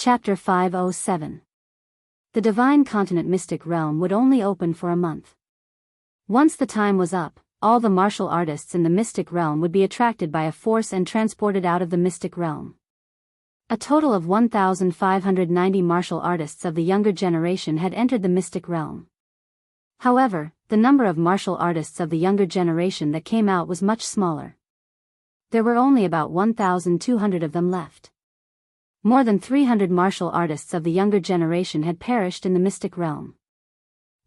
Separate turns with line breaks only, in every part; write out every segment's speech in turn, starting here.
Chapter 507. The Divine Continent Mystic Realm would only open for a month. Once the time was up, all the martial artists in the Mystic Realm would be attracted by a force and transported out of the Mystic Realm. A total of 1,590 martial artists of the younger generation had entered the Mystic Realm. However, the number of martial artists of the younger generation that came out was much smaller. There were only about 1,200 of them left. More than 300 martial artists of the younger generation had perished in the Mystic Realm.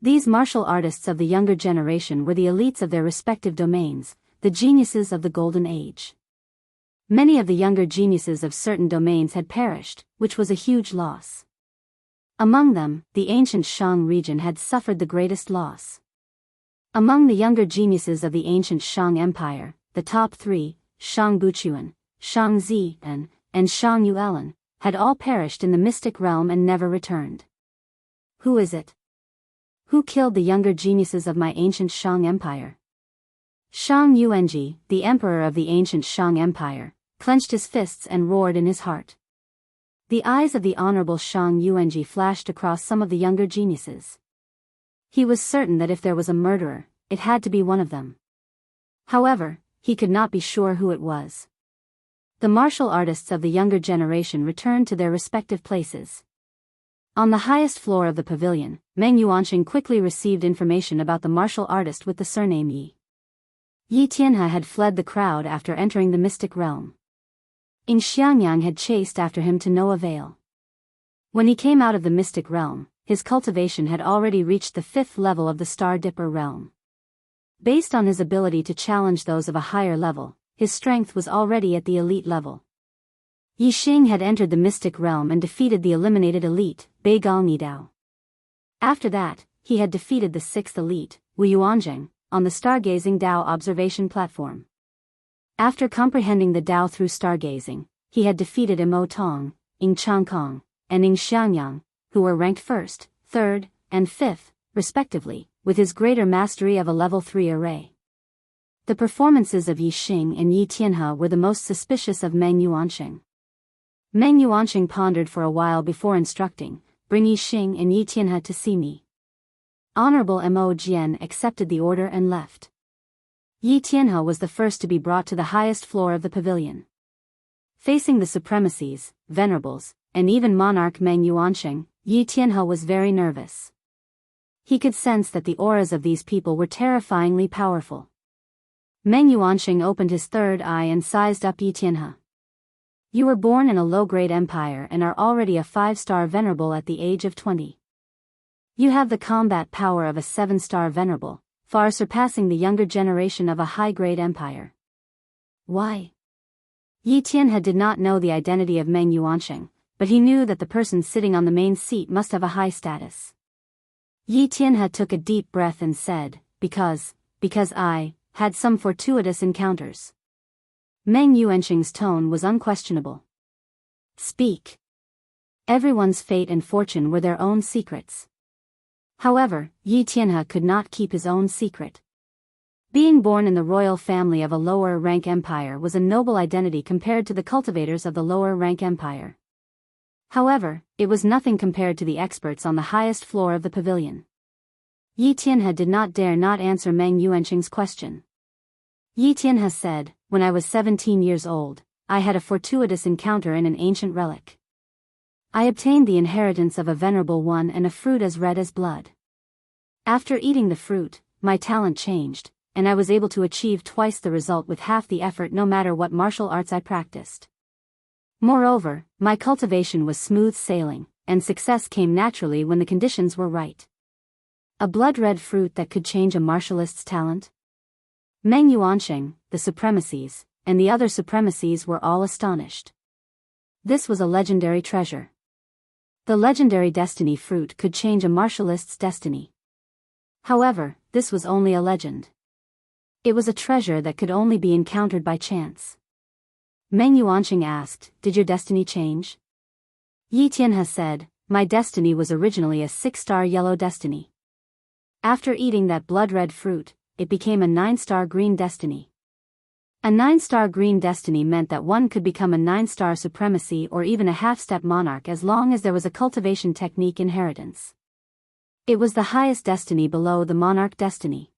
These martial artists of the younger generation were the elites of their respective domains, the geniuses of the Golden Age. Many of the younger geniuses of certain domains had perished, which was a huge loss. Among them, the ancient Shang region had suffered the greatest loss. Among the younger geniuses of the ancient Shang Empire, the top three, Shang Buchuan, Shang Zian, and Shang Yuelan, had all perished in the Mystic Realm and never returned. Who is it? Who killed the younger geniuses of my ancient Shang Empire? Shang Yuanji, the emperor of the ancient Shang Empire, clenched his fists and roared in his heart. The eyes of the honorable Shang Yuanji flashed across some of the younger geniuses. He was certain that if there was a murderer, it had to be one of them. However, he could not be sure who it was. The martial artists of the younger generation returned to their respective places. On the highest floor of the pavilion, Meng Yuanqing quickly received information about the martial artist with the surname Yi. Yi Tianhe had fled the crowd after entering the Mystic Realm. Ing Xiangyang had chased after him to no avail. When he came out of the Mystic Realm, his cultivation had already reached the 5th level of the Star Dipper realm. Based on his ability to challenge those of a higher level, his strength was already at the elite level. Yi Xing had entered the Mystic Realm and defeated the eliminated elite, Bei Gal Nidao. After that, he had defeated the 6th elite, Wu Yuanzheng, on the Stargazing Dao observation platform. After comprehending the Dao through stargazing, he had defeated Mo Tong, Ing Changkong, and Ing Xiangyang, who were ranked 1st, 3rd, and 5th, respectively, with his greater mastery of a level 3 array. The performances of Yi Xing and Yi Tianhe were the most suspicious of Meng Yuanqing. Meng Yuanqing pondered for a while before instructing, "Bring Yi Xing and Yi Tianhe to see me." Honorable Mo Jian accepted the order and left. Yi Tianhe was the first to be brought to the highest floor of the pavilion. Facing the supremacies, venerables, and even monarch Meng Yuanqing, Yi Tianhe was very nervous. He could sense that the auras of these people were terrifyingly powerful. Meng Yuanqing opened his third eye and sized up Yi Tianhe. "You were born in a low-grade empire and are already a 5-star venerable at the age of 20. You have the combat power of a 7-star venerable, far surpassing the younger generation of a high-grade empire." Why? Yi Tianhe did not know the identity of Meng Yuanqing, but he knew that the person sitting on the main seat must have a high status. Yi Tianhe took a deep breath and said, because I had some fortuitous encounters." Meng Yuanqing's tone was unquestionable. "Speak." Everyone's fate and fortune were their own secrets. However, Yi Tianhe could not keep his own secret. Being born in the royal family of a lower-rank empire was a noble identity compared to the cultivators of the lower-rank empire. However, it was nothing compared to the experts on the highest floor of the pavilion. Yi Tianhe did not dare not answer Meng Yuanqing's question. Yi Tianhe said, "When I was 17 years old, I had a fortuitous encounter in an ancient relic. I obtained the inheritance of a venerable one and a fruit as red as blood. After eating the fruit, my talent changed, and I was able to achieve twice the result with half the effort no matter what martial arts I practiced. Moreover, my cultivation was smooth sailing, and success came naturally when the conditions were right. A blood-red fruit that could change a martialist's talent?" Meng Yuanqing, the supremacies, and the other supremacies were all astonished. This was a legendary treasure. The legendary destiny fruit could change a martialist's destiny. However, this was only a legend. It was a treasure that could only be encountered by chance. Meng Yuanqing asked, "Did your destiny change?" Yi Tianhe said, "My destiny was originally a 6-star yellow destiny. After eating that blood-red fruit, it became a 9-star green destiny. A 9-star green destiny meant that one could become a 9-star supremacy or even a half-step monarch as long as there was a cultivation technique inheritance. It was the highest destiny below the monarch destiny.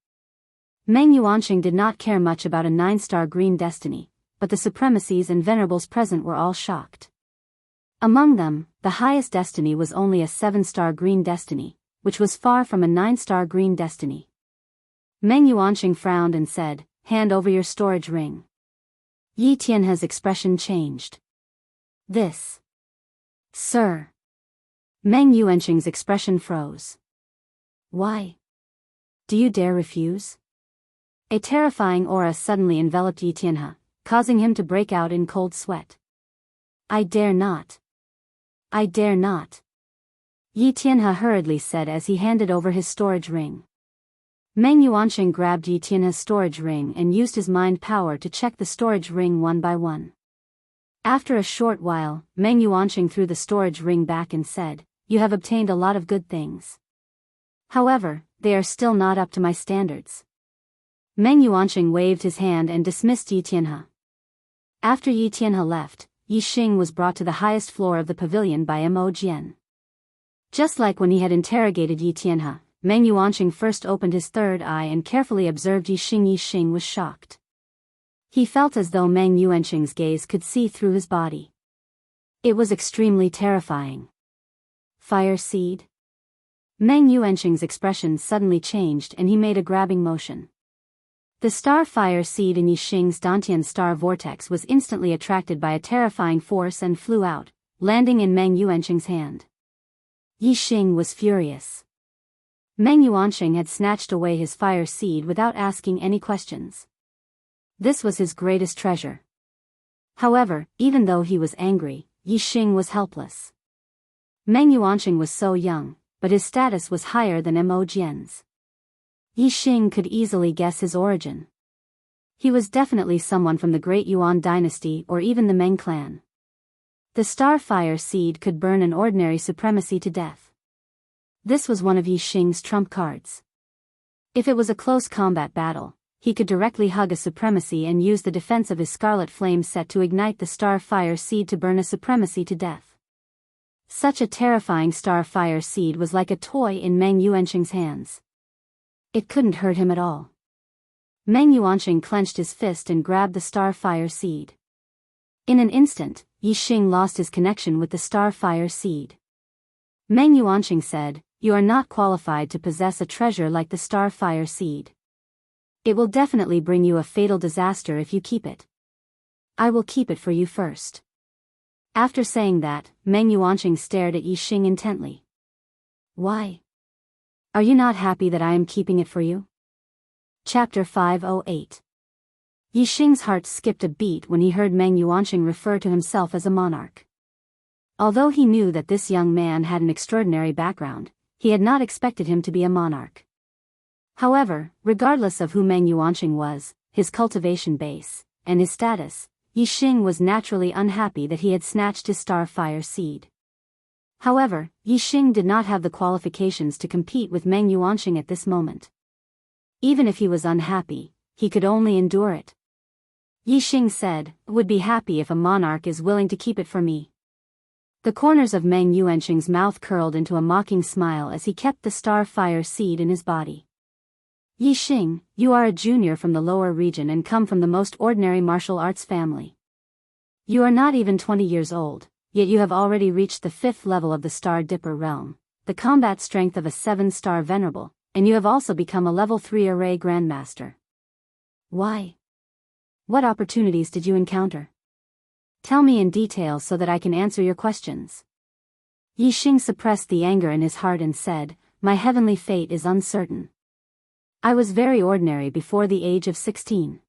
Meng Yuanqing did not care much about a 9-star green destiny, but the supremacies and venerables present were all shocked. Among them, the highest destiny was only a 7-star green destiny, which was far from a 9-star green destiny. Meng Yuanqing frowned and said, "Hand over your storage ring." Yi Tianhe's expression changed. "This. Sir." Meng Yuanqing's expression froze. "Why? Do you dare refuse?" A terrifying aura suddenly enveloped Yi Tianhe, causing him to break out in cold sweat. "I dare not. I dare not," Yi Tianhe hurriedly said as he handed over his storage ring. Meng Yuanqing grabbed Yi Tianhe's storage ring and used his mind power to check the storage ring one by one. After a short while, Meng Yuanqing threw the storage ring back and said, "You have obtained a lot of good things. However, they are still not up to my standards." Meng Yuanqing waved his hand and dismissed Yi Tianhe. After Yi Tianhe left, Yi Xing was brought to the highest floor of the pavilion by Mo Jian. Just like when he had interrogated Yi Tianhe, Meng Yuanqing first opened his third eye and carefully observed Yi Xing. Yi Xing was shocked. He felt as though Meng Yuanqing's gaze could see through his body. It was extremely terrifying. Fire seed? Meng Yuanqing's expression suddenly changed and he made a grabbing motion. The star fire seed in Yi Xing's Dantian star vortex was instantly attracted by a terrifying force and flew out, landing in Meng Yuanqing's hand. Yi Xing was furious. Meng Yuanqing had snatched away his fire seed without asking any questions. This was his greatest treasure. However, even though he was angry, Yi Xing was helpless. Meng Yuanqing was so young, but his status was higher than Mo Jian's. Yi Xing could easily guess his origin. He was definitely someone from the Great Yuan dynasty or even the Meng clan. The star fire seed could burn an ordinary supremacy to death. This was one of Yi Xing's trump cards. If it was a close combat battle, he could directly hug a supremacy and use the defense of his Scarlet Flame set to ignite the star fire seed to burn a supremacy to death. Such a terrifying star fire seed was like a toy in Meng Yuanqing's hands. It couldn't hurt him at all. Meng Yuanqing clenched his fist and grabbed the star fire seed. In an instant, Yi Xing lost his connection with the star fire seed. Meng Yuanqing said, "You are not qualified to possess a treasure like the star fire seed. It will definitely bring you a fatal disaster if you keep it. I will keep it for you first." After saying that, Meng Yuanqing stared at Yi Xing intently. "Why? Are you not happy that I am keeping it for you?" Chapter 508. Yi Xing's heart skipped a beat when he heard Meng Yuanqing refer to himself as a monarch. Although he knew that this young man had an extraordinary background, he had not expected him to be a monarch. However, regardless of who Meng Yuanqing was, his cultivation base, and his status, Yi Xing was naturally unhappy that he had snatched his star fire seed. However, Yi Xing did not have the qualifications to compete with Meng Yuanqing at this moment. Even if he was unhappy, he could only endure it. Yi Xing said, "Would be happy if a monarch is willing to keep it for me." The corners of Meng Yuanqing's mouth curled into a mocking smile as he kept the star fire seed in his body. "Yi Xing, you are a junior from the lower region and come from the most ordinary martial arts family. You are not even 20 years old, yet you have already reached the 5th level of the Star Dipper realm, the combat strength of a 7-star venerable, and you have also become a level 3 array grandmaster. Why? What opportunities did you encounter? Tell me in detail so that I can answer your questions." Yi Xing suppressed the anger in his heart and said, "My heavenly fate is uncertain. I was very ordinary before the age of 16.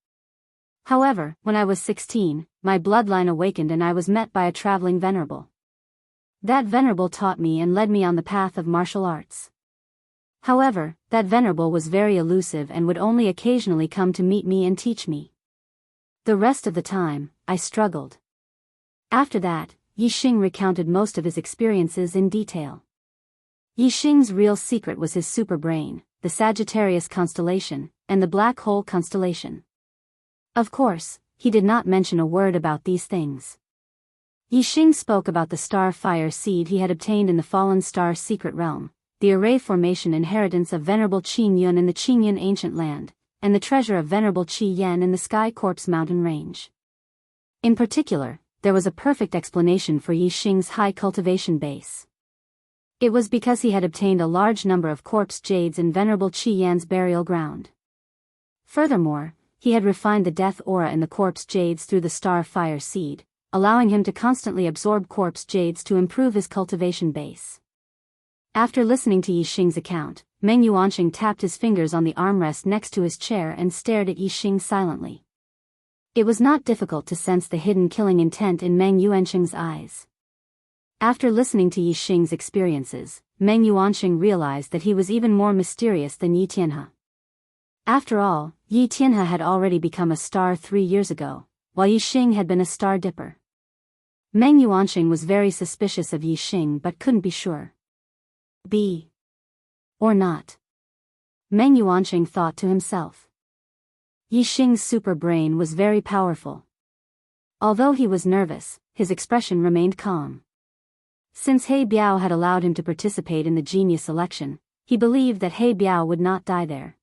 However, when I was 16, my bloodline awakened and I was met by a traveling venerable. That venerable taught me and led me on the path of martial arts. However, that venerable was very elusive and would only occasionally come to meet me and teach me. The rest of the time, I struggled." After that, Yi Xing recounted most of his experiences in detail. Yi Xing's real secret was his superbrain, the Sagittarius constellation, and the Black Hole constellation. Of course, he did not mention a word about these things. Yixing spoke about the star fire seed he had obtained in the fallen star's secret realm, the array formation inheritance of Venerable Qin Yun in the Qingyun ancient land, and the treasure of Venerable Qi Yan in the Sky Corpse mountain range. In particular, there was a perfect explanation for Yixing's high cultivation base. It was because he had obtained a large number of corpse jades in Venerable Qi Yan's burial ground. Furthermore, he had refined the death aura in the corpse jades through the star fire seed, allowing him to constantly absorb corpse jades to improve his cultivation base. After listening to Yixing's account, Meng Yuanqing tapped his fingers on the armrest next to his chair and stared at Yixing silently. It was not difficult to sense the hidden killing intent in Meng Yuanqing's eyes. After listening to Yixing's experiences, Meng Yuanqing realized that he was even more mysterious than Yi Tianhe. After all, Yi Tianhe had already become a star 3 years ago, while Yixing had been a star dipper. Meng Yuanqing was very suspicious of Yixing but couldn't be sure. Be or not. Meng Yuanqing thought to himself. Yixing's super brain was very powerful. Although he was nervous, his expression remained calm. Since He Biao had allowed him to participate in the genius election, he believed that He Biao would not die there.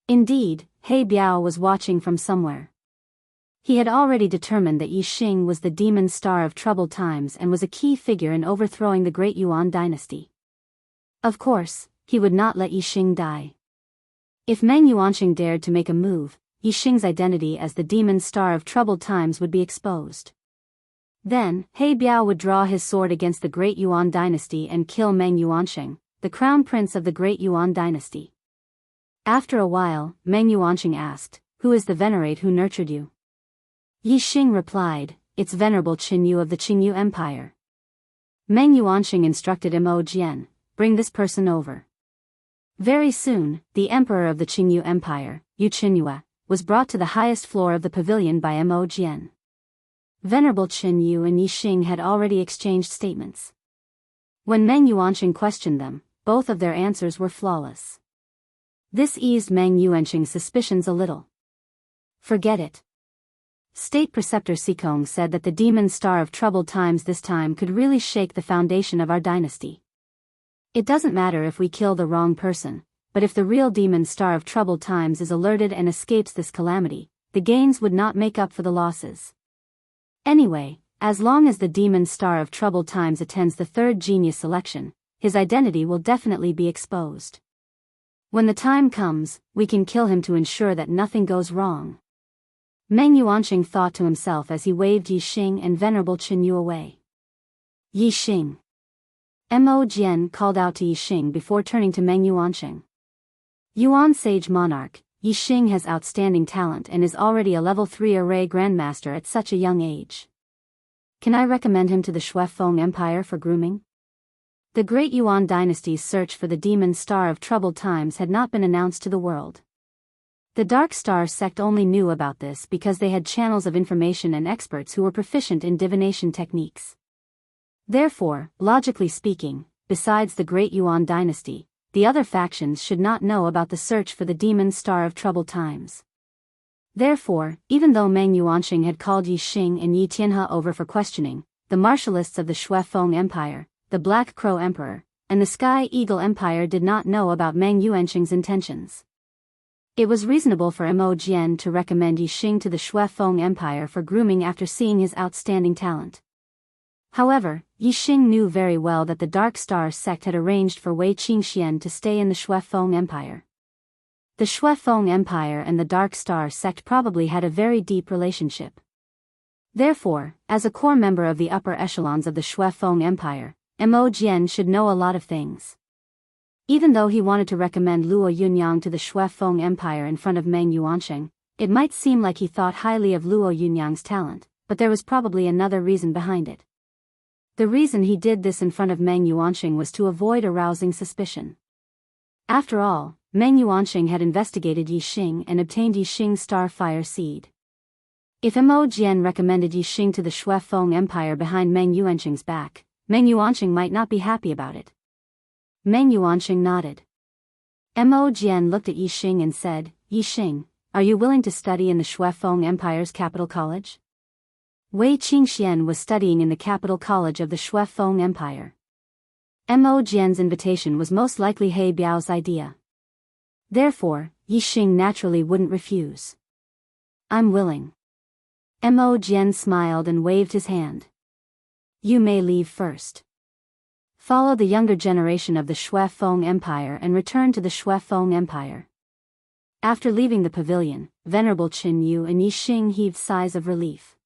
Indeed, He Biao was watching from somewhere. He had already determined that Yixing was the demon star of troubled times and was a key figure in overthrowing the great Yuan dynasty. Of course, he would not let Yixing die. If Meng Yuanqing dared to make a move, Yixing's identity as the demon star of troubled times would be exposed. Then, He Biao would draw his sword against the great Yuan dynasty and kill Meng Yuanqing, the crown prince of the great Yuan dynasty. After a while, Meng Yuanqing asked, "Who is the venerate who nurtured you?" Yixing replied, "It's Venerable Qinyu of the Qingyu Empire." Meng Yuanqing instructed Mo Jian, "Bring this person over." Very soon, the emperor of the Qingyu Empire, Yu Qinyue, was brought to the highest floor of the pavilion by Mo Jian. Venerable Qinyu and Yixing had already exchanged statements. When Meng Yuanqing questioned them, both of their answers were flawless. This eased Meng Yuanqing's suspicions a little. Forget it. State Preceptor Sikong said that the demon star of troubled times this time could really shake the foundation of our dynasty. It doesn't matter if we kill the wrong person, but if the real demon star of troubled times is alerted and escapes this calamity, the gains would not make up for the losses. Anyway, as long as the demon star of troubled times attends the third genius selection, his identity will definitely be exposed. When the time comes, we can kill him to ensure that nothing goes wrong. Meng Yuanqing thought to himself as he waved Yixing and Venerable Qinyu away. Yixing. Mo Jian called out to Yixing before turning to Meng Yuanqing. Yuan Sage Monarch, Yixing has outstanding talent and is already a level 3 array grandmaster at such a young age. Can I recommend him to the Shuefeng Empire for grooming? The great Yuan dynasty's search for the demon star of troubled times had not been announced to the world. The Dark Star sect only knew about this because they had channels of information and experts who were proficient in divination techniques. Therefore, logically speaking, besides the great Yuan dynasty, the other factions should not know about the search for the demon star of troubled times. Therefore, even though Meng Yuanqing had called Yixing and Yi Tianhe over for questioning, the martialists of the Shuefeng Empire, the Black Crow Emperor, and the Sky Eagle Empire did not know about Meng Yuanqing's intentions. It was reasonable for Mo Jian to recommend Yixing to the Shuefeng Empire for grooming after seeing his outstanding talent. However, Yixing knew very well that the Dark Star sect had arranged for Wei Qingxian to stay in the Shuefeng Empire. The Shuefeng Empire and the Dark Star sect probably had a very deep relationship. Therefore, as a core member of the upper echelons of the Shuefeng Empire, Mo Jian should know a lot of things. Even though he wanted to recommend Luo Yunyang to the Shuefeng Empire in front of Meng Yuanqing, it might seem like he thought highly of Luo Yunyang's talent, but there was probably another reason behind it. The reason he did this in front of Meng Yuanqing was to avoid arousing suspicion. After all, Meng Yuanqing had investigated Yixing and obtained Yixing's star fire seed. If Mo Jian recommended Yixing to the Shuefeng Empire behind Meng Yuanqing's back, Meng Yuanqing might not be happy about it. Meng Yuanqing nodded. Mo Jian looked at Yixing and said, "Yixing, are you willing to study in the Shuefeng Empire's capital college? Wei Qingxian was studying in the capital college of the Shuefeng Empire. Mo Jian's invitation was most likely He Biao's idea. Therefore, Yi Xing naturally wouldn't refuse. I'm willing. Mo Jian smiled and waved his hand. You may leave first. Follow the younger generation of the Shuefeng Empire and return to the Shuefeng Empire. After leaving the pavilion, Venerable Qin Yu and Yi Xing heaved sighs of relief.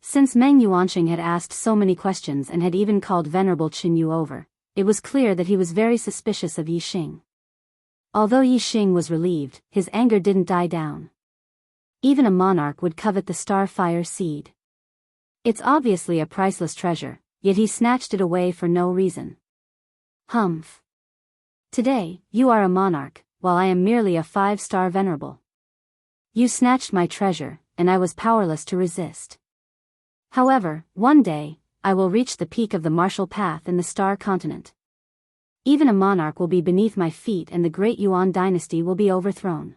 Since Meng Yuanqing had asked so many questions and had even called Venerable Qin Yu over, it was clear that he was very suspicious of Yi Xing. Although Yi Xing was relieved, his anger didn't die down. Even a monarch would covet the starfire seed. It's obviously a priceless treasure, yet he snatched it away for no reason. Humph. Today, you are a monarch, while I am merely a 5-star venerable. You snatched my treasure, and I was powerless to resist. However, one day, I will reach the peak of the martial path in the Star Continent. Even a monarch will be beneath my feet and the great Yuan dynasty will be overthrown.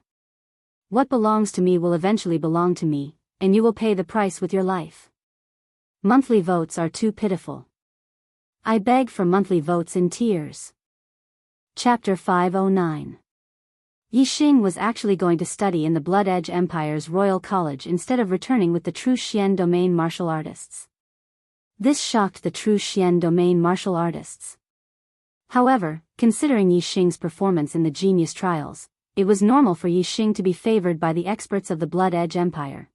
What belongs to me will eventually belong to me, and you will pay the price with your life. Monthly votes are too pitiful. I beg for monthly votes in tears. Chapter 509. Yi Xing was actually going to study in the Blood Edge Empire's Royal College instead of returning with the True Xian Domain martial artists. This shocked the True Xian Domain martial artists. However, considering Yi Xing's performance in the Genius Trials, it was normal for Yi Xing to be favored by the experts of the Blood Edge Empire.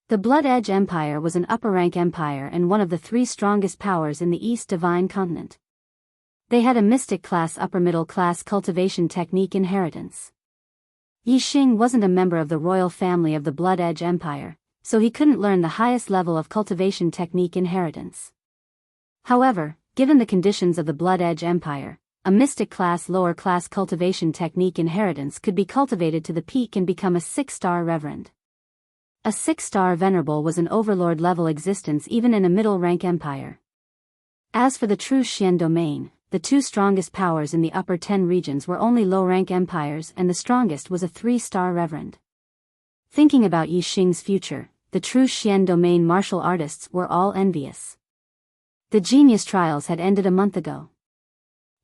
The Blood Edge Empire was an upper-rank empire and one of the 3 strongest powers in the East Divine Continent. They had a mystic class upper-middle class cultivation technique inheritance. Yi Xing wasn't a member of the royal family of the Blood Edge Empire, so he couldn't learn the highest level of cultivation technique inheritance. However, given the conditions of the Blood Edge Empire, a mystic class lower class cultivation technique inheritance could be cultivated to the peak and become a 6-star reverend. A 6-star venerable was an overlord level existence even in a middle-rank empire. As for the True Xian Domain, the 2 strongest powers in the upper 10 regions were only low-rank empires and the strongest was a 3-star reverend. Thinking about Yi Xing's future, the True Xian Domain martial artists were all envious. The Genius Trials had ended a month ago.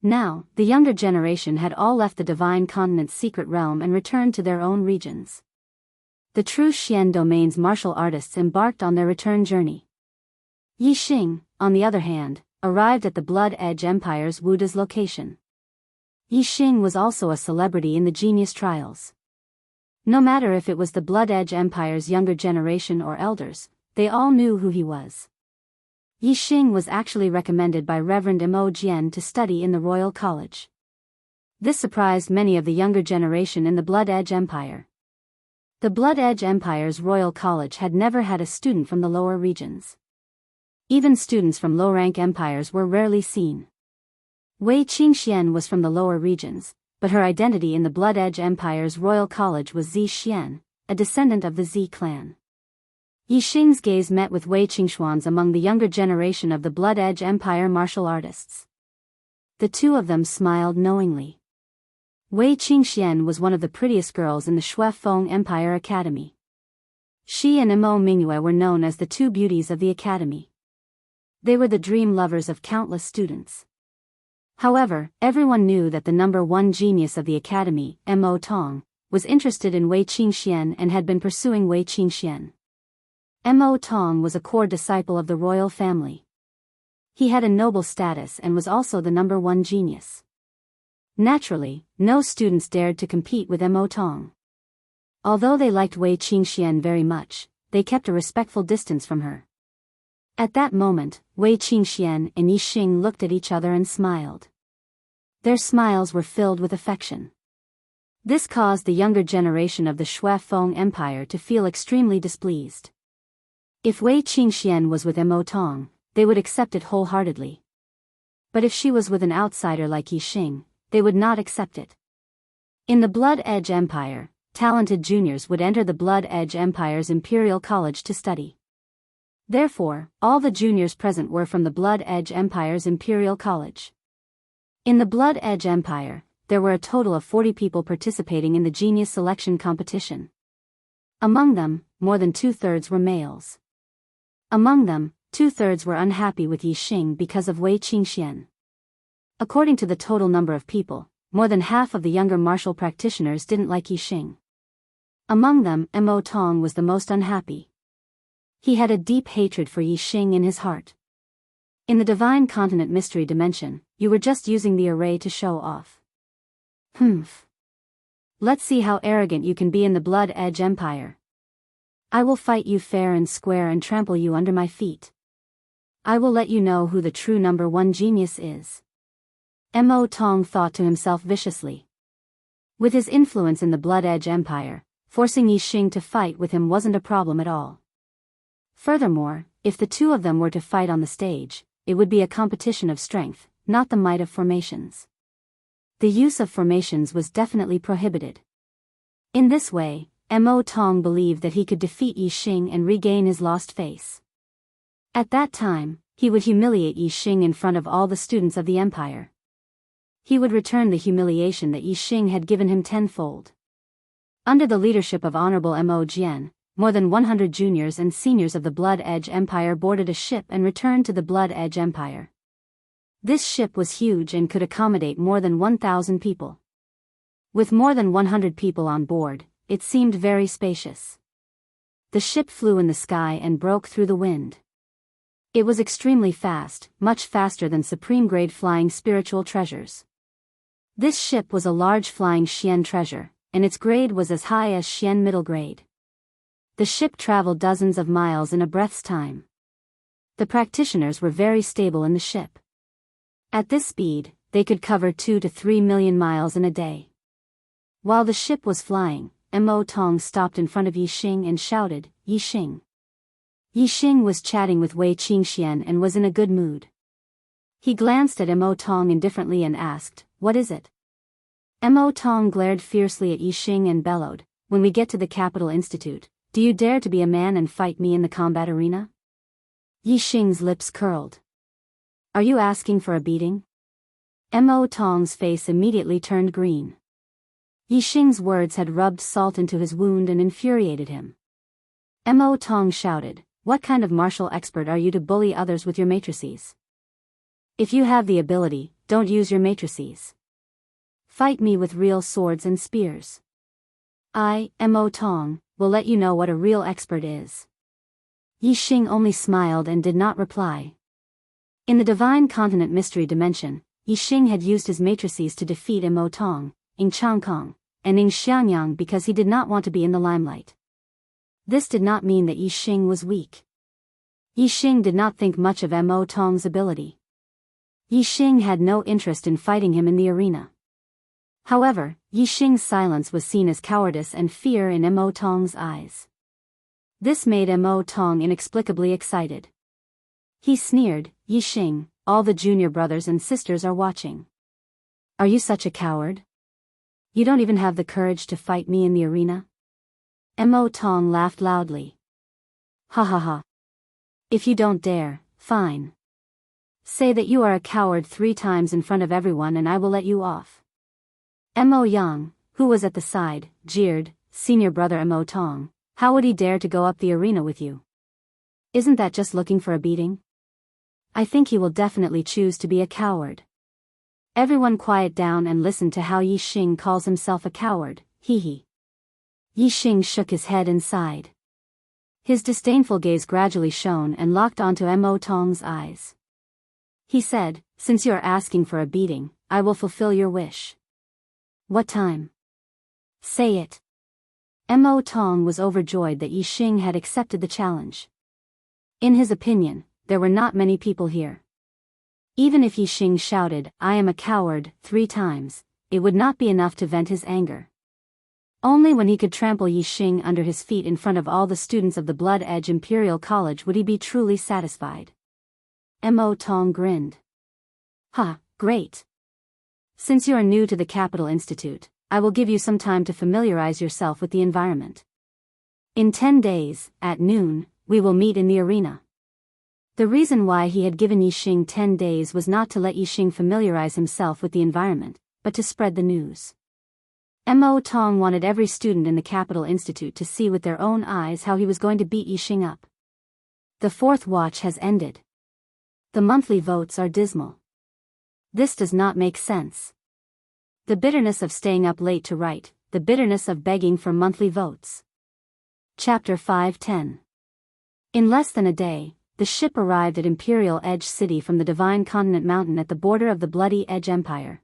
Now, the younger generation had all left the Divine Continent's secret realm and returned to their own regions. The True Xian Domain's martial artists embarked on their return journey. Yi Xing, on the other hand, arrived at the Blood Edge Empire's Wuda's location. Yi Xing was also a celebrity in the Genius Trials. No matter if it was the Blood Edge Empire's younger generation or elders, they all knew who he was. Yi Xing was actually recommended by Reverend Mo Jian to study in the Royal College. This surprised many of the younger generation in the Blood Edge Empire. The Blood Edge Empire's Royal College had never had a student from the lower regions. Even students from low-rank empires were rarely seen. Wei Qingxian was from the lower regions, but her identity in the Blood Edge Empire's Royal College was Zi Xian, a descendant of the Zi clan. Yi Xing's gaze met with Wei Qingxuan's among the younger generation of the Blood Edge Empire martial artists. The 2 of them smiled knowingly. Wei Qingxian was one of the prettiest girls in the Shuefeng Empire Academy. She and Mo Mingyue were known as the 2 beauties of the academy. They were the dream lovers of countless students. However, everyone knew that the number 1 genius of the academy, Mo Tong, was interested in Wei Qingxian and had been pursuing Wei Qingxian. Mo Tong was a core disciple of the royal family. He had a noble status and was also the number 1 genius. Naturally, no students dared to compete with Mo Tong. Although they liked Wei Qingxian very much, they kept a respectful distance from her. At that moment, Wei Qingxian and Yi Xing looked at each other and smiled. Their smiles were filled with affection. This caused the younger generation of the Shuefeng Empire to feel extremely displeased. If Wei Qingxian was with Mo Tong, they would accept it wholeheartedly. But if she was with an outsider like Yi Xing, they would not accept it. In the Blood Edge Empire, talented juniors would enter the Blood Edge Empire's Imperial College to study. Therefore, all the juniors present were from the Blood Edge Empire's Imperial College. In the Blood Edge Empire, there were a total of 40 people participating in the Genius Selection Competition. Among them, more than 2/3 were males. Among them, 2/3 were unhappy with Yi Xing because of Wei Qingxian. According to the total number of people, more than half of the younger martial practitioners didn't like Yi Xing. Among them, Mo Tong was the most unhappy. He had a deep hatred for Yi Xing in his heart. In the Divine Continent Mystery Dimension, you were just using the array to show off. Humph. Let's see how arrogant you can be in the Blood Edge Empire. I will fight you fair and square and trample you under my feet. I will let you know who the true number one genius is. Mo Tong thought to himself viciously. With his influence in the Blood Edge Empire, forcing Yi Xing to fight with him wasn't a problem at all. Furthermore, if the two of them were to fight on the stage, it would be a competition of strength, not the might of formations. The use of formations was definitely prohibited. In this way, Mo Tong believed that he could defeat Yi Xing and regain his lost face. At that time, he would humiliate Yi Xing in front of all the students of the empire. He would return the humiliation that Yi Xing had given him tenfold. Under the leadership of Honorable Mo Jian, more than 100 juniors and seniors of the Blood Edge Empire boarded a ship and returned to the Blood Edge Empire. This ship was huge and could accommodate more than 1,000 people. With more than 100 people on board, it seemed very spacious. The ship flew in the sky and broke through the wind. It was extremely fast, much faster than supreme-grade flying spiritual treasures. This ship was a large flying Xian treasure, and its grade was as high as Xian middle grade. The ship traveled dozens of miles in a breath's time. The practitioners were very stable in the ship. At this speed, they could cover 2 to 3 million miles in a day. While the ship was flying, Mo Tong stopped in front of Yi Xing and shouted, "Yi Xing." Yi Xing was chatting with Wei Qingxian and was in a good mood. He glanced at Mo Tong indifferently and asked, "What is it?" Mo Tong glared fiercely at Yi Xing and bellowed, "When we get to the Capital Institute, do you dare to be a man and fight me in the combat arena?" Yi Xing's lips curled. "Are you asking for a beating?" Mo Tong's face immediately turned green. Yi Xing's words had rubbed salt into his wound and infuriated him. Mo Tong shouted, "What kind of martial expert are you to bully others with your matrices? If you have the ability, don't use your matrices. Fight me with real swords and spears. I, Mo Tong, will let you know what a real expert is." Yi Xing only smiled and did not reply. In the Divine Continent Mystery Dimension, Yi Xing had used his matrices to defeat Mo Tong, Enchanting, and Xiangyang because he did not want to be in the limelight. This did not mean that Yi Xing was weak. Yi Xing did not think much of Mo Tong's ability. Yi Xing had no interest in fighting him in the arena. However, Yi Xing's silence was seen as cowardice and fear in Mo Tong's eyes. This made Mo Tong inexplicably excited. He sneered, "Yi Xing, all the junior brothers and sisters are watching. Are you such a coward? You don't even have the courage to fight me in the arena?" Mo Tong laughed loudly. "Ha ha ha. If you don't dare, fine. Say that you are a coward 3 times in front of everyone and I will let you off." Mo Yang, who was at the side, jeered, "Senior brother Mo Tong, how would he dare to go up the arena with you? Isn't that just looking for a beating? I think he will definitely choose to be a coward." Everyone quiet down and listen to how Yi Xing calls himself a coward, hee hee. Yi Xing shook his head and sighed. His disdainful gaze gradually shone and locked onto Mo Tong's eyes. He said, "Since you are asking for a beating, I will fulfill your wish." "What time?" "Say it." Mo Tong was overjoyed that Yi Xing had accepted the challenge. In his opinion, there were not many people here. Even if Yi Xing shouted, "I am a coward," 3 times, it would not be enough to vent his anger. Only when he could trample Yi Xing under his feet in front of all the students of the Blood Edge Imperial College would he be truly satisfied. Mo Tong grinned. "Ha, great. Since you are new to the Capital Institute, I will give you some time to familiarize yourself with the environment. In 10 days, at noon, we will meet in the arena." The reason why he had given Yi Xing 10 days was not to let Yi Xing familiarize himself with the environment, but to spread the news. Mo Tong wanted every student in the Capital Institute to see with their own eyes how he was going to beat Yixing up. The fourth watch has ended. The monthly votes are dismal. This does not make sense. The bitterness of staying up late to write, the bitterness of begging for monthly votes. Chapter 5:10. In less than a day, the ship arrived at Imperial Edge City from the Divine Continent Mountain at the border of the Bloody Edge Empire.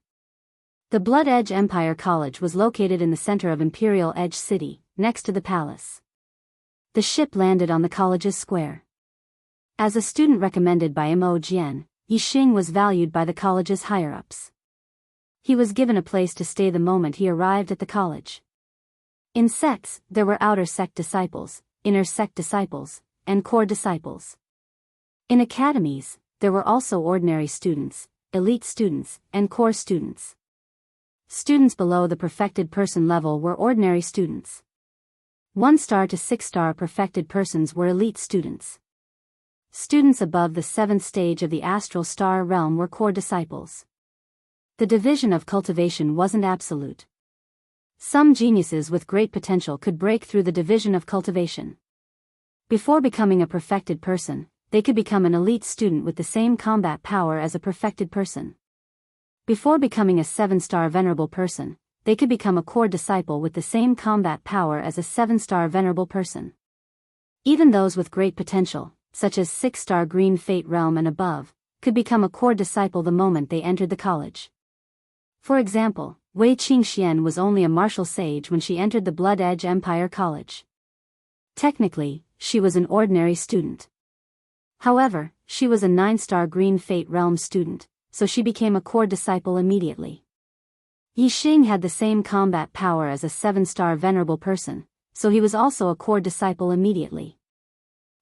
The Blood Edge Empire College was located in the center of Imperial Edge City, next to the palace. The ship landed on the college's square. As a student recommended by Mo Jian, Yixing was valued by the college's higher-ups. He was given a place to stay the moment he arrived at the college. In sects, there were outer sect disciples, inner sect disciples, and core disciples. In academies, there were also ordinary students, elite students, and core students. Students below the perfected person level were ordinary students. 1-star to 6-star perfected persons were elite students. Students above the 7th stage of the astral star realm were core disciples. The division of cultivation wasn't absolute. Some geniuses with great potential could break through the division of cultivation. Before becoming a perfected person, they could become an elite student with the same combat power as a perfected person. Before becoming a 7-star venerable person, they could become a core disciple with the same combat power as a 7-star venerable person. Even those with great potential, such as 6-star green fate realm and above, could become a core disciple the moment they entered the college. For example, Wei Qingxian was only a martial sage when she entered the Blood Edge Empire College. Technically, she was an ordinary student. However, she was a 9-star green fate realm student, so she became a core disciple immediately. Yixing had the same combat power as a 7-star venerable person, so he was also a core disciple immediately.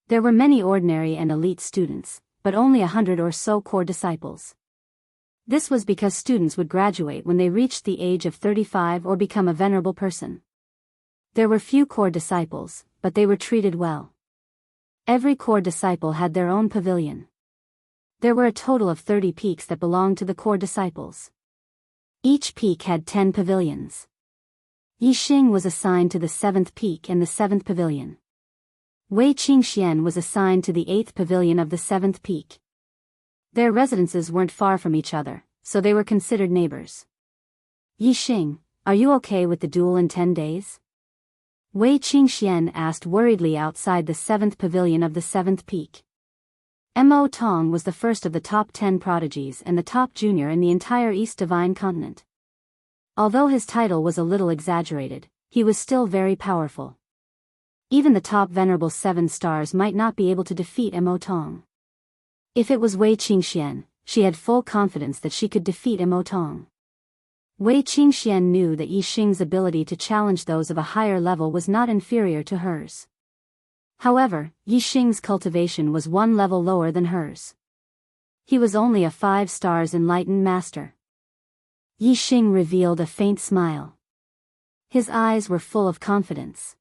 There were many ordinary and elite students, but only 100 or so core disciples. This was because students would graduate when they reached the age of 35 or become a venerable person. There were few core disciples, but they were treated well. Every core disciple had their own pavilion. There were a total of 30 peaks that belonged to the core disciples. Each peak had 10 pavilions. Yixing was assigned to the 7th peak and the 7th pavilion. Wei Qingxian was assigned to the 8th pavilion of the 7th peak. Their residences weren't far from each other, so they were considered neighbors. Yixing, are you okay with the duel in 10 days? Wei Qingxian asked worriedly outside the 7th pavilion of the 7th peak. Mo Tong was the first of the top 10 prodigies and the top junior in the entire East Divine Continent. Although his title was a little exaggerated, he was still very powerful. Even the top venerable 7 stars might not be able to defeat Mo Tong. If it was Wei Qingxian, she had full confidence that she could defeat Mo Tong. Wei Qingxian knew that Yixing's ability to challenge those of a higher level was not inferior to hers. However, Yixing's cultivation was 1 level lower than hers. He was only a 5 stars enlightened master. Yixing revealed a faint smile. His eyes were full of confidence.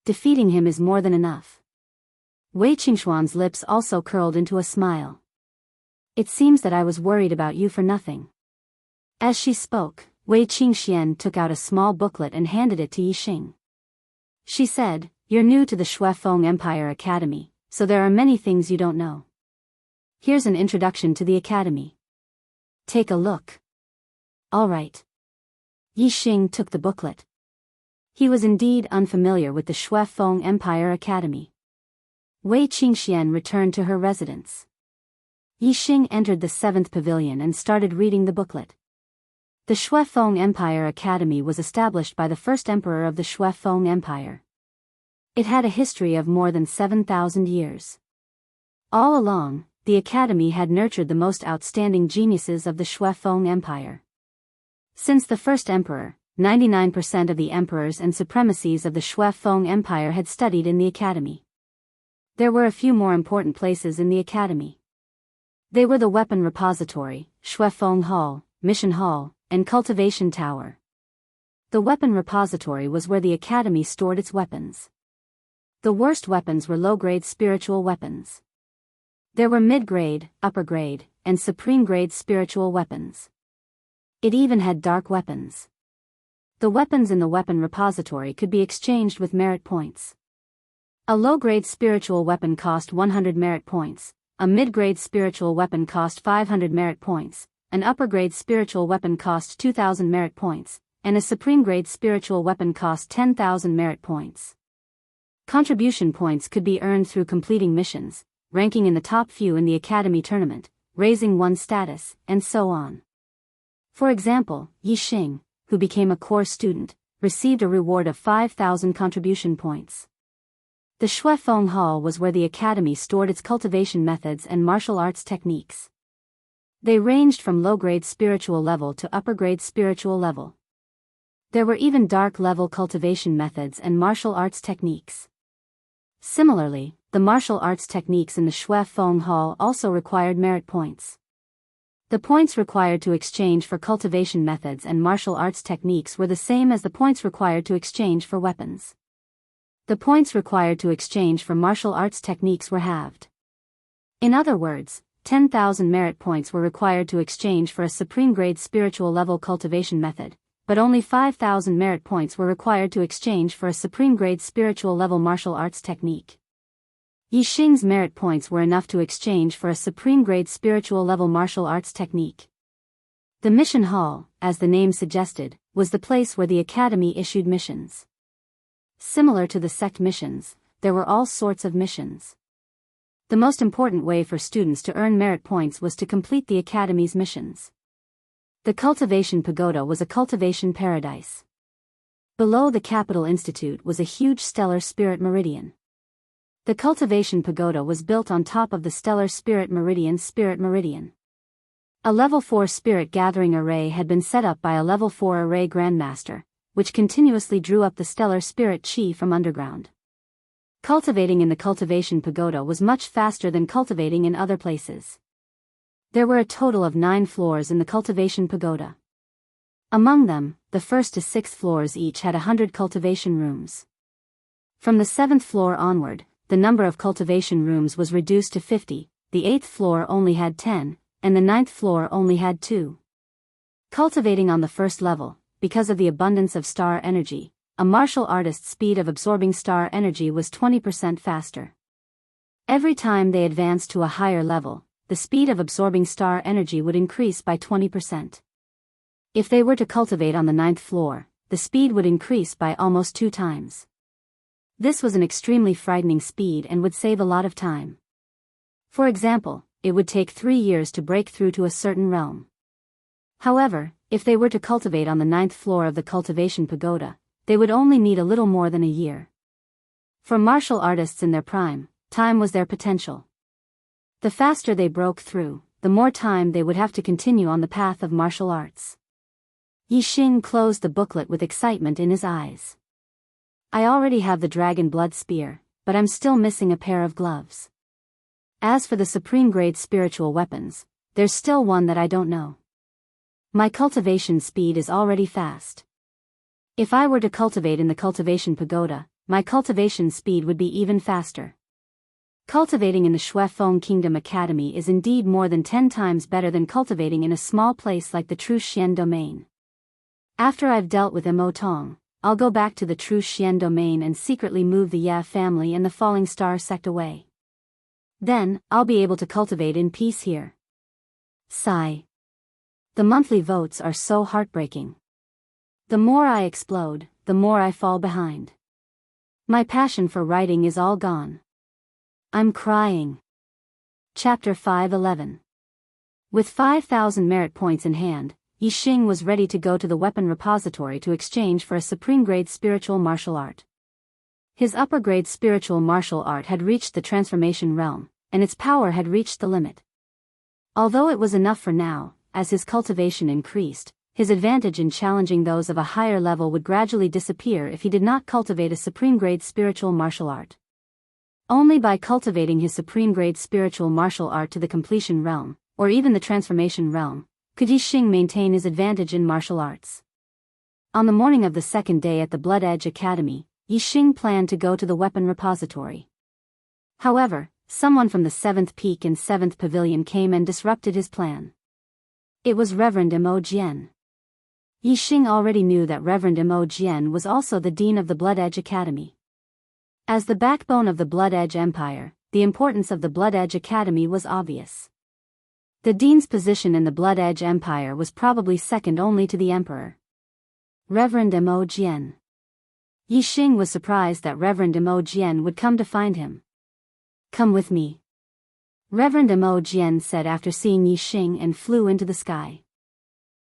Defeating him is more than enough. Wei Qingxuan's lips also curled into a smile. It seems that I was worried about you for nothing. As she spoke, Wei Qingxian took out a small booklet and handed it to Yixing. She said, "You're new to the Shuefeng Empire Academy, so there are many things you don't know. Here's an introduction to the academy. Take a look." All right. Yixing took the booklet. He was indeed unfamiliar with the Shuefeng Empire Academy. Wei Qingxian returned to her residence. Yixing entered the 7th pavilion and started reading the booklet. The Shuefeng Empire Academy was established by the first emperor of the Shuefeng Empire. It had a history of more than 7,000 years. All along, the academy had nurtured the most outstanding geniuses of the Shuefeng Empire. Since the first emperor, 99% of the emperors and supremacies of the Shuefeng Empire had studied in the academy. There were a few more important places in the academy. They were the Weapon Repository, Shuefeng Hall, Mission Hall, and Cultivation Tower. The Weapon Repository was where the academy stored its weapons. The worst weapons were low-grade spiritual weapons. There were mid-grade, upper-grade, and supreme-grade spiritual weapons. It even had dark weapons. The weapons in the weapon repository could be exchanged with merit points. A low-grade spiritual weapon cost 100 merit points, a mid-grade spiritual weapon cost 500 merit points, an upper-grade spiritual weapon cost 2,000 merit points, and a supreme-grade spiritual weapon cost 10,000 merit points. Contribution points could be earned through completing missions, ranking in the top few in the Academy tournament, raising one's status, and so on. For example, Yi Xing, who became a core student, received a reward of 5,000 contribution points. The Shuefeng Hall was where the Academy stored its cultivation methods and martial arts techniques. They ranged from low-grade spiritual level to upper-grade spiritual level. There were even dark-level cultivation methods and martial arts techniques. Similarly, the martial arts techniques in the Shuefeng Hall also required merit points. The points required to exchange for cultivation methods and martial arts techniques were the same as the points required to exchange for weapons. The points required to exchange for martial arts techniques were halved. In other words, 10,000 merit points were required to exchange for a supreme-grade spiritual level cultivation method, but only 5,000 merit points were required to exchange for a supreme-grade spiritual level martial arts technique. Yi Xing's merit points were enough to exchange for a supreme-grade spiritual level martial arts technique. The mission hall, as the name suggested, was the place where the Academy issued missions. Similar to the sect missions, there were all sorts of missions. The most important way for students to earn merit points was to complete the Academy's missions. The Cultivation Pagoda was a cultivation paradise. Below the Capital Institute was a huge stellar spirit meridian. The Cultivation Pagoda was built on top of the stellar spirit meridian. A level 4 spirit gathering array had been set up by a level 4 array grandmaster, which continuously drew up the stellar spirit chi from underground. Cultivating in the Cultivation Pagoda was much faster than cultivating in other places. There were a total of 9 floors in the Cultivation Pagoda. Among them, the 1st to 6th floors each had 100 cultivation rooms. From the 7th floor onward, the number of cultivation rooms was reduced to 50, the 8th floor only had 10, and the 9th floor only had 2. Cultivating on the first level, because of the abundance of star energy, a martial artist's speed of absorbing star energy was 20% faster. Every time they advanced to a higher level, the speed of absorbing star energy would increase by 20%. If they were to cultivate on the 9th floor, the speed would increase by almost 2 times. This was an extremely frightening speed and would save a lot of time. For example, it would take 3 years to break through to a certain realm. However, if they were to cultivate on the 9th floor of the Cultivation Pagoda, they would only need a little more than a year. For martial artists in their prime, time was their potential. The faster they broke through, the more time they would have to continue on the path of martial arts. Yi Xing closed the booklet with excitement in his eyes. I already have the dragon blood spear, but I'm still missing a pair of gloves. As for the supreme grade spiritual weapons, there's still one that I don't know. My cultivation speed is already fast. If I were to cultivate in the Cultivation Pagoda, my cultivation speed would be even faster. Cultivating in the Shuefeng Kingdom Academy is indeed more than 10 times better than cultivating in a small place like the True Xian Domain. After I've dealt with Immortal, I'll go back to the True Xian Domain and secretly move the Ya family and the Falling Star sect away. Then, I'll be able to cultivate in peace here. Sigh. The monthly votes are so heartbreaking. The more I explode, the more I fall behind. My passion for writing is all gone. I'm crying. Chapter 5:11. With 5,000 merit points in hand, Yi Xing was ready to go to the weapon repository to exchange for a supreme-grade spiritual martial art. His upper-grade spiritual martial art had reached the transformation realm, and its power had reached the limit. Although it was enough for now, as his cultivation increased, his advantage in challenging those of a higher level would gradually disappear if he did not cultivate a supreme-grade spiritual martial art. Only by cultivating his supreme-grade spiritual martial art to the completion realm, or even the transformation realm, could Yi Xing maintain his advantage in martial arts. On the morning of the second day at the Blood Edge Academy, Yi Xing planned to go to the weapon repository. However, someone from the 7th Peak and 7th Pavilion came and disrupted his plan. It was Reverend Mo Jian. Yixing already knew that Reverend Imogen was also the dean of the Blood Edge Academy. As the backbone of the Blood Edge Empire, the importance of the Blood Edge Academy was obvious. The dean's position in the Blood Edge Empire was probably second only to the emperor. Reverend Imogen. Yixing was surprised that Reverend Imogen would come to find him. "Come with me," Reverend Imogen said after seeing Yixing, and flew into the sky.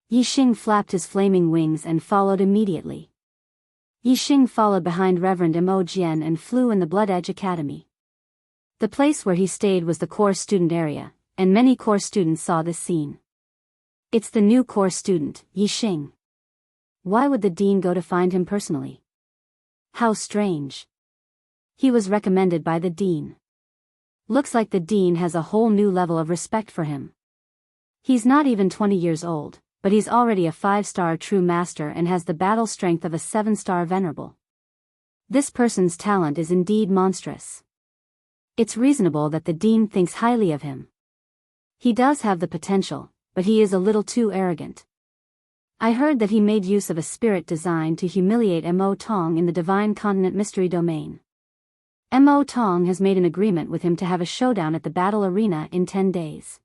Yixing flapped his flaming wings and followed immediately. Yixing followed behind Reverend Imogen and flew in the Blood Edge Academy. The place where he stayed was the core student area, and many core students saw this scene. "It's the new core student, Yixing. Why would the dean go to find him personally? How strange. He was recommended by the dean. Looks like the dean has a whole new level of respect for him. He's not even 20 years old, but he's already a 5-star true master and has the battle strength of a 7-star venerable. This person's talent is indeed monstrous. It's reasonable that the dean thinks highly of him. He does have the potential, but he is a little too arrogant. I heard that he made use of a spirit designed to humiliate Mo Tong in the Divine Continent Mystery Domain. Mo Tong has made an agreement with him to have a showdown at the battle arena in 10 days.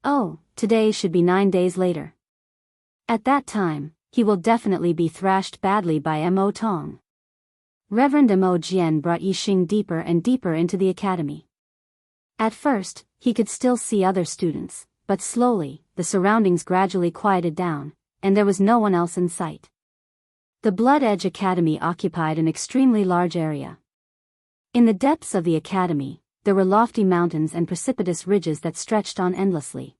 Oh, today should be 9 days later. At that time, he will definitely be thrashed badly by Mo Tong." Reverend Imogen brought Yixing deeper and deeper into the academy. At first, he could still see other students, but slowly, the surroundings gradually quieted down, and there was no one else in sight. The Blood Edge Academy occupied an extremely large area. In the depths of the academy, there were lofty mountains and precipitous ridges that stretched on endlessly.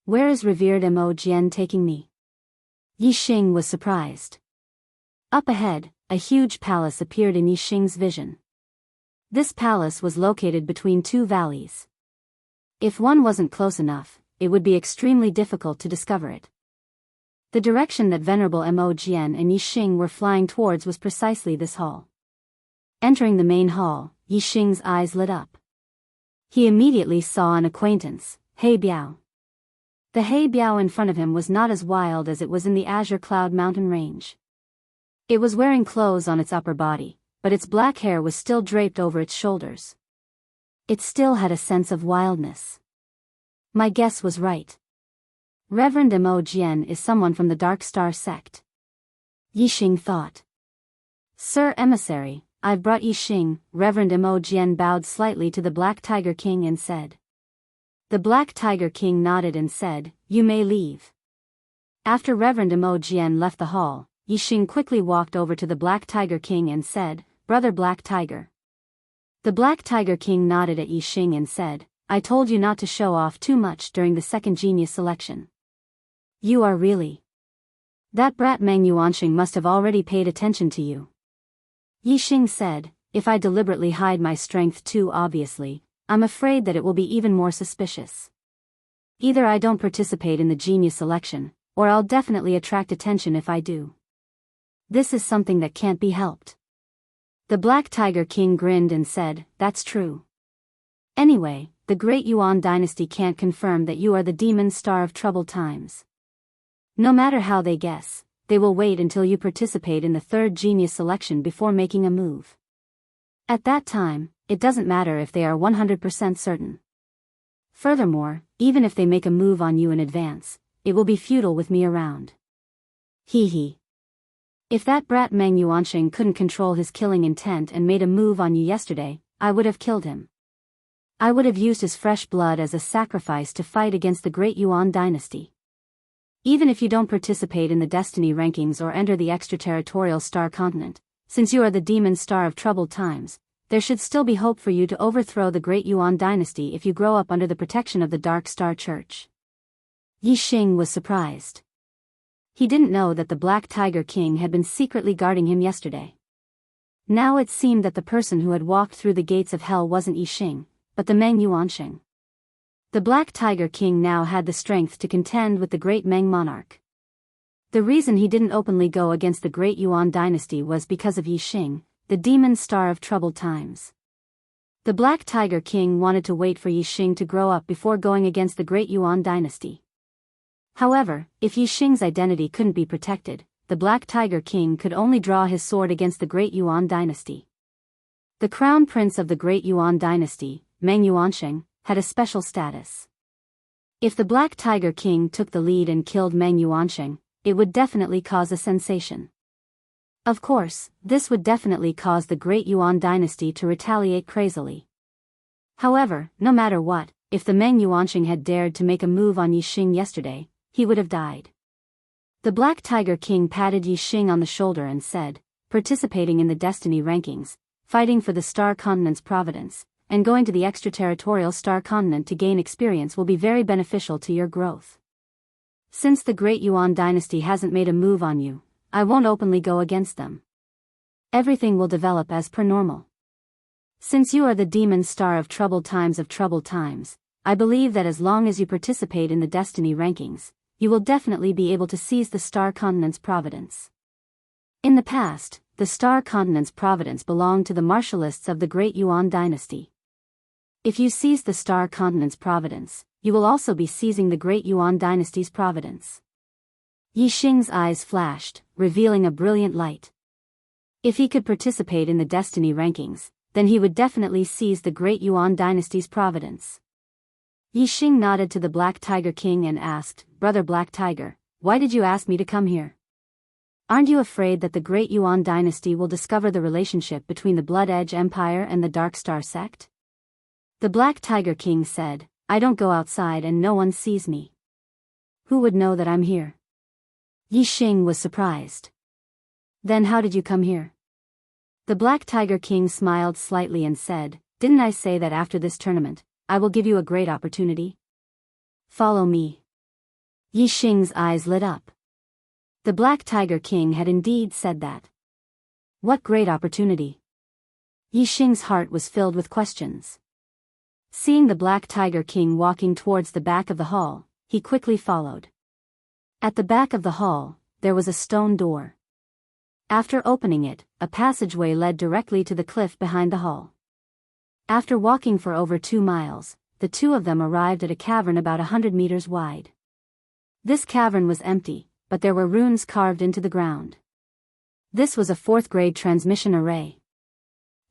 "Where is revered Imogen taking me?" Yixing was surprised. Up ahead, a huge palace appeared in Yixing's vision. This palace was located between two valleys. If one wasn't close enough, it would be extremely difficult to discover it. The direction that Venerable Imogen and Yixing were flying towards was precisely this hall. Entering the main hall, Yixing's eyes lit up. He immediately saw an acquaintance, He Biao. The He Biao in front of him was not as wild as it was in the Azure Cloud mountain range. It was wearing clothes on its upper body, but its black hair was still draped over its shoulders. It still had a sense of wildness. My guess was right. Reverend Imogen is someone from the Dark Star sect. Yixing thought. "Sir Emissary, I've brought Yixing." Reverend Imogen bowed slightly to the Black Tiger King and said. The Black Tiger King nodded and said, "You may leave." After Reverend Imogen left the hall, Yixing quickly walked over to the Black Tiger King and said, "Brother Black Tiger." The Black Tiger King nodded at Yixing and said, "I told you not to show off too much during the second genius selection. You are really. That brat Meng Yuanxing must have already paid attention to you." Yixing said, "If I deliberately hide my strength too obviously, I'm afraid that it will be even more suspicious. Either I don't participate in the genius selection, or I'll definitely attract attention if I do. This is something that can't be helped." The Black Tiger King grinned and said, "That's true. Anyway, the Great Yuan dynasty can't confirm that you are the demon star of troubled times. No matter how they guess, they will wait until you participate in the third genius selection before making a move. At that time, it doesn't matter if they are 100% certain. Furthermore, even if they make a move on you in advance, it will be futile with me around. Hee hee. If that brat Meng Yuanxing couldn't control his killing intent and made a move on you yesterday, I would have killed him. I would have used his fresh blood as a sacrifice to fight against the Great Yuan dynasty. Even if you don't participate in the destiny rankings or enter the extraterritorial star continent, since you are the demon star of troubled times, there should still be hope for you to overthrow the Great Yuan dynasty if you grow up under the protection of the Dark Star Church." Yixing was surprised. He didn't know that the Black Tiger King had been secretly guarding him yesterday. Now it seemed that the person who had walked through the gates of hell wasn't Yixing, but the Meng Yuanxing. The Black Tiger King now had the strength to contend with the great Meng monarch. The reason he didn't openly go against the Great Yuan dynasty was because of Yixing, the demon star of troubled times. The Black Tiger King wanted to wait for Yixing to grow up before going against the Great Yuan dynasty. However, if Yi Xing's identity couldn't be protected, the Black Tiger King could only draw his sword against the Great Yuan dynasty. The crown prince of the Great Yuan dynasty, Meng Yuansheng, had a special status. If the Black Tiger King took the lead and killed Meng Yuansheng, it would definitely cause a sensation. Of course, this would definitely cause the Great Yuan dynasty to retaliate crazily. However, no matter what, if the Meng Yuansheng had dared to make a move on Yi Xing yesterday, he would have died. The Black Tiger King patted Yi Xing on the shoulder and said, participating in the destiny rankings, fighting for the Star Continent's providence, and going to the extraterritorial Star Continent to gain experience will be very beneficial to your growth. Since the Great Yuan dynasty hasn't made a move on you, I won't openly go against them. Everything will develop as per normal. Since you are the demon star of troubled times, I believe that as long as you participate in the destiny rankings, you will definitely be able to seize the Star Continent's providence. In the past, the Star Continent's providence belonged to the martialists of the Great Yuan dynasty. If you seize the Star Continent's providence, you will also be seizing the Great Yuan dynasty's providence. Yi Xing's eyes flashed, revealing a brilliant light. If he could participate in the destiny rankings, then he would definitely seize the Great Yuan dynasty's providence. Yi Xing nodded to the Black Tiger King and asked, Brother Black Tiger, why did you ask me to come here? Aren't you afraid that the Great Yuan dynasty will discover the relationship between the Blood Edge Empire and the Dark Star sect? The Black Tiger King said, I don't go outside and no one sees me. Who would know that I'm here? Yi Xing was surprised. Then how did you come here? The Black Tiger King smiled slightly and said, Didn't I say that after this tournament, I will give you a great opportunity? Follow me. Yi Xing's eyes lit up. The Black Tiger King had indeed said that. What great opportunity? Yi Xing's heart was filled with questions. Seeing the Black Tiger King walking towards the back of the hall, he quickly followed. At the back of the hall, there was a stone door. After opening it, a passageway led directly to the cliff behind the hall. After walking for over 2 miles, the two of them arrived at a cavern about 100 meters wide. This cavern was empty, but there were runes carved into the ground. This was a 4th grade transmission array.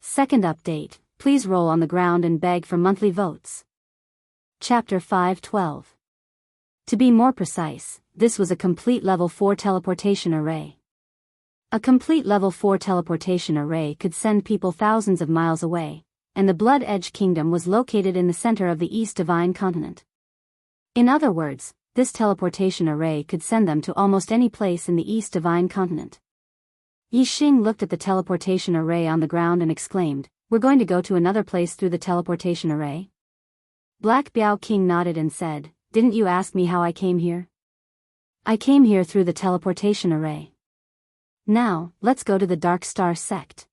Second update, please roll on the ground and beg for monthly votes. Chapter 5:12. To be more precise, this was a complete level 4 teleportation array. A complete level 4 teleportation array could send people thousands of miles away, and the Blood Edge Kingdom was located in the center of the East Divine Continent. In other words, this teleportation array could send them to almost any place in the East Divine Continent. Yi Xing looked at the teleportation array on the ground and exclaimed, We're going to go to another place through the teleportation array? Black Biao King nodded and said, Didn't you ask me how I came here? I came here through the teleportation array. Now, let's go to the Dark Star sect.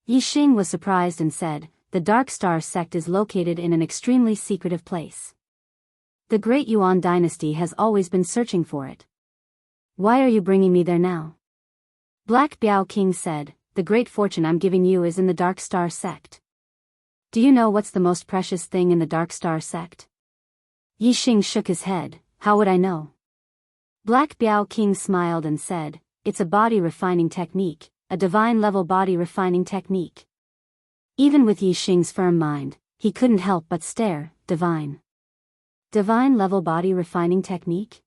Yi Xing was surprised and said, The Dark Star sect is located in an extremely secretive place. The Great Yuan dynasty has always been searching for it. Why are you bringing me there now? Black Biao King said, The great fortune I'm giving you is in the Dark Star sect. Do you know what's the most precious thing in the Dark Star sect? Yi Xing shook his head, How would I know? Black Biao King smiled and said, It's a body refining technique, a divine level body refining technique. Even with Yi Xing's firm mind, he couldn't help but stare. Divine level body refining technique?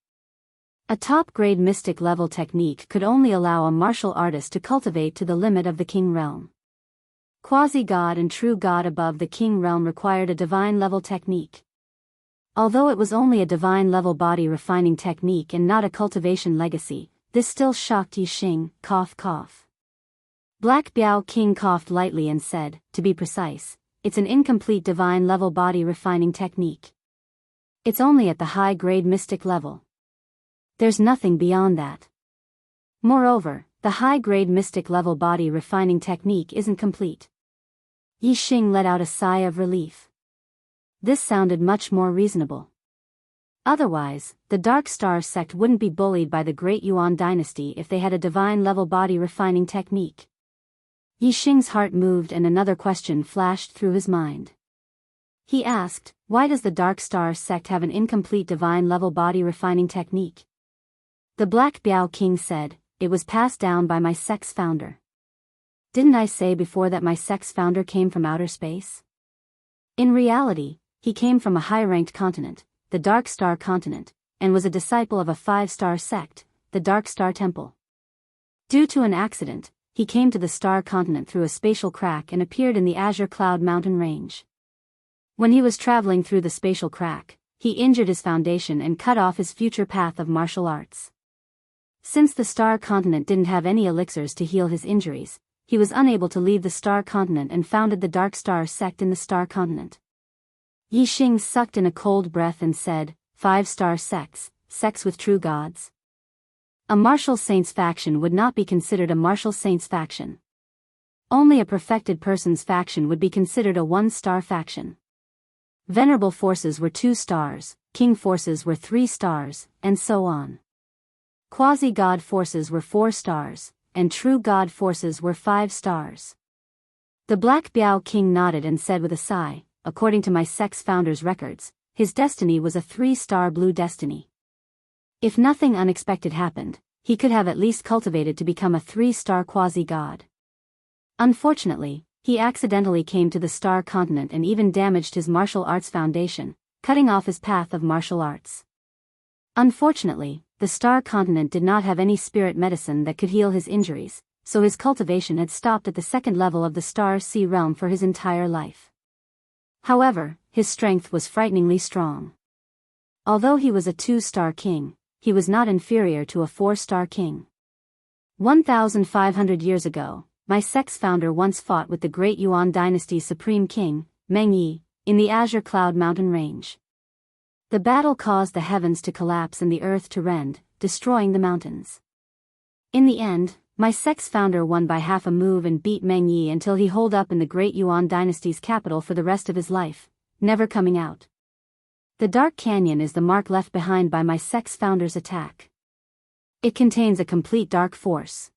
A top-grade mystic level technique could only allow a martial artist to cultivate to the limit of the King Realm. Quasi-God and true God above the King Realm required a divine level technique. Although it was only a divine level body refining technique and not a cultivation legacy, this still shocked Yi Xing. Cough. Black Biao King coughed lightly and said, To be precise, it's an incomplete divine level body refining technique. It's only at the high-grade mystic level. There's nothing beyond that. Moreover, the high-grade mystic level body refining technique isn't complete. Yi Xing let out a sigh of relief. This sounded much more reasonable. Otherwise, the Dark Star sect wouldn't be bullied by the Great Yuan dynasty if they had a divine level body refining technique. Yi Xing's heart moved and another question flashed through his mind. He asked, why does the Dark Star sect have an incomplete divine-level body refining technique? The Black Biao King said, it was passed down by my sect's founder. Didn't I say before that my sect's founder came from outer space? In reality, he came from a high-ranked continent, the Dark Star continent, and was a disciple of a 5-star sect, the Dark Star Temple. Due to an accident, he came to the Star Continent through a spatial crack and appeared in the Azure Cloud mountain range. When he was traveling through the spatial crack, he injured his foundation and cut off his future path of martial arts. Since the Star Continent didn't have any elixirs to heal his injuries, he was unable to leave the Star Continent and founded the Dark Star sect in the Star Continent. Yi Xing sucked in a cold breath and said, 5-star sects, sects with true gods? A martial saints faction would not be considered a martial saints faction. Only a perfected person's faction would be considered a 1-star faction. Venerable forces were 2 stars, king forces were 3 stars, and so on. Quasi-god forces were 4 stars, and true god forces were 5 stars. The Black Biao King nodded and said with a sigh, according to my sect's founder's records, his destiny was a 3-star blue destiny. If nothing unexpected happened, he could have at least cultivated to become a 3-star quasi-god. Unfortunately, he accidentally came to the Star Continent and even damaged his martial arts foundation, cutting off his path of martial arts. Unfortunately, the Star Continent did not have any spirit medicine that could heal his injuries, so his cultivation had stopped at the 2nd level of the Star Sea realm for his entire life. However, his strength was frighteningly strong. Although he was a 2-star king, he was not inferior to a 4-star king. 1,500 years ago, my sect's founder once fought with the Great Yuan Dynasty's supreme king, Meng Yi, in the Azure Cloud mountain range. The battle caused the heavens to collapse and the earth to rend, destroying the mountains. In the end, my sect's founder won by half a move and beat Meng Yi until he holed up in the Great Yuan Dynasty's capital for the rest of his life, never coming out. The Dark Canyon is the mark left behind by my sect's founder's attack. It contains a complete dark force.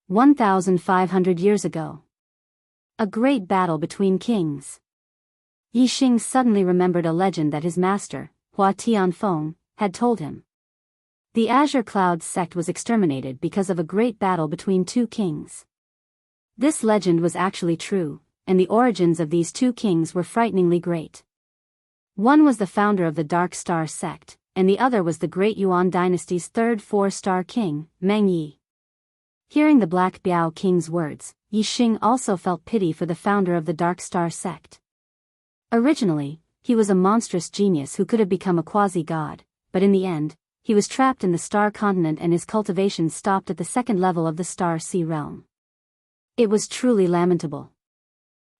1,500 years ago. A great battle between kings. Yi Xing suddenly remembered a legend that his master, Hua Tianfeng, had told him. The Azure Cloud sect was exterminated because of a great battle between 2 kings. This legend was actually true, and the origins of these 2 kings were frighteningly great. One was the founder of the Dark Star sect, and the other was the Great Yuan Dynasty's 3rd 4-star king, Meng Yi. Hearing the Black Biao King's words, Yi Xing also felt pity for the founder of the Dark Star sect. Originally, he was a monstrous genius who could have become a quasi-god, but in the end, he was trapped in the Star Continent and his cultivation stopped at the 2nd level of the Star Sea realm. It was truly lamentable.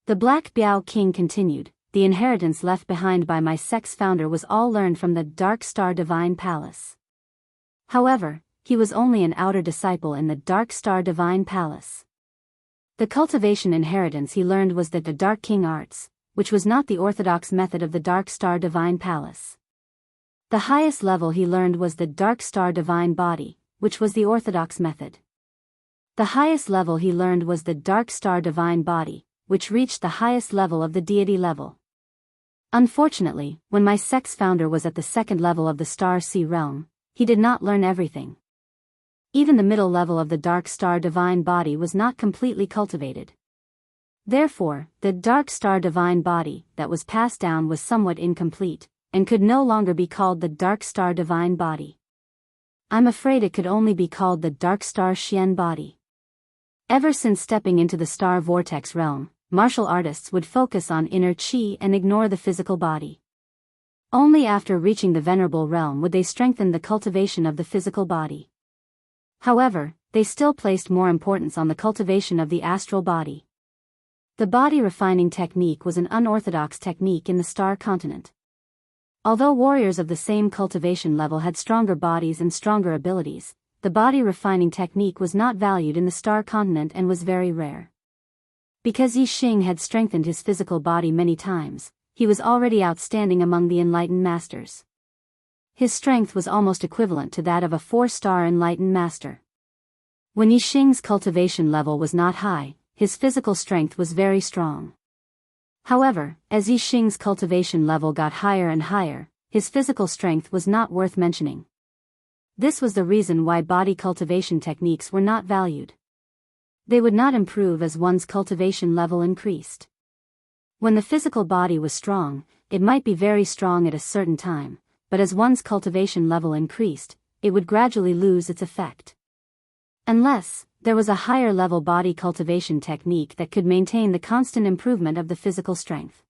The Black Biao King continued, the inheritance left behind by my sect's founder was all learned from the Dark Star Divine Palace. However, he was only an outer disciple in the Dark Star Divine Palace. The cultivation inheritance he learned was the Dark King Arts, which was not the orthodox method of the Dark Star Divine Palace. The highest level he learned was the Dark Star Divine Body, which was the orthodox method. The highest level he learned was the Dark Star Divine Body, which reached the highest level of the deity level. Unfortunately, when my sect's founder was at the 2nd level of the Star Sea realm, he did not learn everything. Even the middle level of the Dark Star Divine Body was not completely cultivated. Therefore, the Dark Star Divine Body that was passed down was somewhat incomplete, and could no longer be called the Dark Star Divine Body. I'm afraid it could only be called the Dark Star Xian Body. Ever since stepping into the Star Vortex realm, martial artists would focus on inner chi and ignore the physical body. Only after reaching the Venerable realm would they strengthen the cultivation of the physical body. However, they still placed more importance on the cultivation of the astral body. The body refining technique was an unorthodox technique in the Star Continent. Although warriors of the same cultivation level had stronger bodies and stronger abilities, the body refining technique was not valued in the Star Continent and was very rare. Because Yi Xing had strengthened his physical body many times, he was already outstanding among the enlightened masters. His strength was almost equivalent to that of a 4-star enlightened master. When Yi Xing's cultivation level was not high, his physical strength was very strong. However, as Yixing's cultivation level got higher and higher, his physical strength was not worth mentioning. This was the reason why body cultivation techniques were not valued. They would not improve as one's cultivation level increased. When the physical body was strong, it might be very strong at a certain time, but as one's cultivation level increased, it would gradually lose its effect. Unless there was a higher level body cultivation technique that could maintain the constant improvement of the physical strength.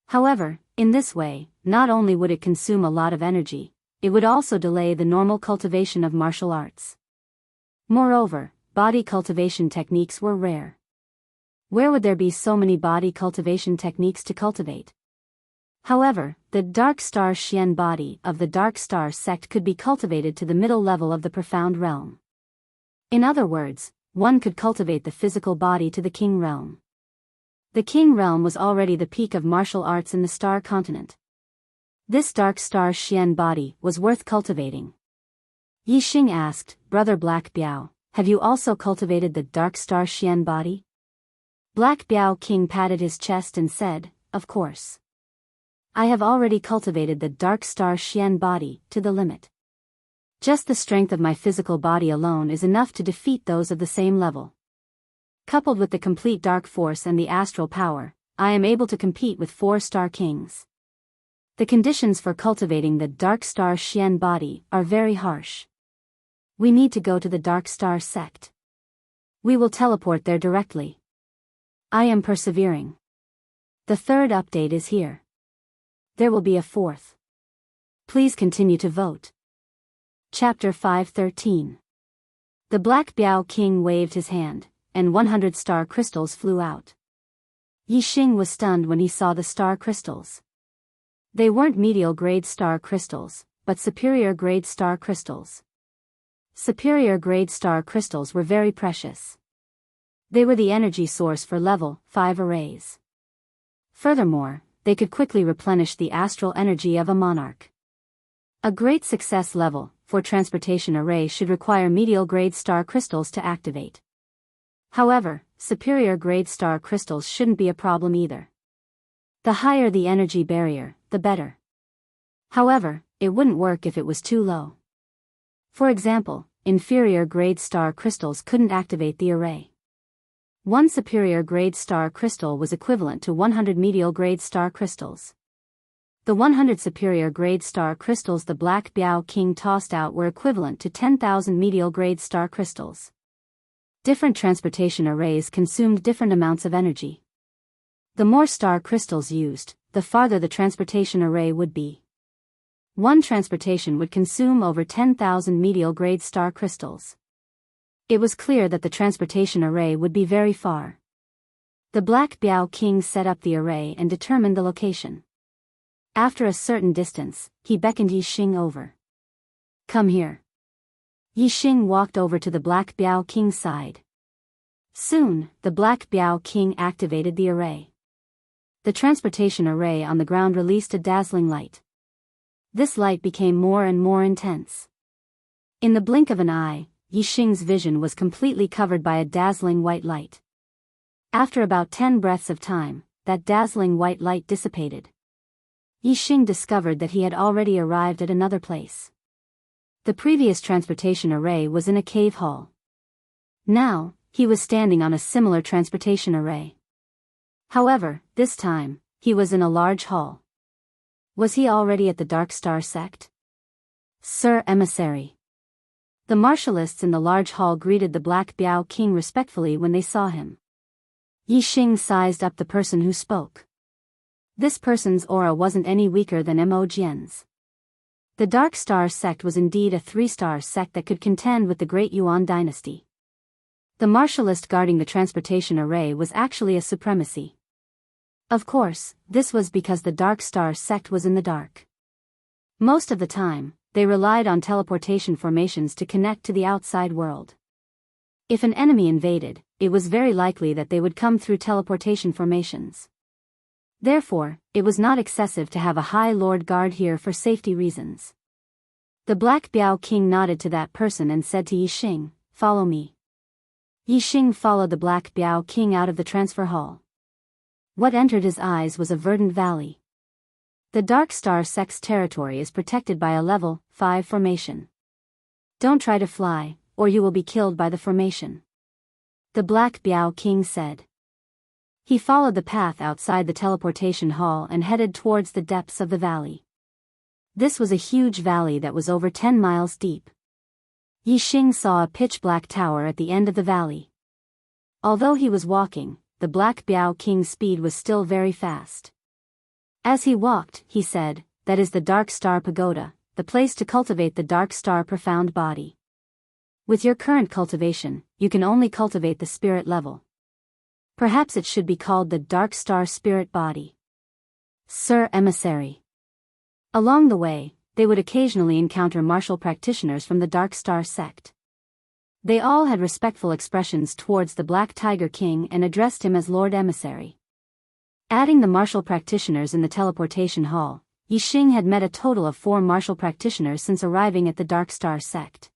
However, in this way, not only would it consume a lot of energy, it would also delay the normal cultivation of martial arts. Moreover, body cultivation techniques were rare. Where would there be so many body cultivation techniques to cultivate? However, the Dark Star Xian body of the Dark Star sect could be cultivated to the middle level of the Profound Realm. In other words, one could cultivate the physical body to the King Realm. The King Realm was already the peak of martial arts in the Star Continent. This Dark Star Xian body was worth cultivating. Yixing asked, "Brother Black Biao, have you also cultivated the Dark Star Xian body?" Black Biao King patted his chest and said, "Of course. I have already cultivated the Dark Star Xian body to the limit. Just the strength of my physical body alone is enough to defeat those of the same level. Coupled with the complete dark force and the astral power, I am able to compete with 4-star kings. The conditions for cultivating the Dark Star Xian body are very harsh. We need to go to the Dark Star sect. We will teleport there directly. I am persevering. The third update is here. There will be a fourth. Please continue to vote." Chapter 5:13. The Black Biao King waved his hand, and 100 star crystals flew out. Yixing was stunned when he saw the star crystals. They weren't medial grade star crystals, but superior grade star crystals. Superior grade star crystals were very precious. They were the energy source for level 5 arrays. Furthermore, they could quickly replenish the astral energy of a monarch. A great success level for transportation array should require medial grade star crystals to activate. However, superior grade star crystals shouldn't be a problem either. The higher the energy barrier, the better. However, it wouldn't work if it was too low. For example, inferior grade star crystals couldn't activate the array. One superior grade star crystal was equivalent to 100 medial grade star crystals. The 100 superior grade star crystals the Black Biao King tossed out were equivalent to 10,000 medial grade star crystals. Different transportation arrays consumed different amounts of energy. The more star crystals used, the farther the transportation array would be. One transportation would consume over 10,000 medial grade star crystals. It was clear that the transportation array would be very far. The Black Biao King set up the array and determined the location. After a certain distance, he beckoned Yixing over. "Come here." Yixing walked over to the Black Biao King's side. Soon, the Black Biao King activated the array. The transportation array on the ground released a dazzling light. This light became more and more intense. In the blink of an eye, Yixing's vision was completely covered by a dazzling white light. After about 10 breaths of time, that dazzling white light dissipated. Yixing discovered that he had already arrived at another place. The previous transportation array was in a cave hall. Now, he was standing on a similar transportation array. However, this time, he was in a large hall. Was he already at the Dark Star sect? "Sir Emissary." The martialists in the large hall greeted the Black Biao King respectfully when they saw him. Yixing sized up the person who spoke. This person's aura wasn't any weaker than Mo Jian's. The Dark Star sect was indeed a 3-star sect that could contend with the Great Yuan dynasty. The martialist guarding the transportation array was actually a supremacy. Of course, this was because the Dark Star sect was in the dark. Most of the time, they relied on teleportation formations to connect to the outside world. If an enemy invaded, it was very likely that they would come through teleportation formations. Therefore, it was not excessive to have a High Lord guard here for safety reasons. The Black Biao King nodded to that person and said to Yixing, "Follow me." Yixing followed the Black Biao King out of the transfer hall. What entered his eyes was a verdant valley. The Dark Star Sect's territory is protected by a level 5 formation. Don't try to fly, or you will be killed by the formation. The Black Biao King said. He followed the path outside the teleportation hall and headed towards the depths of the valley. This was a huge valley that was over 10 miles deep. Yi Xing saw a pitch-black tower at the end of the valley. Although he was walking, the Black Biao King's speed was still very fast. As he walked, he said, "That is the Dark Star Pagoda, the place to cultivate the Dark Star Profound Body. With your current cultivation, you can only cultivate the spirit level. Perhaps it should be called the Dark Star Spirit Body." Sir Emissary. Along the way, they would occasionally encounter martial practitioners from the Dark Star sect. They all had respectful expressions towards the Black Tiger King and addressed him as Lord Emissary. Adding the martial practitioners in the teleportation hall, Yi Xing had met a total of 4 martial practitioners since arriving at the Dark Star sect.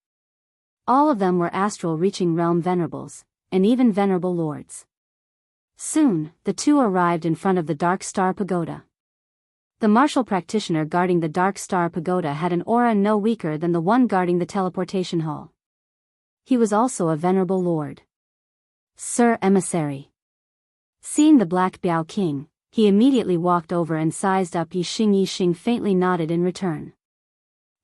All of them were astral reaching realm venerables, and even venerable lords. Soon, the two arrived in front of the Dark Star Pagoda. The martial practitioner guarding the Dark Star Pagoda had an aura no weaker than the one guarding the teleportation hall. He was also a venerable lord. Sir Emissary. Seeing the Black Biao King, he immediately walked over and sized up Yi Xing. Yi Xing faintly nodded in return.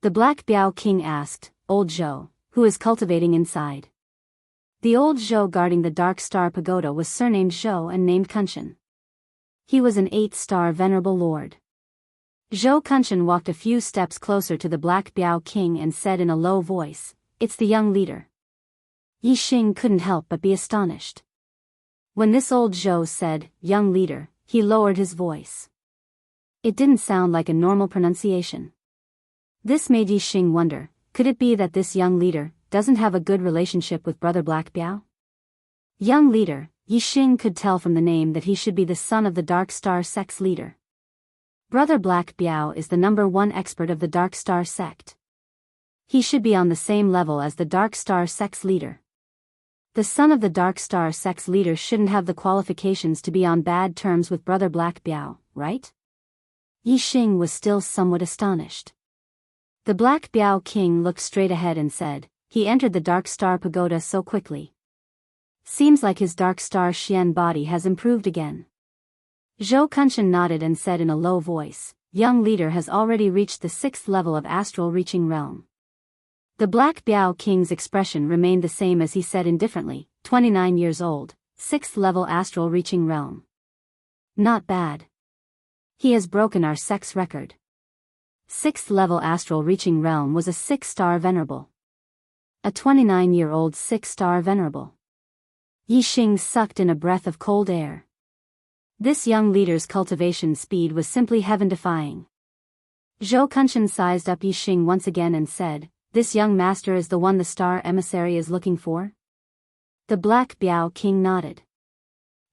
The Black Biao King asked, "Old Zhou, who is cultivating inside?" The old Zhou guarding the Dark Star Pagoda was surnamed Zhou and named Kunshan. He was an 8-star venerable lord. Zhou Kunshan walked a few steps closer to the Black Biao King and said in a low voice, "It's the young leader." Yi Xing couldn't help but be astonished. When this old Zhou said, "young leader," he lowered his voice. It didn't sound like a normal pronunciation. This made Yi Xing wonder, could it be that this young leader doesn't have a good relationship with Brother Black Biao? Young leader, Yi Xing could tell from the name that he should be the son of the Dark Star sect's leader. Brother Black Biao is the #1 expert of the Dark Star sect. He should be on the same level as the Dark Star sect's leader. The son of the Dark Star sect's leader shouldn't have the qualifications to be on bad terms with Brother Black Biao, right? Yi Xing was still somewhat astonished. The Black Biao King looked straight ahead and said, "He entered the Dark Star Pagoda so quickly. Seems like his Dark Star Xian body has improved again." Zhou Kunshan nodded and said in a low voice, "Young leader has already reached the 6th level of astral reaching realm." The Black Biao King's expression remained the same as he said indifferently, 29 years old, 6th level astral reaching realm. Not bad. He has broken our sect's record. 6th level astral reaching realm was a 6-star venerable. A 29-year-old 6-star venerable. Yi Xing sucked in a breath of cold air. This young leader's cultivation speed was simply heaven-defying. Zhou Kunshan sized up Yi Xing once again and said, "This young master is the one the Star Emissary is looking for?" The Black Biao King nodded.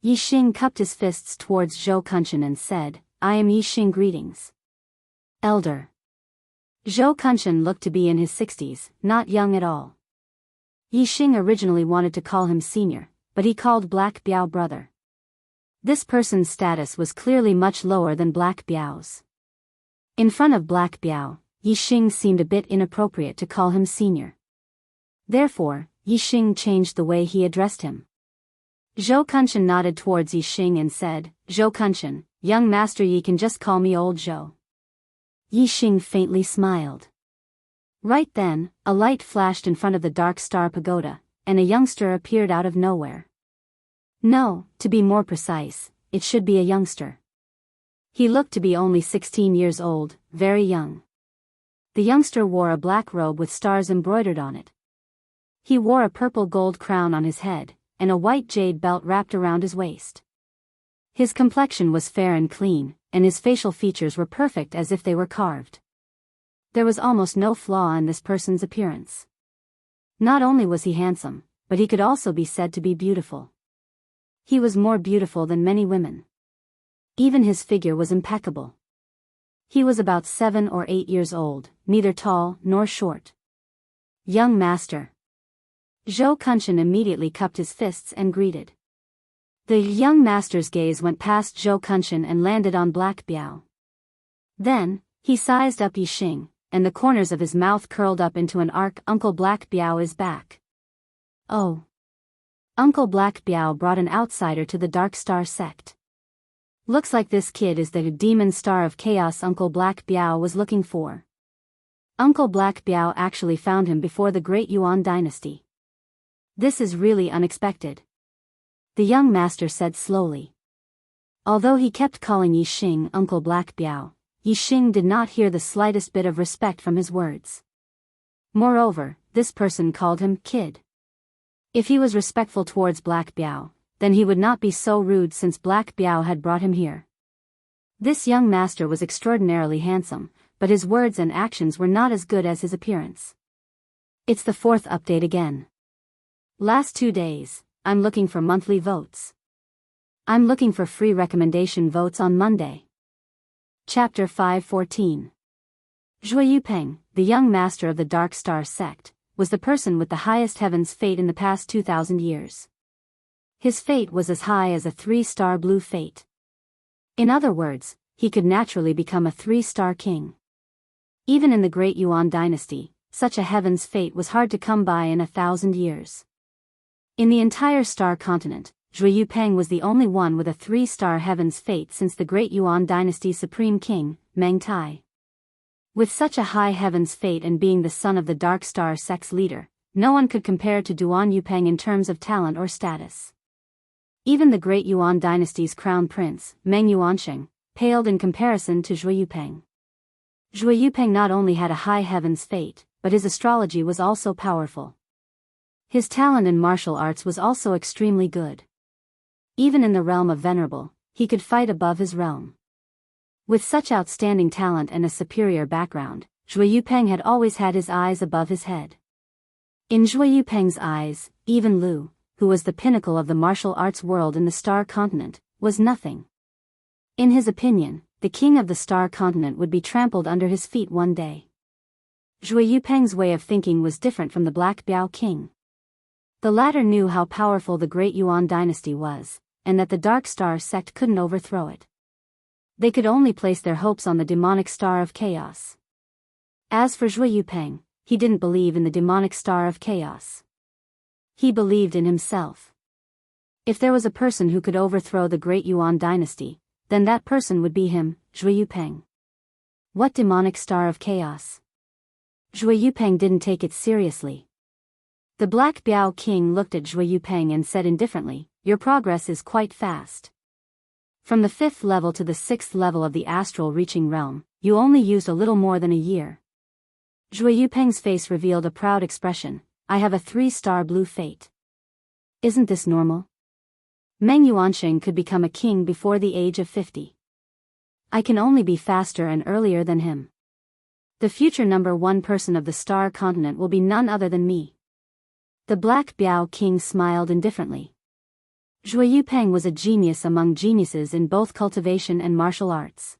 Yi Xing cupped his fists towards Zhou Kunshan and said, "I am Yi Xing, greetings. Elder." Zhou Kunshan looked to be in his 60s, not young at all. Yi Xing originally wanted to call him senior, but he called Black Biao brother. This person's status was clearly much lower than Black Biao's. In front of Black Biao, Yi Xing seemed a bit inappropriate to call him senior. Therefore, Yi Xing changed the way he addressed him. Zhou Kunshan nodded towards Yi Xing and said, "Zhou Kunshan, young master, ye can just call me old Zhou." Yi Xing faintly smiled. Right then, a light flashed in front of the Dark Star Pagoda, and a youngster appeared out of nowhere. No, to be more precise, it should be a youngster. He looked to be only 16 years old, very young. The youngster wore a black robe with stars embroidered on it. He wore a purple gold crown on his head, and a white jade belt wrapped around his waist. His complexion was fair and clean, and his facial features were perfect as if they were carved. There was almost no flaw in this person's appearance. Not only was he handsome, but he could also be said to be beautiful. He was more beautiful than many women. Even his figure was impeccable. He was about 7 or 8 years old, neither tall nor short. "Young master." Zhou Kunshan immediately cupped his fists and greeted. The young master's gaze went past Zhou Kunshan and landed on Black Biao. Then, he sized up Yi Xing, and the corners of his mouth curled up into an arc. Uncle Black Biao is back. Oh. Uncle Black Biao brought an outsider to the Dark Star sect. Looks like this kid is the demon star of chaos Uncle Black Biao was looking for. Uncle Black Biao actually found him before the Great Yuan dynasty. This is really unexpected, the young master said slowly. Although he kept calling Yi Xing Uncle Black Biao, Yi Xing did not hear the slightest bit of respect from his words. Moreover, this person called him kid. If he was respectful towards Black Biao, then he would not be so rude since Black Biao had brought him here. This young master was extraordinarily handsome, but his words and actions were not as good as his appearance. It's the 4th update again. Last 2 days, I'm looking for monthly votes. I'm looking for free recommendation votes on Monday. Chapter 514. Zhui Yupeng, the young master of the Dark Star sect, was the person with the highest heaven's fate in the past 2,000 years. His fate was as high as a 3-star blue fate. In other words, he could naturally become a 3-star king. Even in the Great Yuan dynasty, such a heaven's fate was hard to come by in 1,000 years. In the entire star continent, Zhui Yupeng was the only one with a 3-star heaven's fate since the Great Yuan dynasty's supreme king, Meng Tai. With such a high heaven's fate and being the son of the Dark Star sect's leader, no one could compare to Duan Yupeng in terms of talent or status. Even the Great Yuan dynasty's crown prince, Meng Yuansheng, paled in comparison to Zhui Yupeng. Zhui Yupeng not only had a high heaven's fate, but his astrology was also powerful. His talent in martial arts was also extremely good. Even in the realm of Venerable, he could fight above his realm. With such outstanding talent and a superior background, Zhui Yupeng had always had his eyes above his head. In Zhui Yupeng's eyes, even Lu, who was the pinnacle of the martial arts world in the Star Continent, was nothing. In his opinion, the king of the Star Continent would be trampled under his feet one day. Zhui Yupeng's way of thinking was different from the Black Biao king. The latter knew how powerful the Great Yuan dynasty was, and that the Dark Star sect couldn't overthrow it. They could only place their hopes on the demonic star of chaos. As for Zhui Yupeng, he didn't believe in the demonic star of chaos. He believed in himself. If there was a person who could overthrow the Great Yuan dynasty, then that person would be him, Zhui Yupeng. What demonic star of chaos? Zhui Yupeng didn't take it seriously. The Black Biao king looked at Zhui Yupeng and said indifferently, "Your progress is quite fast. From the 5th level to the 6th level of the astral reaching realm, you only used a little more than a year." Zhui Yupeng's face revealed a proud expression. "I have a 3-star blue fate. Isn't this normal? Meng Yuansheng could become a king before the age of 50. I can only be faster and earlier than him. The future number 1 person of the Star Continent will be none other than me." The Black Biao king smiled indifferently. Zhui Yupeng was a genius among geniuses in both cultivation and martial arts.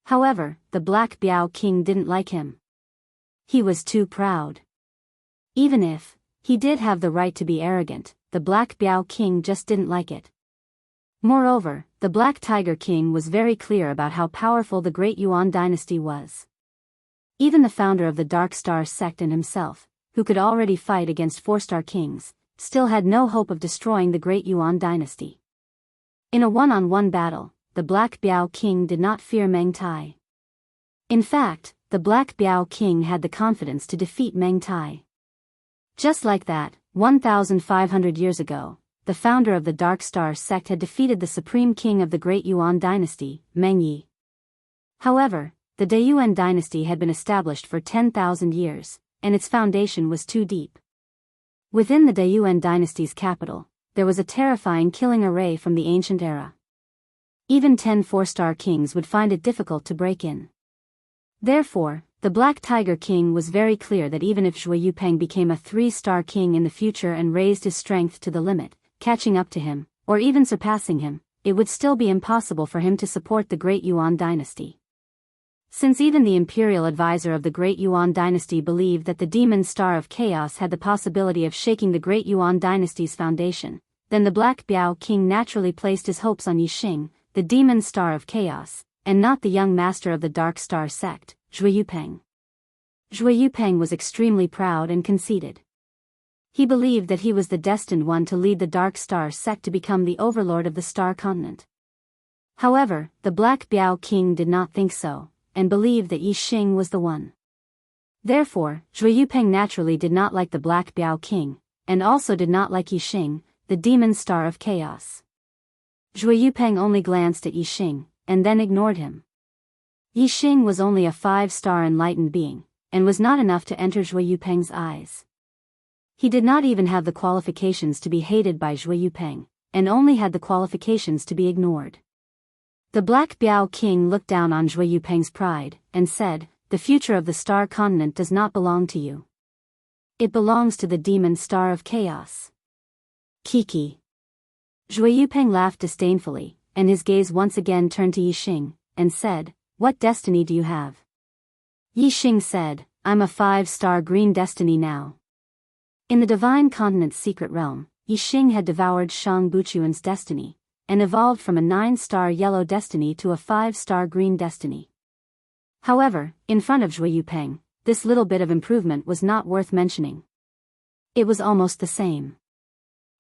However, the Black Biao king didn't like him. He was too proud. Even if he did have the right to be arrogant, the Black Biao king just didn't like it. Moreover, the Black Tiger king was very clear about how powerful the Great Yuan dynasty was. Even the founder of the Dark Star sect and himself, who could already fight against 4-star kings, still had no hope of destroying the Great Yuan dynasty. In a one-on-one battle, the Black Biao king did not fear Meng Tai. In fact, the Black Biao king had the confidence to defeat Meng Tai. Just like that, 1,500 years ago, the founder of the Dark Star sect had defeated the supreme king of the Great Yuan dynasty, Meng Yi. However, the Dayuan dynasty had been established for 10,000 years, and its foundation was too deep. Within the Dayuan dynasty's capital, there was a terrifying killing array from the ancient era. Even 10 4-star kings would find it difficult to break in. Therefore, the Black Tiger king was very clear that even if Zhui Yupeng became a 3-star king in the future and raised his strength to the limit, catching up to him, or even surpassing him, it would still be impossible for him to support the Great Yuan dynasty. Since even the imperial advisor of the Great Yuan dynasty believed that the demon star of chaos had the possibility of shaking the Great Yuan dynasty's foundation, Then the Black Biao King naturally placed his hopes on Yixing, the demon star of chaos, and not the young master of the Dark Star sect, Zhui Yupeng. Zhui Yupeng was extremely proud and conceited. He believed that he was the destined one to lead the Dark Star sect to become the overlord of the Star Continent. However, the Black Biao King did not think so, and believed that Yixing was the one. Therefore, Zhui Yupeng naturally did not like the Black Biao King, and also did not like Yixing, the demon star of chaos. Zhui Yupeng only glanced at Yixing, and then ignored him. Yixing was only a 5-star enlightened being, and was not enough to enter Zhui Yupeng's eyes. He did not even have the qualifications to be hated by Zhui Yupeng, and only had the qualifications to be ignored. The Black Biao King looked down on Zhui Yupeng's pride, and said, "The future of the Star Continent does not belong to you. It belongs to the demon star of chaos." Kiki. Zhui Yupeng laughed disdainfully, and his gaze once again turned to Yixing, and said, "What destiny do you have?" Yixing said, "I'm a 5-star green destiny now." In the Divine Continent's secret realm, Yixing had devoured Shang Buchuan's destiny, and evolved from a 9-star yellow destiny to a 5-star green destiny. However, in front of Zhui Yupeng, this little bit of improvement was not worth mentioning. It was almost the same.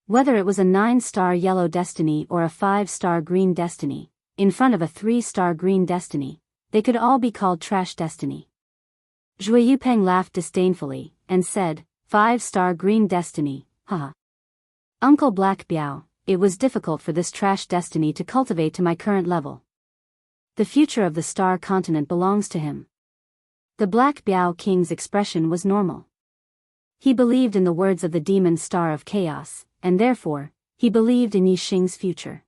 Whether it was a 9-star yellow destiny or a 5-star green destiny, in front of a 3-star green destiny, they could all be called trash destiny. Zhui Yupeng laughed disdainfully, and said, 5-star green destiny, haha. Uncle Black Biao, it was difficult for this trash destiny to cultivate to my current level. The future of the Star Continent belongs to him. The Black Biao King's expression was normal. He believed in the words of the demon star of chaos, and therefore, he believed in Yixing's future.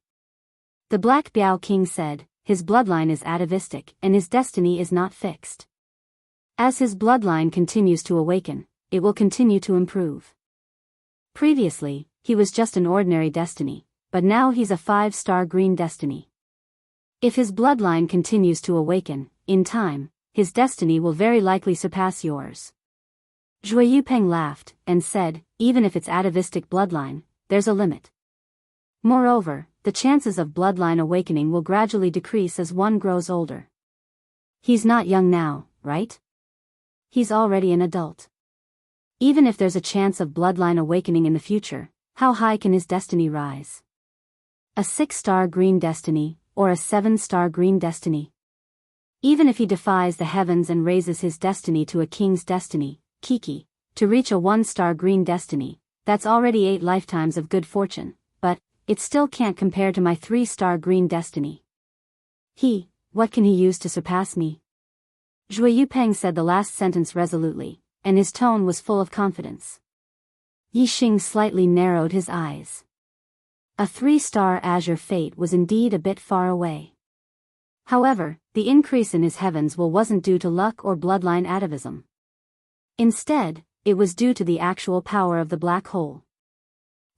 The Black Biao King said, his bloodline is atavistic and his destiny is not fixed. As his bloodline continues to awaken, it will continue to improve. Previously, he was just an ordinary destiny, but now he's a 5-star green destiny. If his bloodline continues to awaken, in time, his destiny will very likely surpass yours. Zhui Yupeng laughed, and said, even if it's atavistic bloodline, there's a limit. Moreover, the chances of bloodline awakening will gradually decrease as one grows older. He's not young now, right? He's already an adult. Even if there's a chance of bloodline awakening in the future, how high can his destiny rise? A 6-star green destiny, or a 7-star green destiny? Even if he defies the heavens and raises his destiny to a king's destiny, Kiki, to reach a 1-star green destiny, that's already 8 lifetimes of good fortune, but it still can't compare to my 3-star green destiny. What can he use to surpass me? Zhui Yupeng said the last sentence resolutely, and his tone was full of confidence. Yixing slightly narrowed his eyes. A 3-star azure fate was indeed a bit far away. However, the increase in his heavens wasn't due to luck or bloodline atavism. Instead, it was due to the actual power of the black hole.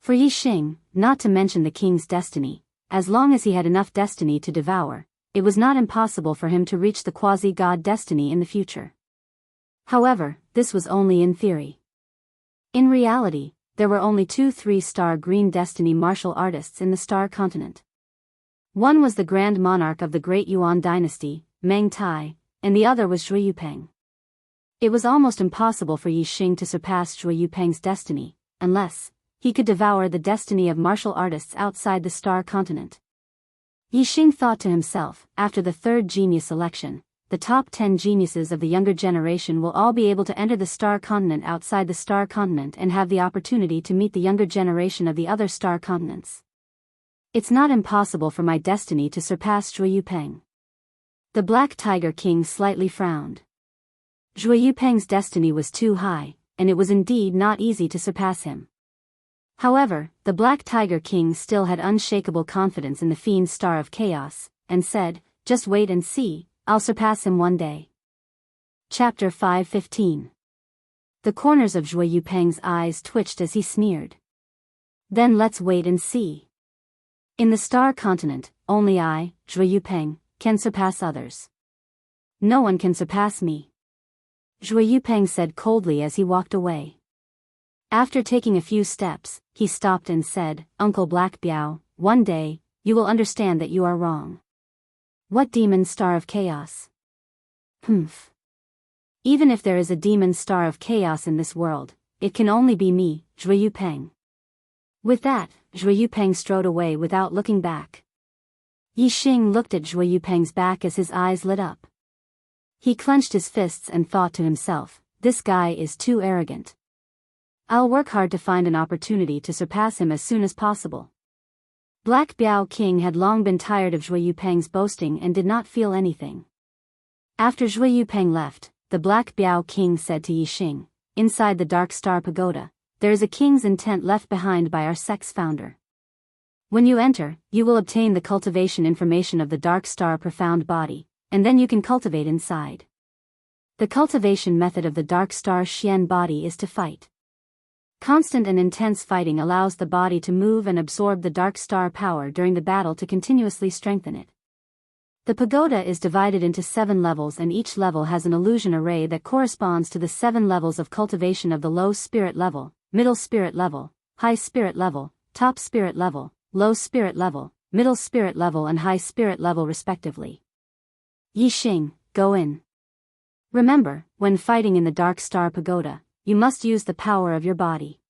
For Yixing, not to mention the king's destiny, as long as he had enough destiny to devour, it was not impossible for him to reach the quasi-god destiny in the future. However, this was only in theory. In reality, there were only 2 3-star green destiny martial artists in the Star Continent. One was the Grand Monarch of the Great Yuan Dynasty, Meng Tai, and the other was Zhui Yupeng. It was almost impossible for Yixing to surpass Zhui Yupeng's destiny, unless he could devour the destiny of martial artists outside the Star Continent. Yixing thought to himself, after the 3rd genius election, the top 10 geniuses of the younger generation will all be able to enter the Star Continent outside the Star Continent and have the opportunity to meet the younger generation of the other Star Continents. It's not impossible for my destiny to surpass Zhui Yupeng. The Black Tiger King slightly frowned. Zhui Yupeng's destiny was too high, and it was indeed not easy to surpass him. However, the Black Tiger King still had unshakable confidence in the Fiend Star of Chaos, and said, just wait and see, I'll surpass him one day. Chapter 5:15. The corners of Zhui Yupeng's eyes twitched as he sneered. Then let's wait and see. In the Star Continent, only I, Zhui Yupeng, can surpass others. No one can surpass me. Zhui Yupeng said coldly as he walked away. After taking a few steps, he stopped and said, "Uncle Black Biao, one day, you will understand that you are wrong." "What demon star of chaos?" "Humph. Even if there is a demon star of chaos in this world, it can only be me, Zhui Yupeng." With that, Zhui Yupeng strode away without looking back. Yixing looked at Zhui Yupeng's back as his eyes lit up. He clenched his fists and thought to himself, "This guy is too arrogant. I'll work hard to find an opportunity to surpass him as soon as possible." Black Biao King had long been tired of Zhui Yupeng's boasting and did not feel anything. After Zhui Yupeng left, the Black Biao King said to Yixing, "Inside the Dark Star Pagoda, there is a king's intent left behind by our sect's founder. When you enter, you will obtain the cultivation information of the Dark Star Profound Body, and then you can cultivate inside. The cultivation method of the Dark Star Xian Body is to fight. Constant and intense fighting allows the body to move and absorb the Dark Star power during the battle to continuously strengthen it. The pagoda is divided into 7 levels, and each level has an illusion array that corresponds to the 7 levels of cultivation of the low spirit level, middle spirit level, high spirit level, top spirit level, low spirit level, middle spirit level and high spirit level respectively. Yixing, go in. Remember, when fighting in the Dark Star Pagoda, you must use the power of your body.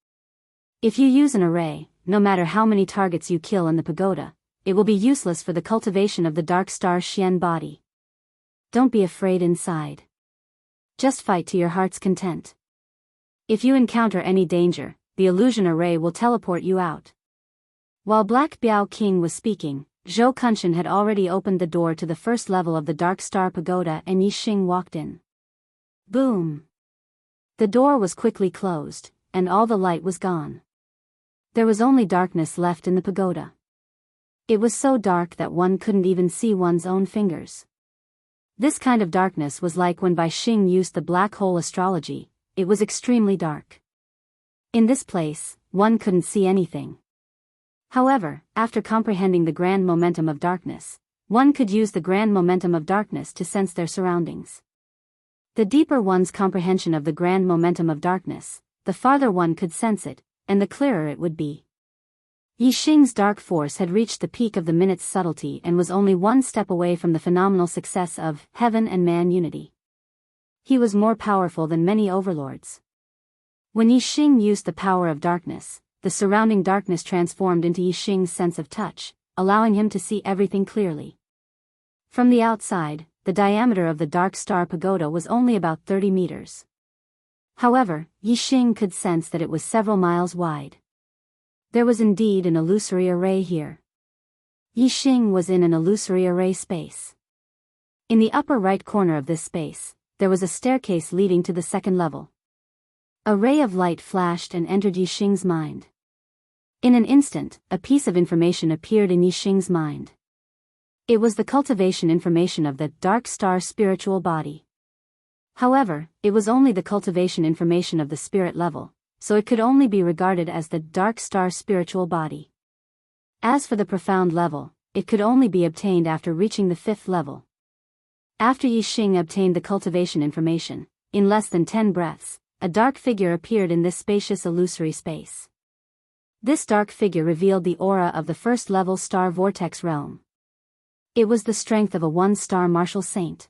If you use an array, no matter how many targets you kill in the pagoda, it will be useless for the cultivation of the Dark Star Xian Body. Don't be afraid inside. Just fight to your heart's content. If you encounter any danger, the illusion array will teleport you out." While Black Biao King was speaking, Zhou Kunshan had already opened the door to the first level of the Dark Star Pagoda and Yixing walked in. Boom! The door was quickly closed, and all the light was gone. There was only darkness left in the pagoda. It was so dark that one couldn't even see one's own fingers. This kind of darkness was like when Bai Xing used the black hole astrology. It was extremely dark. In this place, one couldn't see anything. However, after comprehending the grand momentum of darkness, one could use the grand momentum of darkness to sense their surroundings. The deeper one's comprehension of the grand momentum of darkness, the farther one could sense it, and the clearer it would be. Yixing's dark force had reached the peak of the minute's subtlety and was only one step away from the phenomenal success of heaven and man unity. He was more powerful than many overlords. When Yixing used the power of darkness, the surrounding darkness transformed into Yixing's sense of touch, allowing him to see everything clearly. From the outside, the diameter of the Dark Star Pagoda was only about 30 meters. However, Yixing could sense that it was several miles wide. There was indeed an illusory array here. Yixing was in an illusory array space. In the upper right corner of this space, there was a staircase leading to the second level. A ray of light flashed and entered Yixing's mind. In an instant, a piece of information appeared in Yixing's mind. It was the cultivation information of the Dark Star spiritual body. However, it was only the cultivation information of the spirit level, so it could only be regarded as the Dark Star spiritual body. As for the profound level, it could only be obtained after reaching the 5th level. After Yixing obtained the cultivation information, in less than 10 breaths, a dark figure appeared in this spacious illusory space. This dark figure revealed the aura of the first-level star vortex realm. It was the strength of a 1-star martial saint.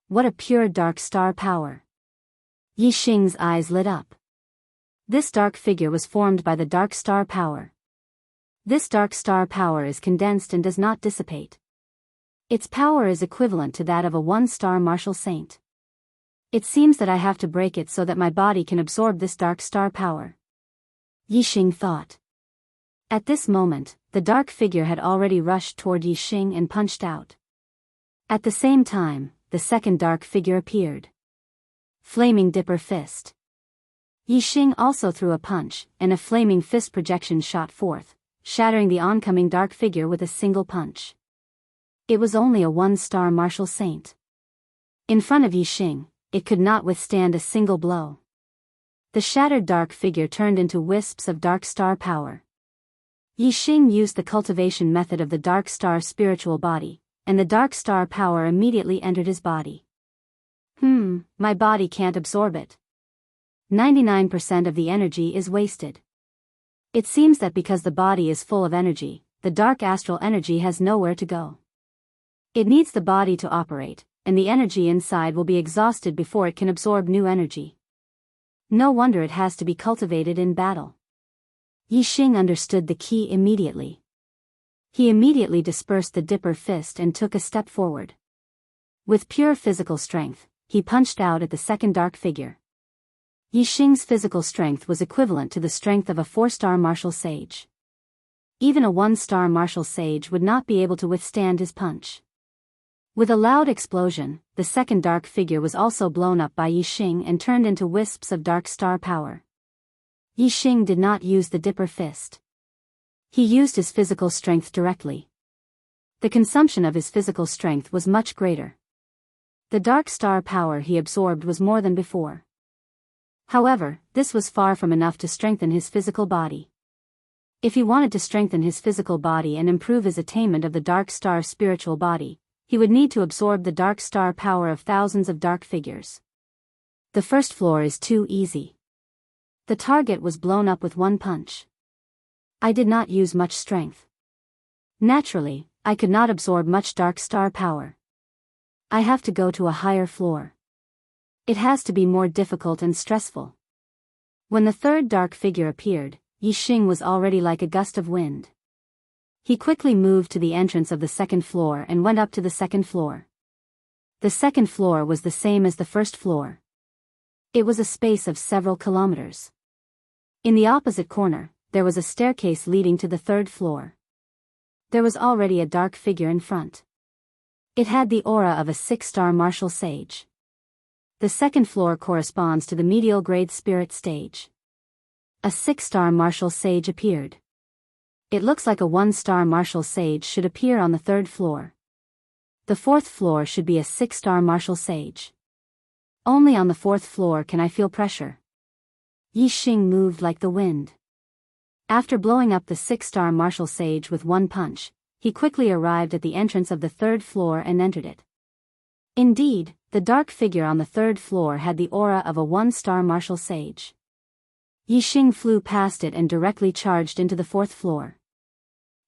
What a pure dark star power! Yixing's eyes lit up. This dark figure was formed by the dark star power. This dark star power is condensed and does not dissipate. Its power is equivalent to that of a 1-star martial saint. It seems that I have to break it so that my body can absorb this dark star power. Yixing thought. At this moment, the dark figure had already rushed toward Yixing and punched out. At the same time, the second dark figure appeared. Flaming Dipper Fist. Yixing also threw a punch, and a flaming fist projection shot forth, shattering the oncoming dark figure with a single punch. It was only a 1-star martial saint. In front of Yixing, it could not withstand a single blow. The shattered dark figure turned into wisps of dark star power. Yixing used the cultivation method of the dark star spiritual body, and the dark star power immediately entered his body. My body can't absorb it. 99% of the energy is wasted. It seems that because the body is full of energy, the dark astral energy has nowhere to go. It needs the body to operate, and the energy inside will be exhausted before it can absorb new energy. No wonder it has to be cultivated in battle. Yi Xing understood the key immediately. He immediately dispersed the dipper fist and took a step forward. With pure physical strength, he punched out at the second dark figure. Yi Xing's physical strength was equivalent to the strength of a 4-star martial sage. Even a 1-star martial sage would not be able to withstand his punch. With a loud explosion, the second dark figure was also blown up by Yi Xing and turned into wisps of dark star power. Yi Xing did not use the dipper fist. He used his physical strength directly. The consumption of his physical strength was much greater. The dark star power he absorbed was more than before. However, this was far from enough to strengthen his physical body. If he wanted to strengthen his physical body and improve his attainment of the dark star spiritual body, he would need to absorb the dark star power of thousands of dark figures. The first floor is too easy. The target was blown up with one punch. I did not use much strength. Naturally, I could not absorb much dark star power. I have to go to a higher floor. It has to be more difficult and stressful. When the third dark figure appeared, Yi Xing was already like a gust of wind. He quickly moved to the entrance of the second floor and went up to the second floor. The second floor was the same as the first floor. It was a space of several kilometers. In the opposite corner, there was a staircase leading to the third floor. There was already a dark figure in front. It had the aura of a 6-star martial sage. The second floor corresponds to the medial grade spirit stage. A 6-star martial sage appeared. It looks like a 1-star martial sage should appear on the third floor. The fourth floor should be a 6-star martial sage. Only on the fourth floor can I feel pressure. Yi Xing moved like the wind. After blowing up the 6-star martial sage with one punch, he quickly arrived at the entrance of the third floor and entered it. Indeed, the dark figure on the third floor had the aura of a 1-star martial sage. Yi Xing flew past it and directly charged into the fourth floor.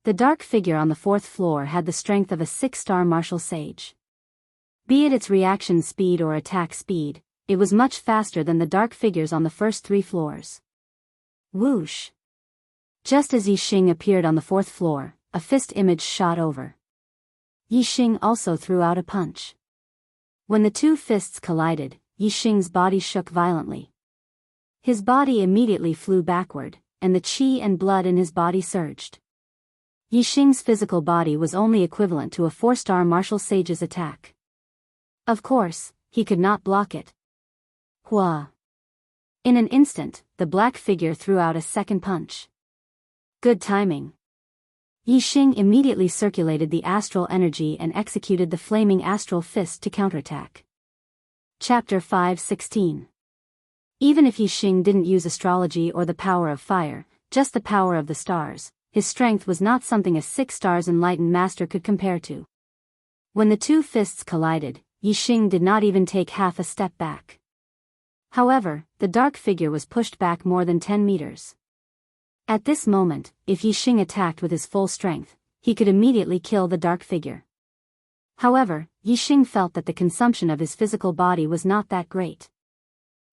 The dark figure on the fourth floor had the strength of a 6-star martial sage. Be it its reaction speed or attack speed, it was much faster than the dark figures on the first 3 floors. Whoosh! Just as Yi Xing appeared on the fourth floor, a fist image shot over. Yi Xing also threw out a punch. When the two fists collided, Yi Xing's body shook violently. His body immediately flew backward, and the qi and blood in his body surged. Yi Xing's physical body was only equivalent to a 4-star martial sage's attack. Of course, he could not block it. Hua! In an instant, the black figure threw out a second punch. Good timing. Yi Xing immediately circulated the astral energy and executed the flaming astral fist to counterattack. Chapter 5:16. Even if Yi Xing didn't use astrology or the power of fire, just the power of the stars, his strength was not something a 6-stars enlightened master could compare to. When the two fists collided, Yi Xing did not even take half a step back. However, the dark figure was pushed back more than 10 meters. At this moment, if Yi Xing attacked with his full strength, he could immediately kill the dark figure. However, Yi Xing felt that the consumption of his physical body was not that great.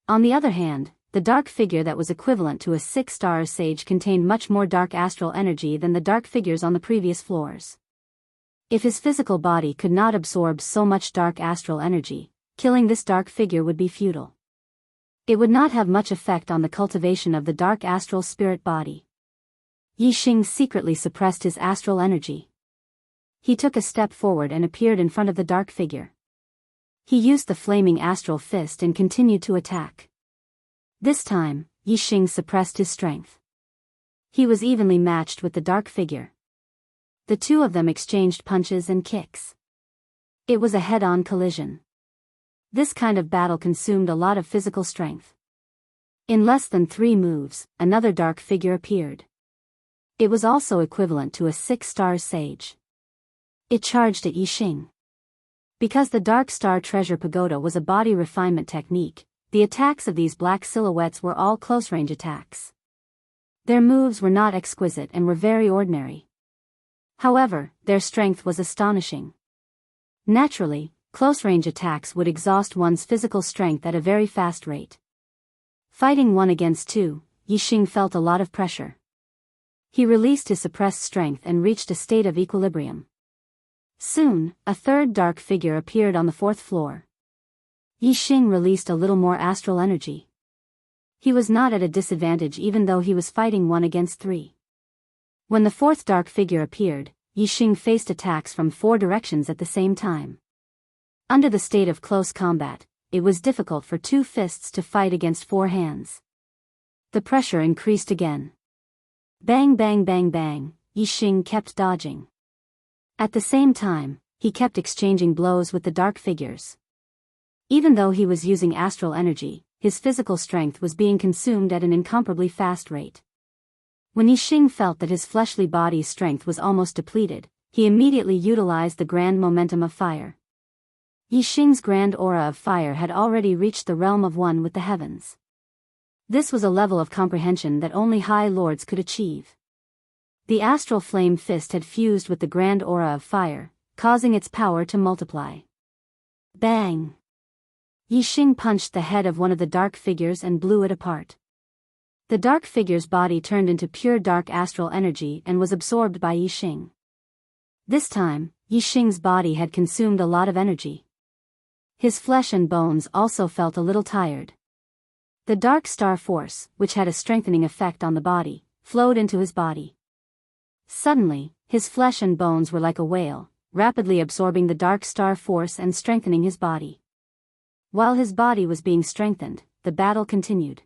On the other hand, the dark figure that was equivalent to a 6-star sage contained much more dark astral energy than the dark figures on the previous floors. If his physical body could not absorb so much dark astral energy, killing this dark figure would be futile. It would not have much effect on the cultivation of the dark astral spirit body. Yi Xing secretly suppressed his astral energy. He took a step forward and appeared in front of the dark figure. He used the flaming astral fist and continued to attack. This time, Yi Xing suppressed his strength. He was evenly matched with the dark figure. The two of them exchanged punches and kicks. It was a head-on collision. This kind of battle consumed a lot of physical strength. In less than 3 moves, another dark figure appeared. It was also equivalent to a 6-star sage. It charged at Yi Xing. Because the Dark Star Treasure Pagoda was a body refinement technique, the attacks of these black silhouettes were all close-range attacks. Their moves were not exquisite and were very ordinary. However, their strength was astonishing. Naturally, close-range attacks would exhaust one's physical strength at a very fast rate. Fighting 1 against 2, Yixing felt a lot of pressure. He released his suppressed strength and reached a state of equilibrium. Soon, a third dark figure appeared on the 4th floor. Yixing released a little more astral energy. He was not at a disadvantage even though he was fighting 1 against 3. When the 4th dark figure appeared, Yixing faced attacks from 4 directions at the same time. Under the state of close combat, it was difficult for 2 fists to fight against 4 hands. The pressure increased again. Bang bang bang bang, Yixing kept dodging. At the same time, he kept exchanging blows with the dark figures. Even though he was using astral energy, his physical strength was being consumed at an incomparably fast rate. When Yixing felt that his fleshly body's strength was almost depleted, he immediately utilized the grand momentum of fire. Yixing's grand aura of fire had already reached the realm of one with the heavens. This was a level of comprehension that only high lords could achieve. The astral flame fist had fused with the grand aura of fire, causing its power to multiply. Bang! Yixing punched the head of one of the dark figures and blew it apart. The dark figure's body turned into pure dark astral energy and was absorbed by Yixing. This time, Yixing's body had consumed a lot of energy. His flesh and bones also felt a little tired. The dark star force, which had a strengthening effect on the body, flowed into his body. Suddenly, his flesh and bones were like a whale, rapidly absorbing the dark star force and strengthening his body. While his body was being strengthened, the battle continued.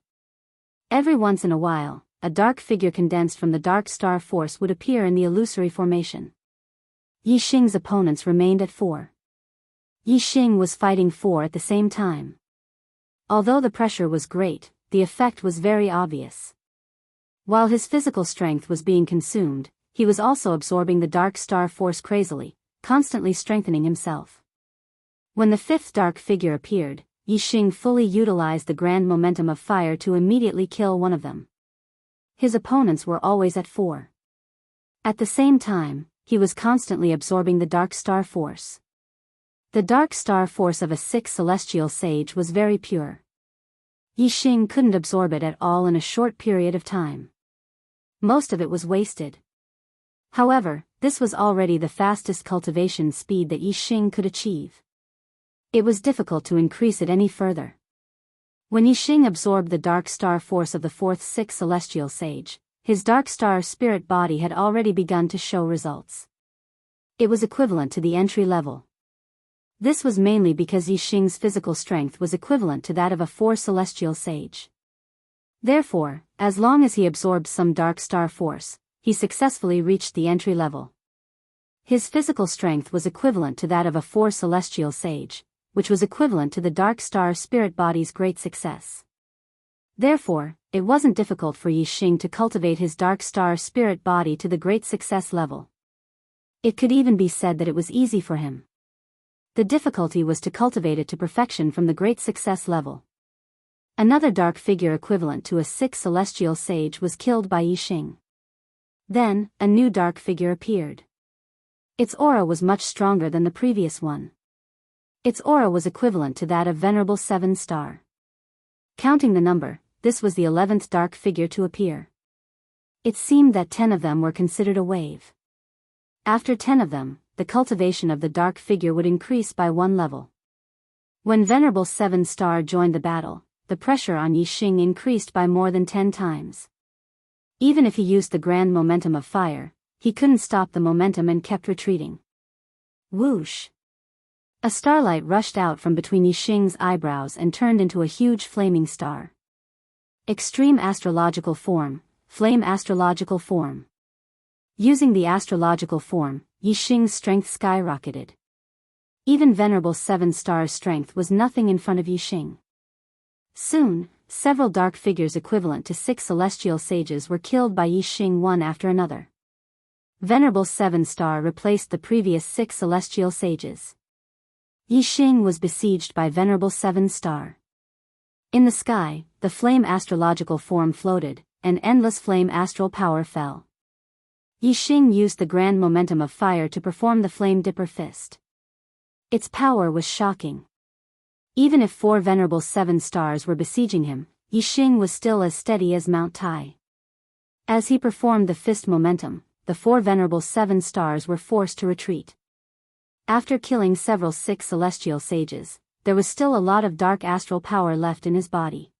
Every once in a while, a dark figure condensed from the dark star force would appear in the illusory formation. Yixing's opponents remained at 4. Yixing was fighting 4 at the same time. Although the pressure was great, the effect was very obvious. While his physical strength was being consumed, he was also absorbing the dark star force crazily, constantly strengthening himself. When the 5th dark figure appeared, Yixing fully utilized the grand momentum of fire to immediately kill one of them. His opponents were always at 4. At the same time, he was constantly absorbing the dark star force. The dark star force of a 6th celestial sage was very pure. Yixing couldn't absorb it at all in a short period of time. Most of it was wasted. However, this was already the fastest cultivation speed that Yixing could achieve. It was difficult to increase it any further. When Yixing absorbed the dark star force of the 4th 6th celestial sage, his dark star spirit body had already begun to show results. It was equivalent to the entry level. This was mainly because Yixing's physical strength was equivalent to that of a 4 celestial sage. Therefore, as long as he absorbed some dark star force, he successfully reached the entry level. His physical strength was equivalent to that of a 4 celestial sage, which was equivalent to the dark star spirit body's great success. Therefore, it wasn't difficult for Yixing to cultivate his dark star spirit body to the great success level. It could even be said that it was easy for him. The difficulty was to cultivate it to perfection from the great success level. Another dark figure equivalent to a 6 celestial sage was killed by Yixing. Then, a new dark figure appeared. Its aura was much stronger than the previous one. Its aura was equivalent to that of Venerable 7 Star. Counting the number, this was the 11th dark figure to appear. It seemed that 10 of them were considered a wave. After 10 of them, the cultivation of the dark figure would increase by 1 level. When Venerable 7 Star joined the battle, the pressure on Yixing increased by more than 10 times. Even if he used the grand momentum of fire, he couldn't stop the momentum and kept retreating. Whoosh! A starlight rushed out from between Yixing's eyebrows and turned into a huge flaming star. Extreme astrological form, flame astrological form. Using the astrological form, Yixing's strength skyrocketed. Even Venerable 7 Star's strength was nothing in front of Yixing. Soon, several dark figures equivalent to 6 celestial sages were killed by Yixing one after another. Venerable 7 Star replaced the previous 6 celestial sages. Yixing was besieged by Venerable 7 Star. In the sky, the flame astrological form floated, and endless flame astral power fell. Yixing used the grand momentum of fire to perform the flame dipper fist. Its power was shocking. Even if 4 venerable 7 stars were besieging him, Yixing was still as steady as Mount Tai. As he performed the fist momentum, the 4 venerable 7 stars were forced to retreat. After killing several 6 celestial sages, there was still a lot of dark astral power left in his body.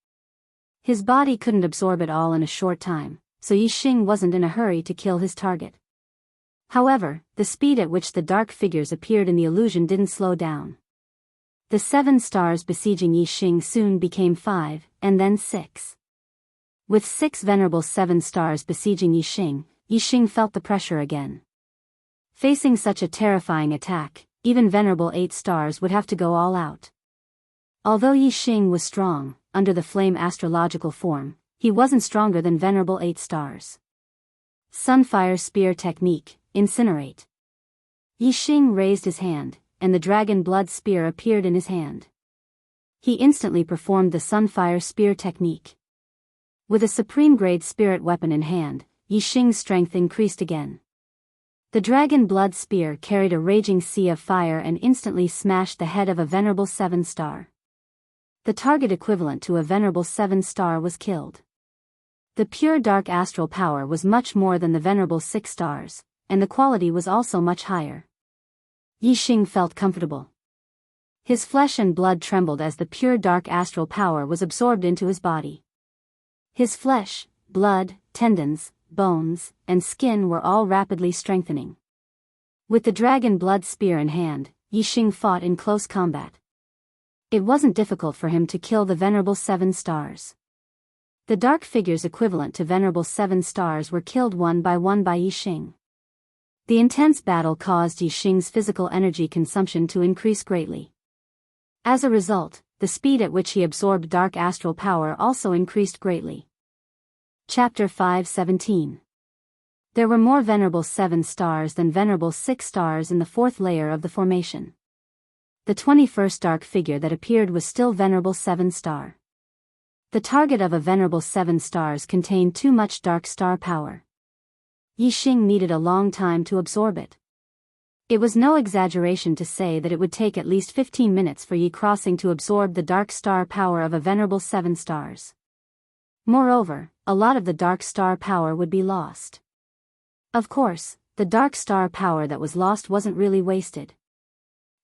His body couldn't absorb it all in a short time, so Yixing wasn't in a hurry to kill his target. However, the speed at which the dark figures appeared in the illusion didn't slow down. The 7 stars besieging Yixing soon became 5, and then 6. With 6 venerable 7 stars besieging Yixing, Yixing felt the pressure again. Facing such a terrifying attack, even venerable 8 stars would have to go all out. Although Yixing was strong, under the flame astrological form, he wasn't stronger than venerable 8 stars. Sunfire Spear Technique, Incinerate. Yixing raised his hand, and the dragon blood spear appeared in his hand. He instantly performed the Sunfire Spear Technique. With a supreme grade spirit weapon in hand, Yixing's strength increased again. The dragon blood spear carried a raging sea of fire and instantly smashed the head of a venerable 7 star. The target equivalent to a venerable 7 star was killed. The pure dark astral power was much more than the venerable 6 stars, and the quality was also much higher. Yixing felt comfortable. His flesh and blood trembled as the pure dark astral power was absorbed into his body. His flesh, blood, tendons, bones, and skin were all rapidly strengthening. With the dragon blood spear in hand, Yixing fought in close combat. It wasn't difficult for him to kill the venerable 7 stars. The dark figures equivalent to venerable 7 stars were killed one by Yixing. The intense battle caused Yixing's physical energy consumption to increase greatly. As a result, the speed at which he absorbed dark astral power also increased greatly. Chapter 5:17. There were more venerable 7 stars than venerable 6 stars in the 4th layer of the formation. The 21st dark figure that appeared was still venerable 7 star. The target of a venerable 7 stars contained too much dark star power. Yixing needed a long time to absorb it. It was no exaggeration to say that it would take at least 15 minutes for Yi Crossing to absorb the dark star power of a venerable 7 stars. Moreover, a lot of the dark star power would be lost. Of course, the dark star power that was lost wasn't really wasted.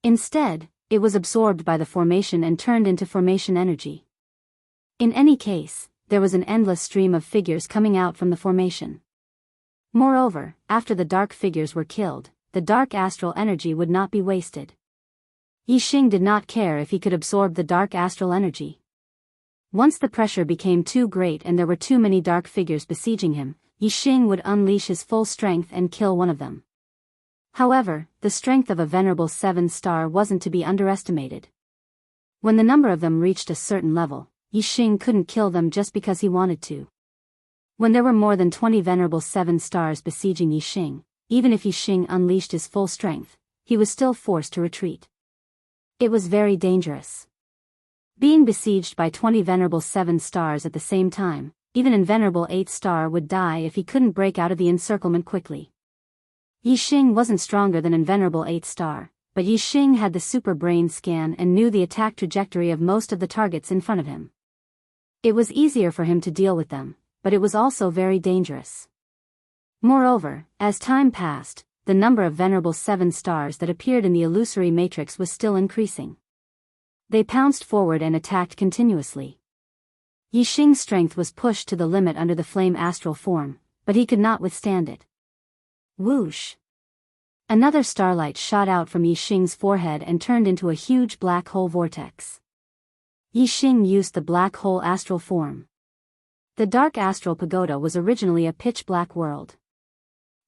Instead, it was absorbed by the formation and turned into formation energy. In any case, there was an endless stream of figures coming out from the formation. Moreover, after the dark figures were killed, the dark astral energy would not be wasted. Yixing did not care if he could absorb the dark astral energy. Once the pressure became too great and there were too many dark figures besieging him, Yixing would unleash his full strength and kill one of them. However, the strength of a venerable 7 star wasn't to be underestimated. When the number of them reached a certain level, Yixing couldn't kill them just because he wanted to. When there were more than 20 venerable 7 stars besieging Yixing, even if Yixing unleashed his full strength, he was still forced to retreat. It was very dangerous. Being besieged by 20 venerable 7 stars at the same time, even an venerable 8 star would die if he couldn't break out of the encirclement quickly. Yixing wasn't stronger than an venerable 8 star, but Yixing had the super brain scan and knew the attack trajectory of most of the targets in front of him. It was easier for him to deal with them, but it was also very dangerous. Moreover, as time passed, the number of venerable 7 stars that appeared in the illusory matrix was still increasing. They pounced forward and attacked continuously. Yixing's strength was pushed to the limit under the flame astral form, but he could not withstand it. Whoosh! Another starlight shot out from Yixing's forehead and turned into a huge black hole vortex. Yixing used the black hole astral form. The dark astral pagoda was originally a pitch-black world.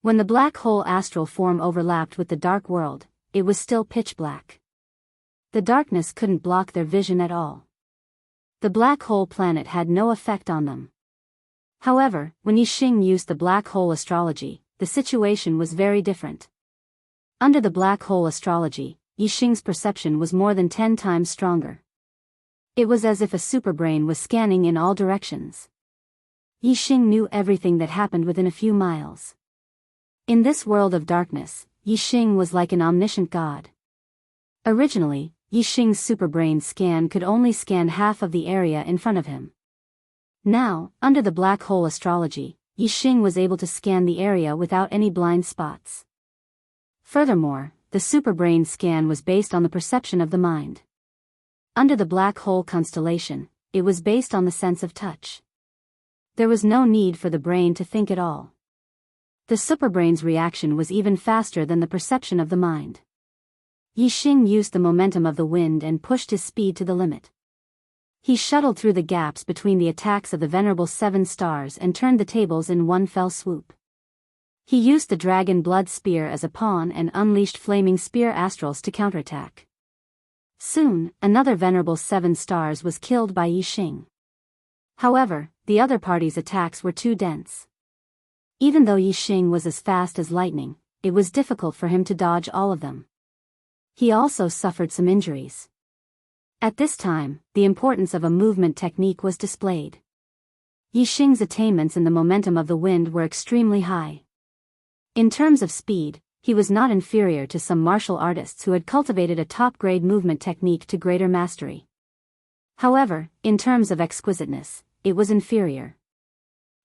When the black hole astral form overlapped with the dark world, it was still pitch-black. The darkness couldn't block their vision at all. The black hole planet had no effect on them. However, when Yixing used the black hole astrology, the situation was very different. Under the black hole astrology, Yixing's perception was more than 10 times stronger. It was as if a superbrain was scanning in all directions. Yixing knew everything that happened within a few miles. In this world of darkness, Yixing was like an omniscient god. Originally, Yixing's superbrain scan could only scan half of the area in front of him. Now, under the black hole astrology, Yixing was able to scan the area without any blind spots. Furthermore, the superbrain scan was based on the perception of the mind. Under the black hole constellation, it was based on the sense of touch. There was no need for the brain to think at all. The superbrain's reaction was even faster than the perception of the mind. Yixing used the momentum of the wind and pushed his speed to the limit. He shuttled through the gaps between the attacks of the venerable 7 stars and turned the tables in one fell swoop. He used the dragon blood spear as a pawn and unleashed flaming spear astrals to counterattack. Soon, another venerable 7 stars was killed by Yixing. However, the other party's attacks were too dense. Even though Yixing was as fast as lightning, it was difficult for him to dodge all of them. He also suffered some injuries. At this time, the importance of a movement technique was displayed. Yixing's attainments in the momentum of the wind were extremely high. In terms of speed, he was not inferior to some martial artists who had cultivated a top-grade movement technique to greater mastery. However, in terms of exquisiteness, it was inferior.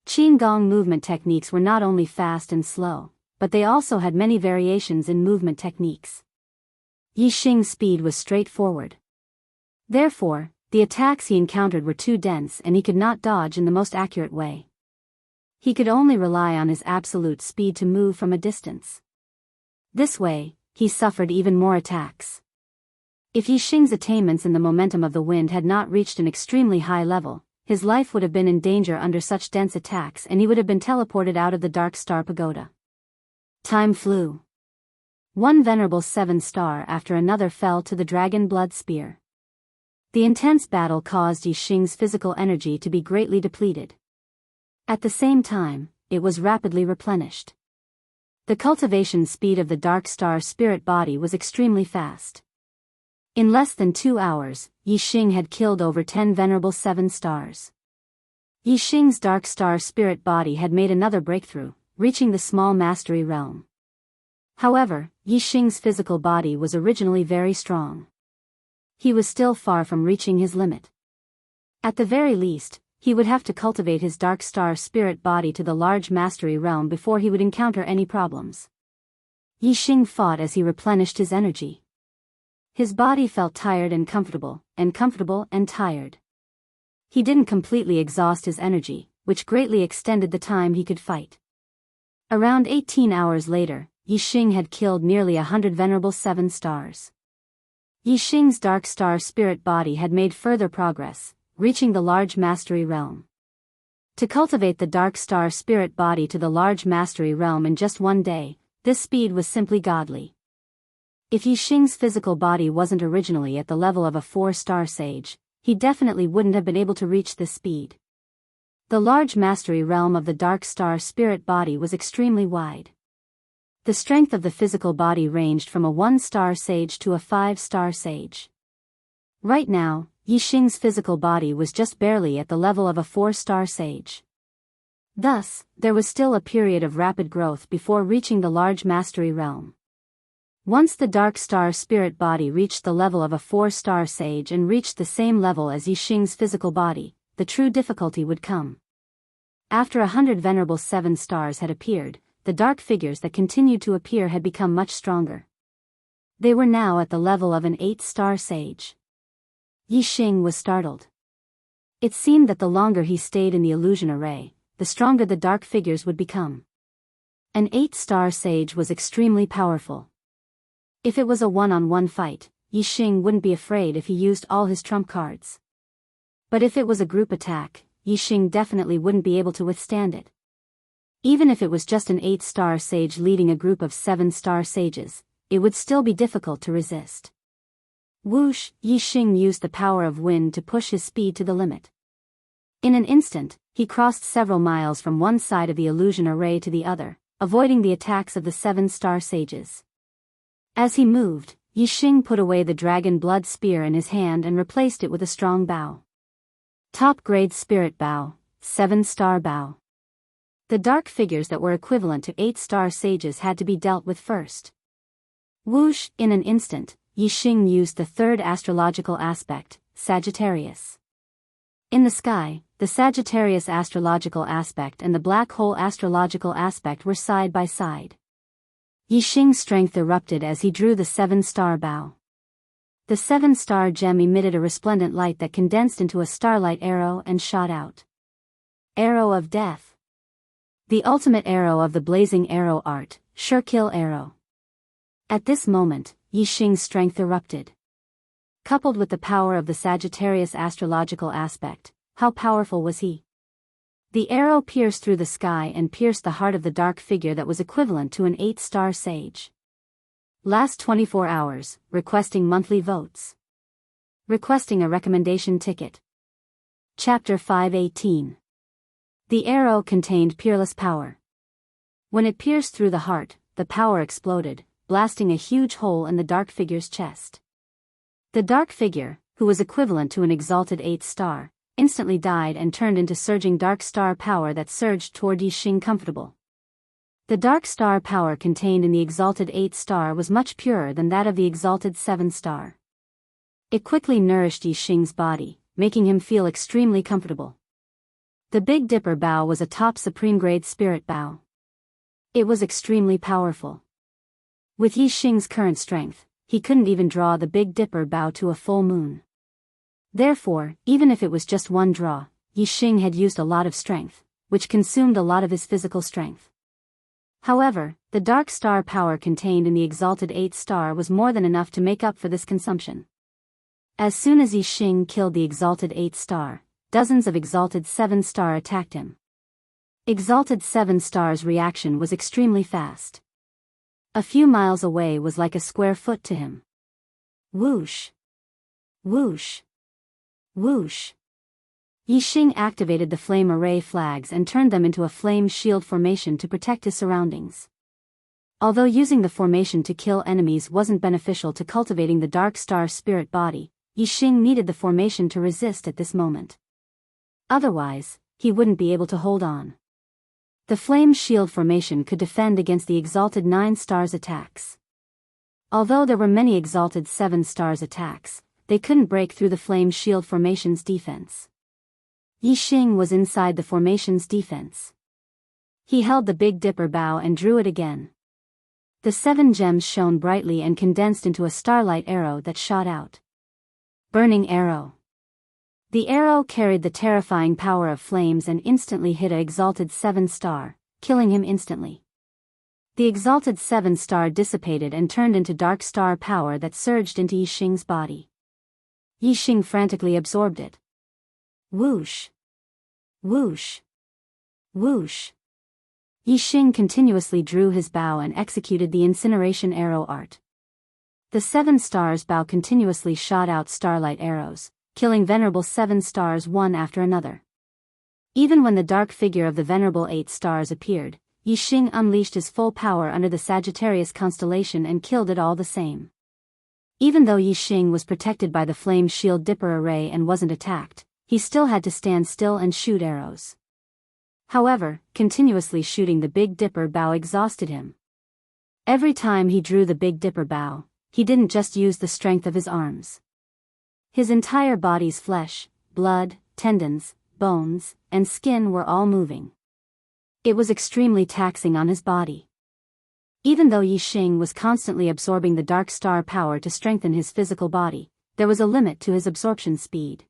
Qigong movement techniques were not only fast and slow, but they also had many variations in movement techniques. Yixing's speed was straightforward. Therefore, the attacks he encountered were too dense and he could not dodge in the most accurate way. He could only rely on his absolute speed to move from a distance. This way, he suffered even more attacks. If Yixing's attainments in the momentum of the wind had not reached an extremely high level, his life would have been in danger under such dense attacks and he would have been teleported out of the Dark Star Pagoda. Time flew. One venerable 7 star after another fell to the dragon blood spear. The intense battle caused Yixing's physical energy to be greatly depleted. At the same time, it was rapidly replenished. The cultivation speed of the Dark Star spirit body was extremely fast. In less than 2 hours, Yixing had killed over 10 venerable 7 stars. Yixing's Dark Star spirit body had made another breakthrough, reaching the small mastery realm. However, Yixing's physical body was originally very strong. He was still far from reaching his limit. At the very least, he would have to cultivate his Dark Star spirit body to the large mastery realm before he would encounter any problems. Yixing fought as he replenished his energy. His body felt tired and comfortable and tired. He didn't completely exhaust his energy, which greatly extended the time he could fight. Around 18 hours later, Yixing had killed nearly 100 venerable 7 stars. Yixing's Dark Star spirit body had made further progress, reaching the large mastery realm. To cultivate the Dark Star spirit body to the large mastery realm in just one day, this speed was simply godly. If Yixing's physical body wasn't originally at the level of a 4-star sage, he definitely wouldn't have been able to reach this speed. The large mastery realm of the Dark Star spirit body was extremely wide. The strength of the physical body ranged from a 1-star sage to a 5-star sage. Right now, Yixing's physical body was just barely at the level of a 4-star sage. Thus, there was still a period of rapid growth before reaching the large mastery realm. Once the Dark Star spirit body reached the level of a 4-star sage and reached the same level as Yixing's physical body, the true difficulty would come. After 100 venerable 7 stars had appeared, the dark figures that continued to appear had become much stronger. They were now at the level of an 8-star sage. Yixing was startled. It seemed that the longer he stayed in the illusion array, the stronger the dark figures would become. An 8-star sage was extremely powerful. If it was a one-on-one fight, Yixing wouldn't be afraid if he used all his trump cards. But if it was a group attack, Yixing definitely wouldn't be able to withstand it. Even if it was just an 8-star sage leading a group of 7-star sages, it would still be difficult to resist. Whoosh! Yixing used the power of wind to push his speed to the limit. In an instant, he crossed several miles from one side of the illusion array to the other, avoiding the attacks of the 7-star sages. As he moved, Yixing put away the dragon blood spear in his hand and replaced it with a strong bow. Top-grade spirit bow, 7-star bow. The dark figures that were equivalent to 8-star sages had to be dealt with first. Whoosh! In an instant, Yixing used the third astrological aspect, Sagittarius. In the sky, the Sagittarius astrological aspect and the black hole astrological aspect were side by side. Yixing's strength erupted as he drew the 7-star bow. The 7-star gem emitted a resplendent light that condensed into a starlight arrow and shot out. Arrow of Death. The ultimate arrow of the blazing arrow art, Sure-Kill Arrow. At this moment, Yixing's strength erupted. Coupled with the power of the Sagittarius astrological aspect, how powerful was he? The arrow pierced through the sky and pierced the heart of the dark figure that was equivalent to an 8-star sage. Last 24 hours, requesting monthly votes. Requesting a recommendation ticket. Chapter 518. The arrow contained peerless power. When it pierced through the heart, the power exploded, blasting a huge hole in the dark figure's chest. The dark figure, who was equivalent to an exalted 8-star, instantly died and turned into surging dark star power that surged toward Yixing comfortable. The dark star power contained in the exalted 8-star was much purer than that of the exalted 7-star. It quickly nourished Yixing's body, making him feel extremely comfortable. The Big Dipper bow was a top supreme grade spirit bow. It was extremely powerful. With Yixing's current strength, he couldn't even draw the Big Dipper bow to a full moon. Therefore, even if it was just one draw, Yixing had used a lot of strength, which consumed a lot of his physical strength. However, the dark star power contained in the exalted 8-star was more than enough to make up for this consumption. As soon as Yixing killed the exalted 8-star, dozens of exalted 7-star attacked him. Exalted 7-star's reaction was extremely fast. A few miles away was like a square foot to him. Whoosh! Whoosh! Whoosh! Yixing activated the flame array flags and turned them into a flame shield formation to protect his surroundings. Although using the formation to kill enemies wasn't beneficial to cultivating the dark star spirit body, Yixing needed the formation to resist at this moment. Otherwise, he wouldn't be able to hold on. The flame shield formation could defend against the exalted 9-star's attacks. Although there were many exalted 7-star's attacks, they couldn't break through the flame shield formation's defense. Yixing was inside the formation's defense. He held the Big Dipper bow and drew it again. The 7 gems shone brightly and condensed into a starlight arrow that shot out. Burning Arrow. The arrow carried the terrifying power of flames and instantly hit a exalted 7-star, killing him instantly. The exalted 7-star dissipated and turned into dark star power that surged into Yixing's body. Yixing frantically absorbed it. Whoosh! Whoosh! Whoosh! Yixing continuously drew his bow and executed the incineration arrow art. The 7-star's bow continuously shot out starlight arrows, killing venerable 7-stars one after another. Even when the dark figure of the venerable 8-stars appeared, Yixing unleashed his full power under the Sagittarius constellation and killed it all the same. Even though Yixing was protected by the flame shield dipper array and wasn't attacked, he still had to stand still and shoot arrows. However, continuously shooting the Big Dipper bow exhausted him. Every time he drew the Big Dipper bow, he didn't just use the strength of his arms. His entire body's flesh, blood, tendons, bones, and skin were all moving. It was extremely taxing on his body. Even though Yixing was constantly absorbing the dark star power to strengthen his physical body, there was a limit to his absorption speed.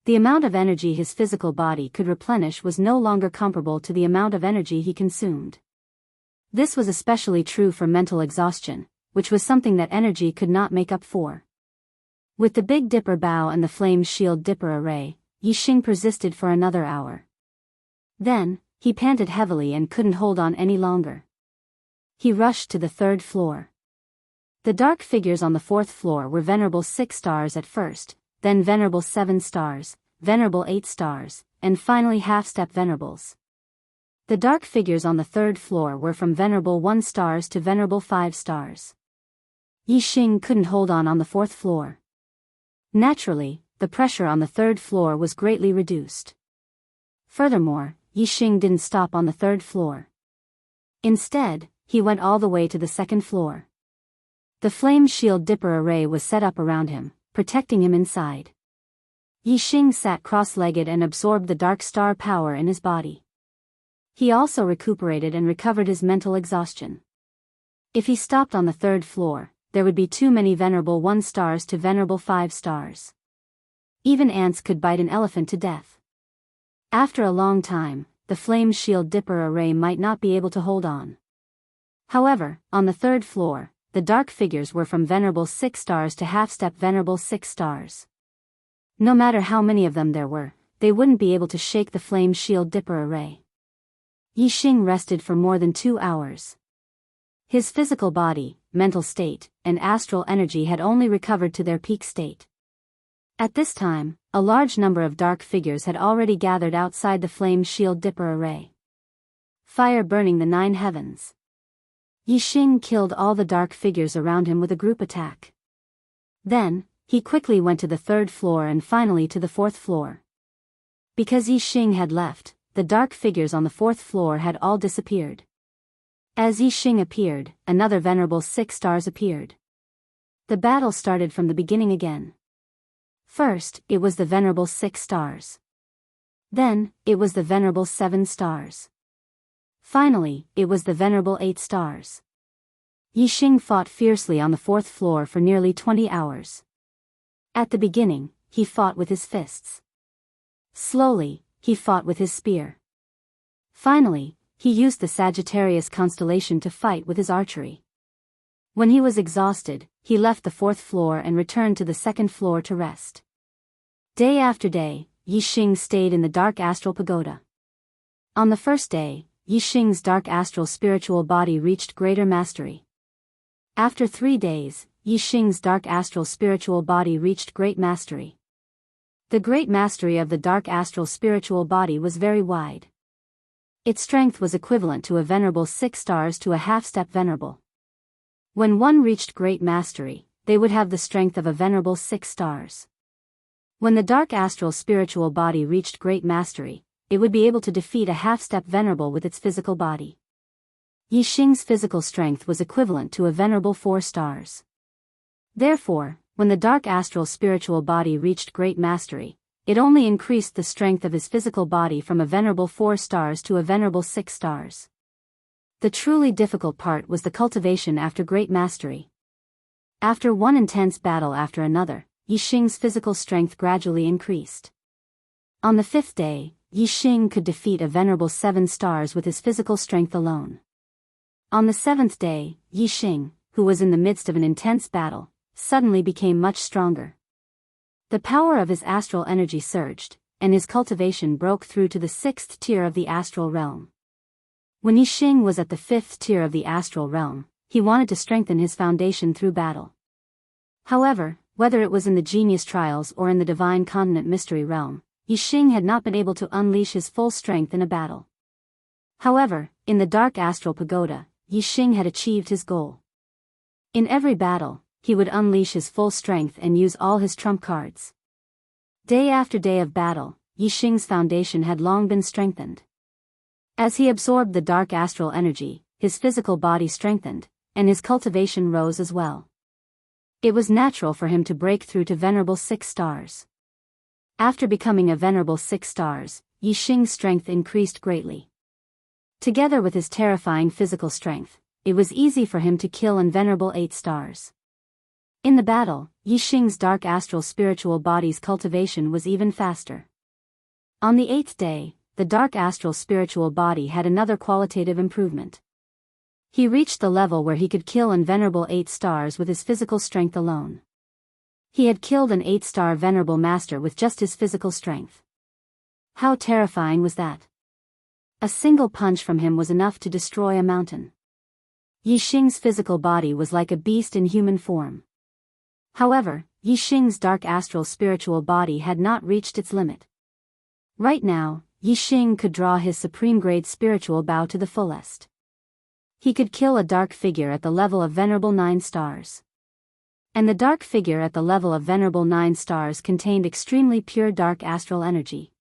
The amount of energy his physical body could replenish was no longer comparable to the amount of energy he consumed. This was especially true for mental exhaustion, which was something that energy could not make up for. With the Big Dipper bow and the flame shield dipper array, Yixing persisted for another hour. Then, he panted heavily and couldn't hold on any longer. He rushed to the 3rd floor. The dark figures on the 4th floor were venerable 6-stars at first, then venerable 7-stars, venerable 8-stars, and finally half-step venerables. The dark figures on the 3rd floor were from venerable 1-stars to venerable 5-stars. Yixing couldn't hold on the fourth floor. Naturally, the pressure on the third floor was greatly reduced. Furthermore, Yixing didn't stop on the third floor. Instead, he went all the way to the second floor. The flame shield dipper array was set up around him, protecting him inside. Yixing sat cross-legged and absorbed the dark star power in his body. He also recuperated and recovered his mental exhaustion. If he stopped on the third floor, there would be too many venerable 1 stars to venerable 5 stars. Even ants could bite an elephant to death. After a long time, the flame shield dipper array might not be able to hold on. However, on the third floor, the dark figures were from venerable 6 stars to half-step venerable 6 stars. No matter how many of them there were, they wouldn't be able to shake the flame shield dipper array. Yixing rested for more than 2 hours. His physical body, mental state, and astral energy had only recovered to their peak state. At this time, a large number of dark figures had already gathered outside the flame shield dipper array. Fire burning the 9 heavens. Yixing killed all the dark figures around him with a group attack. Then, he quickly went to the third floor and finally to the fourth floor. Because Yixing had left, the dark figures on the fourth floor had all disappeared. As Yixing appeared, another venerable 6 stars appeared. The battle started from the beginning again. First, it was the venerable 6 stars. Then, it was the venerable 7 stars. Finally, it was the venerable 8 stars. Yixing fought fiercely on the fourth floor for nearly 20 hours. At the beginning, he fought with his fists. Slowly, he fought with his spear. Finally, he used the Sagittarius constellation to fight with his archery. When he was exhausted, he left the fourth floor and returned to the second floor to rest. Day after day, Yixing stayed in the dark astral pagoda. On the first day, Yixing's dark astral spiritual body reached greater mastery. After 3 days, Yixing's dark astral spiritual body reached great mastery. The great mastery of the dark astral spiritual body was very wide. Its strength was equivalent to a venerable 6 stars to a half-step venerable. When one reached great mastery, they would have the strength of a venerable 6 stars. When the dark astral spiritual body reached great mastery, it would be able to defeat a half-step venerable with its physical body. Yixing's physical strength was equivalent to a venerable 4 stars. Therefore, when the dark astral spiritual body reached great mastery, it only increased the strength of his physical body from a venerable 4 stars to a venerable 6 stars. The truly difficult part was the cultivation after great mastery. After one intense battle after another, Yixing's physical strength gradually increased. On the 5th day, Yixing could defeat a venerable 7 stars with his physical strength alone. On the 7th day, Yixing, who was in the midst of an intense battle, suddenly became much stronger. The power of his astral energy surged, and his cultivation broke through to the 6th tier of the astral realm. When Yixing was at the 5th tier of the astral realm, he wanted to strengthen his foundation through battle. However, whether it was in the genius trials or in the divine continent mystery realm, Yixing had not been able to unleash his full strength in a battle. However, in the dark astral pagoda, Yixing had achieved his goal. In every battle, he would unleash his full strength and use all his trump cards. Day after day of battle, Yixing's foundation had long been strengthened. As he absorbed the dark astral energy, his physical body strengthened, and his cultivation rose as well. It was natural for him to break through to venerable 6 stars. After becoming a venerable 6 stars, Yixing's strength increased greatly. Together with his terrifying physical strength, it was easy for him to kill an venerable 8 stars. In the battle, Yixing's dark astral spiritual body's cultivation was even faster. On the 8th day, the dark astral spiritual body had another qualitative improvement. He reached the level where he could kill an venerable 8 stars with his physical strength alone. He had killed an 8-star venerable master with just his physical strength. How terrifying was that? A single punch from him was enough to destroy a mountain. Yixing's physical body was like a beast in human form. However, Yixing's dark astral spiritual body had not reached its limit. Right now, Yixing could draw his supreme grade spiritual bow to the fullest. He could kill a dark figure at the level of venerable 9 stars. And the dark figure at the level of Venerable 9 stars contained extremely pure dark astral energy.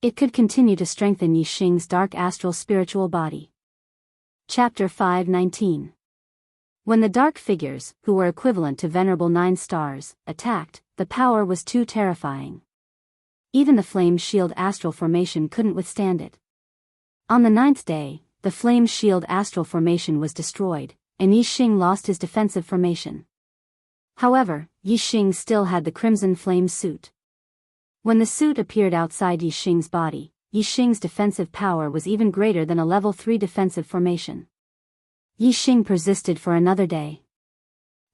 It could continue to strengthen Yi Xing's dark astral spiritual body. Chapter 5:19. When the dark figures, who were equivalent to Venerable 9 stars, attacked, the power was too terrifying. Even the Flame Shield astral formation couldn't withstand it. On the 9th day, the Flame Shield astral formation was destroyed, and Yi Xing lost his defensive formation. However, Yi Xing still had the Crimson Flame suit. When the suit appeared outside Yi Xing's body, Yi Xing's defensive power was even greater than a level 3 defensive formation. Yi Xing persisted for another day.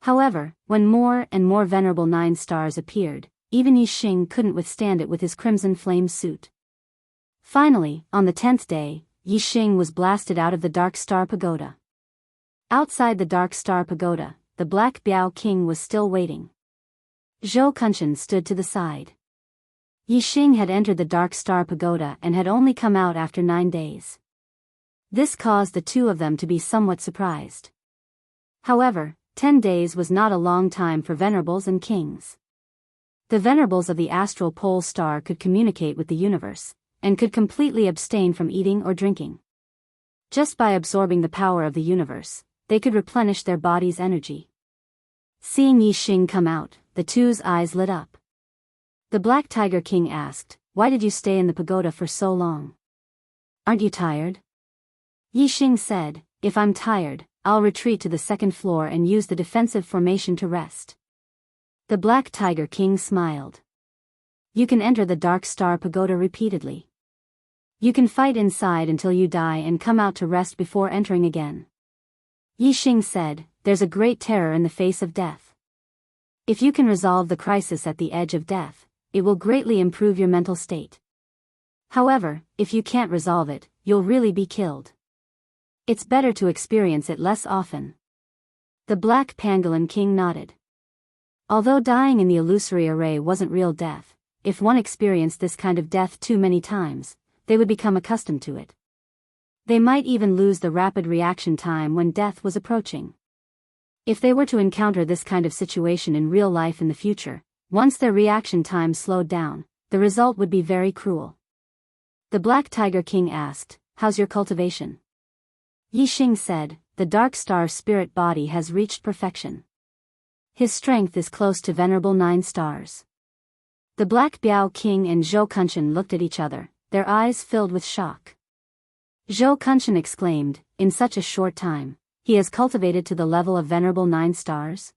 However, when more and more Venerable 9 stars appeared, even Yi Xing couldn't withstand it with his Crimson Flame suit. Finally, on the 10th day, Yi Xing was blasted out of the Dark Star Pagoda. Outside the Dark Star Pagoda, the Black Biao King was still waiting. Zhou Kunshan stood to the side. Yi Xing had entered the Dark Star Pagoda and had only come out after 9 days. This caused the two of them to be somewhat surprised. However, 10 days was not a long time for Venerables and Kings. The Venerables of the Astral Pole Star could communicate with the universe, and could completely abstain from eating or drinking. Just by absorbing the power of the universe, they could replenish their body's energy. Seeing Yi Xing come out, the two's eyes lit up. The Black Tiger King asked, "Why did you stay in the pagoda for so long? Aren't you tired?" Yi Xing said, "If I'm tired, I'll retreat to the second floor and use the defensive formation to rest." The Black Tiger King smiled. "You can enter the Dark Star Pagoda repeatedly. You can fight inside until you die and come out to rest before entering again." Yi Xing said, "There's a great terror in the face of death. If you can resolve the crisis at the edge of death, it will greatly improve your mental state. However, if you can't resolve it, you'll really be killed. It's better to experience it less often." The Black Pangolin King nodded. Although dying in the illusory array wasn't real death, if one experienced this kind of death too many times, they would become accustomed to it. They might even lose the rapid reaction time when death was approaching. If they were to encounter this kind of situation in real life in the future, once their reaction time slowed down, the result would be very cruel. The Black Tiger King asked, "How's your cultivation?" Yi Xing said, "The Dark Star spirit body has reached perfection. His strength is close to Venerable 9 stars." The Black Biao King and Zhou Kunshan looked at each other, their eyes filled with shock. Zhou Kunshan exclaimed, "In such a short time, he has cultivated to the level of Venerable 9 stars?"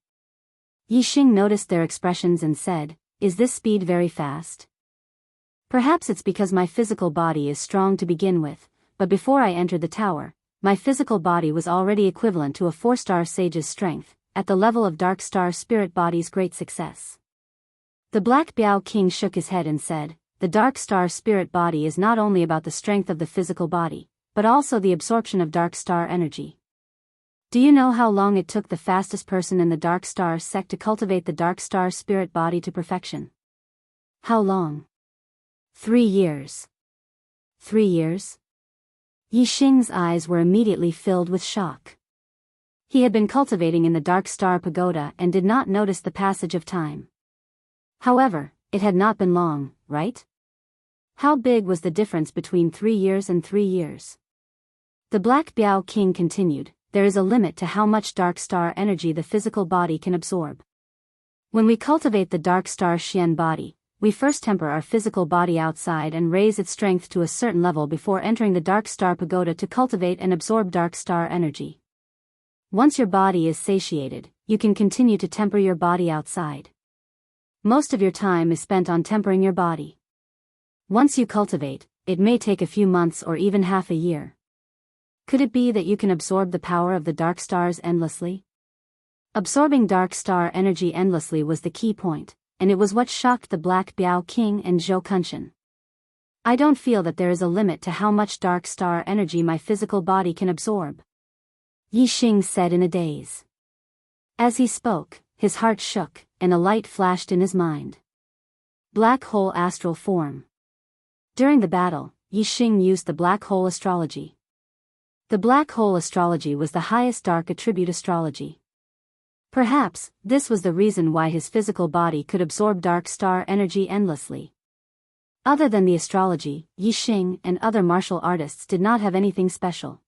Yi Xing noticed their expressions and said, "Is this speed very fast? Perhaps it's because my physical body is strong to begin with, but before I entered the tower, my physical body was already equivalent to a 4-star sage's strength, at the level of Dark Star Spirit Body's great success." The Black Biao King shook his head and said, "The Dark Star Spirit Body is not only about the strength of the physical body, but also the absorption of Dark Star energy. Do you know how long it took the fastest person in the Dark Star sect to cultivate the Dark Star Spirit Body to perfection?" "How long?" 3 years. 3 years? Yi Xing's eyes were immediately filled with shock. He had been cultivating in the Dark Star Pagoda and did not notice the passage of time. However, it had not been long, right? How big was the difference between 3 years and 3 years? The Black Biao King continued, "There is a limit to how much Dark Star energy the physical body can absorb. When we cultivate the Dark Star Xian body, we first temper our physical body outside and raise its strength to a certain level before entering the Dark Star Pagoda to cultivate and absorb Dark Star energy. Once your body is satiated, you can continue to temper your body outside. Most of your time is spent on tempering your body. Once you cultivate, it may take a few months or even half a year. Could it be that you can absorb the power of the dark stars endlessly?" Absorbing dark star energy endlessly was the key point, and it was what shocked the Black Biao King and Zhou Kunshan. "I don't feel that there is a limit to how much dark star energy my physical body can absorb," Yi Xing said in a daze. As he spoke, his heart shook, and a light flashed in his mind. Black hole astral form. During the battle, Yi Xing used the black hole astrology. The black hole astrology was the highest dark attribute astrology. Perhaps, this was the reason why his physical body could absorb dark star energy endlessly. Other than the astrology, Yi Xing and other martial artists did not have anything special.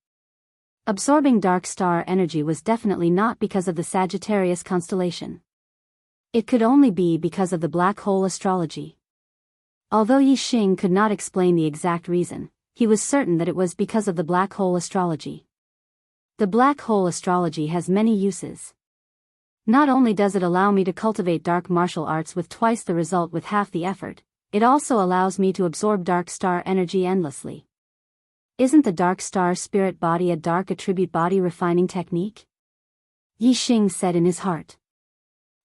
Absorbing dark star energy was definitely not because of the Sagittarius constellation. It could only be because of the black hole astrology. Although Yi Xing could not explain the exact reason, he was certain that it was because of the black hole astrology. The black hole astrology has many uses. Not only does it allow me to cultivate dark martial arts with twice the result with half the effort, it also allows me to absorb dark star energy endlessly. Isn't the dark star spirit body a dark attribute body refining technique? Yi Xing said in his heart.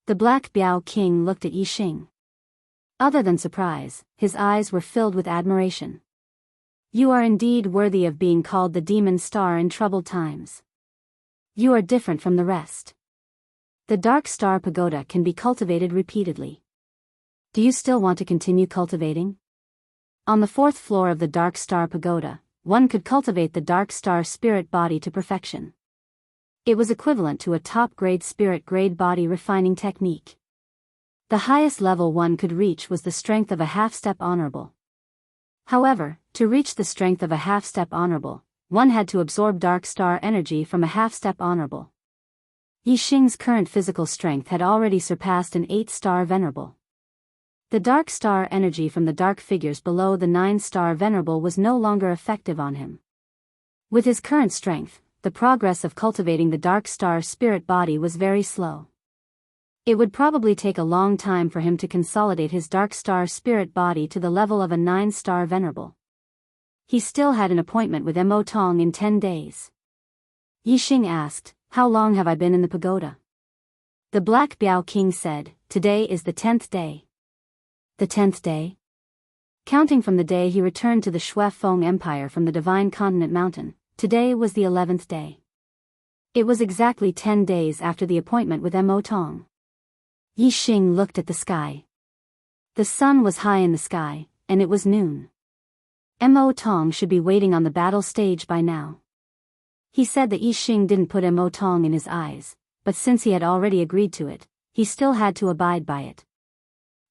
The Black Biao King looked at Yi Xing. Other than surprise, his eyes were filled with admiration. You are indeed worthy of being called the demon star in troubled times. You are different from the rest. The dark star pagoda can be cultivated repeatedly. Do you still want to continue cultivating? On the 4th floor of the Dark Star Pagoda, one could cultivate the Dark Star spirit body to perfection. It was equivalent to a top-grade spirit grade body refining technique. The highest level one could reach was the strength of a half-step honorable. However, to reach the strength of a half-step honorable, one had to absorb Dark Star energy from a half-step honorable. Yi Xing's current physical strength had already surpassed an 8-star venerable. The dark star energy from the dark figures below the 9-star venerable was no longer effective on him. With his current strength, the progress of cultivating the dark star spirit body was very slow. It would probably take a long time for him to consolidate his dark star spirit body to the level of a 9-star venerable. He still had an appointment with Immortal in 10 days. Yi Xing asked, "How long have I been in the pagoda?" The Black Biao King said, "Today is the 10th day. The 10th day? Counting from the day he returned to the Shui Feng Empire from the Divine Continent Mountain, today was the 11th day. It was exactly 10 days after the appointment with Mo Tong. Yi Xing looked at the sky. The sun was high in the sky, and it was noon. Mo Tong should be waiting on the battle stage by now. He said that Yi Xing didn't put Mo Tong in his eyes, but since he had already agreed to it, he still had to abide by it.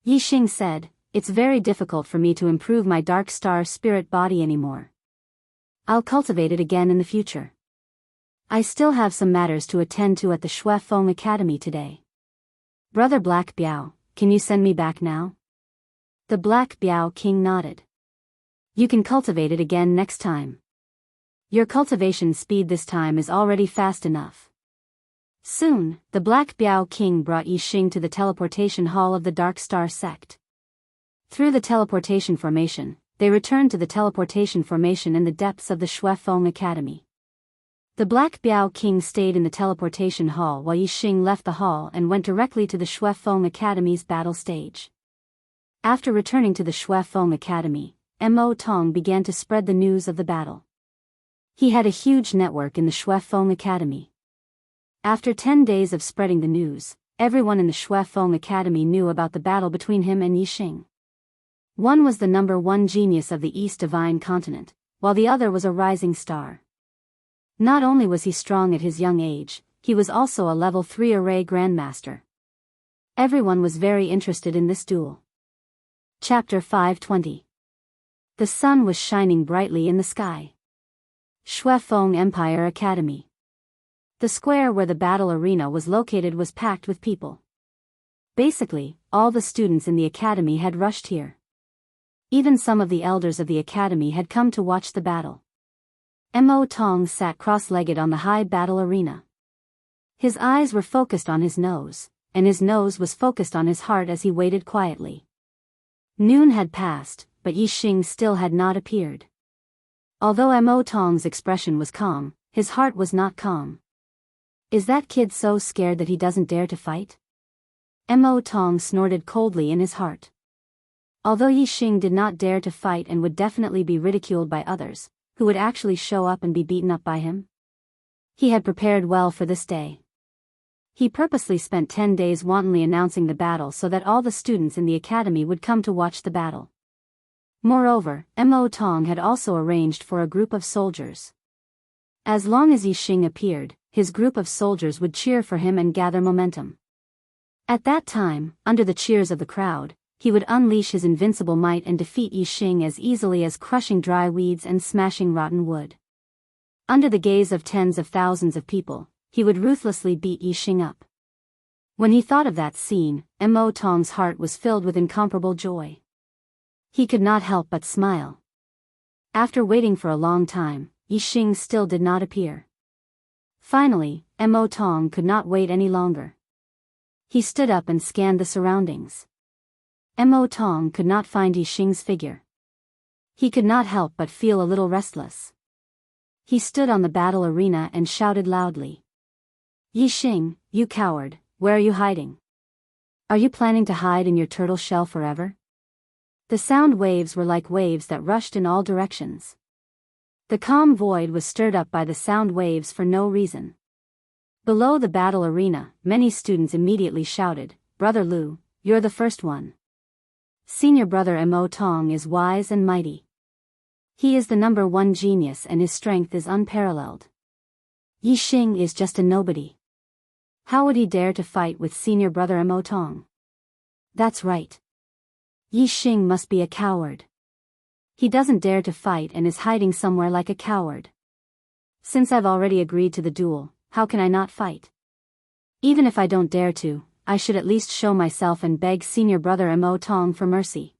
Yi Xing said, "It's very difficult for me to improve my dark star spirit body anymore. I'll cultivate it again in the future. I still have some matters to attend to at the Shui Feng Academy today. Brother Black Biao, can you send me back now?" The Black Biao King nodded. "You can cultivate it again next time. Your cultivation speed this time is already fast enough." Soon, the Black Biao King brought Yi Xing to the teleportation hall of the Dark Star sect. Through the teleportation formation, they returned to the teleportation formation in the depths of the Shui Feng Academy. The Black Biao King stayed in the teleportation hall while Yi Xing left the hall and went directly to the Shui Feng Academy's battle stage. After returning to the Shui Feng Academy, Mo Tong began to spread the news of the battle. He had a huge network in the Shui Feng Academy. After 10 days of spreading the news, everyone in the Shui Feng Academy knew about the battle between him and Yi Xing. One was the #1 genius of the East Divine Continent, while the other was a rising star. Not only was he strong at his young age, he was also a level 3 array grandmaster. Everyone was very interested in this duel. Chapter 520. The sun was shining brightly in the sky. Shui Feng Empire Academy. The square where the battle arena was located was packed with people. Basically, all the students in the academy had rushed here. Even some of the elders of the academy had come to watch the battle. Mo Tong sat cross-legged on the high battle arena. His eyes were focused on his nose, and his nose was focused on his heart as he waited quietly. Noon had passed, but Yi Xing still had not appeared. Although Mo Tong's expression was calm, his heart was not calm. Is that kid so scared that he doesn't dare to fight? Mo Tong snorted coldly in his heart. Although Yi Xing did not dare to fight and would definitely be ridiculed by others, who would actually show up and be beaten up by him, he had prepared well for this day. He purposely spent 10 days wantonly announcing the battle so that all the students in the academy would come to watch the battle. Moreover, Mo Tong had also arranged for a group of soldiers. As long as Yi Xing appeared, his group of soldiers would cheer for him and gather momentum. At that time, under the cheers of the crowd, he would unleash his invincible might and defeat Yi Xing as easily as crushing dry weeds and smashing rotten wood. Under the gaze of tens of thousands of people, he would ruthlessly beat Yi Xing up. When he thought of that scene, Mo Tong's heart was filled with incomparable joy. He could not help but smile. After waiting for a long time, Yi Xing still did not appear. Finally, Mo Tong could not wait any longer. He stood up and scanned the surroundings. Mo Tong could not find Yi Xing's figure. He could not help but feel a little restless. He stood on the battle arena and shouted loudly. Yi Xing, you coward, where are you hiding? Are you planning to hide in your turtle shell forever? The sound waves were like waves that rushed in all directions. The calm void was stirred up by the sound waves for no reason. Below the battle arena, many students immediately shouted, Brother Lu, you're the first one. Senior brother Mo Tong is wise and mighty. He is the #1 genius and his strength is unparalleled. Yi Xing is just a nobody. How would he dare to fight with senior brother Mo Tong? That's right. Yi Xing must be a coward. He doesn't dare to fight and is hiding somewhere like a coward. Since I've already agreed to the duel, how can I not fight? Even if I don't dare to, I should at least show myself and beg senior brother Mo Tong for mercy.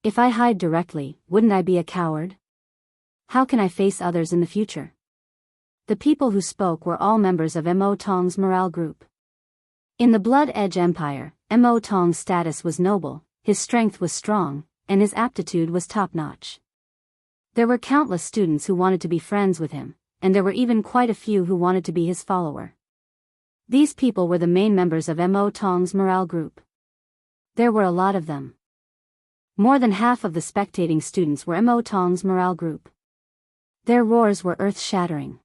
If I hide directly, wouldn't I be a coward? How can I face others in the future? The people who spoke were all members of Mo Tong's morale group. In the Blood Edge Empire, Mo Tong's status was noble, his strength was strong, and his aptitude was top-notch. There were countless students who wanted to be friends with him, and there were even quite a few who wanted to be his follower. These people were the main members of Mo Tong's morale group. There were a lot of them. More than half of the spectating students were Mo Tong's morale group. Their roars were earth-shattering.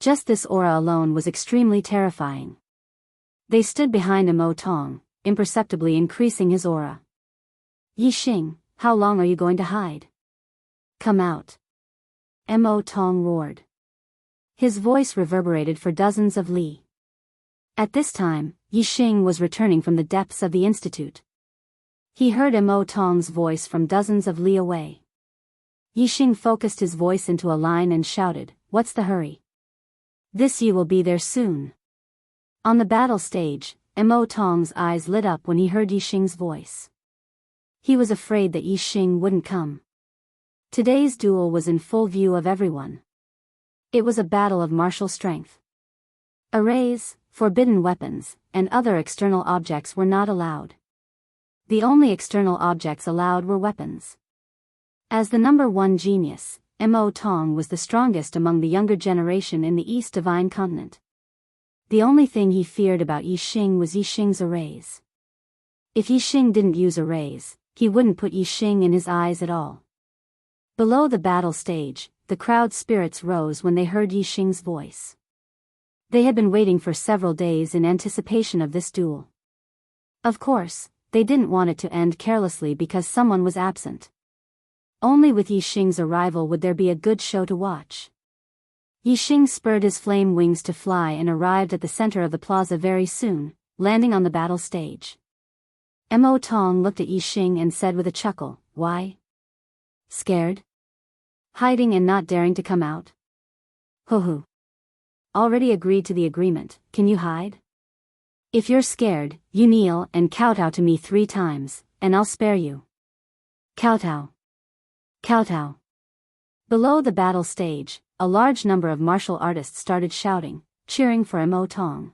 Just this aura alone was extremely terrifying. They stood behind Mo Tong, imperceptibly increasing his aura. Yi Xing, how long are you going to hide? Come out. Mo Tong roared. His voice reverberated for dozens of li. At this time, Yi Xing was returning from the depths of the institute. He heard Mo Tong's voice from dozens of li away. Yi Xing focused his voice into a line and shouted, What's the hurry? This you will be there soon. On the battle stage, Mo Tong's eyes lit up when he heard Yi Xing's voice. He was afraid that Yi Xing wouldn't come. Today's duel was in full view of everyone. It was a battle of martial strength. Arrays, forbidden weapons, and other external objects were not allowed. The only external objects allowed were weapons. As the #1 genius, Mo Tong was the strongest among the younger generation in the East Divine Continent. The only thing he feared about Yi Xing was Yi Xing's arrays. If Yi Xing didn't use arrays, he wouldn't put Yi Xing in his eyes at all. Below the battle stage, the crowd's spirits rose when they heard Yi Xing's voice. They had been waiting for several days in anticipation of this duel. Of course, they didn't want it to end carelessly because someone was absent. Only with Yi Xing's arrival would there be a good show to watch. Yi Xing spurred his flame wings to fly and arrived at the center of the plaza very soon, landing on the battle stage. Mo Tong looked at Yi Xing and said with a chuckle, Why? Scared? Hiding and not daring to come out? Hoo. Already agreed to the agreement, can you hide? If you're scared, you kneel and kowtow to me 3 times, and I'll spare you. Kowtow. Kowtow. Below the battle stage, a large number of martial artists started shouting, cheering for Mo Tong.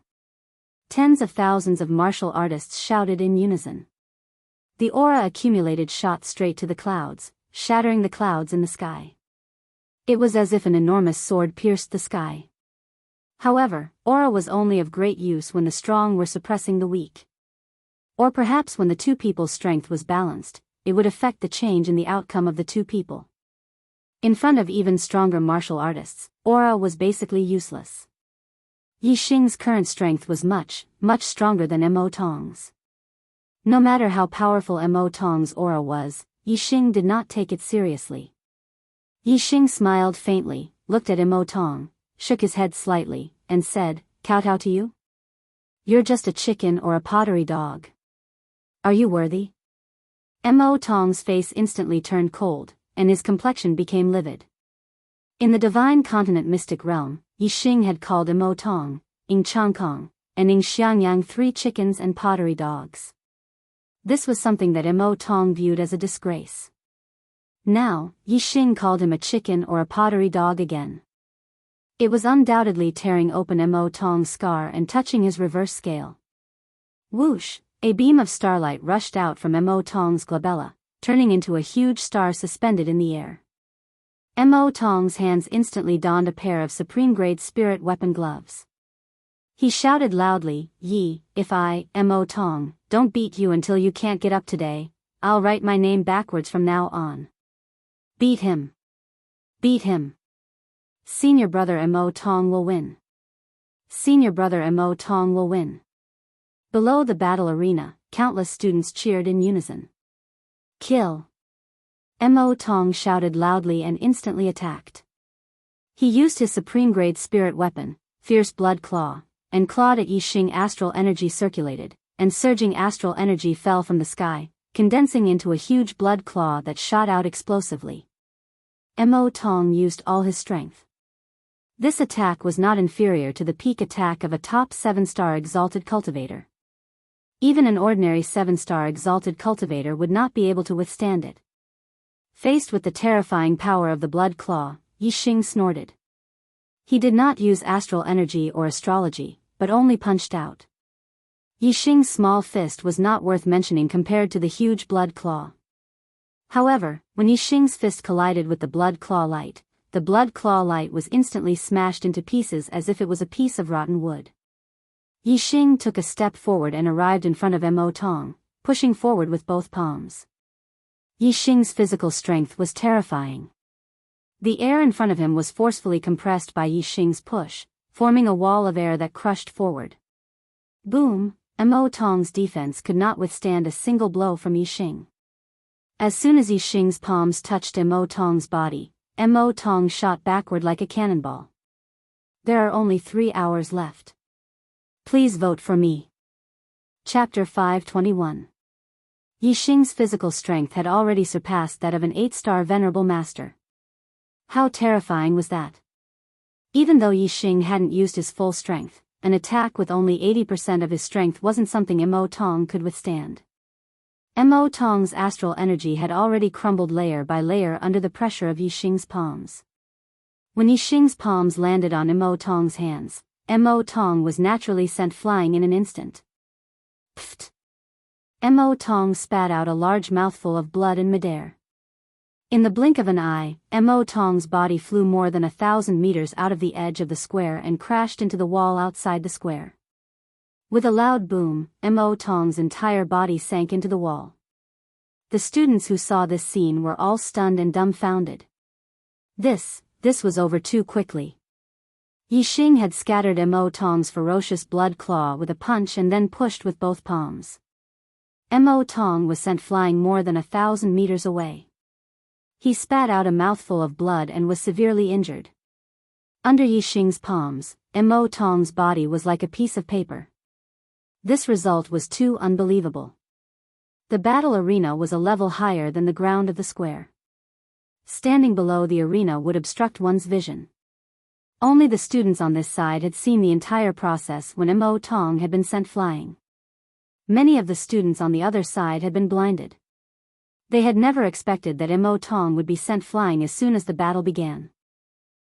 Tens of thousands of martial artists shouted in unison. The aura accumulated shot straight to the clouds, shattering the clouds in the sky. It was as if an enormous sword pierced the sky. However, aura was only of great use when the strong were suppressing the weak. Or perhaps when the two people's strength was balanced, it would affect the change in the outcome of the two people. In front of even stronger martial artists, aura was basically useless. Yi Xing's current strength was much, much stronger than Mo Tong's. No matter how powerful Mo Tong's aura was, Yi Xing did not take it seriously. Yi Xing smiled faintly, looked at Mo Tong, shook his head slightly, and said, "Kowtow to you? You're just a chicken or a pottery dog. Are you worthy?" Mo Tong's face instantly turned cold, and his complexion became livid. In the divine continent mystic realm, Yi Xing had called Mo Tong, Enchanting, and Xiangyang 3 chickens and pottery dogs. This was something that Mo Tong viewed as a disgrace. Now, Yi Xing called him a chicken or a pottery dog again. It was undoubtedly tearing open Mo Tong's scar and touching his reverse scale. Whoosh! A beam of starlight rushed out from Mo Tong's glabella, turning into a huge star suspended in the air. Mo Tong's hands instantly donned a pair of supreme-grade spirit weapon gloves. He shouted loudly, "Yi, if I, Mo Tong, don't beat you until you can't get up today, I'll write my name backwards from now on. Beat him. Beat him. Senior brother Mo Tong will win. Senior brother Mo Tong will win." Below the battle arena, countless students cheered in unison. "Kill!" Mo Tong shouted loudly and instantly attacked. He used his supreme-grade spirit weapon, Fierce Blood Claw, and clawed at Yi Xing. Astral energy circulated, and surging astral energy fell from the sky, condensing into a huge blood claw that shot out explosively. Mo Tong used all his strength. This attack was not inferior to the peak attack of a top 7-star exalted cultivator. Even an ordinary 7-star exalted cultivator would not be able to withstand it. Faced with the terrifying power of the blood claw, Yi Xing snorted. He did not use astral energy or astrology, but only punched out. Yi Xing's small fist was not worth mentioning compared to the huge blood claw. However, when Yi Xing's fist collided with the blood claw light was instantly smashed into pieces as if it was a piece of rotten wood. Yi Xing took a step forward and arrived in front of Mo Tong, pushing forward with both palms. Yi Xing's physical strength was terrifying. The air in front of him was forcefully compressed by Yi Xing's push, forming a wall of air that crushed forward. Boom! Mo Tong's defense could not withstand a single blow from Yi Xing. As soon as Yi Xing's palms touched Mo Tong's body, Mo Tong shot backward like a cannonball. There are only 3 hours left. Please vote for me. Chapter 521. Yi Xing's physical strength had already surpassed that of an 8-star venerable master. How terrifying was that? Even though Yi Xing hadn't used his full strength, an attack with only 80% of his strength wasn't something Mo Tong could withstand. Mo Tong's astral energy had already crumbled layer by layer under the pressure of Yi Xing's palms. When Yi Xing's palms landed on Mo Tong's hands, Mo Tong was naturally sent flying in an instant. Pfft! Mo Tong spat out a large mouthful of blood in midair. In the blink of an eye, Mo Tong's body flew more than 1,000 meters out of the edge of the square and crashed into the wall outside the square. With a loud boom, Mo Tong's entire body sank into the wall. The students who saw this scene were all stunned and dumbfounded. This was over too quickly. Yi Xing had scattered Mo Tong's ferocious blood claw with a punch and then pushed with both palms. Mo Tong was sent flying more than 1,000 meters away. He spat out a mouthful of blood and was severely injured. Under Yi Xing's palms, Mo Tong's body was like a piece of paper. This result was too unbelievable. The battle arena was a level higher than the ground of the square. Standing below the arena would obstruct one's vision. Only the students on this side had seen the entire process when Mo Tong had been sent flying. Many of the students on the other side had been blinded. They had never expected that Mo Tong would be sent flying as soon as the battle began.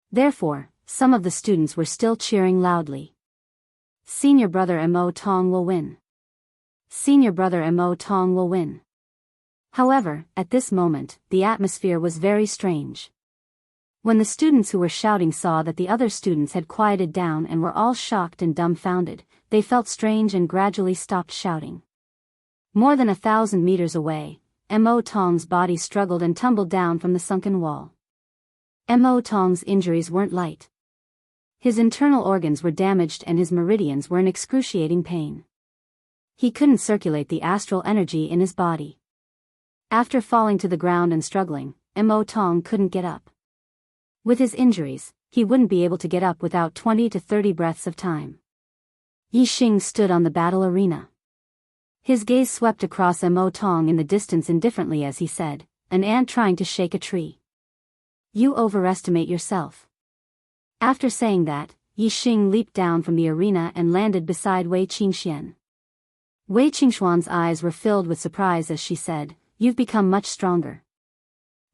Therefore, some of the students were still cheering loudly. Senior brother Mo Tong will win. Senior brother Mo Tong will win. However, at this moment, the atmosphere was very strange. When the students who were shouting saw that the other students had quieted down and were all shocked and dumbfounded, they felt strange and gradually stopped shouting. More than 1,000 meters away, Mo Tong's body struggled and tumbled down from the sunken wall. Mo Tong's injuries weren't light. His internal organs were damaged and his meridians were in excruciating pain. He couldn't circulate the astral energy in his body. After falling to the ground and struggling, Mo Tong couldn't get up. With his injuries, he wouldn't be able to get up without 20 to 30 breaths of time. Yixing stood on the battle arena. His gaze swept across Mo Tong in the distance indifferently as he said, "An ant trying to shake a tree. You overestimate yourself." After saying that, Yixing leaped down from the arena and landed beside Wei Qingxian. Wei Qingxuan's eyes were filled with surprise as she said, "You've become much stronger."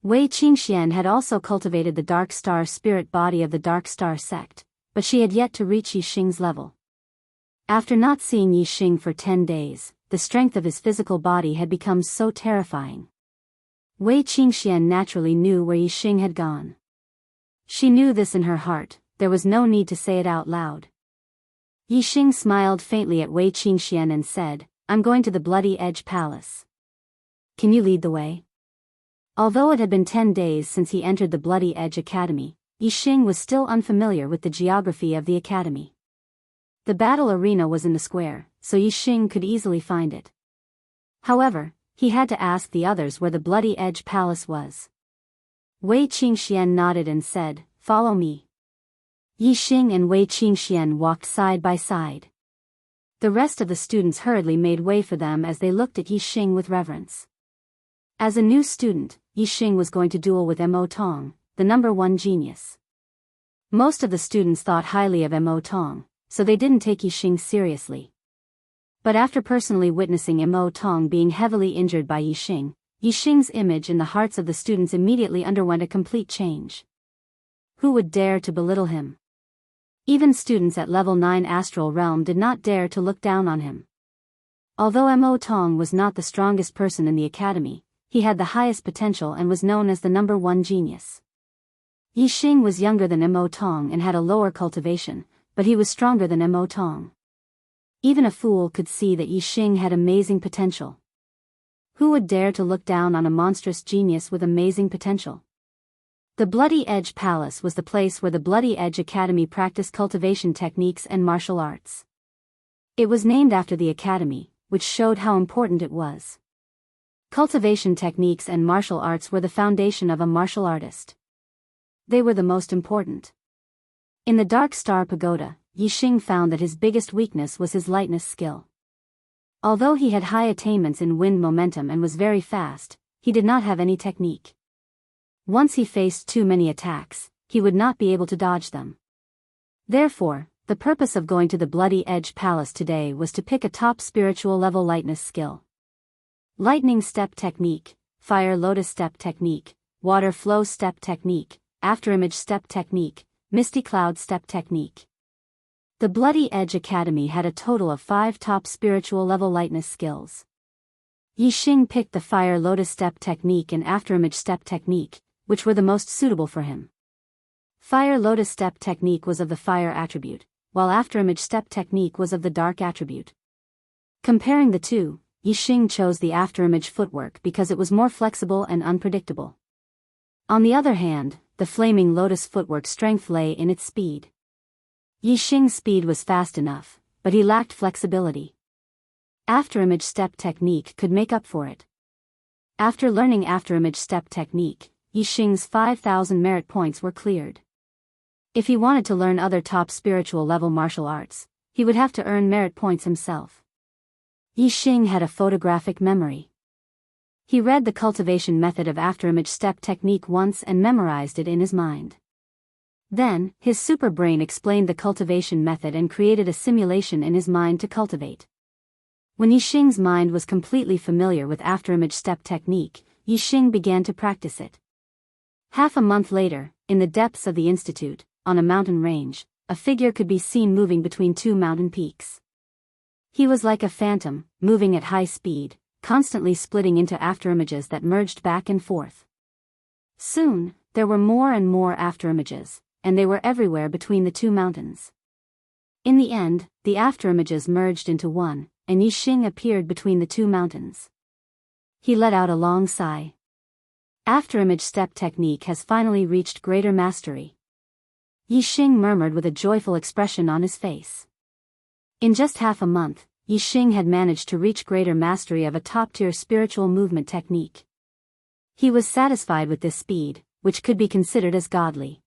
Wei Qingxian had also cultivated the Dark Star spirit body of the Dark Star sect, but she had yet to reach Yixing's level. After not seeing Yixing for 10 days, the strength of his physical body had become so terrifying. Wei Qingxian naturally knew where Yixing had gone. She knew this in her heart, there was no need to say it out loud. Yixing smiled faintly at Wei Qingxian and said, "I'm going to the Bloody Edge Palace. Can you lead the way?" Although it had been 10 days since he entered the Bloody Edge Academy, Yixing was still unfamiliar with the geography of the academy. The battle arena was in the square, so Yixing could easily find it. However, he had to ask the others where the Bloody Edge Palace was. Wei Qingxian nodded and said, "Follow me." Yixing and Wei Qingxian walked side by side. The rest of the students hurriedly made way for them as they looked at Yixing with reverence. As a new student, Yixing was going to duel with Mo Tong, the #1 genius. Most of the students thought highly of Mo Tong, so they didn't take Yixing seriously. But after personally witnessing Mo Tong being heavily injured by Yixing, Yixing's image in the hearts of the students immediately underwent a complete change. Who would dare to belittle him? Even students at level 9 Astral Realm did not dare to look down on him. Although Mo Tong was not the strongest person in the academy, he had the highest potential and was known as the #1 genius. Yixing was younger than Mo Tong and had a lower cultivation, but he was stronger than Mo Tong. Even a fool could see that Yixing had amazing potential. Who would dare to look down on a monstrous genius with amazing potential? The Bloody Edge Palace was the place where the Bloody Edge Academy practiced cultivation techniques and martial arts. It was named after the academy, which showed how important it was. Cultivation techniques and martial arts were the foundation of a martial artist. They were the most important. In the Dark Star Pagoda, Yixing found that his biggest weakness was his lightness skill. Although he had high attainments in wind momentum and was very fast, he did not have any technique. Once he faced too many attacks, he would not be able to dodge them. Therefore, the purpose of going to the Bloody Edge Palace today was to pick a top spiritual level lightness skill. Lightning Step Technique, Fire Lotus Step Technique, Water Flow Step Technique, Afterimage Step Technique, Misty Cloud Step Technique. The Bloody Edge Academy had a total of 5 top spiritual level lightness skills. Yixing picked the Fire Lotus Step Technique and Afterimage Step Technique, which were the most suitable for him. Fire Lotus Step Technique was of the Fire attribute, while Afterimage Step Technique was of the Dark attribute. Comparing the two, Yixing chose the Afterimage footwork because it was more flexible and unpredictable. On the other hand, the Flaming Lotus footwork strength lay in its speed. Yixing's speed was fast enough, but he lacked flexibility. Afterimage Step Technique could make up for it. After learning Afterimage Step Technique, Yixing's 5,000 merit points were cleared. If he wanted to learn other top spiritual level martial arts, he would have to earn merit points himself. Yixing had a photographic memory. He read the cultivation method of Afterimage Step Technique once and memorized it in his mind. Then, his super brain explained the cultivation method and created a simulation in his mind to cultivate. When Yixing's mind was completely familiar with Afterimage Step Technique, Yixing began to practice it. Half a month later, in the depths of the institute, on a mountain range, a figure could be seen moving between 2 mountain peaks. He was like a phantom, moving at high speed, constantly splitting into afterimages that merged back and forth. Soon, there were more and more afterimages, and they were everywhere between the 2 mountains. In the end, the afterimages merged into one, and Yixing appeared between the 2 mountains. He let out a long sigh. Afterimage Step Technique has finally reached greater mastery. Yixing murmured with a joyful expression on his face. In just half a month, Yixing had managed to reach greater mastery of a top-tier spiritual movement technique. He was satisfied with this speed, which could be considered as godly.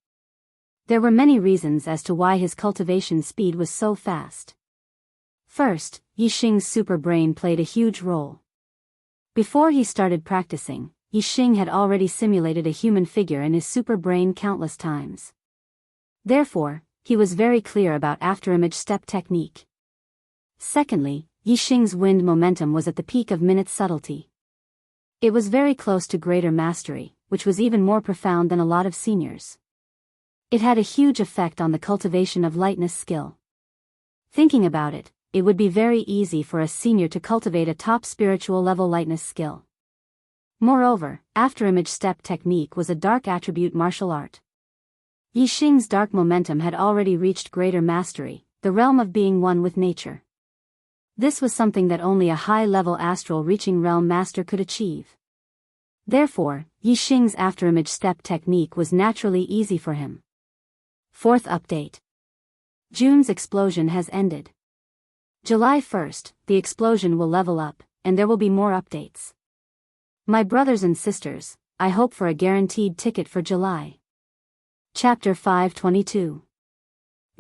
There were many reasons as to why his cultivation speed was so fast. First, Yixing's super brain played a huge role. Before he started practicing, Yixing had already simulated a human figure in his super brain countless times. Therefore, he was very clear about afterimage step technique. Secondly, Yixing's wind momentum was at the peak of minute subtlety. It was very close to greater mastery, which was even more profound than a lot of seniors. It had a huge effect on the cultivation of lightness skill. Thinking about it, it would be very easy for a senior to cultivate a top spiritual level lightness skill. Moreover, afterimage step technique was a dark attribute martial art. Yixing's dark momentum had already reached greater mastery, the realm of being one with nature. This was something that only a high-level astral reaching realm master could achieve. Therefore, Yixing's afterimage step technique was naturally easy for him. Fourth update. June's explosion has ended. July 1st, the explosion will level up, and there will be more updates. My brothers and sisters, I hope for a guaranteed ticket for July. Chapter 522.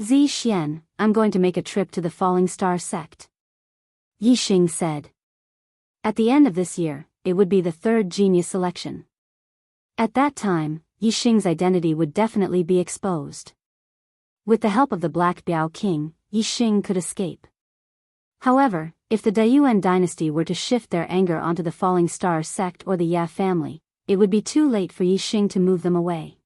Zi Xian, I'm going to make a trip to the Falling Star sect. Yixing said. At the end of this year, it would be the third genius selection. At that time, Yixing's identity would definitely be exposed. With the help of the Black Biao King, Yixing could escape. However, if the Dayuan dynasty were to shift their anger onto the Falling Star sect or the Ya family, it would be too late for Yixing to move them away.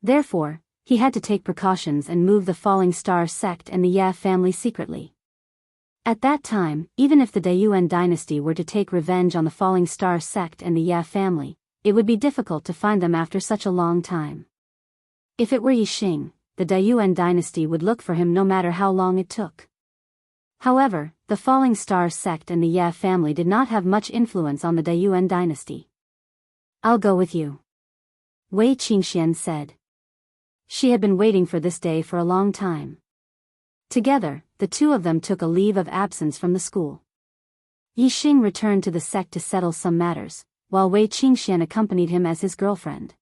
Therefore, he had to take precautions and move the Falling Star sect and the Ya family secretly. At that time, even if the Dayuan dynasty were to take revenge on the Falling Star sect and the Ya family, it would be difficult to find them after such a long time. If it were Yixing, the Dayuan dynasty would look for him no matter how long it took. However, the Falling Star sect and the Ya family did not have much influence on the Dayuan dynasty. I'll go with you, Wei Qingxian said. She had been waiting for this day for a long time. Together, the two of them took a leave of absence from the school. Yixing returned to the sect to settle some matters, while Wei Qingxian accompanied him as his girlfriend.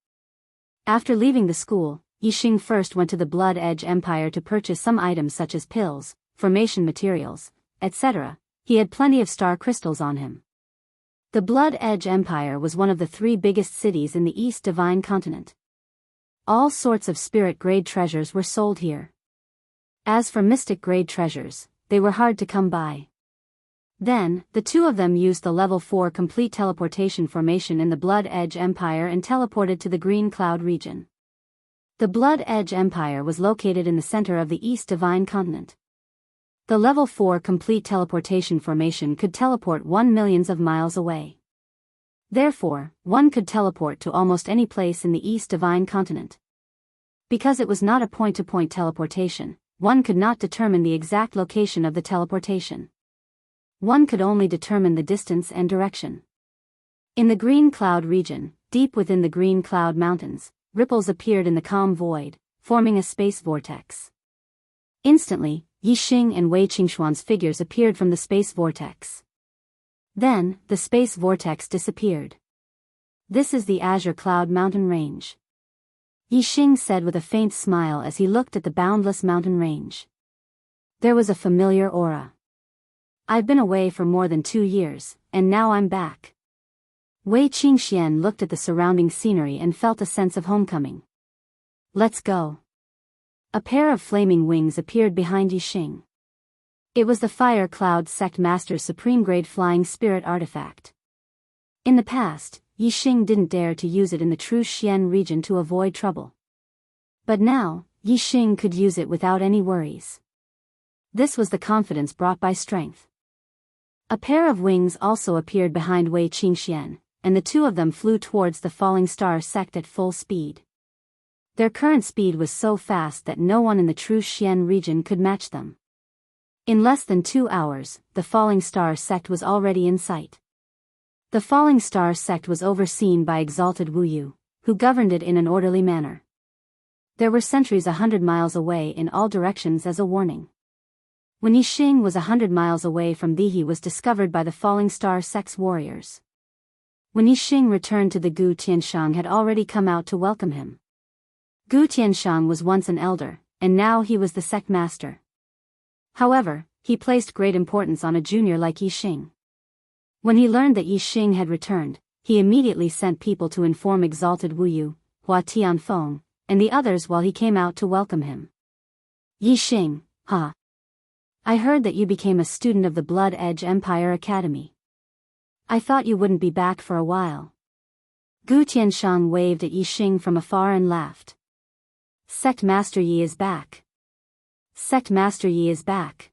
After leaving the school, Yixing first went to the Blood Edge Empire to purchase some items such as pills, formation materials, etc. He had plenty of star crystals on him. The Blood Edge Empire was one of the 3 biggest cities in the East Divine Continent. All sorts of spirit-grade treasures were sold here. As for mystic-grade treasures, they were hard to come by. Then, the two of them used the level 4 complete teleportation formation in the Blood Edge Empire and teleported to the Green Cloud region. The Blood Edge Empire was located in the center of the East Divine Continent. The level 4 complete teleportation formation could teleport 1 millions of miles away. Therefore, one could teleport to almost any place in the East Divine Continent. Because it was not a point-to-point teleportation, one could not determine the exact location of the teleportation. One could only determine the distance and direction. In the Green Cloud region, deep within the Green Cloud Mountains, ripples appeared in the calm void, forming a space vortex. Instantly, Yixing and Wei Qingxuan's figures appeared from the space vortex. Then, the space vortex disappeared. This is the Azure Cloud Mountain Range, Yixing said with a faint smile as he looked at the boundless mountain range. There was a familiar aura. I've been away for more than 2 years, and now I'm back. Wei Qingxian looked at the surrounding scenery and felt a sense of homecoming. Let's go. A pair of flaming wings appeared behind Yixing. It was the Fire Cloud Sect Master's supreme-grade flying spirit artifact. In the past, Yixing didn't dare to use it in the True Xian region to avoid trouble. But now, Yixing could use it without any worries. This was the confidence brought by strength. A pair of wings also appeared behind Wei Qingxian, and the two of them flew towards the Falling Star sect at full speed. Their current speed was so fast that no one in the True Xian region could match them. In less than 2 hours, the Falling Star sect was already in sight. The Falling Star sect was overseen by exalted Wu Yu, who governed it in an orderly manner. There were sentries 100 miles away in all directions as a warning. When Yixing was 100 miles away from there, he was discovered by the Falling Star sect's warriors. When Yixing returned to the Gu, Tianshang had already come out to welcome him. Gu Tianshang was once an elder, and now he was the sect master. However, he placed great importance on a junior like Yi Xing. When he learned that Yi Xing had returned, he immediately sent people to inform exalted Wu Yu, Hua Tianfeng, and the others while he came out to welcome him. Yi Xing, ha! I heard that you became a student of the Blood Edge Empire Academy. I thought you wouldn't be back for a while. Gu Tianshang waved at Yi Xing from afar and laughed. Sect Master Yi is back. Sect Master Yi is back.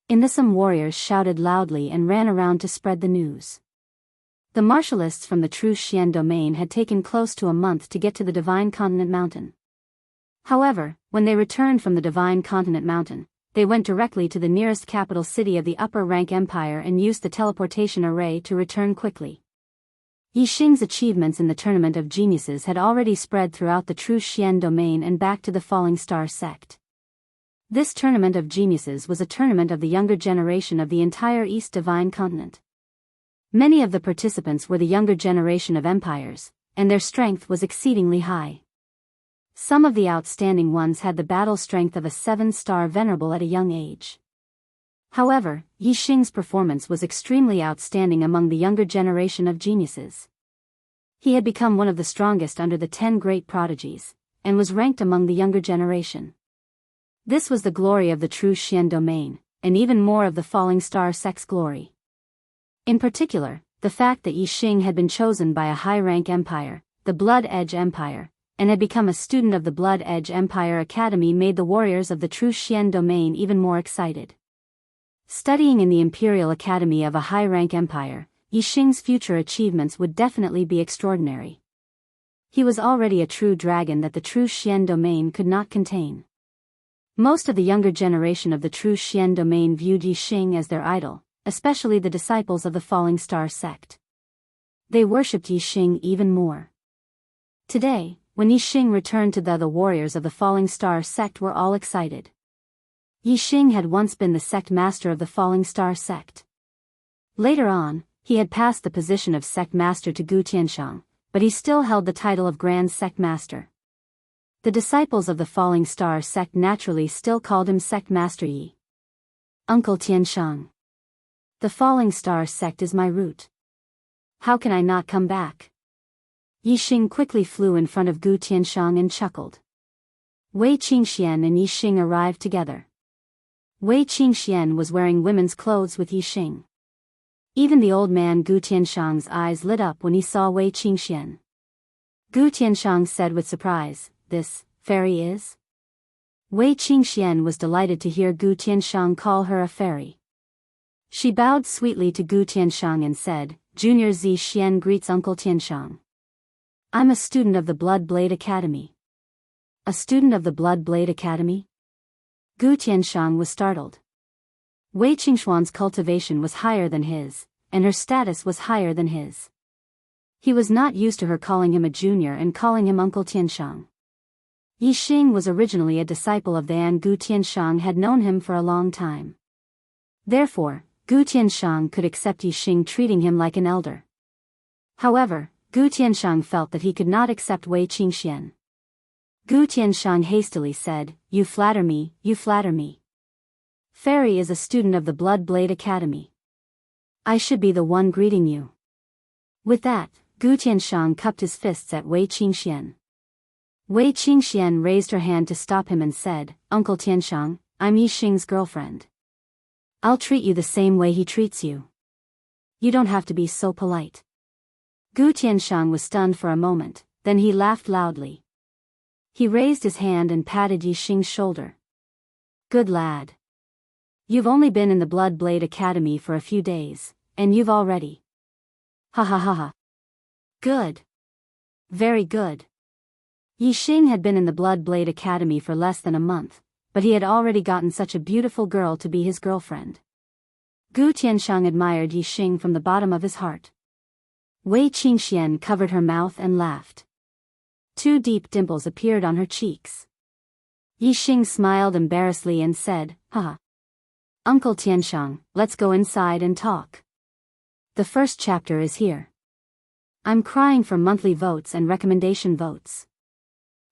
In this, some warriors shouted loudly and ran around to spread the news. The martialists from the True Xian domain had taken close to a month to get to the Divine Continent Mountain. However, when they returned from the Divine Continent Mountain, they went directly to the nearest capital city of the upper rank empire and used the teleportation array to return quickly. Yi Xing's achievements in the Tournament of Geniuses had already spread throughout the True Xian domain and back to the Falling Star sect. This Tournament of Geniuses was a tournament of the younger generation of the entire East Divine Continent. Many of the participants were the younger generation of empires, and their strength was exceedingly high. Some of the outstanding ones had the battle strength of a 7-star venerable at a young age. However, Yi Xing's performance was extremely outstanding among the younger generation of geniuses. He had become one of the strongest under the 10 great prodigies, and was ranked among the younger generation. This was the glory of the True Xian domain, and even more of the Falling Star sect's glory. In particular, the fact that Yi Xing had been chosen by a high-rank empire, the Blood Edge Empire, and had become a student of the Blood Edge Empire Academy made the warriors of the True Xian domain even more excited. Studying in the Imperial Academy of a high-rank empire, Yi Xing's future achievements would definitely be extraordinary. He was already a true dragon that the True Xian domain could not contain. Most of the younger generation of the True Xian domain viewed Yi Xing as their idol, especially the disciples of the Falling Star sect. They worshipped Yi Xing even more. Today, when Yi Xing returned to the warriors of the Falling Star sect were all excited. Yi Xing had once been the sect master of the Falling Star sect. Later on, he had passed the position of sect master to Gu Tianshang, but he still held the title of Grand Sect Master. The disciples of the Falling Star sect naturally still called him Sect Master Yi. Uncle Tianshang. The Falling Star sect is my root. How can I not come back? Yi Xing quickly flew in front of Gu Tianshang and chuckled. Wei Qingxian and Yi Xing arrived together. Wei Qingxian was wearing women's clothes with Yi Xing. Even the old man Gu Tianshang's eyes lit up when he saw Wei Qingxian. Gu Tianshang said with surprise, "This fairy is?" Wei Qingxian was delighted to hear Gu Tianshang call her a fairy. She bowed sweetly to Gu Tianshang and said, "Junior Zi Xian greets Uncle Tianshang. I'm a student of the Blood Blade Academy." A student of the Blood Blade Academy? Gu Tianshang was startled. Wei Qingxuan's cultivation was higher than his, and her status was higher than his. He was not used to her calling him a junior and calling him Uncle Tianshang. Yi Xing was originally a disciple of the and Gu Tianshang had known him for a long time. Therefore, Gu Tianshang could accept Yi Xing treating him like an elder. However, Gu Tianshang felt that he could not accept Wei Qingxian. Gu Tianshang hastily said, "You flatter me, you flatter me. Fairy is a student of the Blood Blade Academy. I should be the one greeting you." With that, Gu Tianshang cupped his fists at Wei Qingxian. Wei Qingxian raised her hand to stop him and said, "Uncle Tianshang, I'm Yi Xing's girlfriend. I'll treat you the same way he treats you. You don't have to be so polite." Gu Tianshang was stunned for a moment, then he laughed loudly. He raised his hand and patted Yi Xing's shoulder. "Good lad. You've only been in the Blood Blade Academy for a few days, and you've already..." "Ha ha ha ha. Good. Very good." Yi Xing had been in the Blood Blade Academy for less than a month, but he had already gotten such a beautiful girl to be his girlfriend. Gu Tianshang admired Yi Xing from the bottom of his heart. Wei Qingxian covered her mouth and laughed. 2 deep dimples appeared on her cheeks. Yi Xing smiled embarrassedly and said, "Haha. Uncle Tianshang, let's go inside and talk. The first chapter is here. I'm crying for monthly votes and recommendation votes."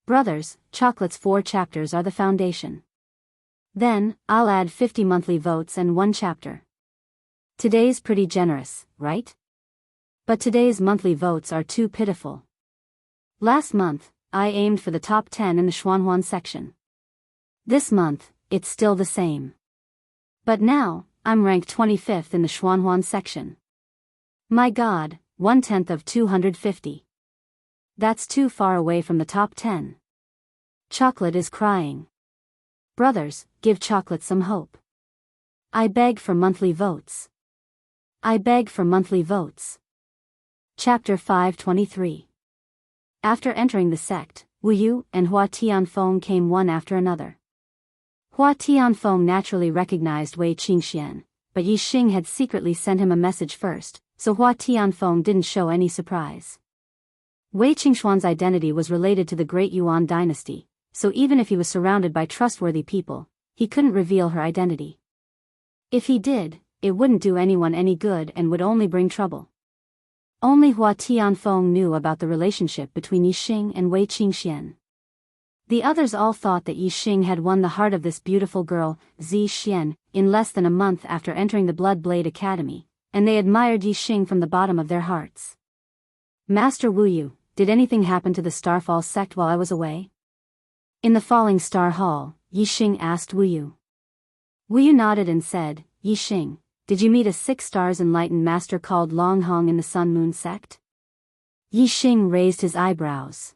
Brothers, chocolate's 4 chapters are the foundation. Then, I'll add 50 monthly votes and 1 chapter. Today's pretty generous, right? But today's monthly votes are too pitiful. Last month, I aimed for the top 10 in the Xuanhuan section. This month, it's still the same. But now, I'm ranked 25th in the Xuanhuan section. My God, 1/10 of 250. That's too far away from the top 10. Chocolate is crying. Brothers, give Chocolate some hope. I beg for monthly votes. I beg for monthly votes. Chapter 523. After entering the sect, Wu Yu and Hua Tianfeng came one after another. Hua Tianfeng naturally recognized Wei Qingxian, but Yi Xing had secretly sent him a message first, so Hua Tianfeng didn't show any surprise. Wei Qingxuan's identity was related to the Great Yuan dynasty, so even if he was surrounded by trustworthy people, he couldn't reveal her identity. If he did, it wouldn't do anyone any good and would only bring trouble. Only Hua Tianfeng knew about the relationship between Yi Xing and Wei Qingxian. The others all thought that Yi Xing had won the heart of this beautiful girl, Zi Xian, in less than a month after entering the Blood Blade Academy, and they admired Yi Xing from the bottom of their hearts. Master Wu Yu, did anything happen to the Starfall sect while I was away? In the Falling Star Hall, Yi Xing asked Wu Yu. Wu Yu nodded and said, Yi Xing, did you meet a 6 stars enlightened master called Long Hong in the Sun Moon sect? Yi Xing raised his eyebrows.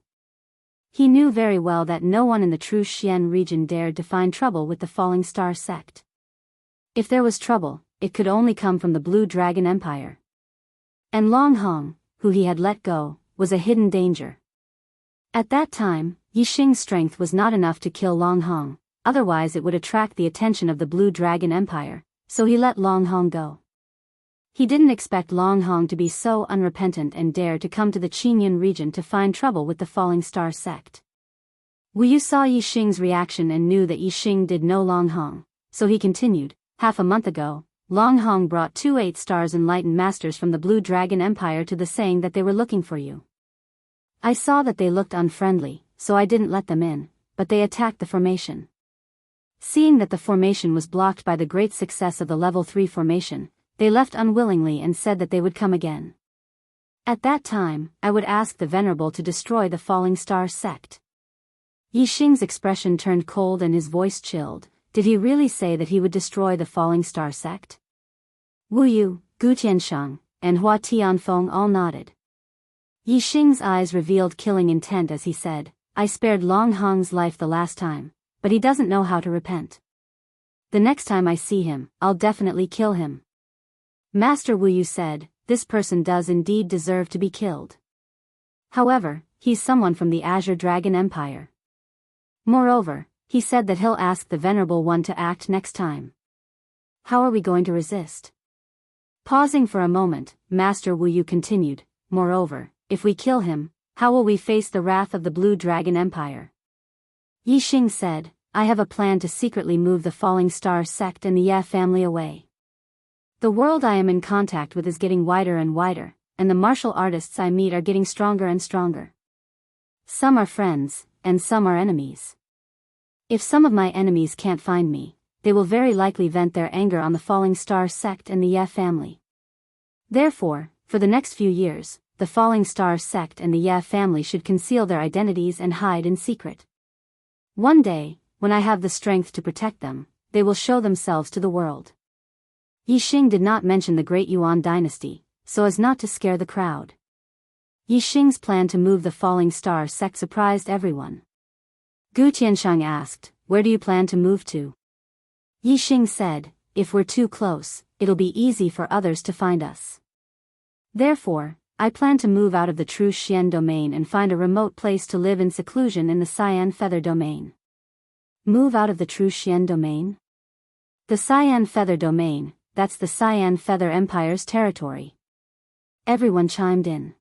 He knew very well that no one in the true Xian region dared to find trouble with the Falling Star sect. If there was trouble, it could only come from the Blue Dragon Empire. And Long Hong, who he had let go, was a hidden danger. At that time, Yi Xing's strength was not enough to kill Long Hong, otherwise it would attract the attention of the Blue Dragon Empire, so he let Long Hong go. He didn't expect Long Hong to be so unrepentant and dare to come to the Qingyun region to find trouble with the Falling Star sect. Wu Yu saw Yi Xing's reaction and knew that Yi Xing did know Long Hong, so he continued, half a month ago, Long Hong brought 2 8 stars enlightened masters from the Blue Dragon Empire to the saying that they were looking for you. I saw that they looked unfriendly, so I didn't let them in, but they attacked the formation. Seeing that the formation was blocked by the great success of the level 3 formation, they left unwillingly and said that they would come again. At that time, I would ask the Venerable to destroy the Falling Star sect. Yi Xing's expression turned cold and his voice chilled. Did he really say that he would destroy the Falling Star sect? Wu Yu, Gu Tianshang, and Hua Tianfeng all nodded. Yi Xing's eyes revealed killing intent as he said, I spared Long Hong's life the last time, but he doesn't know how to repent. The next time I see him, I'll definitely kill him. Master Wu Yu said, this person does indeed deserve to be killed. However, he's someone from the Azure Dragon Empire. Moreover, he said that he'll ask the Venerable One to act next time. How are we going to resist? Pausing for a moment, Master Wu Yu continued, moreover, if we kill him, how will we face the wrath of the Blue Dragon Empire? Yi Xing said, I have a plan to secretly move the Falling Star sect and the Ye family away. The world I am in contact with is getting wider and wider, and the martial artists I meet are getting stronger and stronger. Some are friends, and some are enemies. If some of my enemies can't find me, they will very likely vent their anger on the Falling Star sect and the Ye family. Therefore, for the next few years, the Falling Star sect and the Ye family should conceal their identities and hide in secret. One day, when I have the strength to protect them, they will show themselves to the world. Yi Xing did not mention the Great Yuan dynasty, so as not to scare the crowd. Yi Xing's plan to move the Falling Star sect surprised everyone. Gu Tianshang asked, where do you plan to move to? Yi Xing said, if we're too close, it'll be easy for others to find us. Therefore, I plan to move out of the true Xian domain and find a remote place to live in seclusion in the Cyan Feather domain. Move out of the true Xian domain? The Cyan Feather domain, that's the Cyan Feather Empire's territory. Everyone chimed in.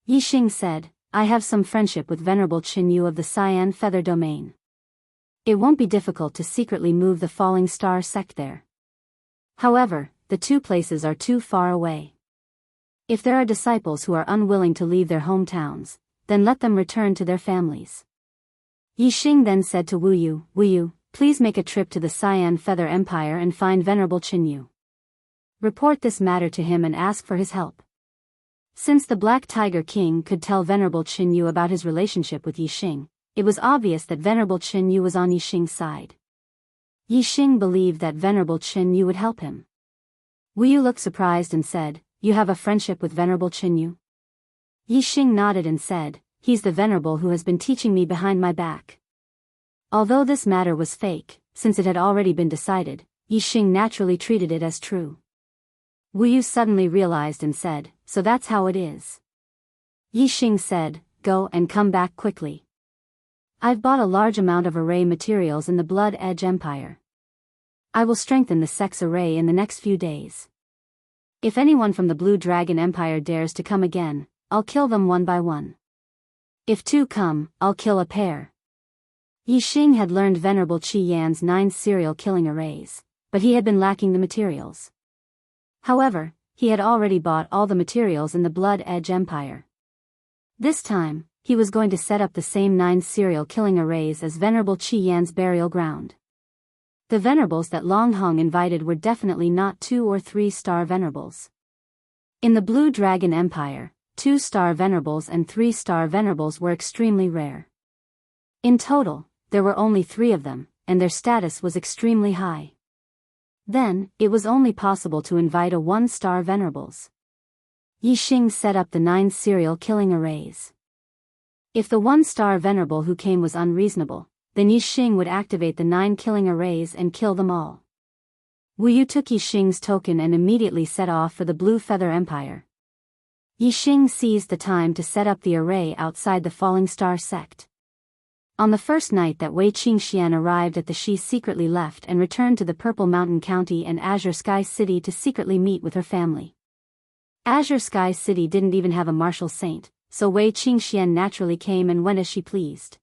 Yi Xing said, I have some friendship with Venerable Qin Yu of the Cyan Feather domain. It won't be difficult to secretly move the Falling Star sect there. However, the two places are too far away. If there are disciples who are unwilling to leave their hometowns, then let them return to their families. Yixing then said to Wu Yu, please make a trip to the Cyan Feather Empire and find Venerable Qinyu. Report this matter to him and ask for his help. Since the Black Tiger King could tell Venerable Qinyu about his relationship with Yixing, it was obvious that Venerable Qinyu was on Yixing's side. Yixing believed that Venerable Qinyu would help him. Wu Yu looked surprised and said, you have a friendship with Venerable Qinyu? Yixing nodded and said, he's the Venerable who has been teaching me behind my back. Although this matter was fake, since it had already been decided, Yixing naturally treated it as true. Wu Yu suddenly realized and said, so that's how it is. Yixing said, go and come back quickly. I've bought a large amount of array materials in the Blood Edge Empire. I will strengthen the sex array in the next few days. If anyone from the Blue Dragon Empire dares to come again, I'll kill them one by one. If two come, I'll kill a pair. Yixing had learned Venerable Qi Yan's 9 serial killing arrays, but he had been lacking the materials. However, he had already bought all the materials in the Blood Edge Empire. This time, he was going to set up the same 9 serial killing arrays as Venerable Qi Yan's burial ground. The Venerables that Long Hong invited were definitely not 2 or 3-star Venerables. In the Blue Dragon Empire, 2-star Venerables and 3-star Venerables were extremely rare. In total, there were only 3 of them, and their status was extremely high. Then, it was only possible to invite a 1-star Venerables. Yixing set up the 9 serial killing arrays. If the 1-star Venerable who came was unreasonable, then Yixing would activate the 9 killing arrays and kill them all. Wu Yu took Yixing's token and immediately set off for the Blue Feather Empire. Yixing seized the time to set up the array outside the Falling Star sect. On the first night that Wei Qingxian arrived at the she secretly left and returned to the Purple Mountain County and Azure Sky City to secretly meet with her family. Azure Sky City didn't even have a martial saint, so Wei Qingxian naturally came and went as she pleased.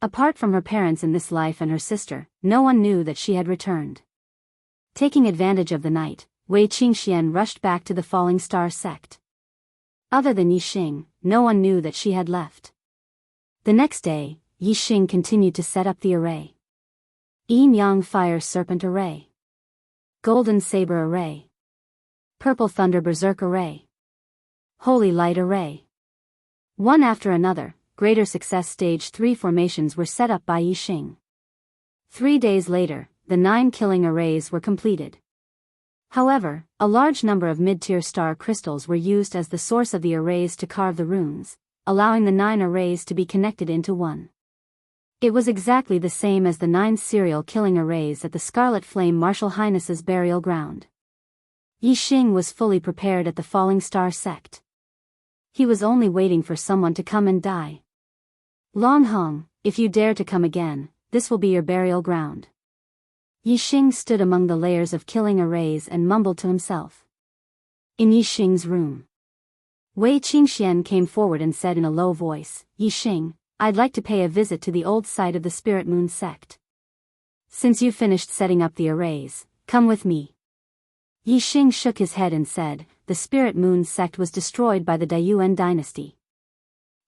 Apart from her parents in this life and her sister, no one knew that she had returned. Taking advantage of the night, Wei Qingxian rushed back to the Falling Star sect. Other than Yixing, no one knew that she had left. The next day, Yixing continued to set up the array. Yin Yang Fire Serpent Array. Golden Saber Array. Purple Thunder Berserk Array. Holy Light Array. One after another, Greater Success Stage 3 formations were set up by Yixing. 3 days later, the 9 killing arrays were completed. However, a large number of mid-tier star crystals were used as the source of the arrays to carve the runes, allowing the 9 arrays to be connected into one. It was exactly the same as the 9 serial killing arrays at the Scarlet Flame Martial Highness's burial ground. Yixing was fully prepared at the Falling Star sect. He was only waiting for someone to come and die. Long Hong, if you dare to come again, this will be your burial ground. Yixing stood among the layers of killing arrays and mumbled to himself. In Yixing's room, Wei Qingxian came forward and said in a low voice, Yixing, I'd like to pay a visit to the old site of the Spirit Moon sect. Since you finished setting up the arrays, come with me. Yixing shook his head and said, the Spirit Moon sect was destroyed by the Daiyuan dynasty.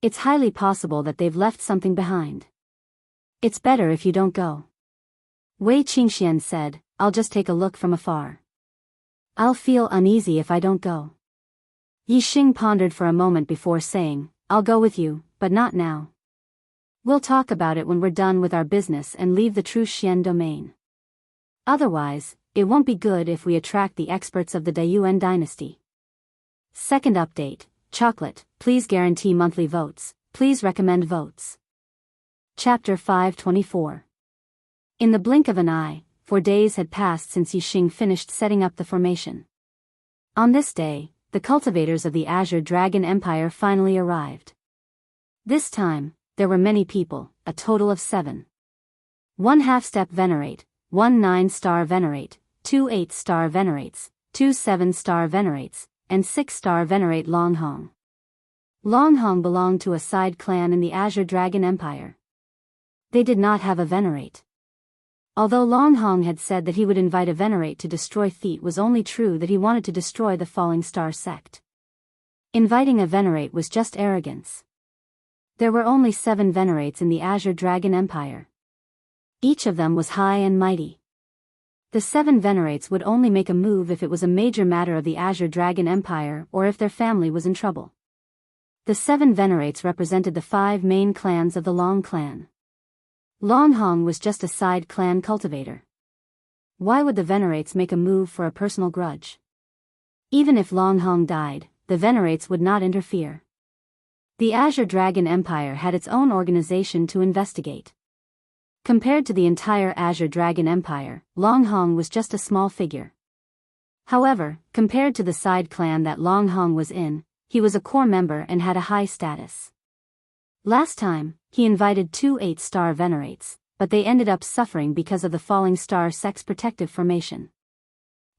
It's highly possible that they've left something behind. It's better if you don't go. Wei Qingxian said, I'll just take a look from afar. I'll feel uneasy if I don't go. Yixing pondered for a moment before saying, I'll go with you, but not now. We'll talk about it when we're done with our business and leave the True Xian domain. Otherwise, it won't be good if we attract the experts of the Daiyuan dynasty. Second update, Chocolate, please guarantee monthly votes, please recommend votes. Chapter 524. In the blink of an eye, 4 days had passed since Yixing finished setting up the formation. On this day, the cultivators of the Azure Dragon Empire finally arrived. This time, there were many people, a total of 7. 1 half-step Venerate, 1 9-star Venerate, 2 8-star Venerates, 2 7-star Venerates, and 6-star Venerate Long Hong. Long Hong belonged to a side clan in the Azure Dragon Empire. They did not have a Venerate. Although Long Hong had said that he would invite a Venerate to destroy Theet, was only true that he wanted to destroy the Falling Star sect. Inviting a Venerate was just arrogance. There were only 7 venerates in the Azure Dragon Empire. Each of them was high and mighty. The 7 venerates would only make a move if it was a major matter of the Azure Dragon Empire or if their family was in trouble. The 7 venerates represented the 5 main clans of the Long clan. Long Hong was just a side clan cultivator. Why would the venerates make a move for a personal grudge? Even if Long Hong died, the venerates would not interfere. The Azure Dragon Empire had its own organization to investigate. Compared to the entire Azure Dragon Empire, Long Hong was just a small figure. However, compared to the side clan that Long Hong was in, he was a core member and had a high status. Last time, he invited 2 8-star venerates, but they ended up suffering because of the Falling Star Sex Protective Formation.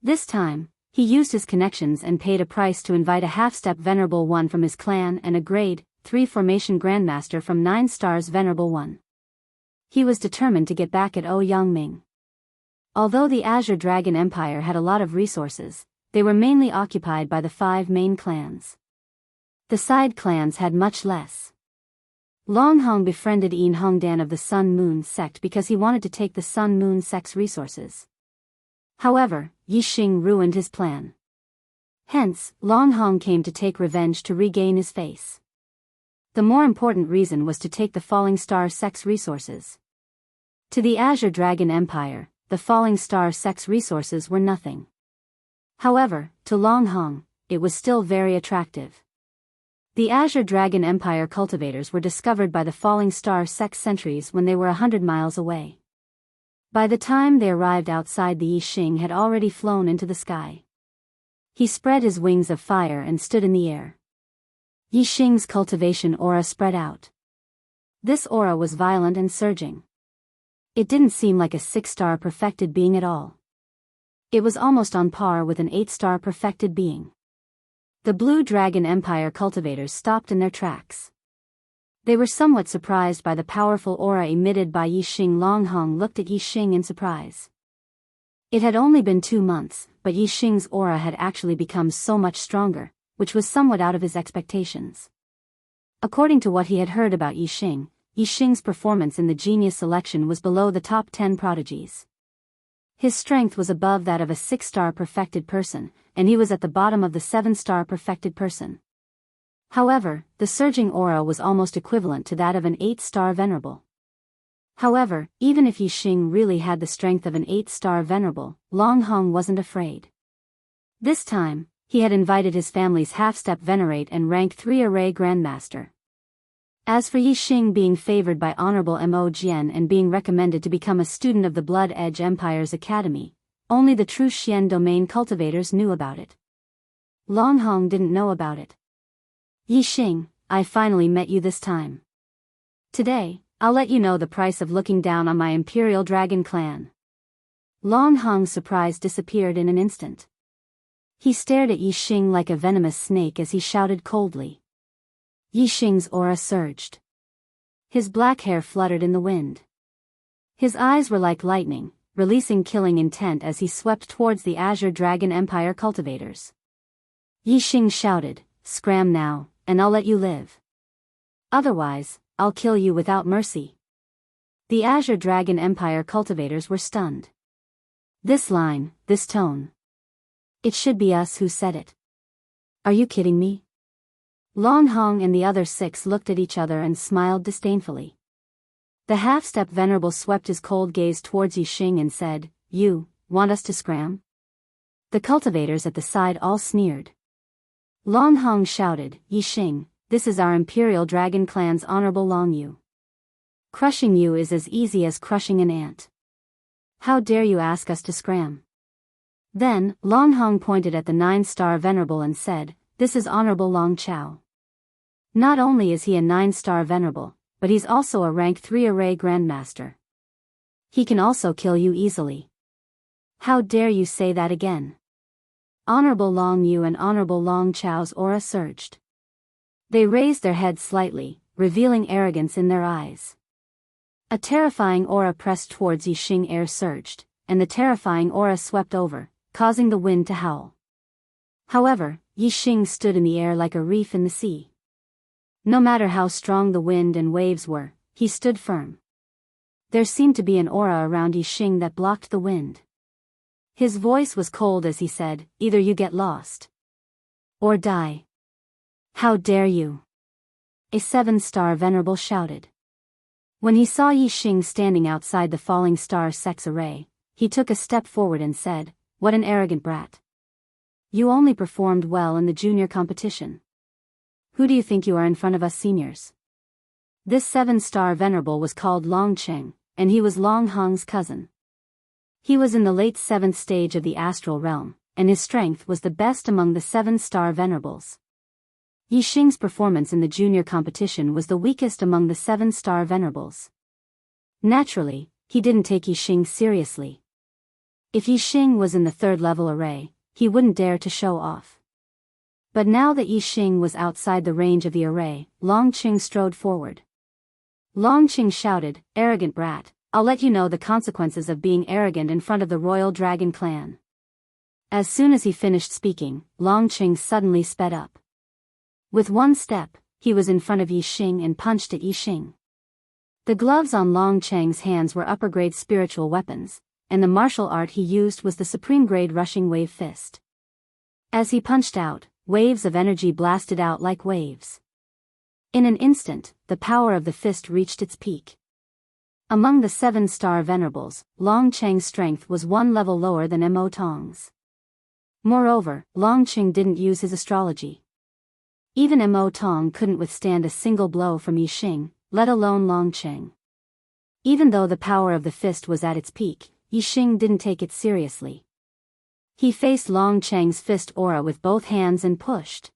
This time, he used his connections and paid a price to invite a half-step Venerable 1 from his clan and a Grade 3 Formation Grandmaster from 9 stars Venerable 1. He was determined to get back at Ouyangming. Although the Azure Dragon Empire had a lot of resources, they were mainly occupied by the 5 main clans. The side clans had much less. Long Hong befriended Yin Hongdan of the Sun Moon sect because he wanted to take the Sun Moon sect's resources. However, Yi Xing ruined his plan. Hence, Long Hong came to take revenge to regain his face. The more important reason was to take the Falling Star sect's resources. To the Azure Dragon Empire, the Falling Star sect's resources were nothing. However, to Long Hong, it was still very attractive. The Azure Dragon Empire cultivators were discovered by the Falling Star sect sentries when they were 100 miles away. By the time they arrived outside, the Yi Xing had already flown into the sky. He spread his wings of fire and stood in the air. Yi Xing's cultivation aura spread out. This aura was violent and surging. It didn't seem like a 6-star perfected being at all. It was almost on par with an 8-star perfected being. The Blue Dragon Empire cultivators stopped in their tracks. They were somewhat surprised by the powerful aura emitted by Yi Xing. Long Hong looked at Yi Xing in surprise. It had only been 2 months, but Yi Xing's aura had actually become so much stronger, which was somewhat out of his expectations. According to what he had heard about Yi Xing's performance in the genius selection was below the top 10 prodigies. His strength was above that of a 6-star perfected person, and he was at the bottom of the 7-star perfected person. However, the surging aura was almost equivalent to that of an 8-star venerable. However, even if Yi Xing really had the strength of an 8-star venerable, Long Hong wasn't afraid. This time, he had invited his family's half-step venerate and rank 3 array grandmaster. As for Yi Xing being favored by Honorable Mo Jian and being recommended to become a student of the Blood Edge Empire's Academy, only the true Xian domain cultivators knew about it. Long Hong didn't know about it. Yi Xing, I finally met you this time. Today, I'll let you know the price of looking down on my Imperial Dragon clan. Long Hong's surprise disappeared in an instant. He stared at Yi Xing like a venomous snake as he shouted coldly. Yi Xing's aura surged. His black hair fluttered in the wind. His eyes were like lightning, releasing killing intent as he swept towards the Azure Dragon Empire cultivators. Yi Xing shouted, "Scram now, and I'll let you live. Otherwise, I'll kill you without mercy." The Azure Dragon Empire cultivators were stunned. This line, this tone. It should be us who said it. Are you kidding me? Long Hong and the other 6 looked at each other and smiled disdainfully. The half-step venerable swept his cold gaze towards Yi Xing and said, "You, want us to scram?" The cultivators at the side all sneered. Long Hong shouted, "Yi Xing, this is our Imperial Dragon clan's Honorable Long Yu. Crushing you is as easy as crushing an ant. How dare you ask us to scram?" Then, Long Hong pointed at the 9-star venerable and said, "This is Honorable Long Chao. Not only is he a 9-star venerable, but he's also a rank 3 array grandmaster. He can also kill you easily. How dare you say that again?" Honorable Long Yu and Honorable Long Chao's aura surged. They raised their heads slightly, revealing arrogance in their eyes. A terrifying aura pressed towards Yi Xing. Air surged, and the terrifying aura swept over, causing the wind to howl. However, Yi Xing stood in the air like a reef in the sea. No matter how strong the wind and waves were, he stood firm. There seemed to be an aura around Yixing that blocked the wind. His voice was cold as he said, "Either you get lost. Or die." "How dare you!" a 7-star venerable shouted. When he saw Yixing standing outside the falling star sex array, he took a step forward and said, "What an arrogant brat. You only performed well in the junior competition. Who do you think you are in front of us seniors?" This 7-star venerable was called Long Cheng, and he was Long Hong's cousin. He was in the late 7th stage of the astral realm, and his strength was the best among the 7-star venerables. Yixing's performance in the junior competition was the weakest among the 7-star venerables. Naturally, he didn't take Yixing seriously. If Yixing was in the 3rd level array, he wouldn't dare to show off. But now that Yixing was outside the range of the array, Long Cheng strode forward. Long Cheng shouted, "Arrogant brat, I'll let you know the consequences of being arrogant in front of the Royal Dragon Clan." As soon as he finished speaking, Long Cheng suddenly sped up. With one step, he was in front of Yixing and punched at Yixing. The gloves on Long Cheng's hands were upper-grade spiritual weapons, and the martial art he used was the supreme-grade rushing wave fist. As he punched out, waves of energy blasted out like waves. In an instant, the power of the fist reached its peak. Among the 7-star venerables, Long Cheng's strength was 1 level lower than Mo Tong's. Moreover, Long Cheng didn't use his astrology. Even Mo Tong couldn't withstand a single blow from Yixing, let alone Long Cheng. Even though the power of the fist was at its peak, Yixing didn't take it seriously. He faced Long Cheng's fist aura with both hands and pushed.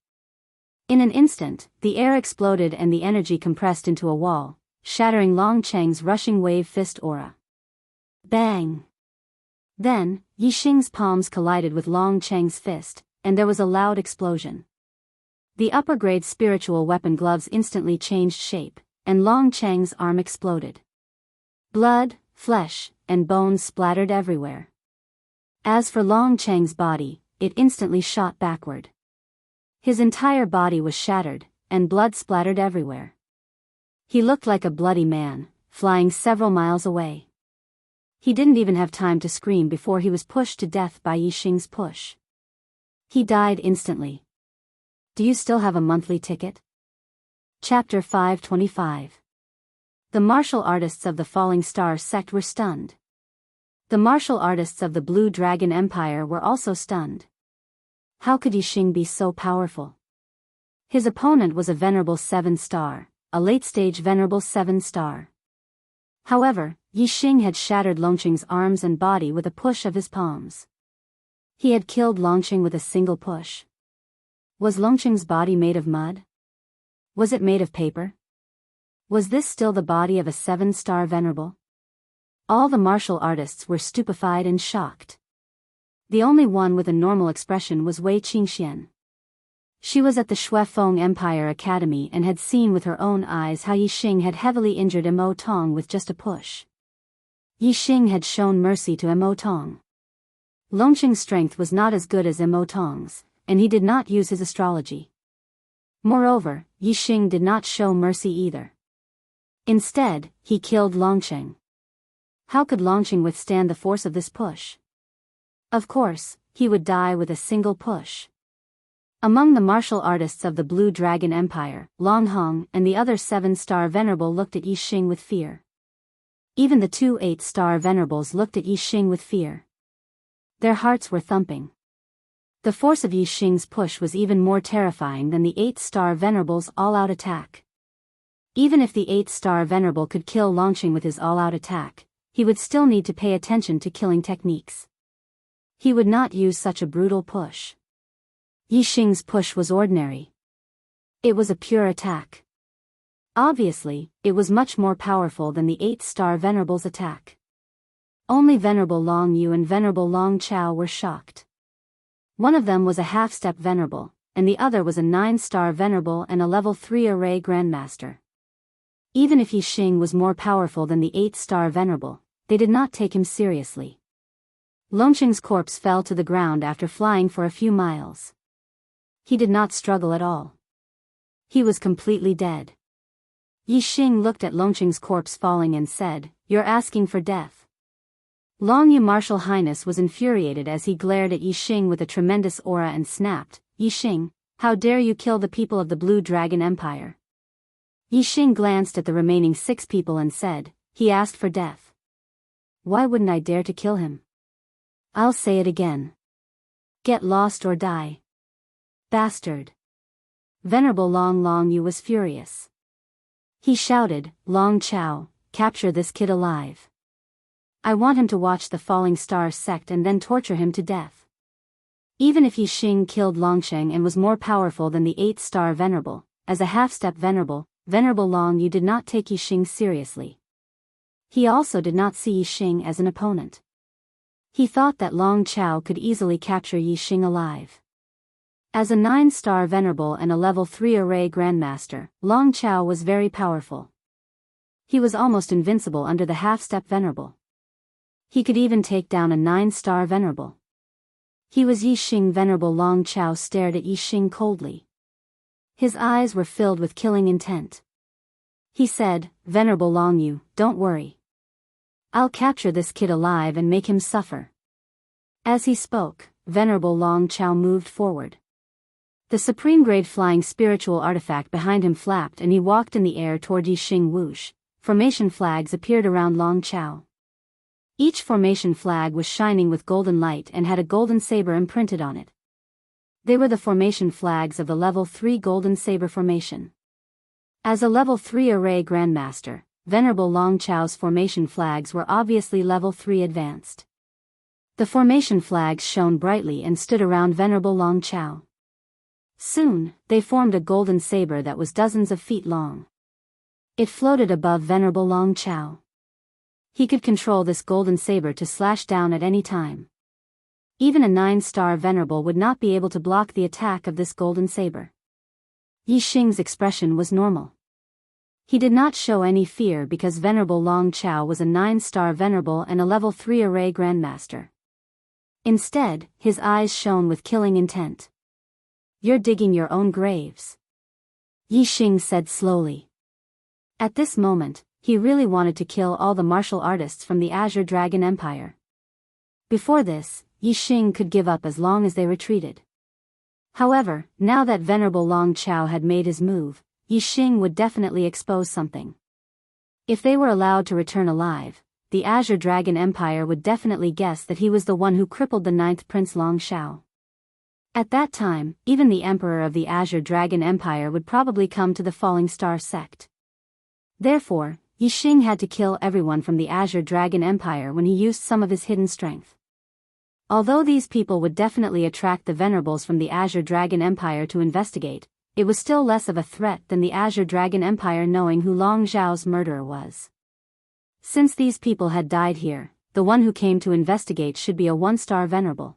In an instant, the air exploded and the energy compressed into a wall, shattering Long Cheng's rushing wave fist aura. Bang! Then, Yixing's palms collided with Long Cheng's fist, and there was a loud explosion. The upper-grade spiritual weapon gloves instantly changed shape, and Long Cheng's arm exploded. Blood, flesh, and bones splattered everywhere. As for Long Cheng's body, it instantly shot backward. His entire body was shattered, and blood splattered everywhere. He looked like a bloody man, flying several miles away. He didn't even have time to scream before he was pushed to death by Yixing's push. He died instantly. Do you still have a monthly ticket? Chapter 525. The martial artists of the Falling Star sect were stunned. The martial artists of the Blue Dragon Empire were also stunned. How could Yixing be so powerful? His opponent was a venerable 7-star, a late-stage venerable 7-star. However, Yixing had shattered Longqing's arms and body with a push of his palms. He had killed Longqing with a single push. Was Longqing's body made of mud? Was it made of paper? Was this still the body of a 7-star venerable? All the martial artists were stupefied and shocked. The only one with a normal expression was Wei Qingxian. She was at the Shuefeng Empire Academy and had seen with her own eyes how Yixing had heavily injured Mo Tong with just a push. Yixing had shown mercy to Mo Tong. Longqing's strength was not as good as Mo Tong's, and he did not use his astrology. Moreover, Yixing did not show mercy either. Instead, he killed Longqing. How could Longqing withstand the force of this push? Of course, he would die with a single push. Among the martial artists of the Blue Dragon Empire, Long Hong and the other 7-star venerable looked at Yixing with fear. Even the 2 8-star venerables looked at Yixing with fear. Their hearts were thumping. The force of Yixing's push was even more terrifying than the 8-star venerable's all-out attack. Even if the 8-star venerable could kill Longqing with his all-out attack, he would still need to pay attention to killing techniques. He would not use such a brutal push. Yixing's push was ordinary. It was a pure attack. Obviously, it was much more powerful than the 8-star venerable's attack. Only Venerable Long Yu and Venerable Long Chao were shocked. One of them was a half-step venerable, and the other was a 9-star venerable and a level 3 array grandmaster. Even if Yixing was more powerful than the 8-star venerable, they did not take him seriously. Longqing's corpse fell to the ground after flying for a few miles. He did not struggle at all. He was completely dead. Yi Xing looked at Longqing's corpse falling and said, "You're asking for death." Long Yu Martial Highness was infuriated as he glared at Yi Xing with a tremendous aura and snapped, "Yi Xing, how dare you kill the people of the Blue Dragon Empire?" Yi Xing glanced at the remaining 6 people and said, "He asked for death. Why wouldn't I dare to kill him? I'll say it again. Get lost or die. Bastard." Venerable Long Yu was furious. He shouted, "Long Chao, capture this kid alive. I want him to watch the Falling Star sect and then torture him to death." Even if Yi Xing killed Longsheng and was more powerful than the 8-star Venerable, as a half-step Venerable Long Yu did not take Yi Xing seriously. He also did not see Yi Xing as an opponent. He thought that Long Chao could easily capture Yi Xing alive. As a 9-star Venerable and a level 3 Array Grandmaster, Long Chao was very powerful. He was almost invincible under the half-step Venerable. He could even take down a 9-star Venerable. He was Yi Xing. Venerable Long Chao stared at Yi Xing coldly. His eyes were filled with killing intent. He said, "Venerable Long Yu, don't worry. I'll capture this kid alive and make him suffer." As he spoke, Venerable Long Chao moved forward. The supreme grade flying spiritual artifact behind him flapped and he walked in the air toward Yi Xing. Whoosh! Formation flags appeared around Long Chao. Each formation flag was shining with golden light and had a golden saber imprinted on it. They were the formation flags of the level 3 Golden Saber formation. As a level 3 Array Grandmaster, Venerable Long Chao's formation flags were obviously level 3 advanced. The formation flags shone brightly and stood around Venerable Long Chao. Soon, they formed a golden saber that was dozens of feet long. It floated above Venerable Long Chao. He could control this golden saber to slash down at any time. Even a 9-star Venerable would not be able to block the attack of this golden saber. Yi Xing's expression was normal. He did not show any fear because Venerable Long Chao was a 9-star Venerable and a level 3 Array Grandmaster. Instead, his eyes shone with killing intent. "You're digging your own graves," Yi Xing said slowly. At this moment, he really wanted to kill all the martial artists from the Azure Dragon Empire. Before this, Yi Xing could give up as long as they retreated. However, now that Venerable Long Chao had made his move, Yi Xing would definitely expose something. If they were allowed to return alive, the Azure Dragon Empire would definitely guess that he was the one who crippled the 9th Prince Long Shao. At that time, even the Emperor of the Azure Dragon Empire would probably come to the Falling Star sect. Therefore, Yi Xing had to kill everyone from the Azure Dragon Empire when he used some of his hidden strength. Although these people would definitely attract the Venerables from the Azure Dragon Empire to investigate, it was still less of a threat than the Azure Dragon Empire knowing who Long Zhao's murderer was. Since these people had died here, the one who came to investigate should be a 1-star Venerable.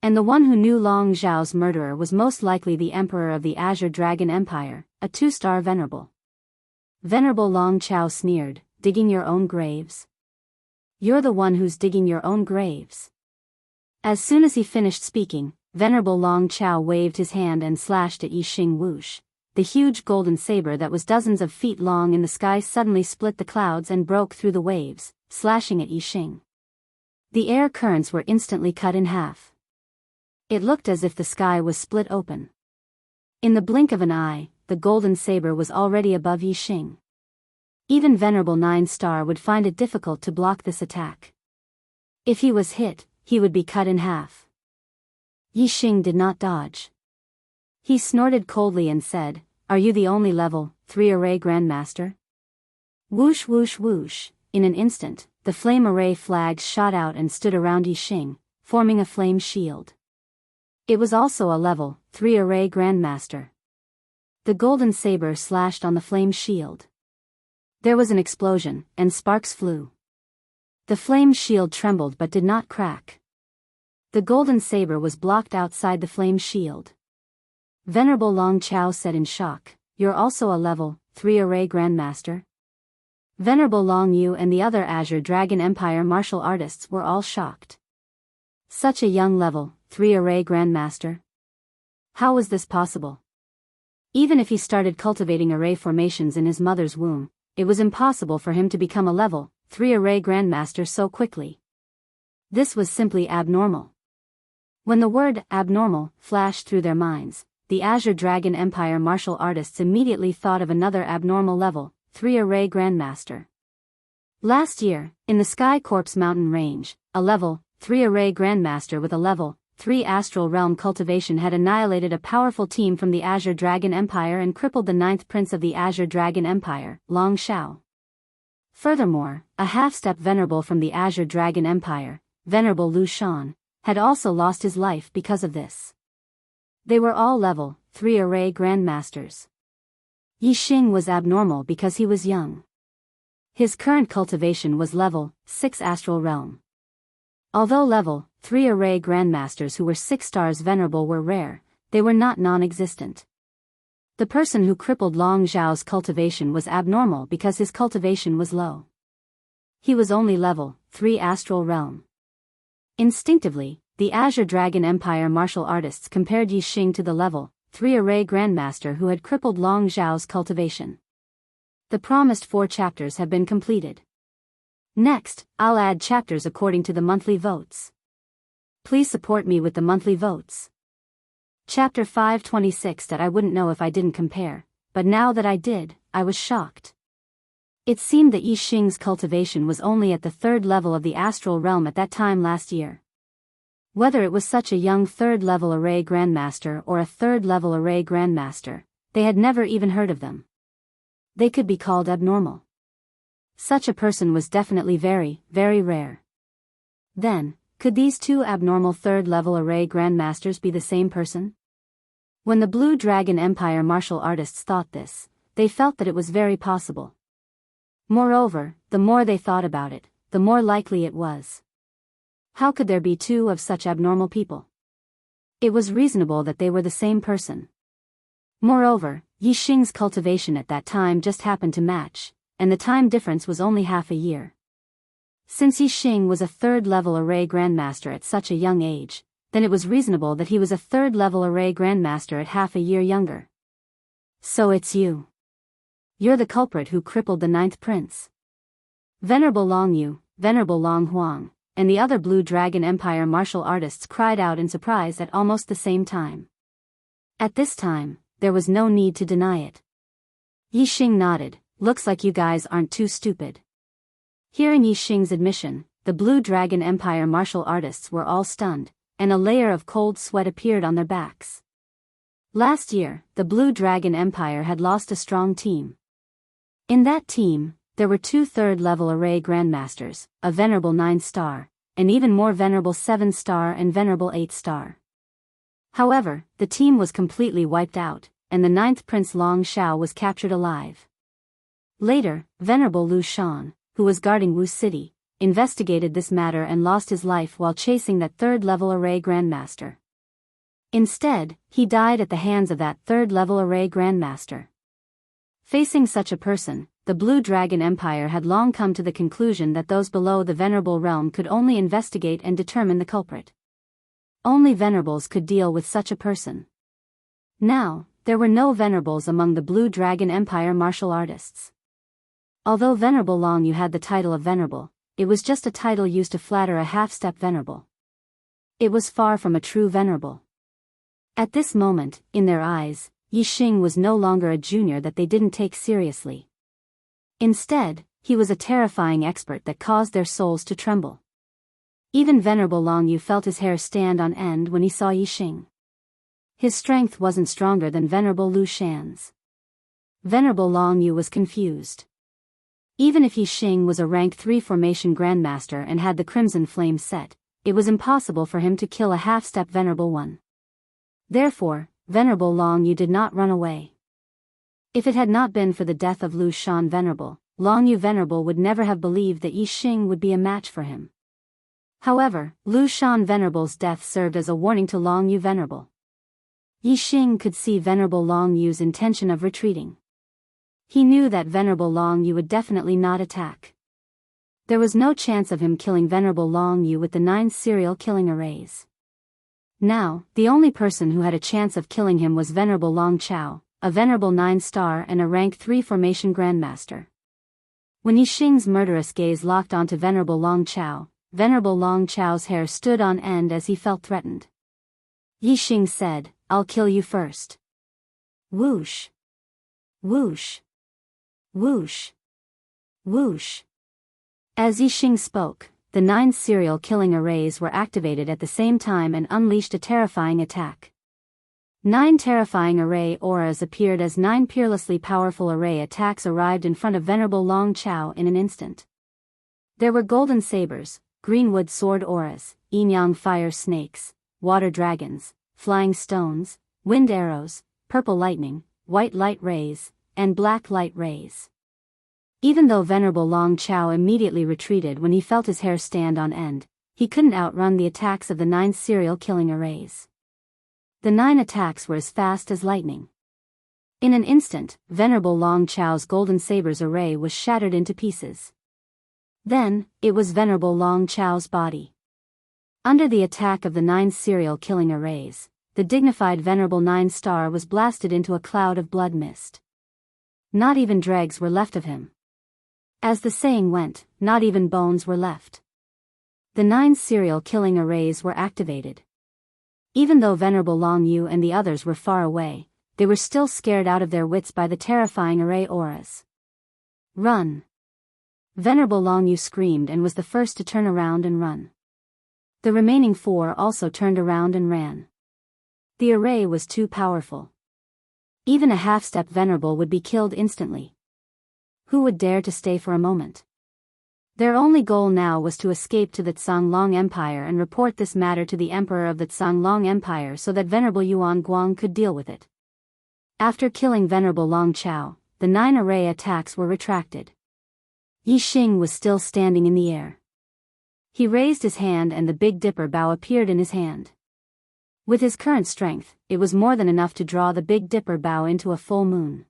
And the one who knew Long Zhao's murderer was most likely the Emperor of the Azure Dragon Empire, a 2-star Venerable. Venerable Long Chao sneered, "Digging your own graves? You're the one who's digging your own graves." As soon as he finished speaking, Venerable Long Chao waved his hand and slashed at Yi Xing. Whoosh! The huge golden saber that was dozens of feet long in the sky suddenly split the clouds and broke through the waves, slashing at Yi Xing. The air currents were instantly cut in half. It looked as if the sky was split open. In the blink of an eye, the golden saber was already above Yi Xing. Even Venerable 9-star would find it difficult to block this attack. If he was hit, he would be cut in half. Yi Xing did not dodge. He snorted coldly and said, "Are you the only level 3 Array Grandmaster?" Whoosh whoosh whoosh, in an instant, the flame array flags shot out and stood around Yi Xing, forming a flame shield. It was also a level 3 Array Grandmaster. The golden saber slashed on the flame shield. There was an explosion, and sparks flew. The flame shield trembled but did not crack. The golden saber was blocked outside the flame shield. Venerable Long Chao said in shock, "You're also a level 3 Array Grandmaster?" Venerable Long Yu and the other Azure Dragon Empire martial artists were all shocked. Such a young level 3 Array Grandmaster? How was this possible? Even if he started cultivating array formations in his mother's womb, it was impossible for him to become a level 3 array grandmaster so quickly. This was simply abnormal. When the word abnormal flashed through their minds, the Azure Dragon Empire martial artists immediately thought of another abnormal level 3 array grandmaster. Last year, in the Sky Corpse mountain range, a level 3 array grandmaster with a level 3 astral realm cultivation had annihilated a powerful team from the Azure Dragon Empire and crippled the 9th prince of the Azure Dragon Empire, Long Shao. Furthermore, a half-step venerable from the Azure Dragon Empire, Venerable Lu Shan, had also lost his life because of this. They were all level 3 array grandmasters. Yi Xing was abnormal because he was young. His current cultivation was level 6 astral realm. Although level 3 array grandmasters who were 6 stars venerable were rare, they were not non-existent. The person who crippled Long Zhao's cultivation was abnormal because his cultivation was low. He was only level 3 astral realm. Instinctively, the Azure Dragon Empire martial artists compared Yi Xing to the level 3 array grandmaster who had crippled Long Zhao's cultivation. The promised 4 chapters have been completed. Next, I'll add chapters according to the monthly votes. Please support me with the monthly votes. Chapter 526 that I wouldn't know if I didn't compare, but now that I did, I was shocked. It seemed that Yi Xing's cultivation was only at the 3rd level of the astral realm at that time last year. Whether it was such a young 3rd level array grandmaster or a 3rd level array grandmaster, they had never even heard of them. They could be called abnormal. Such a person was definitely very, very rare. Then, could these 2 abnormal 3rd level array grandmasters be the same person? When the Blue Dragon Empire martial artists thought this, they felt that it was very possible. Moreover, the more they thought about it, the more likely it was. How could there be 2 of such abnormal people? It was reasonable that they were the same person. Moreover, Yi Xing's cultivation at that time just happened to match, and the time difference was only half a year. Since Yi Xing was a 3rd level array grandmaster at such a young age, then it was reasonable that he was a 3rd level array grandmaster at half a year younger. So it's you. You're the culprit who crippled the 9th prince. Venerable Long Yu, Venerable Long Huang, and the other Blue Dragon Empire martial artists cried out in surprise at almost the same time. At this time, there was no need to deny it. Yi Xing nodded. Looks like you guys aren't too stupid. Hearing Yi Xing's admission, the Blue Dragon Empire martial artists were all stunned, and a layer of cold sweat appeared on their backs. Last year, the Blue Dragon Empire had lost a strong team. In that team, there were 2 3rd level array grandmasters, a venerable 9-star, an even more venerable 7-star and venerable 8-star. However, the team was completely wiped out, and the 9th prince Long Shao was captured alive. Later, Venerable Lu Shan, who was guarding Wu City, investigated this matter and lost his life while chasing that 3rd level array grandmaster. Instead, he died at the hands of that 3rd level array grandmaster. Facing such a person, the Blue Dragon Empire had long come to the conclusion that those below the Venerable realm could only investigate and determine the culprit. Only Venerables could deal with such a person. Now, there were no Venerables among the Blue Dragon Empire martial artists. Although Venerable Long Yu had the title of Venerable, it was just a title used to flatter a half-step Venerable. It was far from a true Venerable. At this moment, in their eyes, Yi Xing was no longer a junior that they didn't take seriously. Instead, he was a terrifying expert that caused their souls to tremble. Even Venerable Long Yu felt his hair stand on end when he saw Yi Xing. His strength wasn't stronger than Venerable Lu Shan's. Venerable Long Yu was confused. Even if Yi Xing was a rank 3 formation grandmaster and had the Crimson Flame set, it was impossible for him to kill a half-step Venerable one. Therefore, Venerable Long Yu did not run away. If it had not been for the death of Lu Shan Venerable, Long Yu Venerable would never have believed that Yi Xing would be a match for him. However, Lu Shan Venerable's death served as a warning to Long Yu Venerable. Yi Xing could see Venerable Long Yu's intention of retreating. He knew that Venerable Long Yu would definitely not attack. There was no chance of him killing Venerable Long Yu with the 9 serial killing arrays. Now, the only person who had a chance of killing him was Venerable Long Chao, a Venerable 9-star and a Rank 3 Formation Grandmaster. When Yixing's murderous gaze locked onto Venerable Long Chao, Venerable Long Chao's hair stood on end as he felt threatened. Yixing said, "I'll kill you first." Whoosh. Whoosh. Whoosh. Whoosh. As Yixing spoke, the 9 serial killing arrays were activated at the same time and unleashed a terrifying attack. 9 terrifying array auras appeared as 9 peerlessly powerful array attacks arrived in front of Venerable Long Chao in an instant. There were golden sabers, greenwood sword auras, yin-yang fire snakes, water dragons, flying stones, wind arrows, purple lightning, white light rays, and black light rays. Even though Venerable Long Chao immediately retreated when he felt his hair stand on end, he couldn't outrun the attacks of the 9 serial killing arrays. The 9 attacks were as fast as lightning. In an instant, Venerable Long Chao's golden sabers array was shattered into pieces. Then, it was Venerable Long Chao's body. Under the attack of the 9 serial killing arrays, the dignified Venerable 9-star was blasted into a cloud of blood mist. Not even dregs were left of him. As the saying went, not even bones were left. The 9 serial killing arrays were activated. Even though Venerable Long Yu and the others were far away, they were still scared out of their wits by the terrifying array auras. "Run!" Venerable Long Yu screamed and was the first to turn around and run. The remaining 4 also turned around and ran. The array was too powerful. Even a half-step Venerable would be killed instantly. Who would dare to stay for a moment? Their only goal now was to escape to the Zhonglong Empire and report this matter to the Emperor of the Zhonglong Empire so that Venerable Yuan Guang could deal with it. After killing Venerable Long Chao, the 9 array attacks were retracted. Yixing was still standing in the air. He raised his hand and the Big Dipper bow appeared in his hand. With his current strength, it was more than enough to draw the Big Dipper bow into a full moon.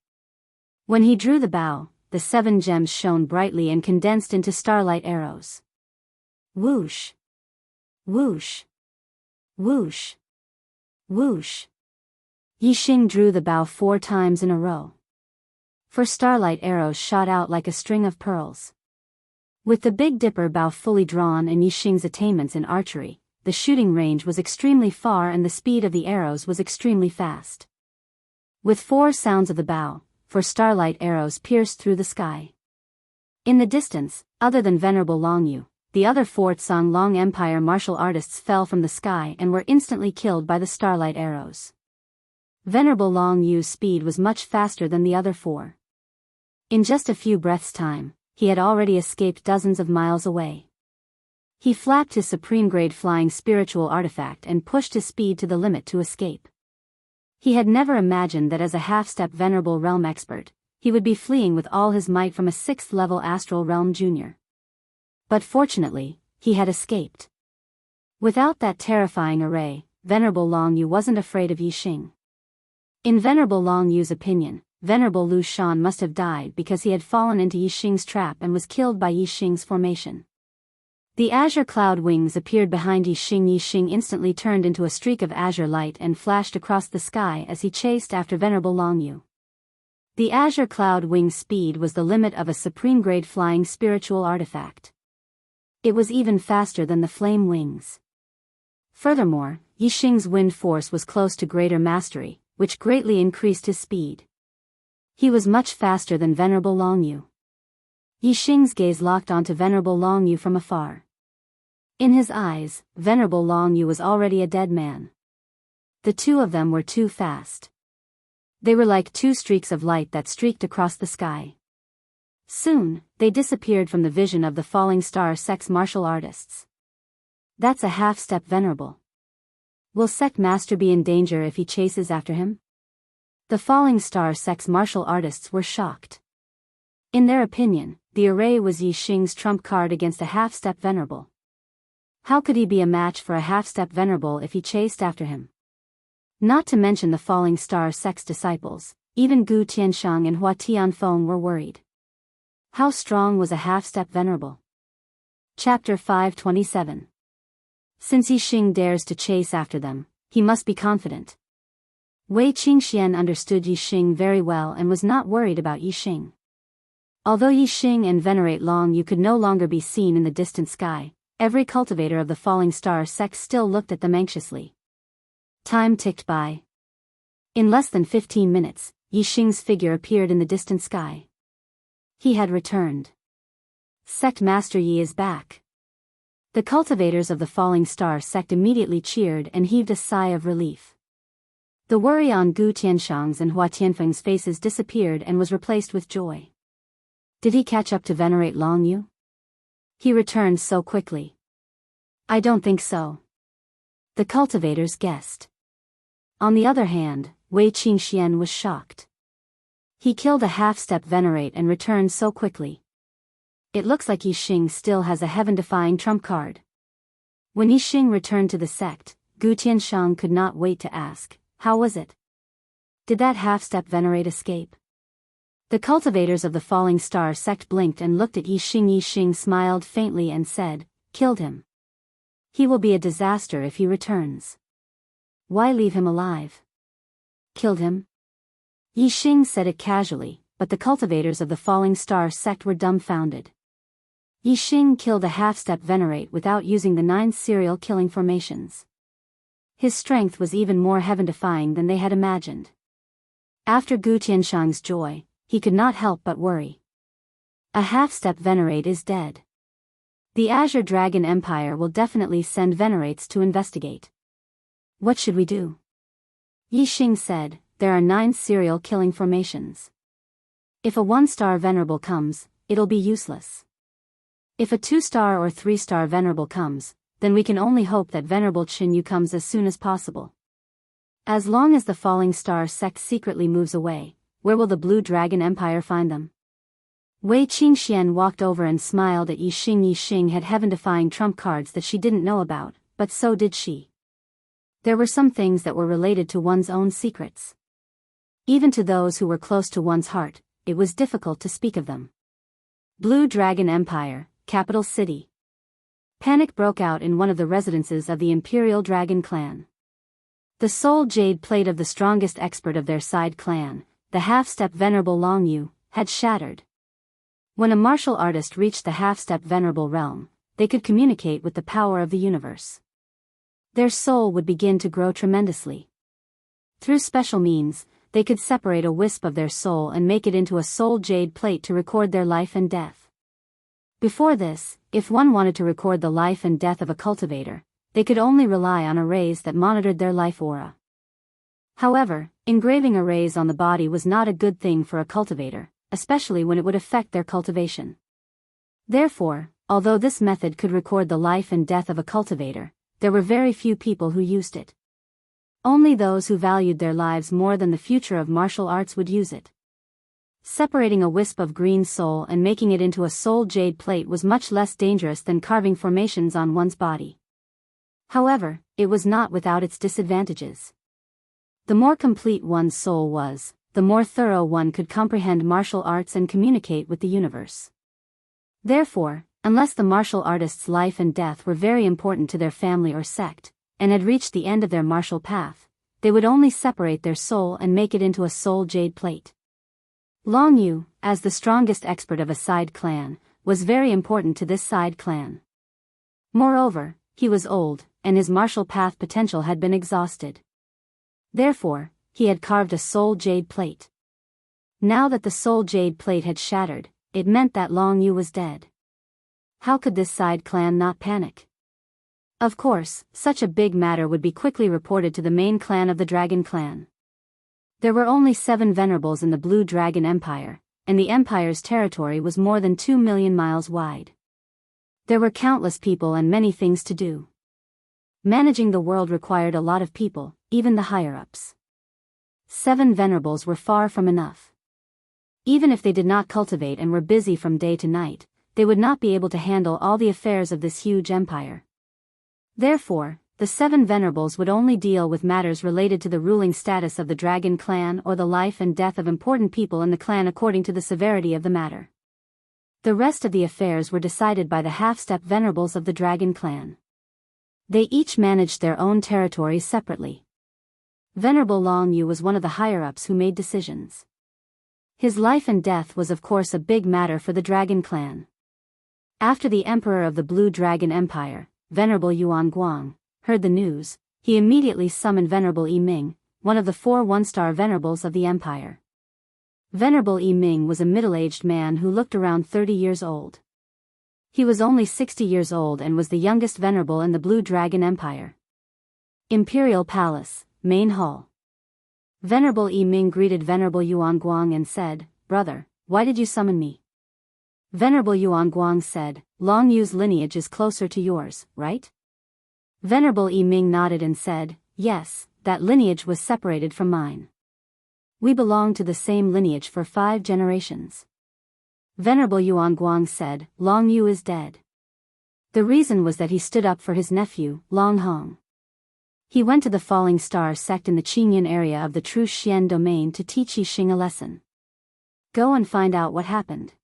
When he drew the bow, the 7 gems shone brightly and condensed into starlight arrows. Whoosh! Whoosh! Whoosh! Whoosh! Yixing drew the bow 4 times in a row. 4 starlight arrows shot out like a string of pearls. With the Big Dipper bow fully drawn and Yixing's attainments in archery, the shooting range was extremely far and the speed of the arrows was extremely fast. With 4 sounds of the bow, 4 starlight arrows pierced through the sky. In the distance, other than Venerable Long Yu, the other 4 Zhonglong Empire martial artists fell from the sky and were instantly killed by the starlight arrows. Venerable Long Yu's speed was much faster than the other 4. In just a few breaths' time, he had already escaped dozens of miles away. He flapped his supreme-grade flying spiritual artifact and pushed his speed to the limit to escape. He had never imagined that as a half-step Venerable Realm expert, he would be fleeing with all his might from a 6th-level Astral Realm Junior. But fortunately, he had escaped. Without that terrifying array, Venerable Long Yu wasn't afraid of Yixing. In Venerable Long Yu's opinion, Venerable Lu Shan must have died because he had fallen into Yixing's trap and was killed by Yixing's formation. The azure cloud wings appeared behind Yixing. Yixing instantly turned into a streak of azure light and flashed across the sky as he chased after Venerable Long Yu. The azure cloud wing's speed was the limit of a supreme-grade flying spiritual artifact. It was even faster than the flame wings. Furthermore, Yixing's wind force was close to greater mastery, which greatly increased his speed. He was much faster than Venerable Long Yu. Yixing's gaze locked onto Venerable Long Yu from afar. In his eyes, Venerable Long Yu was already a dead man. The 2 of them were too fast. They were like 2 streaks of light that streaked across the sky. Soon, they disappeared from the vision of the falling star sex martial artists. That's a half-step Venerable. Will Sect Master be in danger if he chases after him? The falling star sex martial artists were shocked. In their opinion, the array was Yixing's trump card against a half-step Venerable. How could he be a match for a half-step Venerable if he chased after him? Not to mention the falling star sex disciples, even Gu Tianshang and Hua Tianfeng were worried. How strong was a half-step Venerable? Chapter 527. Since Yixing dares to chase after them, he must be confident. Wei Qingxian understood Yi Xing very well and was not worried about Yi Xing. Although Yi Xing and Venerate Long Yu could no longer be seen in the distant sky, every cultivator of the falling star sect still looked at them anxiously. Time ticked by. In less than 15 minutes, Yi Xing's figure appeared in the distant sky. He had returned. Sect Master Yi is back. The cultivators of the falling star sect immediately cheered and heaved a sigh of relief. The worry on Gu Tianshang's and Hua Tianfeng's faces disappeared and was replaced with joy. Did he catch up to Venerate Long Yu? He returned so quickly. I don't think so. The cultivators guessed. On the other hand, Wei Qingxian was shocked. He killed a half-step Venerate and returned so quickly. It looks like Yi Xing still has a heaven-defying trump card. When Yi Xing returned to the sect, Gu Tianshang could not wait to ask, how was it? Did that half-step Venerate escape? The cultivators of the falling star sect blinked and looked at Yi Xing. Yi Xing smiled faintly and said, killed him. He will be a disaster if he returns. Why leave him alive? Killed him? Yi Xing said it casually, but the cultivators of the falling star sect were dumbfounded. Yi Xing killed a half-step Venerate without using the 9 serial killing formations. His strength was even more heaven-defying than they had imagined. After Gu Tianshang's joy, he could not help but worry. A half-step Venerate is dead. The Azure Dragon Empire will definitely send Venerates to investigate. What should we do? Yi Xing said, there are 9 serial killing formations. If a 1-star Venerable comes, it'll be useless. If a 2-star or 3-star Venerable comes, then we can only hope that Venerable Qin Yu comes as soon as possible. As long as the falling star sect secretly moves away, where will the Blue Dragon Empire find them? Wei Qingxian walked over and smiled at Yi Xing. Yi Xing had heaven-defying trump cards that she didn't know about, but so did she. There were some things that were related to one's own secrets. Even to those who were close to one's heart, it was difficult to speak of them. Blue Dragon Empire, capital city. Panic broke out in one of the residences of the Imperial Dragon clan. The sole jade plate of the strongest expert of their side clan, the half-step Venerable Long Yu, had shattered. When a martial artist reached the half-step Venerable realm, they could communicate with the power of the universe. Their soul would begin to grow tremendously. Through special means, they could separate a wisp of their soul and make it into a soul jade plate to record their life and death. Before this, if one wanted to record the life and death of a cultivator, they could only rely on arrays that monitored their life aura. However, engraving arrays on the body was not a good thing for a cultivator, especially when it would affect their cultivation. Therefore, although this method could record the life and death of a cultivator, there were very few people who used it. Only those who valued their lives more than the future of martial arts would use it. Separating a wisp of green soul and making it into a soul jade plate was much less dangerous than carving formations on one's body. However, it was not without its disadvantages. The more complete one's soul was, the more thorough one could comprehend martial arts and communicate with the universe. Therefore, unless the martial artist's life and death were very important to their family or sect, and had reached the end of their martial path, they would only separate their soul and make it into a soul jade plate. Long Yu, as the strongest expert of a side clan, was very important to this side clan. Moreover, he was old, and his martial path potential had been exhausted. Therefore, he had carved a soul jade plate. Now that the soul jade plate had shattered, it meant that Long Yu was dead. How could this side clan not panic? Of course, such a big matter would be quickly reported to the main clan of the Dragon Clan. There were only 7 venerables in the Blue Dragon Empire, and the empire's territory was more than 2 million miles wide. There were countless people and many things to do. Managing the world required a lot of people, even the higher-ups. 7 venerables were far from enough. Even if they did not cultivate and were busy from day to night, they would not be able to handle all the affairs of this huge empire. Therefore, the 7 venerables would only deal with matters related to the ruling status of the Dragon Clan or the life and death of important people in the clan according to the severity of the matter. The rest of the affairs were decided by the half-step venerables of the Dragon Clan. They each managed their own territories separately. Venerable Long Yu was one of the higher-ups who made decisions. His life and death was of course a big matter for the Dragon Clan. After the Emperor of the Blue Dragon Empire, Venerable Yuan Guang, heard the news, he immediately summoned Venerable Yi Ming, one of the 4 one-star venerables of the Empire. Venerable Yi Ming was a middle-aged man who looked around 30 years old. He was only 60 years old and was the youngest venerable in the Blue Dragon Empire. Imperial Palace, Main Hall. Venerable Yi Ming greeted Venerable Yuan Guang and said, "Brother, why did you summon me?" Venerable Yuan Guang said, "Long Yu's lineage is closer to yours, right?" Venerable Yi Ming nodded and said, "Yes, that lineage was separated from mine. We belong to the same lineage for 5 generations." Venerable Yuan Guang said, "Long Yu is dead." The reason was that he stood up for his nephew, Long Hong. He went to the Falling Star sect in the Qingyan area of the True Xian domain to teach Yixing a lesson. Go and find out what happened.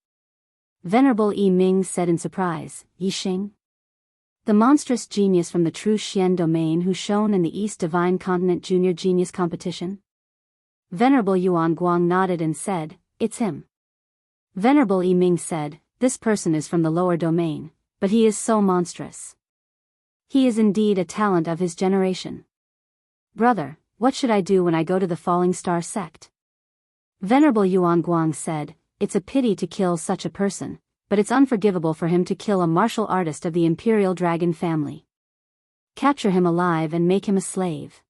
Venerable Yi Ming said in surprise, "Yixing? The monstrous genius from the True Xian domain who shone in the East Divine Continent Junior Genius Competition?" Venerable Yuan Guang nodded and said, "It's him." Venerable Yi Ming said, "This person is from the lower domain, but he is so monstrous. He is indeed a talent of his generation. Brother, what should I do when I go to the Falling Star sect?" Venerable Yuan Guang said, "It's a pity to kill such a person, but it's unforgivable for him to kill a martial artist of the Imperial Dragon family. Capture him alive and make him a slave.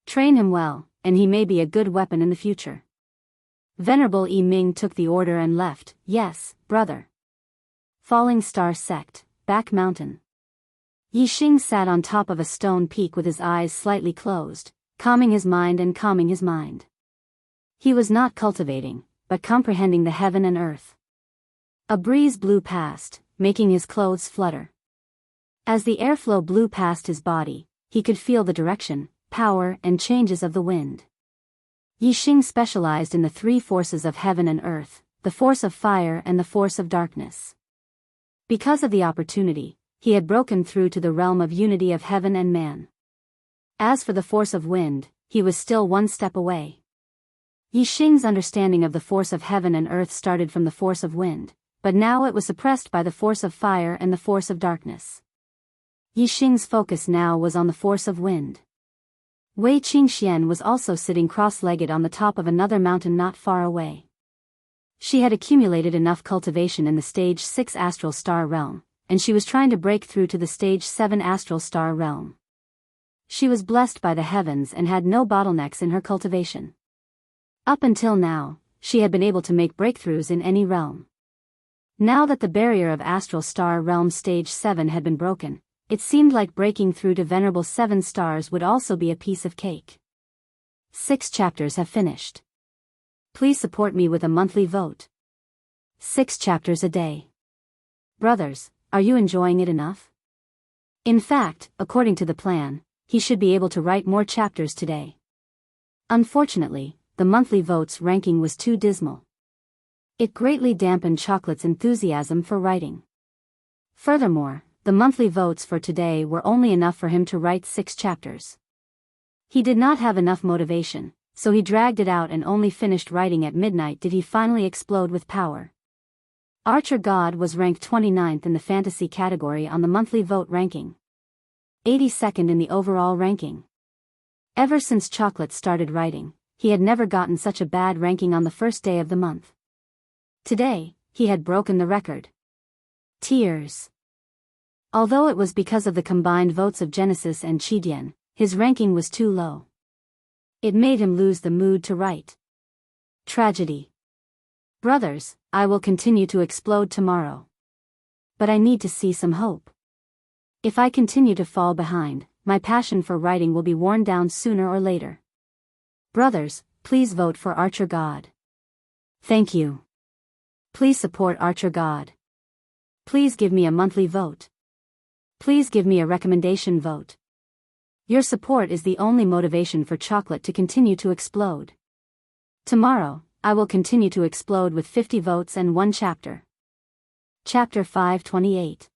Train him well, and he may be a good weapon in the future." Venerable Yi Ming took the order and left. "Yes, brother." Falling Star sect, Back Mountain. Yixing sat on top of a stone peak with his eyes slightly closed, calming his mind and calming his mind. He was not cultivating, but comprehending the heaven and earth. A breeze blew past, making his clothes flutter. As the airflow blew past his body, he could feel the direction, power, and changes of the wind. Yixing specialized in the 3 forces of heaven and earth, the force of fire and the force of darkness. Because of the opportunity, he had broken through to the realm of unity of heaven and man. As for the force of wind, he was still 1 step away. Yixing's understanding of the force of heaven and earth started from the force of wind, but now it was suppressed by the force of fire and the force of darkness. Yixing's focus now was on the force of wind. Wei Qingxian was also sitting cross-legged on the top of another mountain not far away. She had accumulated enough cultivation in the Stage 6 Astral Star realm, and she was trying to break through to the Stage 7 Astral Star realm. She was blessed by the heavens and had no bottlenecks in her cultivation. Up until now, she had been able to make breakthroughs in any realm. Now that the barrier of Astral Star Realm Stage 7 had been broken, it seemed like breaking through to Venerable 7 stars would also be a piece of cake. 6 chapters have finished. Please support me with a monthly vote. 6 chapters a day. Brothers, are you enjoying it enough? In fact, according to the plan, he should be able to write more chapters today. Unfortunately, the monthly votes ranking was too dismal. It greatly dampened Chocolate's enthusiasm for writing. Furthermore, the monthly votes for today were only enough for him to write 6 chapters. He did not have enough motivation, so he dragged it out and only finished writing at midnight did he finally explode with power. Archer God was ranked 29th in the fantasy category on the monthly vote ranking. 82nd in the overall ranking. Ever since Chocolate started writing, he had never gotten such a bad ranking on the first day of the month. Today, he had broken the record. Tears. Although it was because of the combined votes of Genesis and Chidian, his ranking was too low. It made him lose the mood to write. Tragedy. Brothers, I will continue to explode tomorrow. But I need to see some hope. If I continue to fall behind, my passion for writing will be worn down sooner or later. Brothers, please vote for Archer God. Thank you. Please support Archer God. Please give me a monthly vote. Please give me a recommendation vote. Your support is the only motivation for Chocolate to continue to explode. Tomorrow, I will continue to explode with 50 votes and 1 chapter. Chapter 528.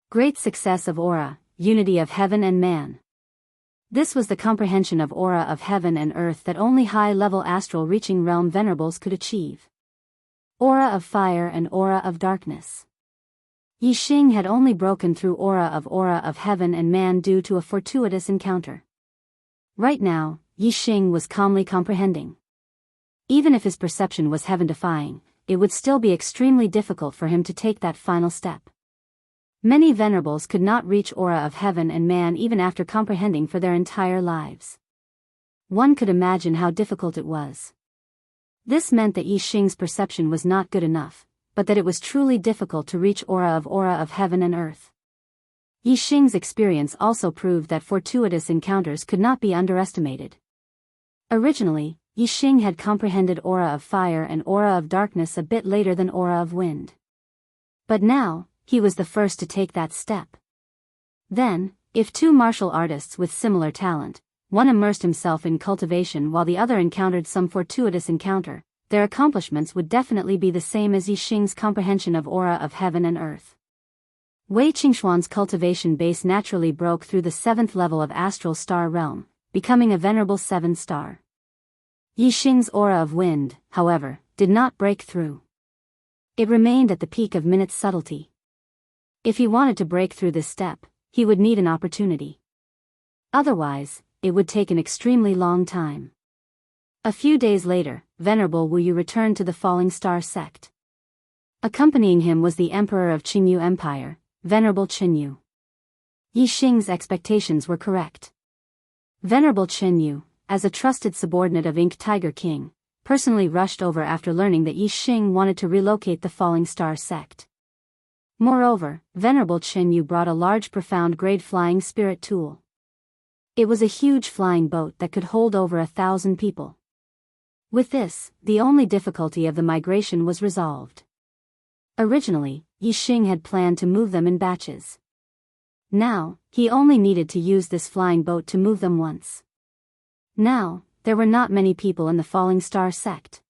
Great Success of Aura, Unity of Heaven and Man. This was the comprehension of aura of heaven and earth that only high-level astral-reaching realm venerables could achieve. Aura of fire and aura of darkness. Yi Xing had only broken through aura of heaven and man due to a fortuitous encounter. Right now, Yi Xing was calmly comprehending. Even if his perception was heaven-defying, it would still be extremely difficult for him to take that final step. Many venerables could not reach aura of heaven and man even after comprehending for their entire lives. One could imagine how difficult it was. This meant that Yi Xing's perception was not good enough, but that it was truly difficult to reach aura of heaven and earth. Yi Xing's experience also proved that fortuitous encounters could not be underestimated. Originally, Yi Xing had comprehended aura of fire and aura of darkness a bit later than aura of wind. But now, he was the first to take that step. Then, if two martial artists with similar talent, one immersed himself in cultivation while the other encountered some fortuitous encounter, their accomplishments would definitely be the same as Yi Xing's comprehension of aura of heaven and earth. Wei Qingxuan's cultivation base naturally broke through the 7th level of astral star realm, becoming a venerable 7-star. Yi Xing's aura of wind, however, did not break through. It remained at the peak of minute subtlety. If he wanted to break through this step, he would need an opportunity. Otherwise, it would take an extremely long time. A few days later, Venerable Wu Yu returned to the Falling Star sect. Accompanying him was the Emperor of Qingyu Empire, Venerable Qinyu. Yi Xing's expectations were correct. Venerable Qinyu, as a trusted subordinate of Ink Tiger King, personally rushed over after learning that Yi Xing wanted to relocate the Falling Star sect. Moreover, Venerable Qinyu brought a large profound-grade flying spirit tool. It was a huge flying boat that could hold over 1,000 people. With this, the only difficulty of the migration was resolved. Originally, Yi Xing had planned to move them in batches. Now, he only needed to use this flying boat to move them once. Now, there were not many people in the Falling Star sect.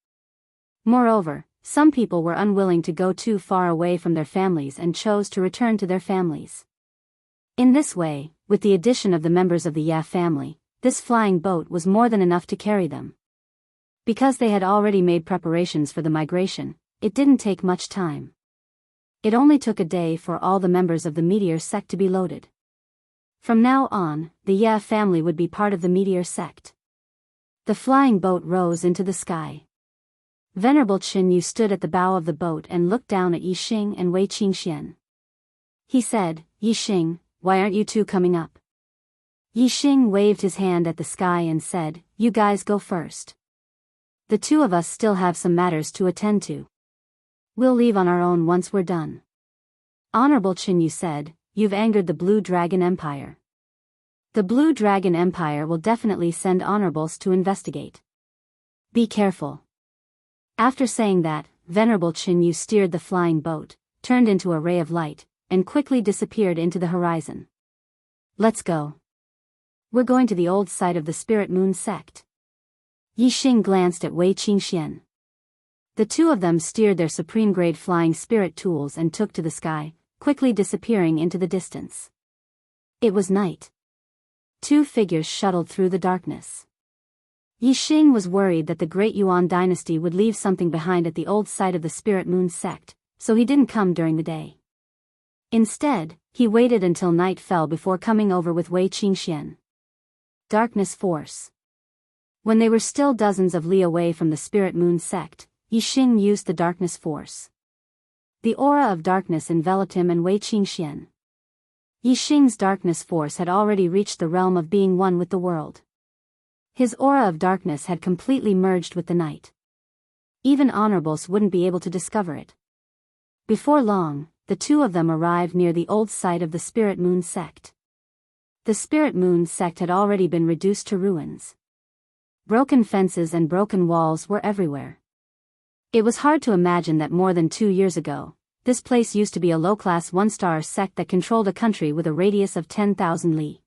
Moreover, some people were unwilling to go too far away from their families and chose to return to their families. In this way, with the addition of the members of the Ya family, this flying boat was more than enough to carry them. Because they had already made preparations for the migration, it didn't take much time. It only took a day for all the members of the Meteor sect to be loaded. From now on, the Ya family would be part of the Meteor sect. The flying boat rose into the sky. Venerable Qinyu stood at the bow of the boat and looked down at Yi Xing and Wei Qingxian. He said, "Yi Xing, why aren't you two coming up?" Yi Xing waved his hand at the sky and said, "You guys go first. The two of us still have some matters to attend to. We'll leave on our own once we're done." Honorable Qinyu said, "You've angered the Blue Dragon Empire. The Blue Dragon Empire will definitely send honorables to investigate. Be careful." After saying that, Venerable Qinyu steered the flying boat, turned into a ray of light, and quickly disappeared into the horizon. "Let's go. We're going to the old site of the Spirit Moon sect." Yi Xing glanced at Wei Qingxian. The two of them steered their supreme-grade flying spirit tools and took to the sky, quickly disappearing into the distance. It was night. Two figures shuttled through the darkness. Yi Xing was worried that the Great Yuan dynasty would leave something behind at the old site of the Spirit Moon sect, so he didn't come during the day. Instead, he waited until night fell before coming over with Wei Qingxian. Darkness Force. When they were still dozens of li away from the Spirit Moon sect, Yi Xing used the Darkness Force. The aura of darkness enveloped him and Wei Qingxian. Yi Xing's Darkness Force had already reached the realm of being one with the world. His aura of darkness had completely merged with the night. Even honorables wouldn't be able to discover it. Before long, the two of them arrived near the old site of the Spirit Moon sect. The Spirit Moon sect had already been reduced to ruins. Broken fences and broken walls were everywhere. It was hard to imagine that more than 2 years ago, this place used to be a low-class 1-star sect that controlled a country with a radius of 10,000 li.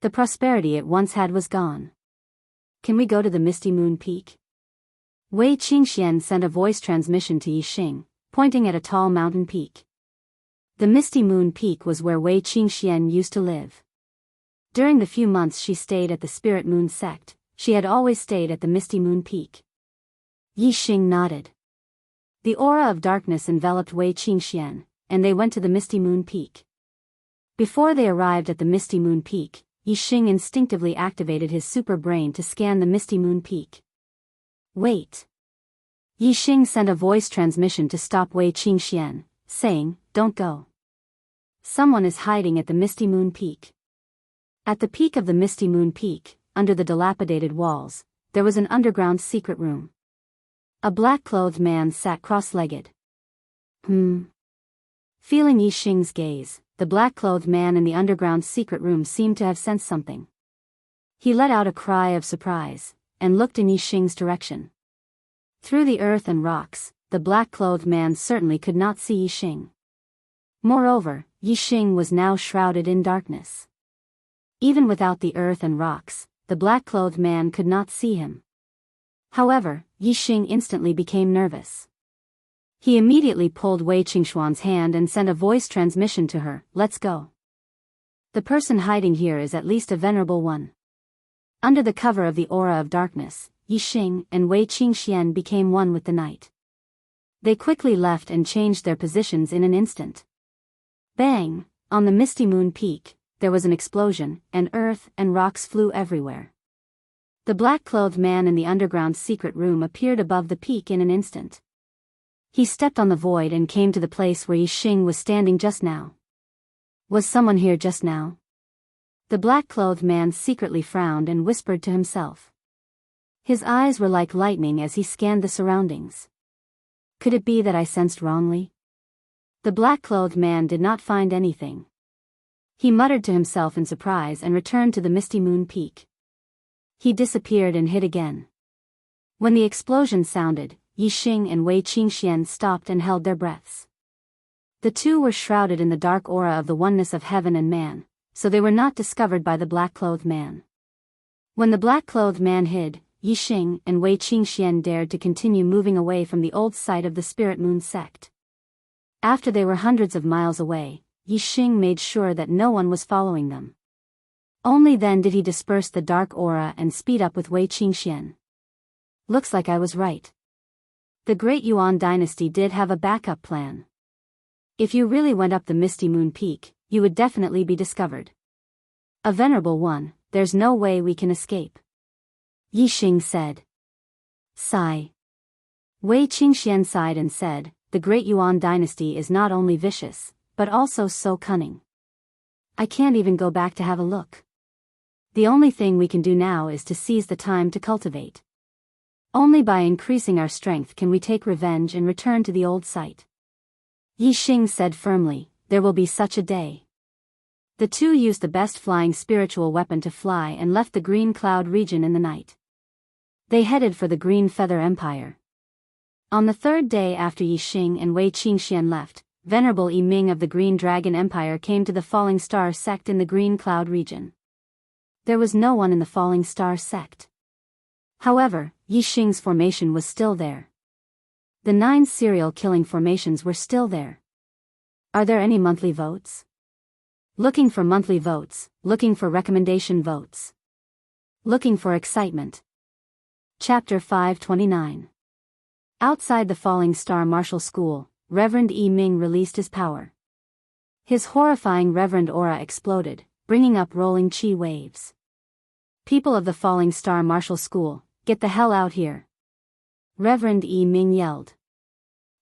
The prosperity it once had was gone. "Can we go to the Misty Moon Peak?" Wei Qingxian sent a voice transmission to Yi Xing, pointing at a tall mountain peak. The Misty Moon Peak was where Wei Qingxian used to live. During the few months she stayed at the Spirit Moon sect, she had always stayed at the Misty Moon Peak. Yi Xing nodded. The aura of darkness enveloped Wei Qingxian, and they went to the Misty Moon Peak. Before they arrived at the Misty Moon Peak, Yi Xing instinctively activated his super brain to scan the Misty Moon Peak. Wait. Yi Xing sent a voice transmission to stop Wei Qingxian, saying, "Don't go. Someone is hiding at the Misty Moon Peak." At the peak of the Misty Moon Peak, under the dilapidated walls, there was an underground secret room. A black-clothed man sat cross-legged. Feeling Yi Xing's gaze, the black-clothed man in the underground secret room seemed to have sensed something. He let out a cry of surprise, and looked in Yi Xing's direction. Through the earth and rocks, the black-clothed man certainly could not see Yi Xing. Moreover, Yi Xing was now shrouded in darkness. Even without the earth and rocks, the black-clothed man could not see him. However, Yi Xing instantly became nervous. He immediately pulled Wei Qingxuan's hand and sent a voice transmission to her, "Let's go. The person hiding here is at least a venerable one." Under the cover of the aura of darkness, Yi Xing and Wei Qingxian became one with the night. They quickly left and changed their positions in an instant. Bang! On the Misty Moon Peak, there was an explosion, and earth and rocks flew everywhere. The black-clothed man in the underground secret room appeared above the peak in an instant. He stepped on the void and came to the place where Yi Xing was standing just now. Was someone here just now? The black-clothed man secretly frowned and whispered to himself. His eyes were like lightning as he scanned the surroundings. Could it be that I sensed wrongly? The black-clothed man did not find anything. He muttered to himself in surprise and returned to the Misty Moon Peak. He disappeared and hid again. When the explosion sounded, Yi Xing and Wei Qingxian stopped and held their breaths. The two were shrouded in the dark aura of the oneness of heaven and man, so they were not discovered by the black-clothed man. When the black-clothed man hid, Yi Xing and Wei Qingxian dared to continue moving away from the old site of the Spirit Moon sect. After they were hundreds of miles away, Yi Xing made sure that no one was following them. Only then did he disperse the dark aura and speed up with Wei Qingxian. Looks like I was right. The Great Yuan dynasty did have a backup plan. If you really went up the Misty Moon Peak, you would definitely be discovered. A venerable one, there's no way we can escape. Yi Xing said. Sigh. Wei Qingxian sighed and said, the Great Yuan dynasty is not only vicious, but also so cunning. I can't even go back to have a look. The only thing we can do now is to seize the time to cultivate. Only by increasing our strength can we take revenge and return to the old site. Yi Xing said firmly, there will be such a day. The two used the best flying spiritual weapon to fly and left the Green Cloud region in the night. They headed for the Green Feather Empire. On the third day after Yi Xing and Wei Qingxian left, Venerable Yi Ming of the Green Dragon Empire came to the Falling Star sect in the Green Cloud region. There was no one in the Falling Star sect. However, Yi Xing's formation was still there. The 9 serial killing formations were still there. Are there any monthly votes? Looking for monthly votes, looking for recommendation votes. Looking for excitement. Chapter 529. Outside the Falling Star Martial School, Reverend Yi Ming released his power. His horrifying reverend aura exploded, bringing up rolling chi waves. People of the Falling Star Martial School, get the hell out here. Reverend Yi Ming yelled.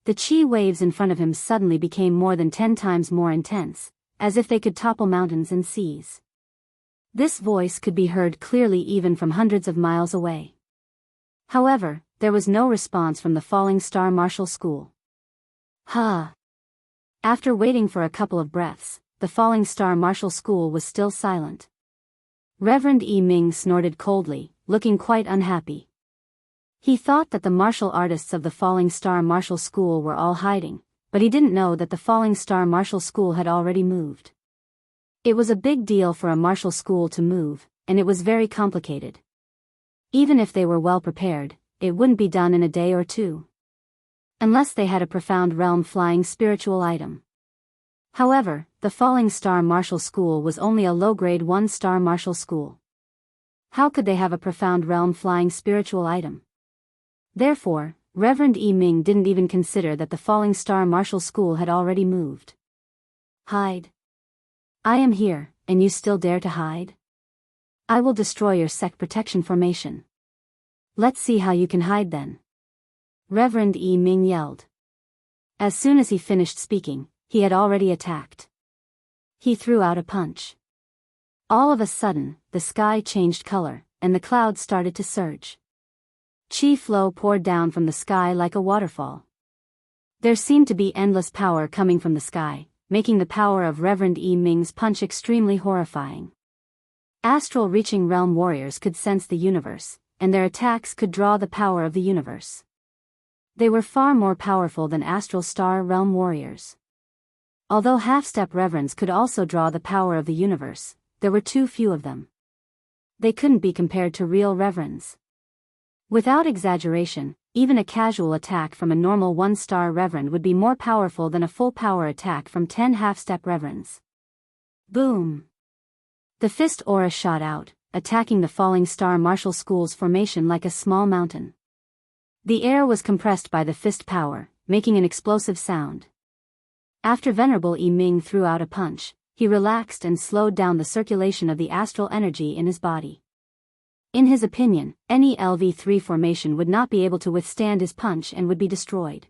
The chi waves in front of him suddenly became more than 10 times more intense, as if they could topple mountains and seas. This voice could be heard clearly even from hundreds of miles away. However, there was no response from the Falling Star Martial School. After waiting for a couple of breaths, the Falling Star Martial School was still silent. Reverend Yi Ming snorted coldly, looking quite unhappy. He thought that the martial artists of the Falling Star Martial School were all hiding, but he didn't know that the Falling Star Martial School had already moved. It was a big deal for a martial school to move, and it was very complicated. Even if they were well prepared, it wouldn't be done in a day or two. Unless they had a profound realm-flying spiritual item. However, the Falling Star Martial School was only a low-grade 1-star martial school. How could they have a profound realm-flying spiritual item? Therefore, Reverend Yi Ming didn't even consider that the Falling Star Martial School had already moved. Hide. I am here, and you still dare to hide? I will destroy your sect protection formation. Let's see how you can hide then. Reverend Yi Ming yelled. As soon as he finished speaking, he had already attacked. He threw out a punch. All of a sudden, the sky changed color, and the clouds started to surge. Chi flow poured down from the sky like a waterfall. There seemed to be endless power coming from the sky, making the power of Reverend Yi Ming's punch extremely horrifying. Astral reaching realm warriors could sense the universe, and their attacks could draw the power of the universe. They were far more powerful than astral star realm warriors. Although half-step reverends could also draw the power of the universe, there were too few of them. They couldn't be compared to real reverends. Without exaggeration, even a casual attack from a normal 1-star reverend would be more powerful than a full power attack from 10 half-step reverends. Boom! The fist aura shot out, attacking the Falling Star Martial School's formation like a small mountain. The air was compressed by the fist power, making an explosive sound. After Venerable Yi Ming threw out a punch, he relaxed and slowed down the circulation of the astral energy in his body. In his opinion, any LV3 formation would not be able to withstand his punch and would be destroyed.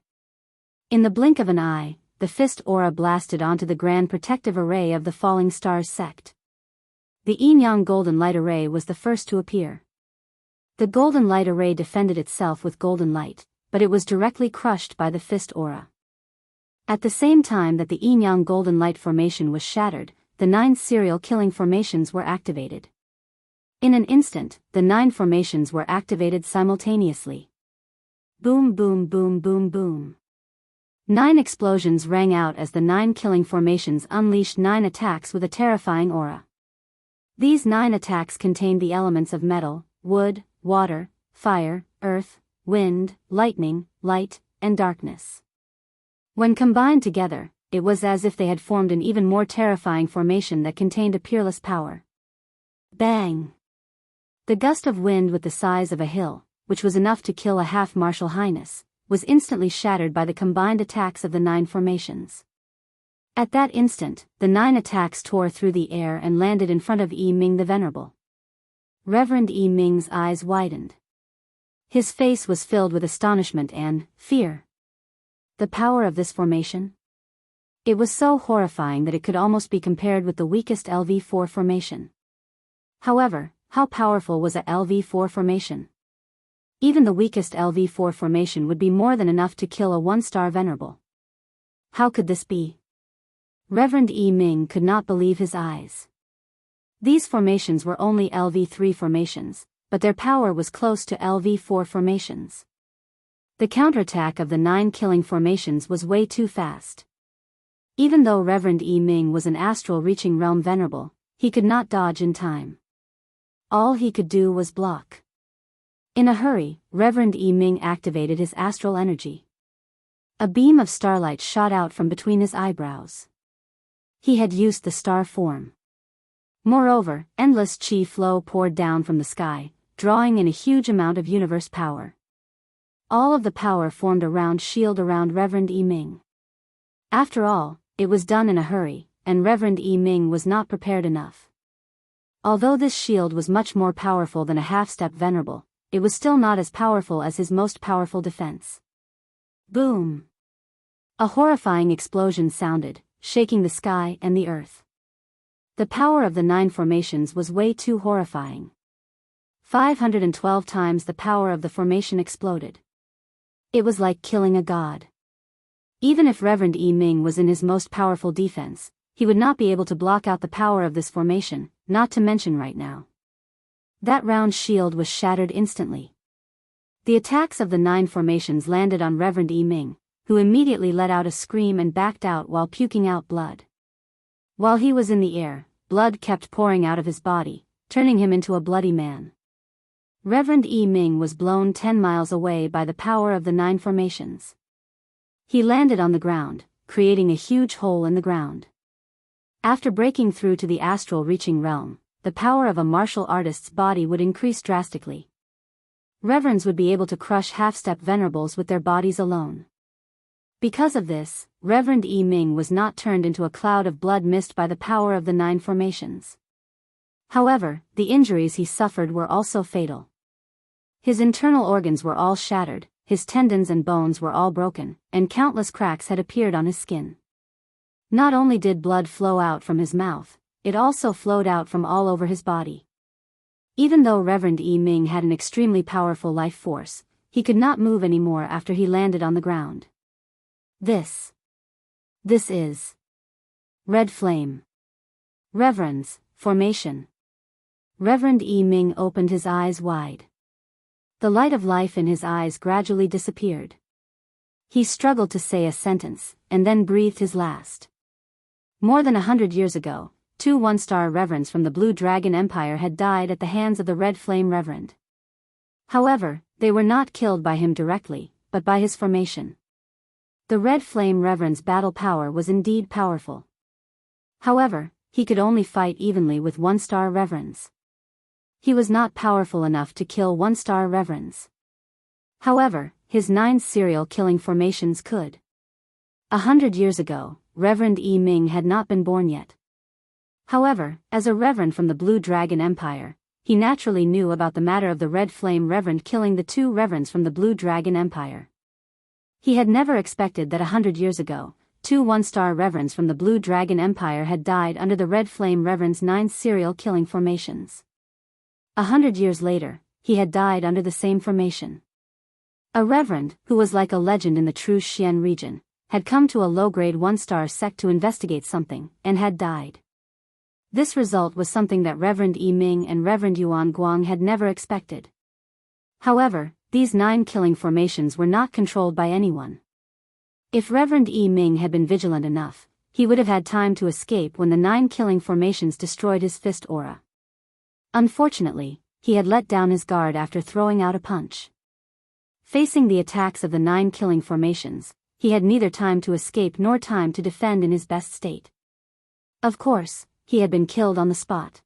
In the blink of an eye, the fist aura blasted onto the grand protective array of the Falling Stars sect. The Yin-Yang Golden Light Array was the first to appear. The Golden Light Array defended itself with golden light, but it was directly crushed by the fist aura. At the same time that the Yin-Yang Golden Light formation was shattered, the 9 serial killing formations were activated. In an instant, the 9 formations were activated simultaneously. Boom boom boom boom boom. 9 explosions rang out as the 9 killing formations unleashed 9 attacks with a terrifying aura. These 9 attacks contained the elements of metal, wood, water, fire, earth, wind, lightning, light, and darkness. When combined together, it was as if they had formed an even more terrifying formation that contained a peerless power. Bang! The gust of wind with the size of a hill, which was enough to kill a half-martial highness, was instantly shattered by the combined attacks of the 9 formations. At that instant, the 9 attacks tore through the air and landed in front of Yi Ming the Venerable. Reverend Yi Ming's eyes widened. His face was filled with astonishment and fear. The power of this formation? It was so horrifying that it could almost be compared with the weakest LV4 formation. However, how powerful was a LV4 formation? Even the weakest LV4 formation would be more than enough to kill a 1-star venerable. How could this be? Reverend Yi Ming could not believe his eyes. These formations were only LV3 formations, but their power was close to LV4 formations. The counterattack of the 9 killing formations was way too fast. Even though Reverend Yi Ming was an astral reaching realm venerable, he could not dodge in time. All he could do was block. In a hurry, Reverend Yi Ming activated his astral energy. A beam of starlight shot out from between his eyebrows. He had used the star form. Moreover, endless chi flow poured down from the sky, drawing in a huge amount of universe power. All of the power formed a round shield around Reverend Yi Ming. After all, it was done in a hurry, and Reverend Yi Ming was not prepared enough. Although this shield was much more powerful than a half-step venerable, it was still not as powerful as his most powerful defense. Boom! A horrifying explosion sounded, shaking the sky and the earth. The power of the 9 formations was way too horrifying. 512 times the power of the formation exploded. It was like killing a god. Even if Reverend Yi Ming was in his most powerful defense, he would not be able to block out the power of this formation, not to mention right now. That round shield was shattered instantly. The attacks of the 9 formations landed on Reverend Yi Ming, who immediately let out a scream and backed out while puking out blood. While he was in the air, blood kept pouring out of his body, turning him into a bloody man. Reverend Yi Ming was blown 10 miles away by the power of the 9 formations. He landed on the ground, creating a huge hole in the ground. After breaking through to the astral reaching realm, the power of a martial artist's body would increase drastically. Reverends would be able to crush half-step venerables with their bodies alone. Because of this, Reverend Yi Ming was not turned into a cloud of blood mist by the power of the 9 formations. However, the injuries he suffered were also fatal. His internal organs were all shattered, his tendons and bones were all broken, and countless cracks had appeared on his skin. Not only did blood flow out from his mouth, it also flowed out from all over his body. Even though Reverend Yi Ming had an extremely powerful life force, he could not move anymore after he landed on the ground. This is Red Flame. Reverends, formation. Reverend Yi Ming opened his eyes wide. The light of life in his eyes gradually disappeared. He struggled to say a sentence, and then breathed his last. More than 100 years ago, 2 one-star reverends from the Blue Dragon Empire had died at the hands of the Red Flame Reverend. However, they were not killed by him directly, but by his formation. The Red Flame Reverend's battle power was indeed powerful. However, he could only fight evenly with one-star reverends. He was not powerful enough to kill one-star reverends. However, his 9 serial killing formations could. 100 years ago, Reverend Yi Ming had not been born yet. However, as a reverend from the Blue Dragon Empire, he naturally knew about the matter of the Red Flame Reverend killing the 2 reverends from the Blue Dragon Empire. He had never expected that 100 years ago, 2 one-star reverends from the Blue Dragon Empire had died under the Red Flame Reverend's 9 serial killing formations. 100 years later, he had died under the same formation. A reverend, who was like a legend in the true Xian region, had come to a low-grade 1-star sect to investigate something, and had died. This result was something that Reverend Yi Ming and Reverend Yuan Guang had never expected. However, these 9 killing formations were not controlled by anyone. If Reverend Yi Ming had been vigilant enough, he would have had time to escape when the 9 killing formations destroyed his fist aura. Unfortunately, he had let down his guard after throwing out a punch. Facing the attacks of the 9 killing formations, he had neither time to escape nor time to defend in his best state. Of course, he had been killed on the spot.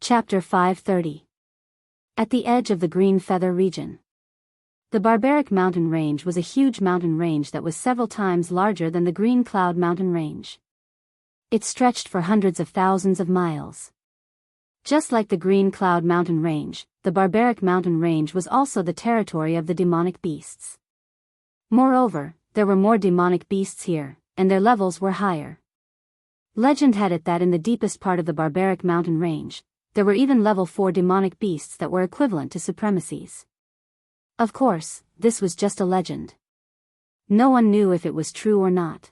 Chapter 530. At the edge of the Green Feather region. The Barbaric Mountain Range was a huge mountain range that was several times larger than the Green Cloud Mountain Range. It stretched for hundreds of thousands of miles. Just like the Green Cloud Mountain Range, the Barbaric Mountain Range was also the territory of the demonic beasts. Moreover, there were more demonic beasts here, and their levels were higher. Legend had it that in the deepest part of the Barbaric Mountain Range, there were even level 4 demonic beasts that were equivalent to supremacies. Of course, this was just a legend. No one knew if it was true or not.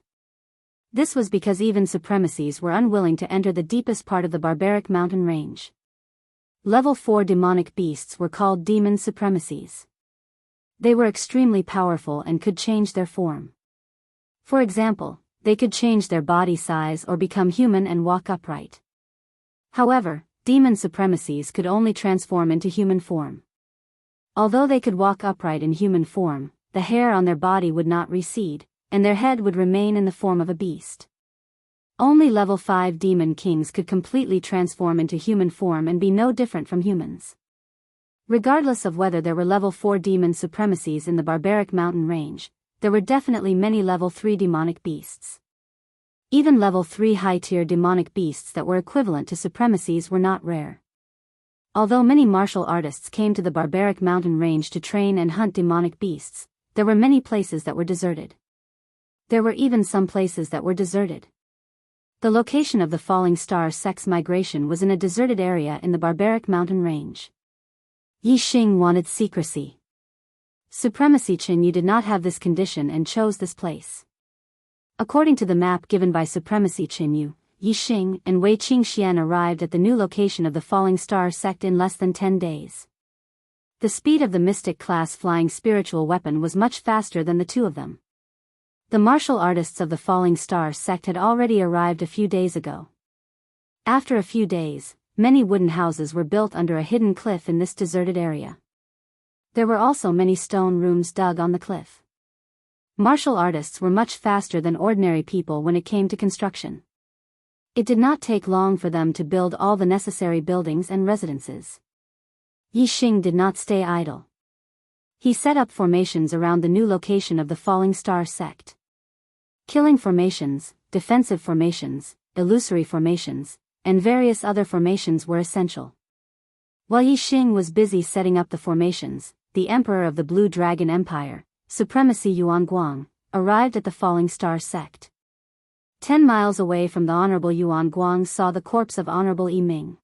This was because even supremacies were unwilling to enter the deepest part of the Barbaric Mountain Range. Level 4 demonic beasts were called demon supremacies. They were extremely powerful and could change their form. For example, they could change their body size or become human and walk upright. However, demon supremacies could only transform into human form. Although they could walk upright in human form, the hair on their body would not recede, and their head would remain in the form of a beast. Only level 5 demon kings could completely transform into human form and be no different from humans. Regardless of whether there were level 4 demon supremacies in the Barbaric Mountain Range, there were definitely many level 3 demonic beasts. Even level 3 high-tier demonic beasts that were equivalent to supremacies were not rare. Although many martial artists came to the Barbaric Mountain Range to train and hunt demonic beasts, there were many places that were deserted. There were even some places that were deserted. The location of the Falling Star sect's migration was in a deserted area in the Barbaric Mountain Range. Yi Xing wanted secrecy. Supremacy Qin did not have this condition and chose this place. According to the map given by Supremacy Qin, Yi Xing and Wei Qingxian arrived at the new location of the Falling Star sect in less than 10 days. The speed of the mystic class flying spiritual weapon was much faster than the two of them. The martial artists of the Falling Star sect had already arrived a few days ago. After a few days, many wooden houses were built under a hidden cliff in this deserted area. There were also many stone rooms dug on the cliff. Martial artists were much faster than ordinary people when it came to construction. It did not take long for them to build all the necessary buildings and residences. Yixing did not stay idle. He set up formations around the new location of the Falling Star sect. Killing formations, defensive formations, illusory formations, and various other formations were essential. While Yixing was busy setting up the formations, the Emperor of the Blue Dragon Empire, Supremacy Yuan Guang, arrived at the Falling Star sect. 10 miles away from the Honorable Yuan Guang saw the corpse of Honorable Yi Ming.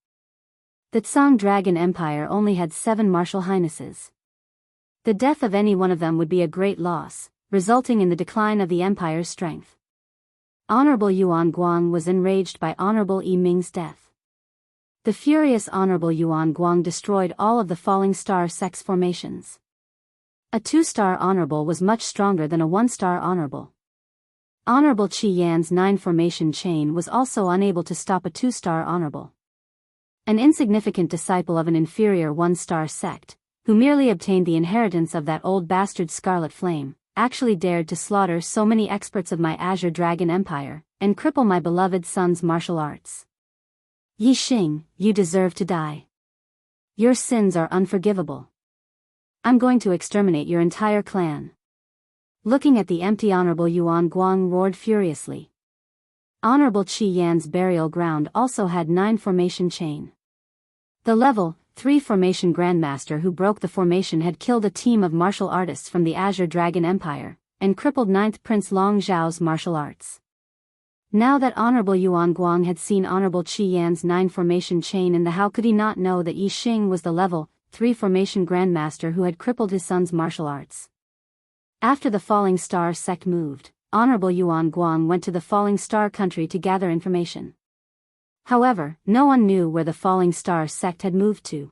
The Tsang Dragon Empire only had 7 martial highnesses. The death of any one of them would be a great loss, resulting in the decline of the empire's strength. Honorable Yuan Guang was enraged by Honorable Yi Ming's death. The furious Honorable Yuan Guang destroyed all of the Falling Star sect's formations. A 2-star honorable was much stronger than a 1-star honorable. Honorable Qi Yan's 9-formation chain was also unable to stop a 2-star honorable. An insignificant disciple of an inferior 1-star sect, who merely obtained the inheritance of that old bastard Scarlet Flame, actually dared to slaughter so many experts of my Azure Dragon Empire, and cripple my beloved son's martial arts. Yixing, you deserve to die. Your sins are unforgivable. I'm going to exterminate your entire clan. Looking at the empty Honorable Yuan Guang roared furiously. Honorable Qi Yan's burial ground also had 9-formation chain. The level 3 formation grandmaster who broke the formation had killed a team of martial artists from the Azure Dragon Empire, and crippled 9th Prince Long Zhao's martial arts. Now that Honorable Yuan Guang had seen Honorable Qi Yan's 9-formation chain in the how could he not know that Yixing was the level 3 formation grandmaster who had crippled his son's martial arts. After the Falling Star sect moved, Honorable Yuan Guang went to the Falling Star country to gather information. However, no one knew where the Falling Star sect had moved to.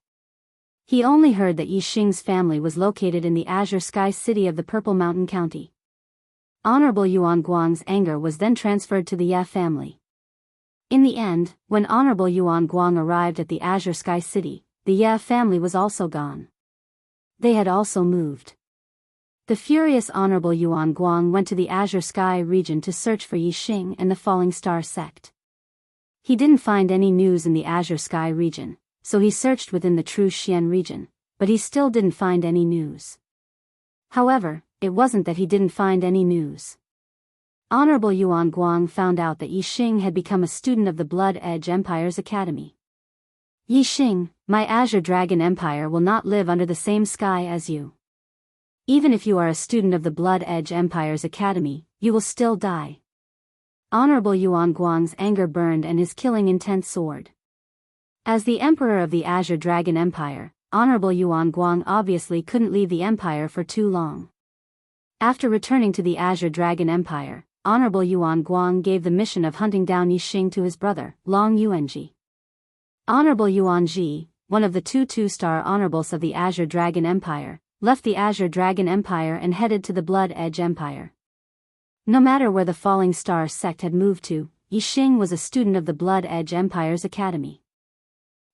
He only heard that Yixing's family was located in the Azure Sky City of the Purple Mountain County. Honorable Yuan Guang's anger was then transferred to the Ye family. In the end, when Honorable Yuan Guang arrived at the Azure Sky City, the Ye family was also gone. They had also moved. The furious Honorable Yuan Guang went to the Azure Sky region to search for Yixing and the Falling Star sect. He didn't find any news in the Azure Sky region, so he searched within the True Xian region, but he still didn't find any news. However, it wasn't that he didn't find any news. Honorable Yuan Guang found out that Yixing had become a student of the Blood Edge Empire's academy. Yixing, my Azure Dragon Empire will not live under the same sky as you. Even if you are a student of the Blood Edge Empire's academy, you will still die. Honorable Yuan Guang's anger burned and his killing intent soared. As the Emperor of the Azure Dragon Empire, Honorable Yuan Guang obviously couldn't leave the Empire for too long. After returning to the Azure Dragon Empire, Honorable Yuan Guang gave the mission of hunting down Yixing to his brother, Long Yuanji. Honorable Yuanji, one of the 2-star honorables of the Azure Dragon Empire, left the Azure Dragon Empire and headed to the Blood Edge Empire. No matter where the Falling Star sect had moved to, Yixing was a student of the Blood Edge Empire's academy.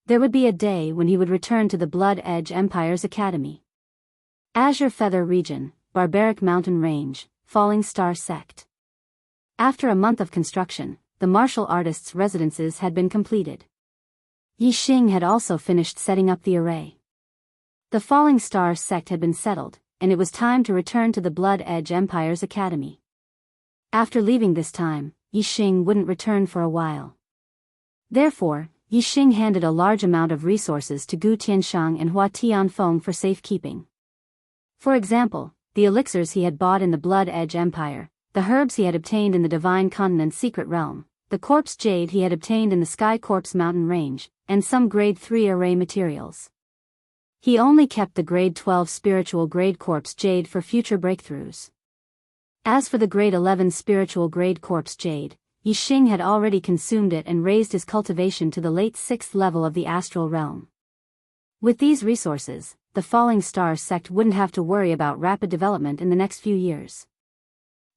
There would be a day when he would return to the Blood Edge Empire's academy. Azure Feather Region, Barbaric Mountain Range, Falling Star sect. After a month of construction, the martial artists' residences had been completed. Yixing had also finished setting up the array. The Falling Star sect had been settled, and it was time to return to the Blood Edge Empire's academy. After leaving this time, Yixing wouldn't return for a while. Therefore, Yixing handed a large amount of resources to Gu Tianshang and Hua Tianfeng for safekeeping. For example, the elixirs he had bought in the Blood Edge Empire, the herbs he had obtained in the Divine Continent's secret realm, the corpse jade he had obtained in the Sky Corpse Mountain Range, and some Grade 3 array materials. He only kept the Grade 12 spiritual grade corpse jade for future breakthroughs. As for the Grade 11 spiritual grade corpse jade, Yixing had already consumed it and raised his cultivation to the late 6th level of the astral realm. With these resources, the Falling Star sect wouldn't have to worry about rapid development in the next few years.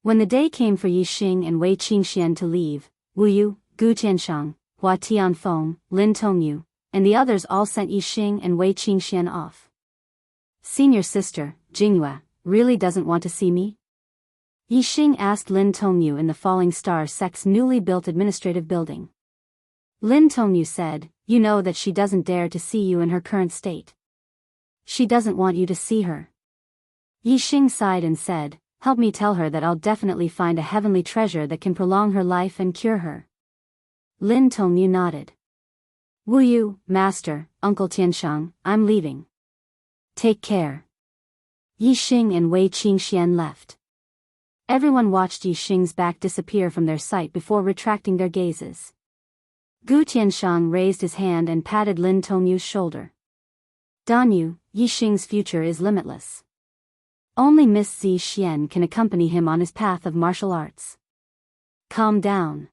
When the day came for Yixing and Wei Qingxian to leave, Wu Yu, Gu Tianshang, Hua Tianfeng, Lin Tongyu, and the others all sent Yixing and Wei Qingxian off. Senior sister, Jingyue, really doesn't want to see me? Yixing asked Lin Tongyu in the Falling Star sect's newly built administrative building. Lin Tongyu said, "You know that she doesn't dare to see you in her current state. She doesn't want you to see her." Yi Xing sighed and said, "Help me tell her that I'll definitely find a heavenly treasure that can prolong her life and cure her." Lin Tongyu nodded. "Wu Yu, Master, Uncle Tianshang, I'm leaving. Take care." Yi Xing and Wei Qingxian left. Everyone watched Yi Xing's back disappear from their sight before retracting their gazes. Gu Tianshang raised his hand and patted Lin Tongyu's shoulder. "Danyu, Yi Xing's future is limitless. Only Miss Zi Xian can accompany him on his path of martial arts. Calm down."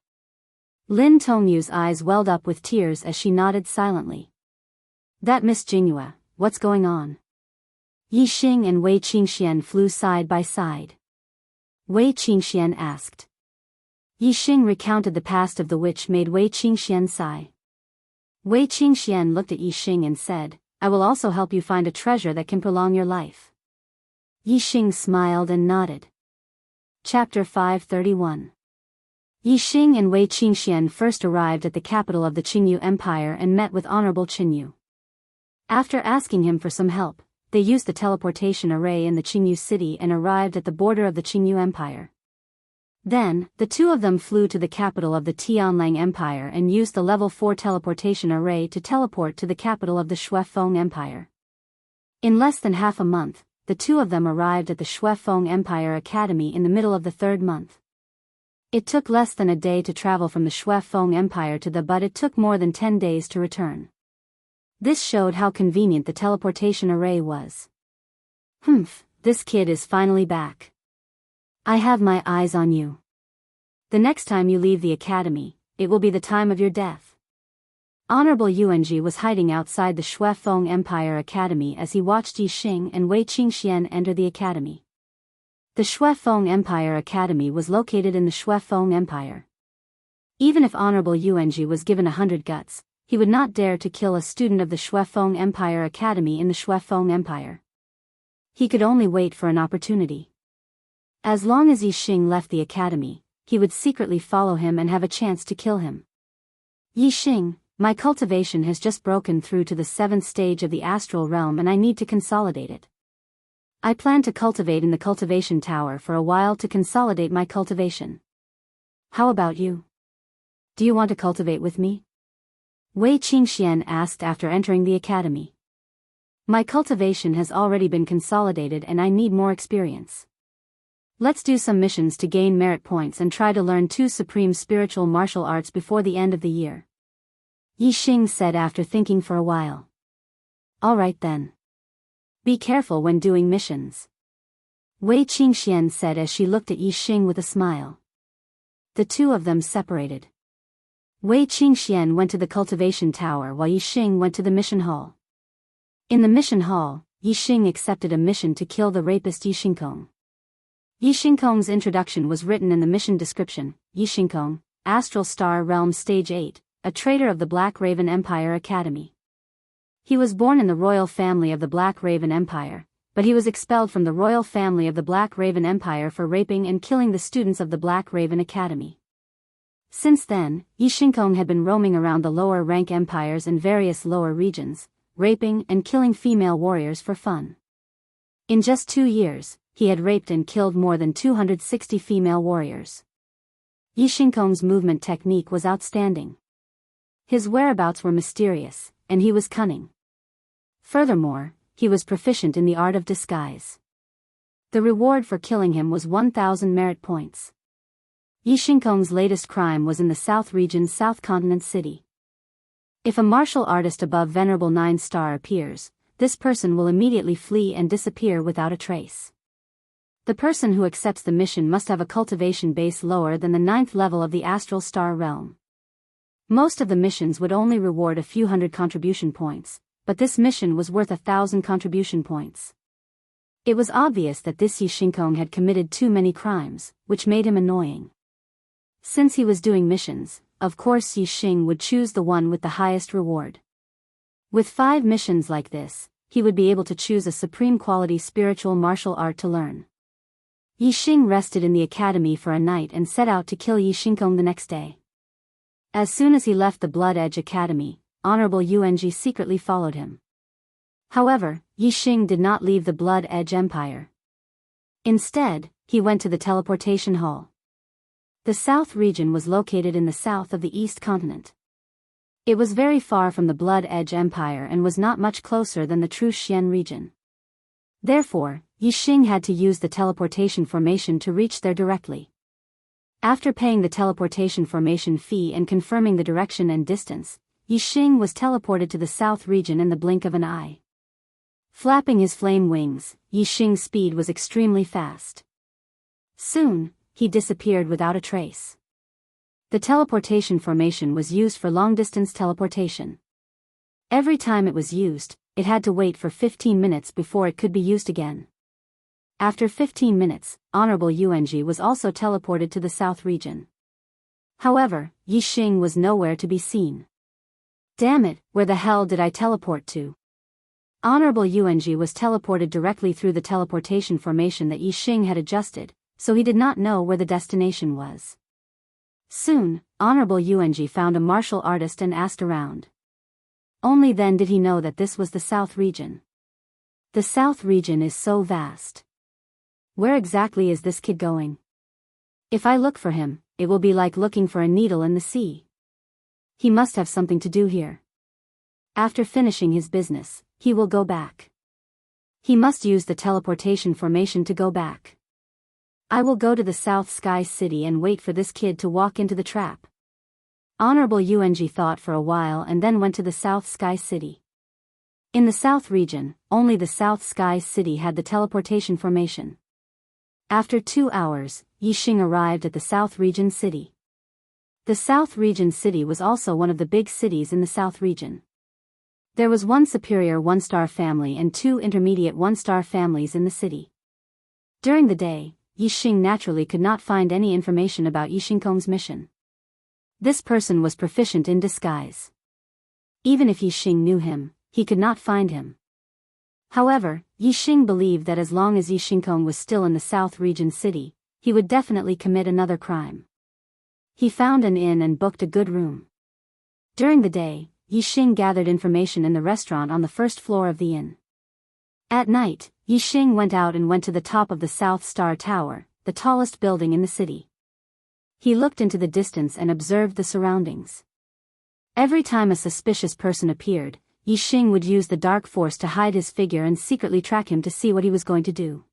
Lin Tongyu's eyes welled up with tears as she nodded silently. "That Miss Jingyue, what's going on?" Yi Xing and Wei Qingxian flew side by side. Wei Qingxian asked. Yi Xing recounted the past of the witch made Wei Qingxian sigh. Wei Qingxian looked at Yi Xing and said, "I will also help you find a treasure that can prolong your life." Yi Xing smiled and nodded. Chapter 531. Yi Xing and Wei Qingxian first arrived at the capital of the Qingyu Empire and met with Honorable Qingyu. After asking him for some help, they used the teleportation array in the Qingyu city and arrived at the border of the Qingyu Empire. Then, the two of them flew to the capital of the Tianlang Empire and used the level 4 teleportation array to teleport to the capital of the Shuefeng Empire. In less than half a month, the two of them arrived at the Shuefeng Empire Academy in the middle of the third month. It took less than a day to travel from the Shuefeng Empire to the, but it took more than 10 days to return. This showed how convenient the teleportation array was. This kid is finally back. I have my eyes on you. The next time you leave the academy, it will be the time of your death. Honorable Yuanji was hiding outside the Shuefeng Empire Academy as he watched Yi Xing and Wei Qingxian enter the academy. The Shuefeng Empire Academy was located in the Shuefeng Empire. Even if Honorable Yuanji was given 100 guts, he would not dare to kill a student of the Shuefeng Empire Academy in the Shuefeng Empire. He could only wait for an opportunity. As long as Yi Xing left the academy, he would secretly follow him and have a chance to kill him. Yi Xing, my cultivation has just broken through to the 7th stage of the astral realm and I need to consolidate it. I plan to cultivate in the cultivation tower for a while to consolidate my cultivation. How about you? Do you want to cultivate with me? Wei Qingxian asked after entering the academy. My cultivation has already been consolidated and I need more experience. Let's do some missions to gain merit points and try to learn 2 supreme spiritual martial arts before the end of the year. Yi Xing said after thinking for a while. All right then. Be careful when doing missions. Wei Qingxian said as she looked at Yi Xing with a smile. The two of them separated. Wei Qingxian went to the cultivation tower while Yi Xing went to the mission hall. In the mission hall, Yi Xing accepted a mission to kill the rapist Yi Xingkong. Yi Xingkong's introduction was written in the mission description. Yi Xingkong, Astral Star Realm Stage 8, a traitor of the Black Raven Empire Academy. He was born in the royal family of the Black Raven Empire, but he was expelled from the royal family of the Black Raven Empire for raping and killing the students of the Black Raven Academy. Since then, Yi Xingkong had been roaming around the lower rank empires and various lower regions, raping and killing female warriors for fun. In just 2 years, he had raped and killed more than 260 female warriors. Yi Xingkong's movement technique was outstanding. His whereabouts were mysterious, and he was cunning. Furthermore, he was proficient in the art of disguise. The reward for killing him was 1,000 merit points. Yi Xingkong's latest crime was in the South Region's South Continent City. If a martial artist above Venerable 9-star appears, this person will immediately flee and disappear without a trace. The person who accepts the mission must have a cultivation base lower than the 9th level of the Astral Star Realm. Most of the missions would only reward a few hundred contribution points, but this mission was worth 1,000 contribution points. It was obvious that this Yi Xingkong had committed too many crimes, which made him annoying. Since he was doing missions, of course Yi Xing would choose the one with the highest reward. With 5 missions like this, he would be able to choose a supreme quality spiritual martial art to learn. Yi Xing rested in the academy for a night and set out to kill Yi Xingkong the next day. As soon as he left the Blood Edge Academy, Honorable Yueng secretly followed him. However, Yixing did not leave the Blood Edge Empire. Instead, he went to the teleportation hall. The South region was located in the south of the East continent. It was very far from the Blood Edge Empire and was not much closer than the true Xian region. Therefore, Yixing had to use the teleportation formation to reach there directly. After paying the teleportation formation fee and confirming the direction and distance, Yixing was teleported to the South region in the blink of an eye. Flapping his flame wings, Yixing's speed was extremely fast. Soon, he disappeared without a trace. The teleportation formation was used for long-distance teleportation. Every time it was used, it had to wait for 15 minutes before it could be used again. After 15 minutes, Honorable Yueng was also teleported to the South region. However, Yixing was nowhere to be seen. Damn it, where the hell did I teleport to? Honorable Yueng was teleported directly through the teleportation formation that Yixing had adjusted, so he did not know where the destination was. Soon, Honorable Yueng found a martial artist and asked around. Only then did he know that this was the South region. The South region is so vast. Where exactly is this kid going? If I look for him, it will be like looking for a needle in the sea. He must have something to do here. After finishing his business, he will go back. He must use the teleportation formation to go back. I will go to the South Sky City and wait for this kid to walk into the trap. Honorable Yueng thought for a while and then went to the South Sky City. In the South region, only the South Sky City had the teleportation formation. After 2 hours, Yixing arrived at the South Region City. The South Region City was also one of the big cities in the South region. There was one superior one-star family and 2 intermediate one-star families in the city. During the day, Yixing naturally could not find any information about Yixing's mission. This person was proficient in disguise. Even if Yixing knew him, he could not find him. However, Yixing believed that as long as Yixing was still in the South Region City, he would definitely commit another crime. He found an inn and booked a good room. During the day, Yixing gathered information in the restaurant on the first floor of the inn. At night, Yixing went out and went to the top of the South Star Tower, the tallest building in the city. He looked into the distance and observed the surroundings. Every time a suspicious person appeared, Yixing would use the dark force to hide his figure and secretly track him to see what he was going to do.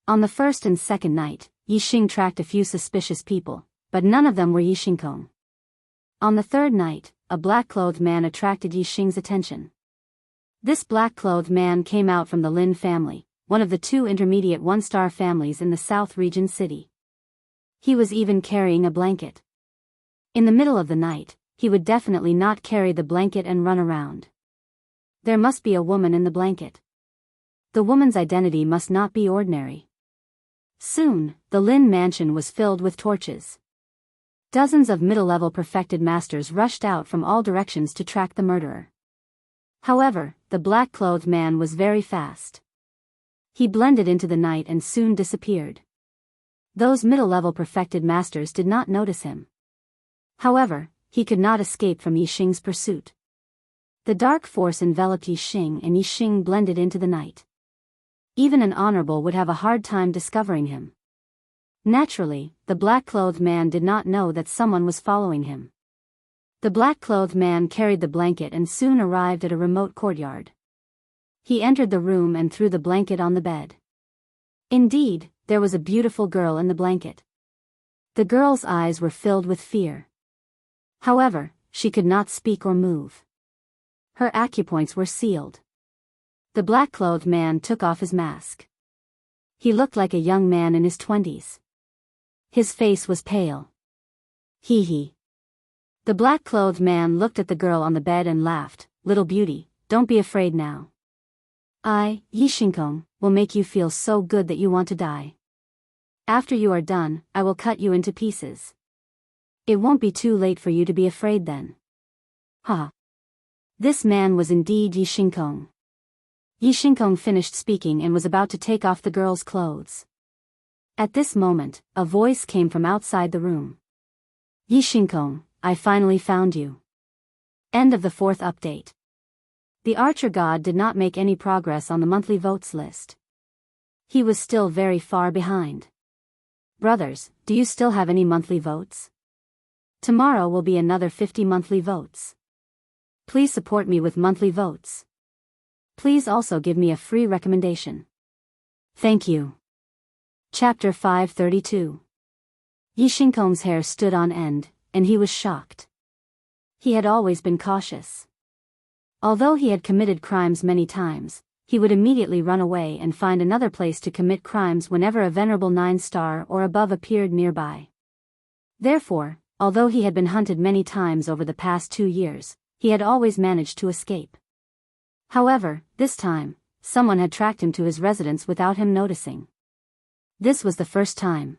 On the first and second night, Yixing tracked a few suspicious people, but none of them were Yixing. On the third night, a black-clothed man attracted Yixing's attention. This black-clothed man came out from the Lin family, one of the 2 intermediate one-star families in the South Region City. He was even carrying a blanket. In the middle of the night, he would definitely not carry the blanket and run around. There must be a woman in the blanket. The woman's identity must not be ordinary. Soon, the Lin mansion was filled with torches. Dozens of middle-level perfected masters rushed out from all directions to track the murderer. However, the black-clothed man was very fast. He blended into the night and soon disappeared. Those middle-level perfected masters did not notice him. However, he could not escape from Yixing's pursuit. The dark force enveloped Yixing and Yixing blended into the night. Even an honorable would have a hard time discovering him. Naturally, the black-clothed man did not know that someone was following him. The black-clothed man carried the blanket and soon arrived at a remote courtyard. He entered the room and threw the blanket on the bed. Indeed, there was a beautiful girl in the blanket. The girl's eyes were filled with fear. However, she could not speak or move. Her acupoints were sealed. The black-clothed man took off his mask. He looked like a young man in his 20s. His face was pale. Hee hee. The black-clothed man looked at the girl on the bed and laughed. Little beauty, don't be afraid now. I, Yixing, will make you feel so good that you want to die. After you are done, I will cut you into pieces. It won't be too late for you to be afraid then. Ha. This man was indeed Yixing. Yixing finished speaking and was about to take off the girl's clothes. At this moment, a voice came from outside the room. Yixing, I finally found you. End of the 4th update. The Archer God did not make any progress on the monthly votes list. He was still very far behind. Brothers, do you still have any monthly votes? Tomorrow will be another 50 monthly votes. Please support me with monthly votes. Please also give me a free recommendation. Thank you. Chapter 532. Yishinkong's hair stood on end, and he was shocked. He had always been cautious. Although he had committed crimes many times, he would immediately run away and find another place to commit crimes whenever a venerable 9-star or above appeared nearby. Therefore, although he had been hunted many times over the past 2 years, he had always managed to escape. However, this time, someone had tracked him to his residence without him noticing. This was the first time.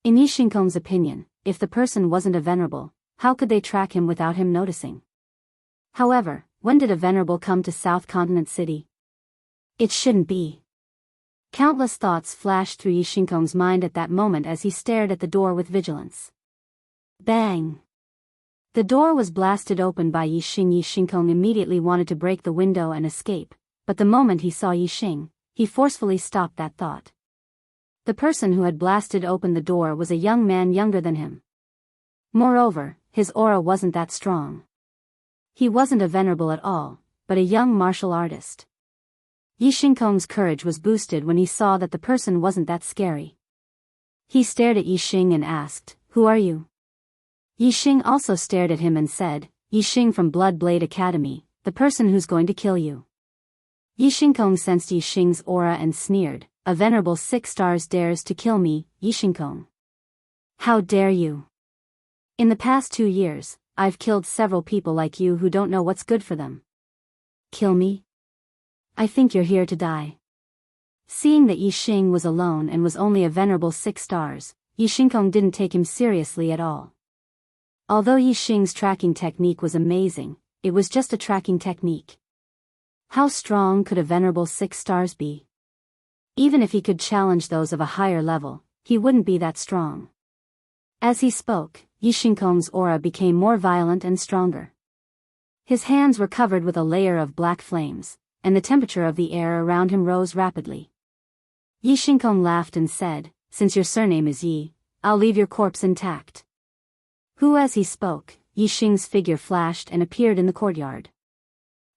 In Yishinkong's opinion, if the person wasn't a venerable, how could they track him without him noticing? However, when did a venerable come to South Continent City? It shouldn't be. Countless thoughts flashed through Yishinkong's mind at that moment as he stared at the door with vigilance. Bang! The door was blasted open by Yishing. Yishinkong immediately wanted to break the window and escape, but the moment he saw Yishing, he forcefully stopped that thought. The person who had blasted open the door was a young man younger than him. Moreover, his aura wasn't that strong. He wasn't a venerable at all, but a young martial artist. Yishinkong's courage was boosted when he saw that the person wasn't that scary. He stared at Yishing and asked, "Who are you?" Yishing also stared at him and said, "Yishing from Blood Blade Academy, the person who's going to kill you." Yishinkong sensed Yishing's aura and sneered, "A venerable 6 stars dares to kill me, Yishinkong. How dare you? In the past 2 years, I've killed several people like you who don't know what's good for them. Kill me? I think you're here to die." Seeing that Yishing was alone and was only a venerable 6 stars, Yishinkong didn't take him seriously at all. Although Yishing's tracking technique was amazing, it was just a tracking technique. How strong could a venerable 6 stars be? Even if he could challenge those of a higher level, he wouldn't be that strong. As he spoke, Yishinkong's aura became more violent and stronger. His hands were covered with a layer of black flames, and the temperature of the air around him rose rapidly. Yishinkong laughed and said, "Since your surname is Yi, I'll leave your corpse intact." Who as he spoke, Yishing's figure flashed and appeared in the courtyard.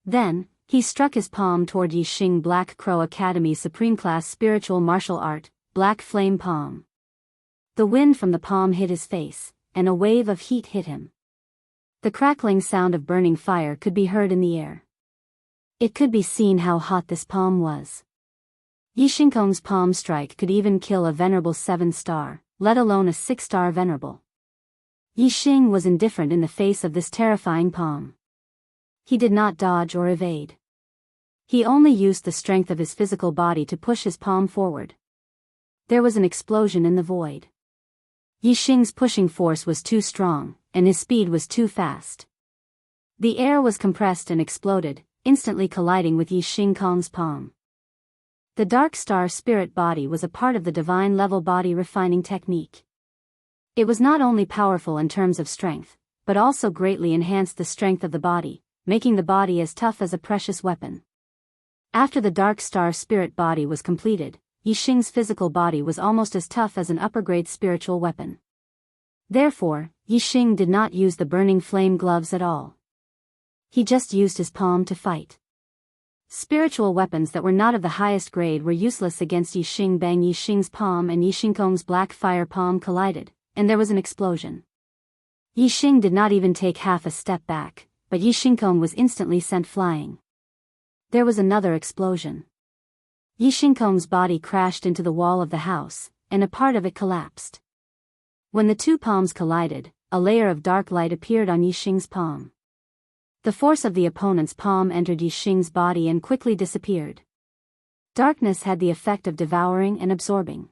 Then, he struck his palm toward Yishing. Black Crow Academy Supreme Class Spiritual Martial Art, Black Flame Palm. The wind from the palm hit his face, and a wave of heat hit him. The crackling sound of burning fire could be heard in the air. It could be seen how hot this palm was. Yishinkong's palm strike could even kill a venerable 7-star, let alone a 6-star venerable. Yishing was indifferent in the face of this terrifying palm. He did not dodge or evade. He only used the strength of his physical body to push his palm forward. There was an explosion in the void. Yishing's pushing force was too strong, and his speed was too fast. The air was compressed and exploded, instantly colliding with Yishinkong's palm. The Dark Star Spirit Body was a part of the Divine Level Body Refining Technique. It was not only powerful in terms of strength, but also greatly enhanced the strength of the body, making the body as tough as a precious weapon. After the Dark Star Spirit Body was completed, Yishing's physical body was almost as tough as an upper-grade spiritual weapon. Therefore, Yishing did not use the burning flame gloves at all. He just used his palm to fight. Spiritual weapons that were not of the highest grade were useless against Yishing. Bang! Yishing's palm and Yishinkong's black fire palm collided, and there was an explosion. Yishing did not even take half a step back, but Yishinkong was instantly sent flying. There was another explosion. Yishinkong's body crashed into the wall of the house, and a part of it collapsed. When the two palms collided, a layer of dark light appeared on Yishing's palm. The force of the opponent's palm entered Yishing's body and quickly disappeared. Darkness had the effect of devouring and absorbing.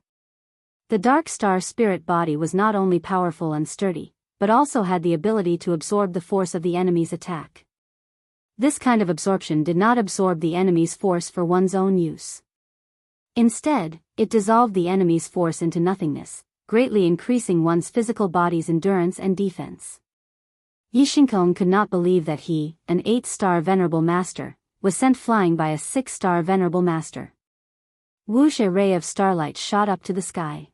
The Dark Star Spirit Body was not only powerful and sturdy, but also had the ability to absorb the force of the enemy's attack. This kind of absorption did not absorb the enemy's force for one's own use. Instead, it dissolved the enemy's force into nothingness, greatly increasing one's physical body's endurance and defense. Yi Shinkong could not believe that he, an 8-star venerable master, was sent flying by a 6-star venerable master. Whoosh! A ray of starlight shot up to the sky.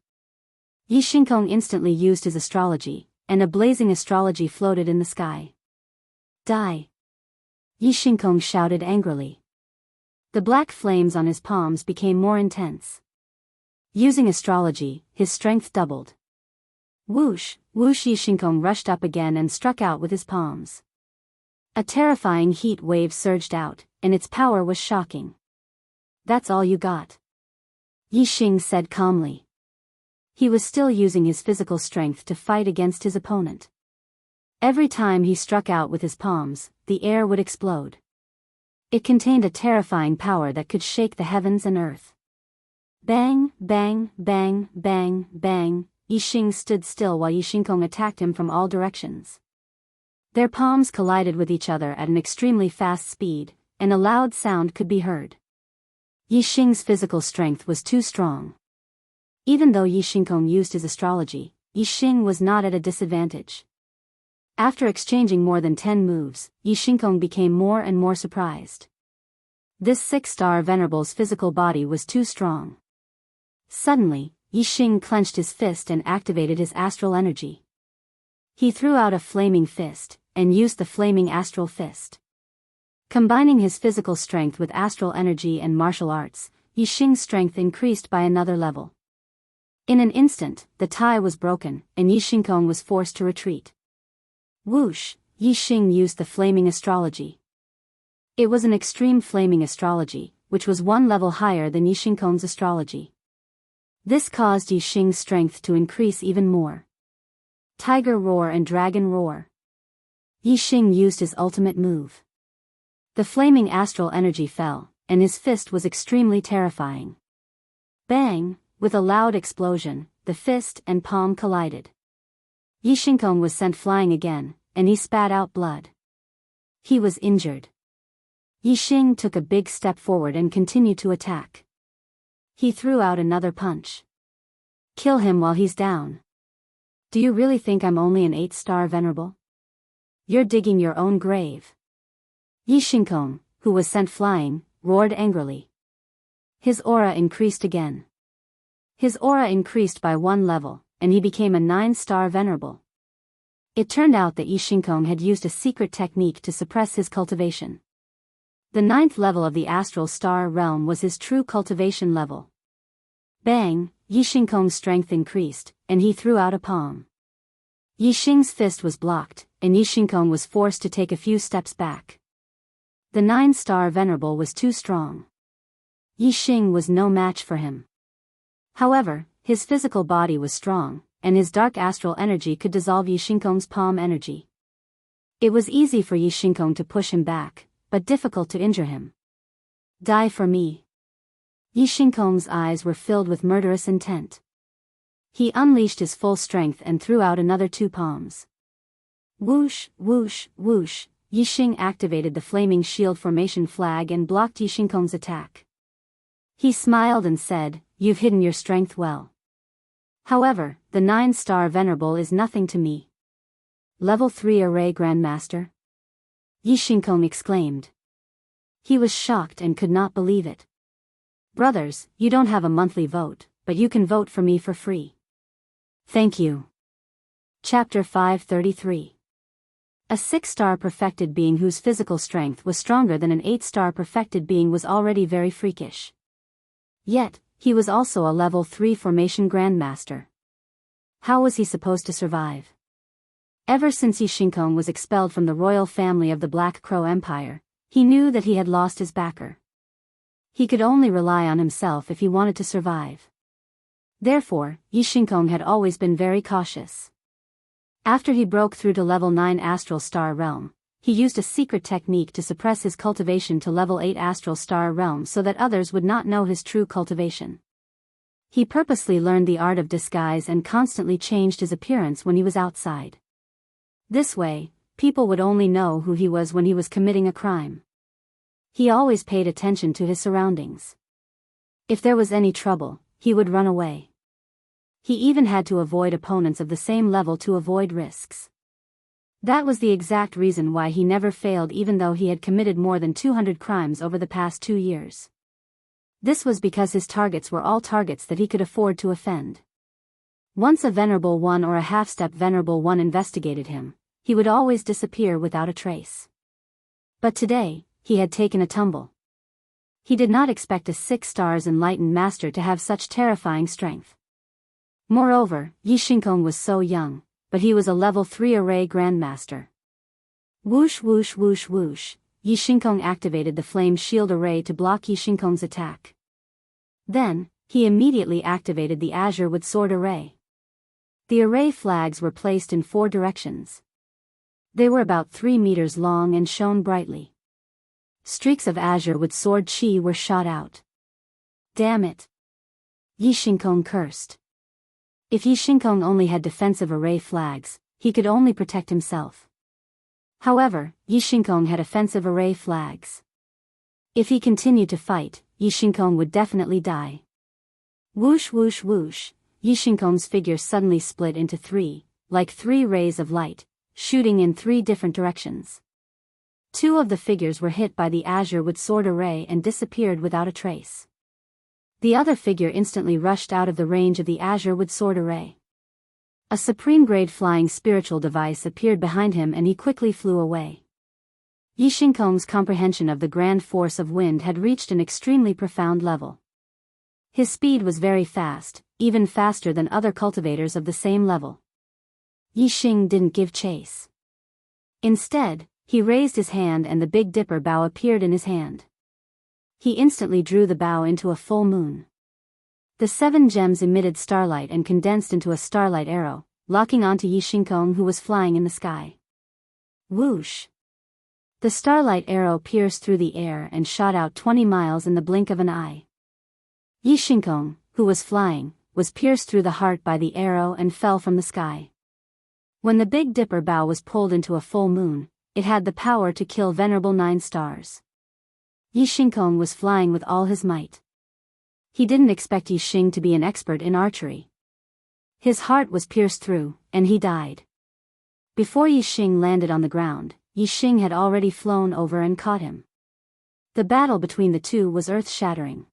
Yi Shinkong instantly used his astrology, and a blazing astrology floated in the sky. Die! Yi Shinkong shouted angrily. The black flames on his palms became more intense. Using astrology, his strength doubled. Whoosh, whoosh! Yi Shinkong rushed up again and struck out with his palms. A terrifying heat wave surged out, and its power was shocking. That's all you got? Yi Xing said calmly. He was still using his physical strength to fight against his opponent. Every time he struck out with his palms, the air would explode. It contained a terrifying power that could shake the heavens and earth. Bang, bang, bang, bang, bang! Yi Xing stood still while Yi Shinkong attacked him from all directions. Their palms collided with each other at an extremely fast speed, and a loud sound could be heard. Yi Xing's physical strength was too strong. Even though Yi Shinkong used his astrology, Yi Xing was not at a disadvantage. After exchanging more than 10 moves, Yi Shinkong became more and more surprised. This 6-star venerable's physical body was too strong. Suddenly, Yi Xing clenched his fist and activated his astral energy. He threw out a flaming fist, and used the flaming astral fist. Combining his physical strength with astral energy and martial arts, Yi Xing's strength increased by another level. In an instant, the tie was broken, and Yi Shinkong was forced to retreat. Whoosh! Yi Xing used the flaming astrology. It was an extreme flaming astrology, which was one level higher than Yi Shinkong's astrology. This caused Yi Xing's strength to increase even more. Tiger roar and dragon roar. Yi Xing used his ultimate move. The flaming astral energy fell, and his fist was extremely terrifying. Bang! With a loud explosion, the fist and palm collided. Yi Shinkong was sent flying again, and he spat out blood. He was injured. Yi Xing took a big step forward and continued to attack. He threw out another punch. Kill him while he's down. Do you really think I'm only an 8-star venerable? You're digging your own grave. Yi Shinkong, who was sent flying, roared angrily. His aura increased again. His aura increased by 1 level, and he became a 9-star venerable. It turned out that Yi Shinkong had used a secret technique to suppress his cultivation. The 9th level of the astral star realm was his true cultivation level. Bang! Yi Shinkong's strength increased, and he threw out a palm. Yi Xing's fist was blocked, and Yi Shinkong was forced to take a few steps back. The 9-star venerable was too strong. Yi Xing was no match for him. However, his physical body was strong, and his dark astral energy could dissolve Yi Shinkong's palm energy. It was easy for Yi Shinkong to push him back, but difficult to injure him. Die for me. Yi Shinkong's eyes were filled with murderous intent. He unleashed his full strength and threw out another 2 palms. Whoosh, whoosh, whoosh! Yi Xing activated the flaming shield formation flag and blocked Yi Shinkong's attack. He smiled and said, "You've hidden your strength well. However, the 9-star venerable is nothing to me." Level 3 Array Grandmaster? Yi Shinkong exclaimed. He was shocked and could not believe it. Brothers, you don't have a monthly vote, but you can vote for me for free. Thank you. Chapter 533. A 6-star perfected being whose physical strength was stronger than an 8-star perfected being was already very freakish. Yet, he was also a level 3 formation grandmaster. How was he supposed to survive? Ever since Yi Shinkong was expelled from the royal family of the Black Crow Empire, he knew that he had lost his backer. He could only rely on himself if he wanted to survive. Therefore, Yi Shinkong had always been very cautious. After he broke through to level 9 Astral Star Realm, he used a secret technique to suppress his cultivation to level 8 Astral Star Realm so that others would not know his true cultivation. He purposely learned the art of disguise and constantly changed his appearance when he was outside. This way, people would only know who he was when he was committing a crime. He always paid attention to his surroundings. If there was any trouble, he would run away. He even had to avoid opponents of the same level to avoid risks. That was the exact reason why he never failed, even though he had committed more than 200 crimes over the past 2 years. This was because his targets were all targets that he could afford to offend. Once a Venerable One or a half-step Venerable One investigated him, he would always disappear without a trace. But today, he had taken a tumble. He did not expect a 6 stars enlightened master to have such terrifying strength. Moreover, Yi Shinkong was so young, but he was a level 3 array grandmaster. Whoosh whoosh whoosh whoosh, Yi Shinkong activated the flame shield array to block Yi Shinkong's attack. Then, he immediately activated the azure wood sword array. The array flags were placed in 4 directions. They were about 3 meters long and shone brightly. Streaks of azure wood sword chi were shot out. Damn it! Yi Shinkong cursed. If Yi Shinkong only had defensive array flags, he could only protect himself. However, Yi Shinkong had offensive array flags. If he continued to fight, Yi Shinkong would definitely die. Whoosh whoosh whoosh, Yi Shinkong's figure suddenly split into 3, like 3 rays of light, shooting in 3 different directions. 2 of the figures were hit by the azure wood sword array and disappeared without a trace. The other figure instantly rushed out of the range of the azure wood sword array. A supreme-grade flying spiritual device appeared behind him and he quickly flew away. Yi Shinkong's comprehension of the grand force of wind had reached an extremely profound level. His speed was very fast, even faster than other cultivators of the same level. Yi Xing didn't give chase. Instead, he raised his hand and the Big Dipper bow appeared in his hand. He instantly drew the bow into a full moon. The 7 gems emitted starlight and condensed into a starlight arrow, locking onto Yi Shinkong who was flying in the sky. Whoosh! The starlight arrow pierced through the air and shot out 20 miles in the blink of an eye. Yi Shinkong, who was flying, was pierced through the heart by the arrow and fell from the sky. When the Big Dipper bow was pulled into a full moon, it had the power to kill Venerable 9 stars. Yi Shinkong was flying with all his might. He didn't expect Yi Xing to be an expert in archery. His heart was pierced through, and he died. Before Yi Xing landed on the ground, Yi Xing had already flown over and caught him. The battle between the two was earth-shattering.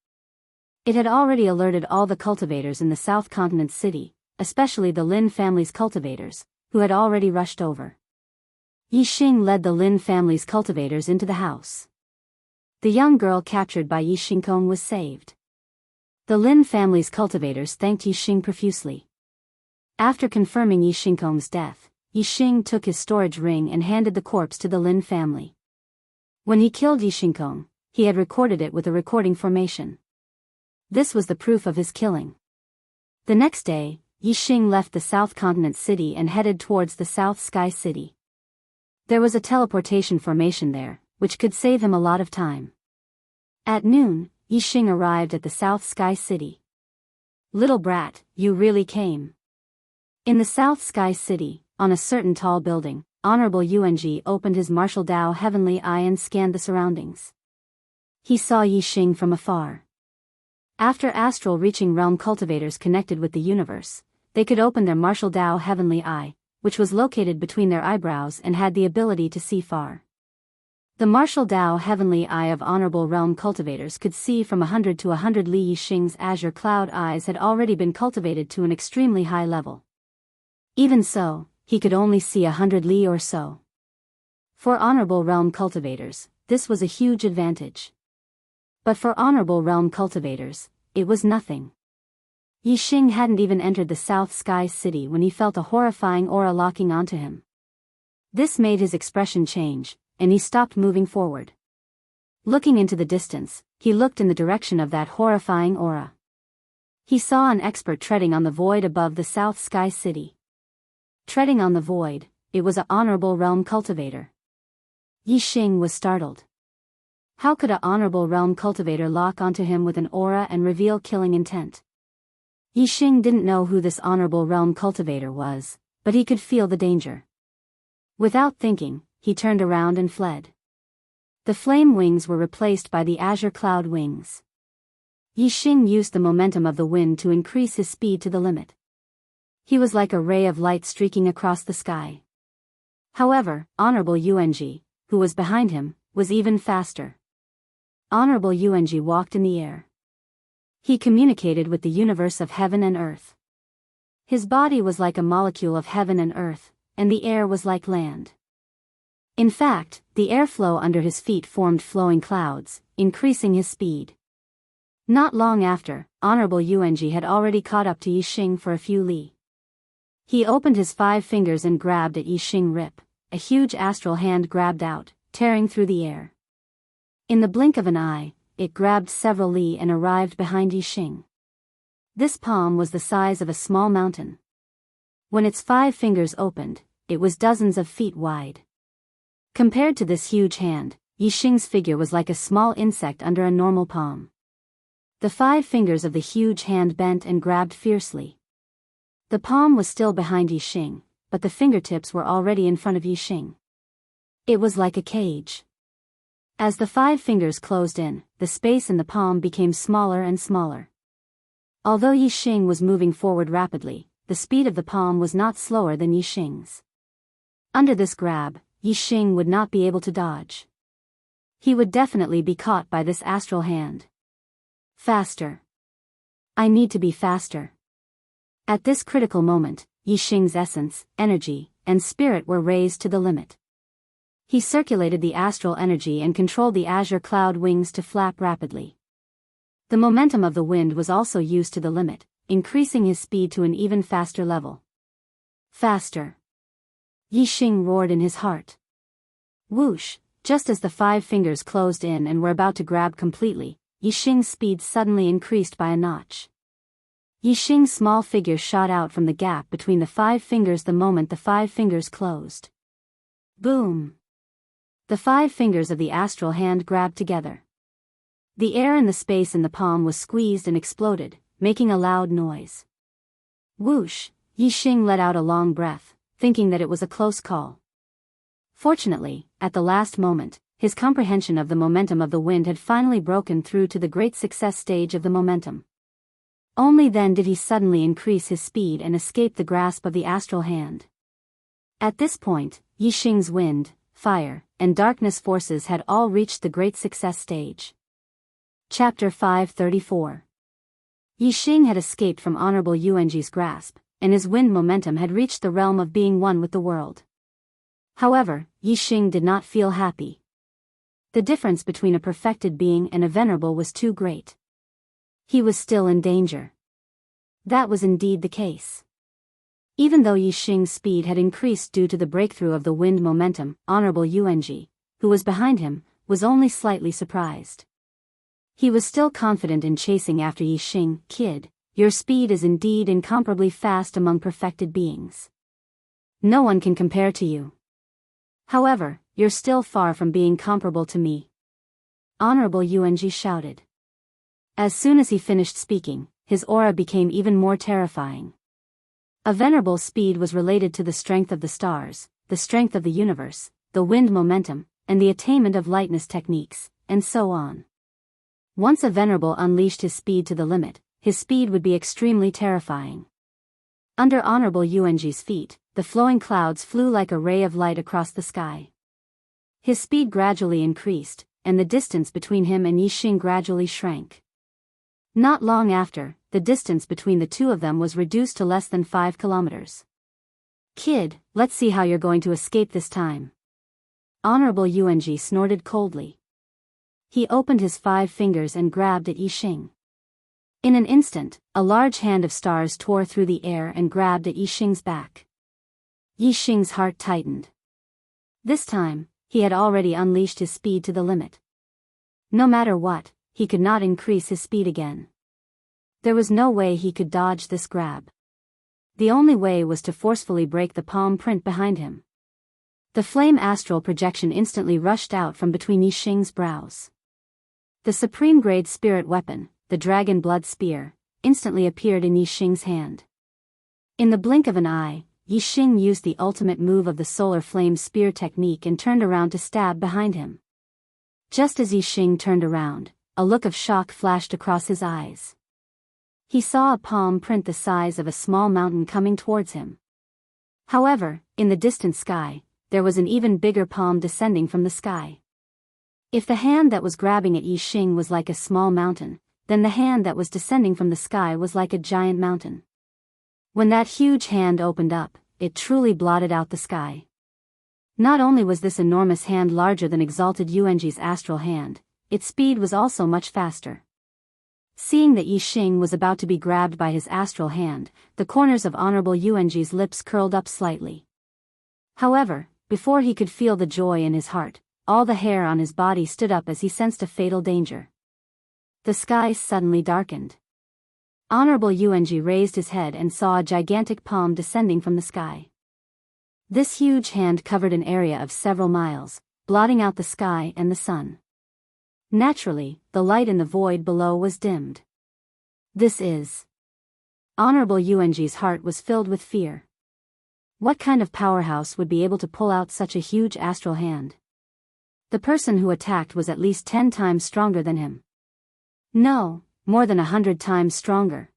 It had already alerted all the cultivators in the South Continent City, especially the Lin family's cultivators, who had already rushed over. Yi Xing led the Lin family's cultivators into the house. The young girl captured by Yi Shinkong was saved. The Lin family's cultivators thanked Yi Xing profusely. After confirming Yi Shinkong's death, Yi Xing took his storage ring and handed the corpse to the Lin family. When he killed Yi Shinkong, he had recorded it with a recording formation. This was the proof of his killing. The next day, Yi Xing left the South Continent City and headed towards the South Sky City. There was a teleportation formation there, which could save him a lot of time. At noon, Yi Xing arrived at the South Sky City. Little brat, you really came. In the South Sky City, on a certain tall building, Honorable Yuanji opened his martial Dao heavenly eye and scanned the surroundings. He saw Yi Xing from afar. After astral reaching realm cultivators connected with the universe, they could open their martial Dao heavenly eye, which was located between their eyebrows and had the ability to see far. The martial Dao heavenly eye of honorable realm cultivators could see from 100 to 100 li. Yi Xing's azure cloud eyes had already been cultivated to an extremely high level. Even so, he could only see 100 li or so. For honorable realm cultivators, this was a huge advantage. But for honorable realm cultivators, it was nothing. Yi Xing hadn't even entered the South Sky City when he felt a horrifying aura locking onto him. This made his expression change, and he stopped moving forward. Looking into the distance, he looked in the direction of that horrifying aura. He saw an expert treading on the void above the South Sky City. Treading on the void, it was an honorable realm cultivator. Yi Xing was startled. How could an honorable realm cultivator lock onto him with an aura and reveal killing intent? Yi Xing didn't know who this honorable realm cultivator was, but he could feel the danger. Without thinking, he turned around and fled. The flame wings were replaced by the azure cloud wings. Yi Xing used the momentum of the wind to increase his speed to the limit. He was like a ray of light streaking across the sky. However, Honorable Yuanji, who was behind him, was even faster. Honorable Yuanji walked in the air. He communicated with the universe of heaven and earth. His body was like a molecule of heaven and earth, and the air was like land. In fact, the airflow under his feet formed flowing clouds, increasing his speed. Not long after, Honorable Yuanji had already caught up to Yixing for a few li. He opened his 5 fingers and grabbed at Yixing rip. A huge astral hand grabbed out, tearing through the air. In the blink of an eye, it grabbed several li and arrived behind Yixing. This palm was the size of a small mountain. When its 5 fingers opened, it was dozens of feet wide. Compared to this huge hand, Yixing's figure was like a small insect under a normal palm. The 5 fingers of the huge hand bent and grabbed fiercely. The palm was still behind Yixing, but the fingertips were already in front of Yixing. It was like a cage. As the 5 fingers closed in, the space in the palm became smaller and smaller. Although Yixing was moving forward rapidly, the speed of the palm was not slower than Yixing's. Under this grab, Yixing would not be able to dodge. He would definitely be caught by this astral hand. Faster. I need to be faster. At this critical moment, Yixing's essence, energy, and spirit were raised to the limit. He circulated the astral energy and controlled the azure cloud wings to flap rapidly. The momentum of the wind was also used to the limit, increasing his speed to an even faster level. Faster. Yixing roared in his heart. Whoosh, just as the 5 fingers closed in and were about to grab completely, Yixing's speed suddenly increased by a notch. Yixing's small figure shot out from the gap between the 5 fingers the moment the 5 fingers closed. Boom! The 5 fingers of the astral hand grabbed together. The air in the space in the palm was squeezed and exploded, making a loud noise. Whoosh! Yixing let out a long breath, thinking that it was a close call. Fortunately, at the last moment, his comprehension of the momentum of the wind had finally broken through to the great success stage of the momentum. Only then did he suddenly increase his speed and escape the grasp of the astral hand. At this point, Yixing's wind, fire, and darkness forces had all reached the great success stage. Chapter 534. Yixing had escaped from Honorable Yuanji's grasp, and his wind momentum had reached the realm of being one with the world. However, Yixing did not feel happy. The difference between a perfected being and a venerable was too great. He was still in danger. That was indeed the case. Even though Yixing's speed had increased due to the breakthrough of the wind momentum, Honorable Yuanji, who was behind him, was only slightly surprised. He was still confident in chasing after Yixing. Kid, your speed is indeed incomparably fast among perfected beings. No one can compare to you. However, you're still far from being comparable to me. Honorable Yuanji shouted. As soon as he finished speaking, his aura became even more terrifying. A venerable speed was related to the strength of the stars, the strength of the universe, the wind momentum, and the attainment of lightness techniques, and so on. Once a venerable unleashed his speed to the limit, his speed would be extremely terrifying. Under Honorable Yuanji's feet, the flowing clouds flew like a ray of light across the sky. His speed gradually increased, and the distance between him and Yixing gradually shrank. Not long after, the distance between the two of them was reduced to less than 5 kilometers. Kid, let's see how you're going to escape this time. Honorable Yuanji snorted coldly. He opened his 5 fingers and grabbed at Yixing. In an instant, a large hand of stars tore through the air and grabbed at Yixing's back. Yixing's heart tightened. This time, he had already unleashed his speed to the limit. No matter what, he could not increase his speed again. There was no way he could dodge this grab. The only way was to forcefully break the palm print behind him. The flame astral projection instantly rushed out from between Yixing's brows. The supreme grade spirit weapon, the dragon blood spear, instantly appeared in Yixing's hand. In the blink of an eye, Yixing used the ultimate move of the solar flame spear technique and turned around to stab behind him. Just as Yixing turned around, a look of shock flashed across his eyes. He saw a palm print the size of a small mountain coming towards him. However, in the distant sky, there was an even bigger palm descending from the sky. If the hand that was grabbing at Yi Xing was like a small mountain, then the hand that was descending from the sky was like a giant mountain. When that huge hand opened up, it truly blotted out the sky. Not only was this enormous hand larger than exalted Yuanji's astral hand, its speed was also much faster. Seeing that Yi Xing was about to be grabbed by his astral hand, the corners of Honorable Yuanji's lips curled up slightly. However, before he could feel the joy in his heart, all the hair on his body stood up as he sensed a fatal danger. The sky suddenly darkened. Honorable Yuanji raised his head and saw a gigantic palm descending from the sky. This huge hand covered an area of several miles, blotting out the sky and the sun. Naturally, the light in the void below was dimmed. This is... Honorable Yuanji's heart was filled with fear. What kind of powerhouse would be able to pull out such a huge astral hand? The person who attacked was at least 10 times stronger than him. No, more than 100 times stronger.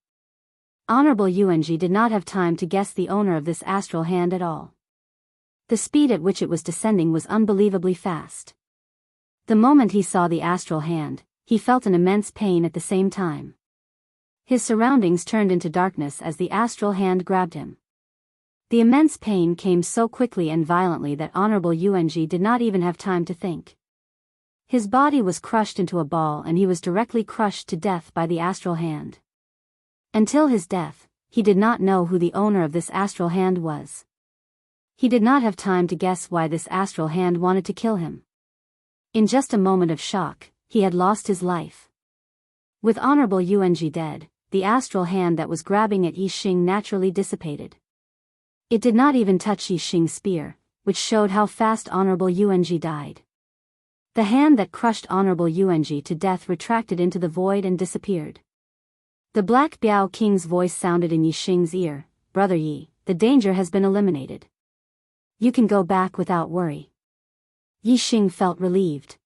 Honorable Yuanji did not have time to guess the owner of this astral hand at all. The speed at which it was descending was unbelievably fast. The moment he saw the astral hand, he felt an immense pain at the same time. His surroundings turned into darkness as the astral hand grabbed him. The immense pain came so quickly and violently that Honorable Yuanji did not even have time to think. His body was crushed into a ball and he was directly crushed to death by the astral hand. Until his death, he did not know who the owner of this astral hand was. He did not have time to guess why this astral hand wanted to kill him. In just a moment of shock, he had lost his life. With Honorable Yuanji dead, the astral hand that was grabbing at Yi Xing naturally dissipated. It did not even touch Yi Xing's spear, which showed how fast Honorable Yuanji died. The hand that crushed Honorable Yuanji to death retracted into the void and disappeared. The Black Biao King's voice sounded in Yi Xing's ear, "Brother Yi, the danger has been eliminated. You can go back without worry." Yi Xing felt relieved.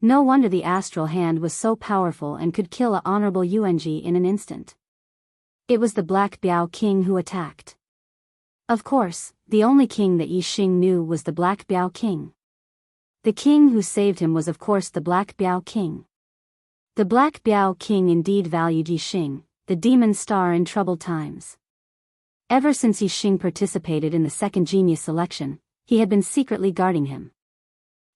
No wonder the astral hand was so powerful and could kill Honorable Yuanji in an instant. It was the Black Biao King who attacked. Of course, the only king that Yi Xing knew was the Black Biao King. The king who saved him was of course the Black Biao King. The Black Biao King indeed valued Yi Xing, the demon star in troubled times. Ever since Yi Xing participated in the second genius selection, he had been secretly guarding him.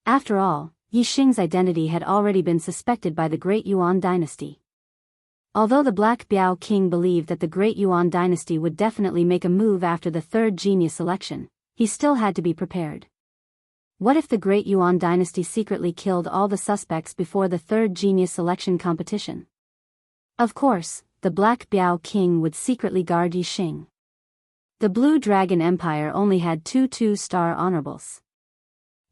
After all, Yi Xing's identity had already been suspected by the Great Yuan dynasty. Although the Black Biao King believed that the Great Yuan dynasty would definitely make a move after the third genius selection, he still had to be prepared. What if the Great Yuan dynasty secretly killed all the suspects before the third genius selection competition? Of course, the Black Biao King would secretly guard Yi Xing. The Blue Dragon Empire only had 2 2-star honorables.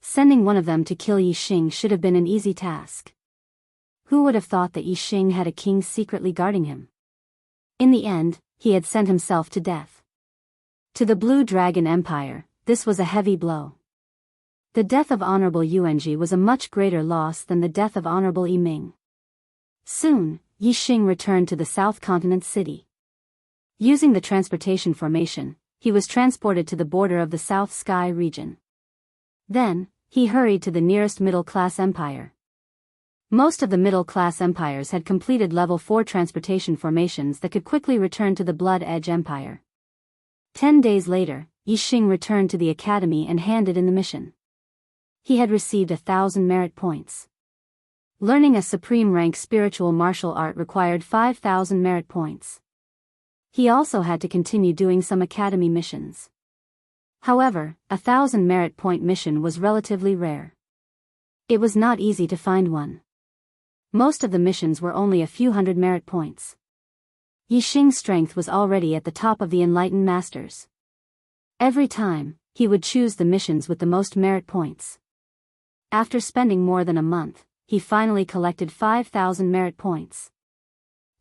Sending one of them to kill Yi Xing should have been an easy task. Who would have thought that Yi Xing had a king secretly guarding him? In the end, he had sent himself to death. To the Blue Dragon Empire, this was a heavy blow. The death of Honorable Yuanji was a much greater loss than the death of Honorable Yi Ming. Soon, Yi Xing returned to the South Continent city. Using the transportation formation, he was transported to the border of the South Sky region. Then, he hurried to the nearest middle-class empire. Most of the middle-class empires had completed level 4 transportation formations that could quickly return to the Blood Edge Empire. 10 days later, Yi Xing returned to the academy and handed in the mission. He had received 1,000 merit points. Learning a supreme rank spiritual martial art required 5,000 merit points. He also had to continue doing some academy missions. However, 1,000 merit point mission was relatively rare. It was not easy to find one. Most of the missions were only a few hundred merit points. Yi Xing's strength was already at the top of the enlightened masters. Every time, he would choose the missions with the most merit points. After spending more than a month, he finally collected 5,000 merit points.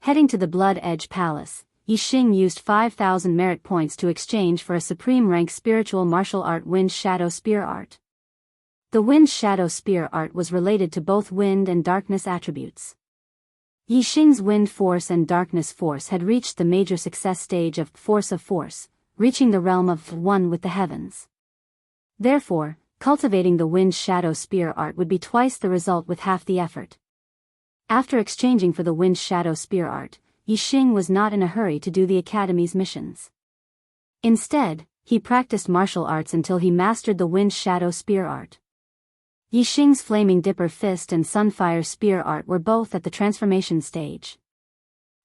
Heading to the Blood Edge Palace, Yi Xing used 5,000 merit points to exchange for a supreme rank spiritual martial art Wind Shadow Spear art. The Wind Shadow Spear art was related to both wind and darkness attributes. Yi Xing's Wind Force and Darkness Force had reached the major success stage of Force of Force, reaching the realm of one with the heavens. Therefore, cultivating the Wind Shadow Spear art would be twice the result with half the effort. After exchanging for the Wind Shadow Spear art, Yixing was not in a hurry to do the Academy's missions. Instead, he practiced martial arts until he mastered the Wind Shadow Spear art. Yixing's Flaming Dipper Fist and Sunfire Spear art were both at the transformation stage.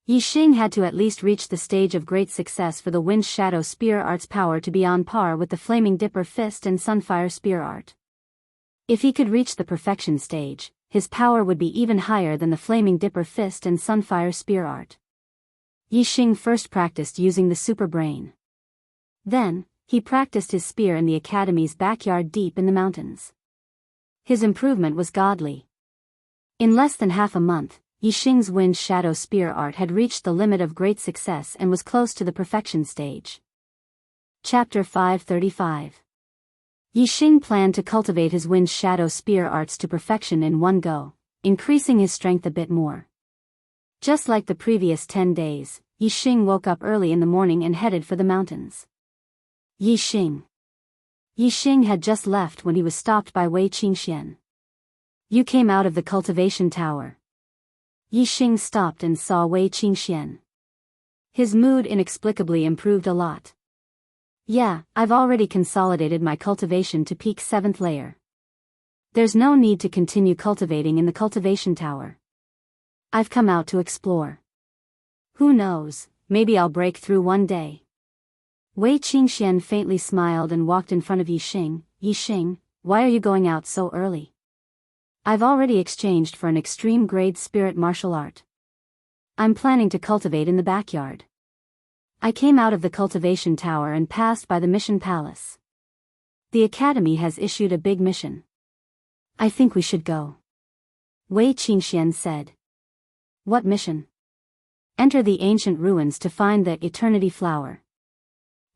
Yixing had to at least reach the stage of great success for the Wind Shadow Spear art's power to be on par with the Flaming Dipper Fist and Sunfire Spear art. If he could reach the perfection stage, his power would be even higher than the Flaming Dipper Fist and Sunfire Spear art. Yixing first practiced using the Super Brain. Then, he practiced his spear in the Academy's backyard deep in the mountains. His improvement was godly. In less than half a month, Yixing's Wind Shadow Spear art had reached the limit of great success and was close to the perfection stage. Chapter 535. Yixing planned to cultivate his Wind Shadow Spear arts to perfection in one go, increasing his strength a bit more. Just like the previous 10 days, Yixing woke up early in the morning and headed for the mountains. Yixing had just left when he was stopped by Wei Qingxian. "You came out of the cultivation tower." Yixing stopped and saw Wei Qingxian. His mood inexplicably improved a lot. "Yeah, I've already consolidated my cultivation to peak 7th layer. There's no need to continue cultivating in the cultivation tower. I've come out to explore. Who knows, maybe I'll break through one day." Wei Qingxian faintly smiled and walked in front of Yixing. "Yixing, why are you going out so early?" "I've already exchanged for an extreme grade spirit martial art. I'm planning to cultivate in the backyard. I came out of the cultivation tower and passed by the mission palace. The Academy has issued a big mission. I think we should go." Wei Qingxian said. "What mission?" "Enter the ancient ruins to find the Eternity Flower.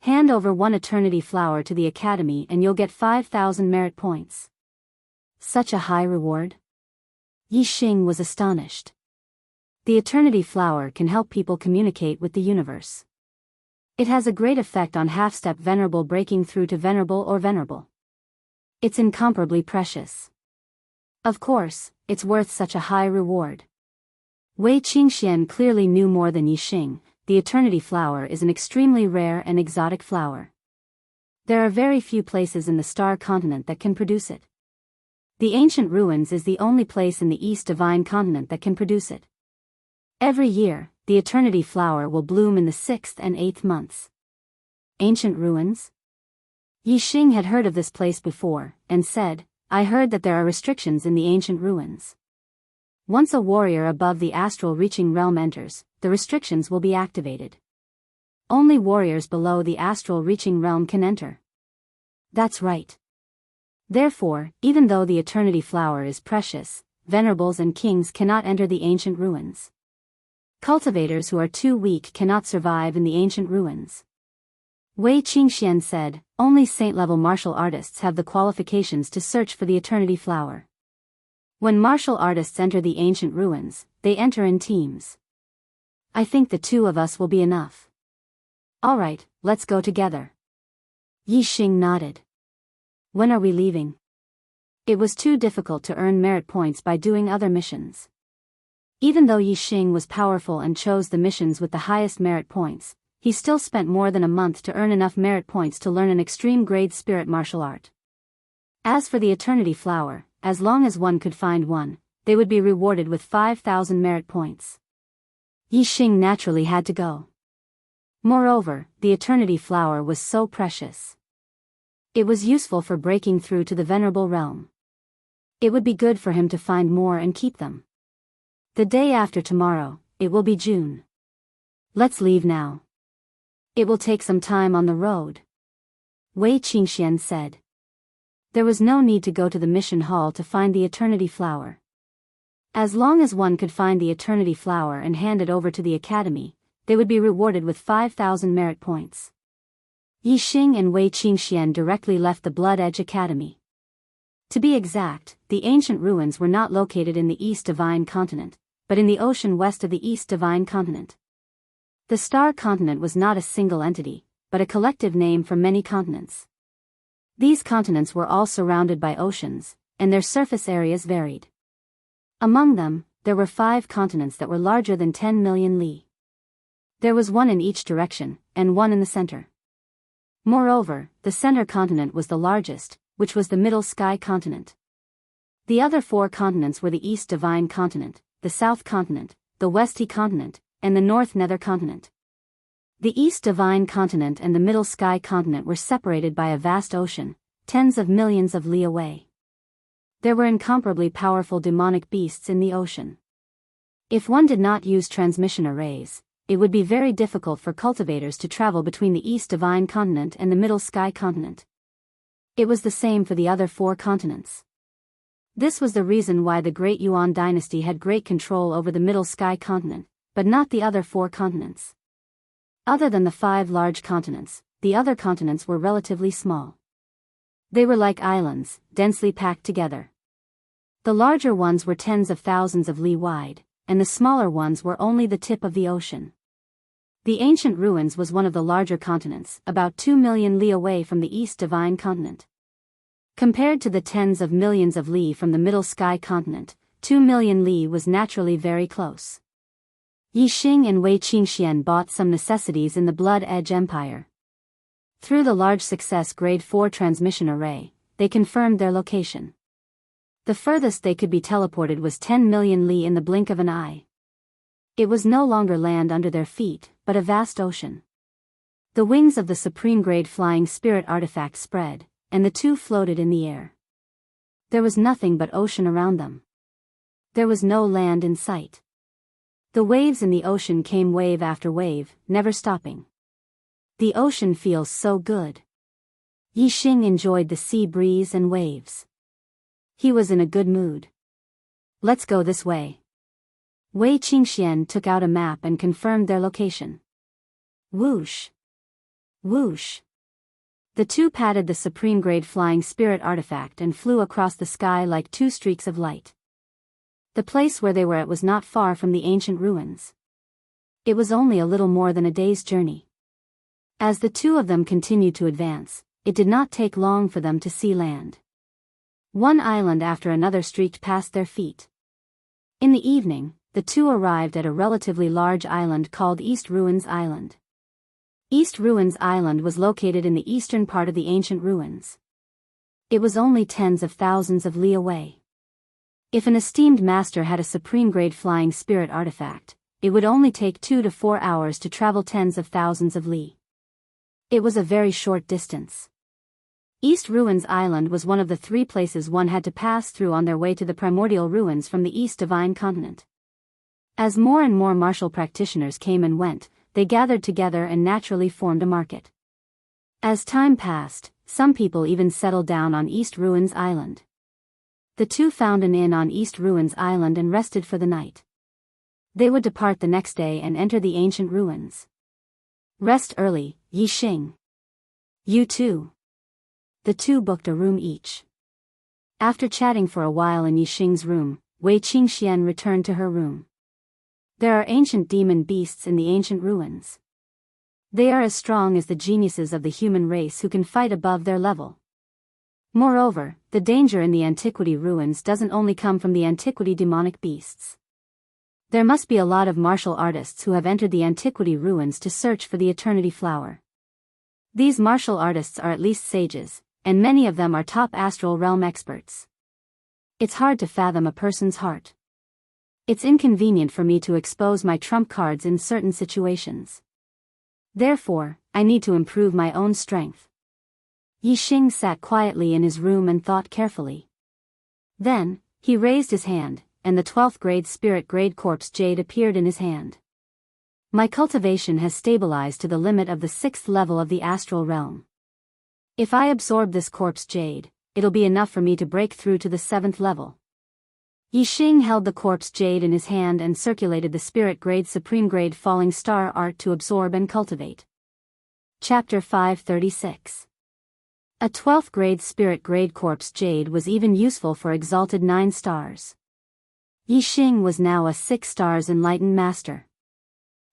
Hand over one Eternity Flower to the Academy and you'll get 5,000 merit points." "Such a high reward?" Yixing was astonished. The Eternity Flower can help people communicate with the universe. It has a great effect on half-step venerable breaking through to venerable or venerable. It's incomparably precious. Of course, it's worth such a high reward. Wei Qingxian clearly knew more than Yixing. The Eternity Flower is an extremely rare and exotic flower. There are very few places in the Star Continent that can produce it. The Ancient Ruins is the only place in the East Divine Continent that can produce it. Every year, the Eternity Flower will bloom in the 6th and 8th months. Ancient Ruins? Yixing had heard of this place before, and said, "I heard that there are restrictions in the Ancient Ruins. Once a warrior above the astral reaching realm enters, the restrictions will be activated. Only warriors below the astral reaching realm can enter." That's right. Therefore, even though the Eternity Flower is precious, venerables and kings cannot enter the Ancient Ruins. Cultivators who are too weak cannot survive in the Ancient Ruins. Wei Qingxian said, "Only saint-level martial artists have the qualifications to search for the Eternity Flower. When martial artists enter the Ancient Ruins, they enter in teams. I think the two of us will be enough." "All right, let's go together." Yixing nodded. "When are we leaving?" It was too difficult to earn merit points by doing other missions. Even though Yixing was powerful and chose the missions with the highest merit points, he still spent more than a month to earn enough merit points to learn an extreme grade spirit martial art. As for the Eternity Flower, as long as one could find one, they would be rewarded with 5,000 merit points. Yixing naturally had to go. Moreover, the Eternity Flower was so precious. It was useful for breaking through to the Venerable Realm. It would be good for him to find more and keep them. The day after tomorrow, it will be June. Let's leave now. It will take some time on the road. Wei Qingxian said. There was no need to go to the mission hall to find the Eternity Flower. As long as one could find the Eternity Flower and hand it over to the Academy, they would be rewarded with 5,000 merit points. Yixing and Wei Qingxian directly left the Blood Edge Academy. To be exact, the ancient ruins were not located in the East Divine Continent, but in the ocean west of the East Divine Continent. The Star Continent was not a single entity, but a collective name for many continents. These continents were all surrounded by oceans, and their surface areas varied. Among them, there were 5 continents that were larger than 10 million li. There was one in each direction, and one in the center. Moreover, the center continent was the largest, which was the Middle Sky continent. The other 4 continents were the East Divine continent, the South continent, the Westy continent, and the North Nether continent. The East Divine continent and the Middle Sky continent were separated by a vast ocean, tens of millions of li away. There were incomparably powerful demonic beasts in the ocean. If one did not use transmission arrays, it would be very difficult for cultivators to travel between the East Divine continent and the Middle Sky continent. It was the same for the other 4 continents. This was the reason why the Great Yuan dynasty had great control over the Middle Sky continent, but not the other 4 continents. Other than the 5 large continents, the other continents were relatively small. They were like islands, densely packed together. The larger ones were tens of thousands of li wide, and the smaller ones were only the tip of the ocean. The ancient ruins was one of the larger continents, about 2 million li away from the East Divine continent. Compared to the tens of millions of li from the Middle Sky continent, 2 million li was naturally very close. Yixing and Wei Qingxian bought some necessities in the Blood Edge Empire. Through the large success Grade 4 transmission array, they confirmed their location. The furthest they could be teleported was 10 million li in the blink of an eye. It was no longer land under their feet, but a vast ocean. The wings of the Supreme Grade Flying Spirit artifact spread, and the 2 floated in the air. There was nothing but ocean around them. There was no land in sight. The waves in the ocean came wave after wave, never stopping. The ocean feels so good. Yixing enjoyed the sea breeze and waves. He was in a good mood. Let's go this way. Wei Qingxian took out a map and confirmed their location. Whoosh! Whoosh! The 2 patted the Supreme Grade Flying Spirit artifact and flew across the sky like 2 streaks of light. The place where they were at was not far from the ancient ruins. It was only a little more than a day's journey. As the 2 of them continued to advance, it did not take long for them to see land. One island after another streaked past their feet. In the evening, the 2 arrived at a relatively large island called East Ruins Island. East Ruins Island was located in the eastern part of the ancient ruins. It was only tens of thousands of li away. If an esteemed master had a Supreme Grade Flying Spirit artifact, it would only take 2 to 4 hours to travel tens of thousands of li. It was a very short distance. East Ruins Island was one of the 3 places one had to pass through on their way to the primordial ruins from the East Divine continent. As more and more martial practitioners came and went, they gathered together and naturally formed a market. As time passed, some people even settled down on East Ruins Island. The 2 found an inn on East Ruins Island and rested for the night. They would depart the next day and enter the ancient ruins. Rest early, Yixing. You too. The 2 booked a room each. After chatting for a while in Yixing's room, Wei Qingxian returned to her room. There are ancient demon beasts in the ancient ruins. They are as strong as the geniuses of the human race who can fight above their level. Moreover, the danger in the antiquity ruins doesn't only come from the antiquity demonic beasts. There must be a lot of martial artists who have entered the antiquity ruins to search for the eternity flower. These martial artists are at least sages, and many of them are top astral realm experts. It's hard to fathom a person's heart. It's inconvenient for me to expose my trump cards in certain situations. Therefore, I need to improve my own strength. Yixing sat quietly in his room and thought carefully. Then, he raised his hand, and the 12th grade Spirit Grade Corpse Jade appeared in his hand. My cultivation has stabilized to the limit of the 6th level of the astral realm. If I absorb this Corpse Jade, it'll be enough for me to break through to the 7th level. Yixing held the Corpse Jade in his hand and circulated the Spirit Grade Supreme Grade Falling Star art to absorb and cultivate. Chapter 536. A 12th grade Spirit Grade Corpse Jade was even useful for exalted 9 stars. Yixing was now a 6 stars enlightened master.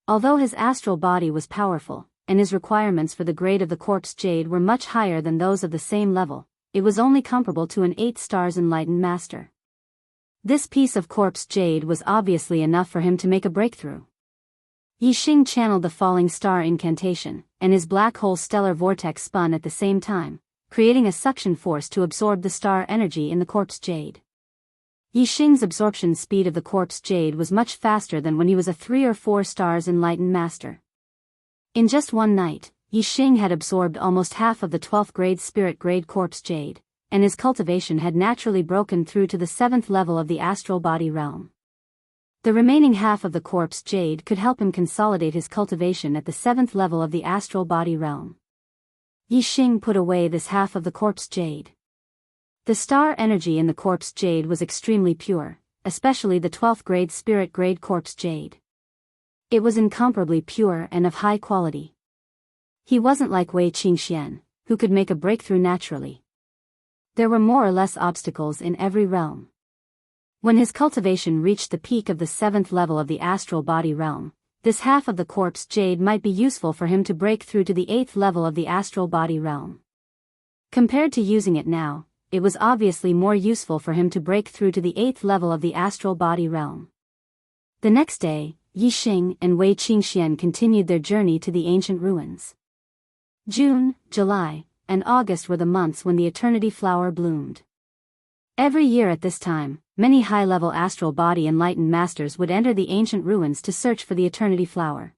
Although his astral body was powerful, and his requirements for the grade of the corpse jade were much higher than those of the same level. It was only comparable to an 8 stars enlightened master. This piece of corpse jade was obviously enough for him to make a breakthrough. Yixing channeled the falling star incantation, and his black hole stellar vortex spun at the same time, creating a suction force to absorb the star energy in the corpse jade. Yixing's absorption speed of the corpse jade was much faster than when he was a 3 or 4 stars enlightened master. In just one night, Yixing had absorbed almost half of the 12th grade spirit grade corpse jade, and his cultivation had naturally broken through to the 7th level of the astral body realm. The remaining half of the corpse jade could help him consolidate his cultivation at the 7th level of the astral body realm. Yixing put away this half of the corpse jade. The star energy in the corpse jade was extremely pure, especially the 12th grade spirit grade corpse jade. It was incomparably pure and of high quality. He wasn't like Wei Qingxian, who could make a breakthrough naturally. There were more or less obstacles in every realm. When his cultivation reached the peak of the 7th level of the astral body realm, this half of the corpse jade might be useful for him to break through to the 8th level of the astral body realm. Compared to using it now, it was obviously more useful for him to break through to the 8th level of the astral body realm. The next day, Yixing and Wei Qingxian continued their journey to the ancient ruins. June, July, and August were the months when the Eternity Flower bloomed. Every year at this time, many high-level astral body enlightened masters would enter the ancient ruins to search for the Eternity Flower.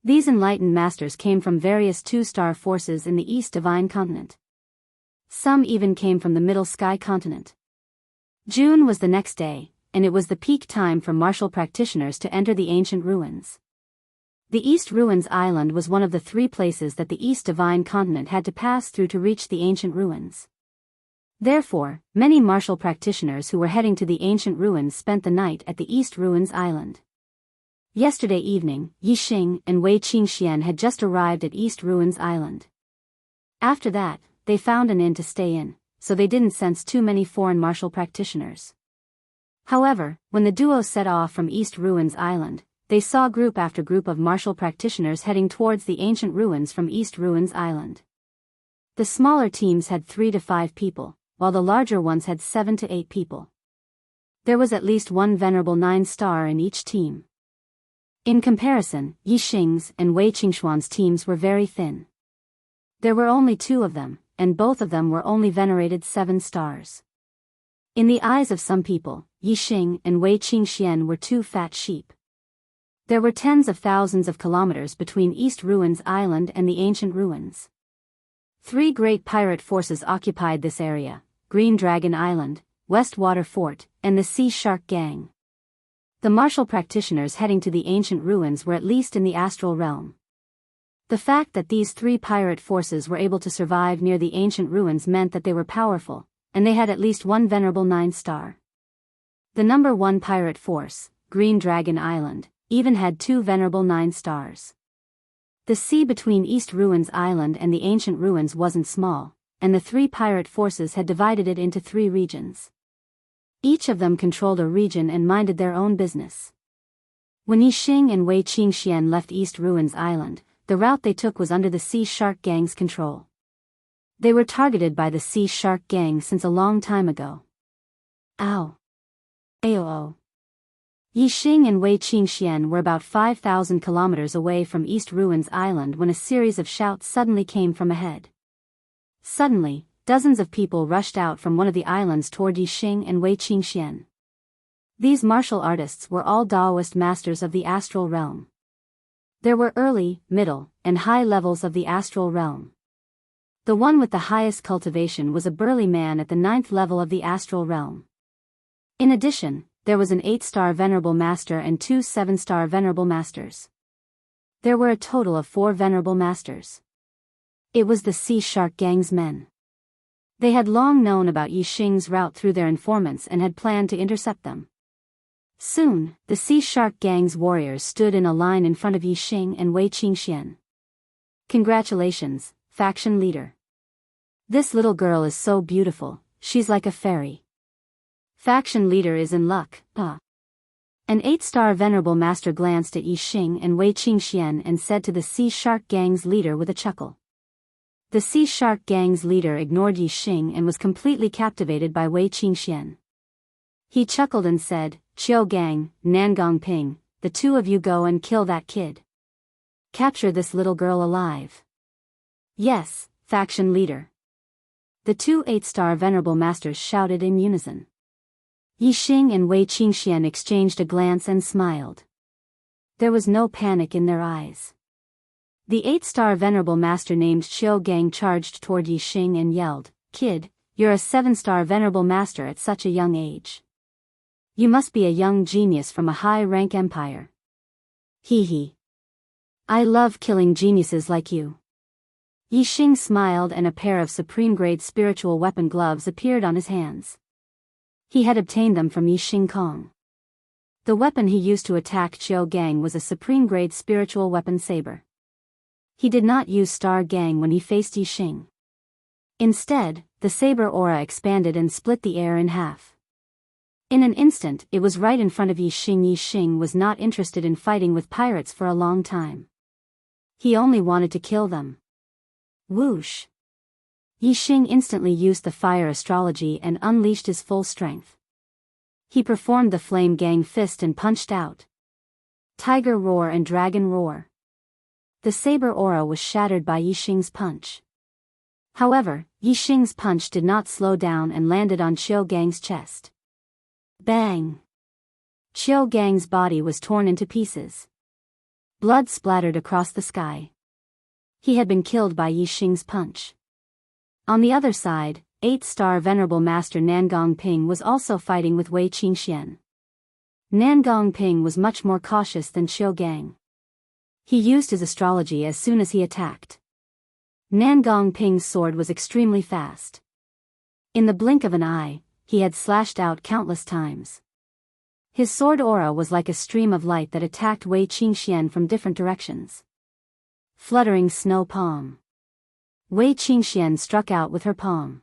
These enlightened masters came from various 2-star forces in the East Divine Continent. Some even came from the Middle Sky Continent. June was the next day, and it was the peak time for martial practitioners to enter the ancient ruins. The East Ruins Island was one of the 3 places that the East Divine Continent had to pass through to reach the ancient ruins. Therefore, many martial practitioners who were heading to the ancient ruins spent the night at the East Ruins Island. Yesterday evening, Yixing and Wei Qingxian had just arrived at East Ruins Island. After that, they found an inn to stay in, so they didn't sense too many foreign martial practitioners. However, when the duo set off from East Ruins Island, they saw group after group of martial practitioners heading towards the ancient ruins from East Ruins Island. The smaller teams had 3 to 5 people, while the larger ones had 7 to 8 people. There was at least one venerable 9-star in each team. In comparison, Yixing's and Wei Qingxuan's teams were very thin. There were only 2 of them, and both of them were only venerated 7 stars. In the eyes of some people, Yixing and Wei Qingxian were 2 fat sheep. There were tens of thousands of kilometers between East Ruins Island and the ancient ruins. 3 great pirate forces occupied this area: Green Dragon Island, Westwater Fort, and the Sea Shark Gang. The martial practitioners heading to the ancient ruins were at least in the astral realm. The fact that these 3 pirate forces were able to survive near the ancient ruins meant that they were powerful, and they had at least one venerable 9-star. The number 1 pirate force, Green Dragon Island, even had 2 venerable 9 stars. The sea between East Ruins Island and the ancient ruins wasn't small, and the 3 pirate forces had divided it into 3 regions. Each of them controlled a region and minded their own business. When Yixing and Wei Qingxian left East Ruins Island, the route they took was under the Sea Shark Gang's control. They were targeted by the Sea Shark Gang since a long time ago. Ow! Aoo! Yixing and Wei Qingxian were about 5,000 kilometers away from East Ruins Island when a series of shouts suddenly came from ahead. Suddenly, dozens of people rushed out from one of the islands toward Yixing and Wei Qingxian. These martial artists were all Taoist masters of the astral realm. There were early, middle, and high levels of the astral realm. The one with the highest cultivation was a burly man at the 9th level of the astral realm. In addition, there was an 8-star venerable master and 2 7-star venerable masters. There were a total of 4 venerable masters. It was the Sea Shark Gang's men. They had long known about Yixing's route through their informants and had planned to intercept them. Soon, the Sea Shark Gang's warriors stood in a line in front of Yixing and Wei Qingxian. Congratulations, faction leader. This little girl is so beautiful, she's like a fairy. Faction leader is in luck, An 8-star venerable master glanced at Yi Xing and Wei Qingxian and said to the Sea Shark Gang's leader with a chuckle. The Sea Shark Gang's leader ignored Yi Xing and was completely captivated by Wei Qingxian. He chuckled and said, "Qiu Gang, Nangong Ping, the two of you go and kill that kid. Capture this little girl alive." "Yes, faction leader." The two 8-star venerable masters shouted in unison. Yi Xing and Wei Qingxian exchanged a glance and smiled. There was no panic in their eyes. The 8-star venerable master named Qiu Gang charged toward Yi Xing and yelled, "Kid, you're a 7-star venerable master at such a young age. You must be a young genius from a high-rank empire. Hee hee. I love killing geniuses like you." Yi Xing smiled and a pair of supreme-grade spiritual weapon gloves appeared on his hands. He had obtained them from Yi Xing Kong. The weapon he used to attack Qiu Gang was a supreme-grade spiritual weapon saber. He did not use Star Gang when he faced Yi Xing. Instead, the saber aura expanded and split the air in half. In an instant, it was right in front of Yi Xing. Yi Xing was not interested in fighting with pirates for a long time. He only wanted to kill them. Whoosh! Yi Xing instantly used the fire astrology and unleashed his full strength. He performed the Flame Gang fist and punched out. Tiger roar and dragon roar. The saber aura was shattered by Yi Xing's punch. However, Yi Xing's punch did not slow down and landed on Qiu Gang's chest. Bang! Qiu Gang's body was torn into pieces. Blood splattered across the sky. He had been killed by Yi Xing's punch. On the other side, 8-star venerable master Nangong Ping was also fighting with Wei Qingxian. Nangong Ping was much more cautious than Qiu Gang. He used his astrology as soon as he attacked. Nangong Ping's sword was extremely fast. In the blink of an eye, he had slashed out countless times. His sword aura was like a stream of light that attacked Wei Qingxian from different directions. Fluttering snow palm. Wei Qingxian struck out with her palm.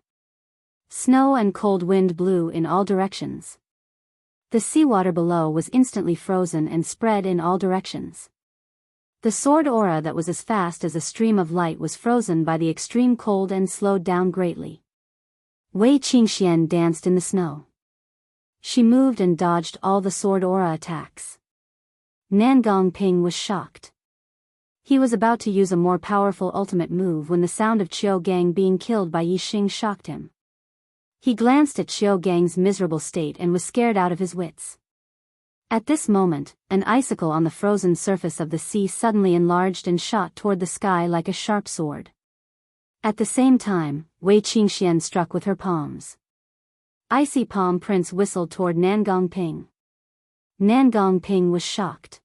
Snow and cold wind blew in all directions. The seawater below was instantly frozen and spread in all directions. The sword aura that was as fast as a stream of light was frozen by the extreme cold and slowed down greatly. Wei Qingxian danced in the snow. She moved and dodged all the sword aura attacks. Nangong Ping was shocked. He was about to use a more powerful ultimate move when the sound of Qiu Gang being killed by Yi Xing shocked him. He glanced at Qiu Gang's miserable state and was scared out of his wits. At this moment, an icicle on the frozen surface of the sea suddenly enlarged and shot toward the sky like a sharp sword. At the same time, Wei Qingxian struck with her palms. Icy palm prints whistled toward Nangong Ping. Nangong Ping was shocked.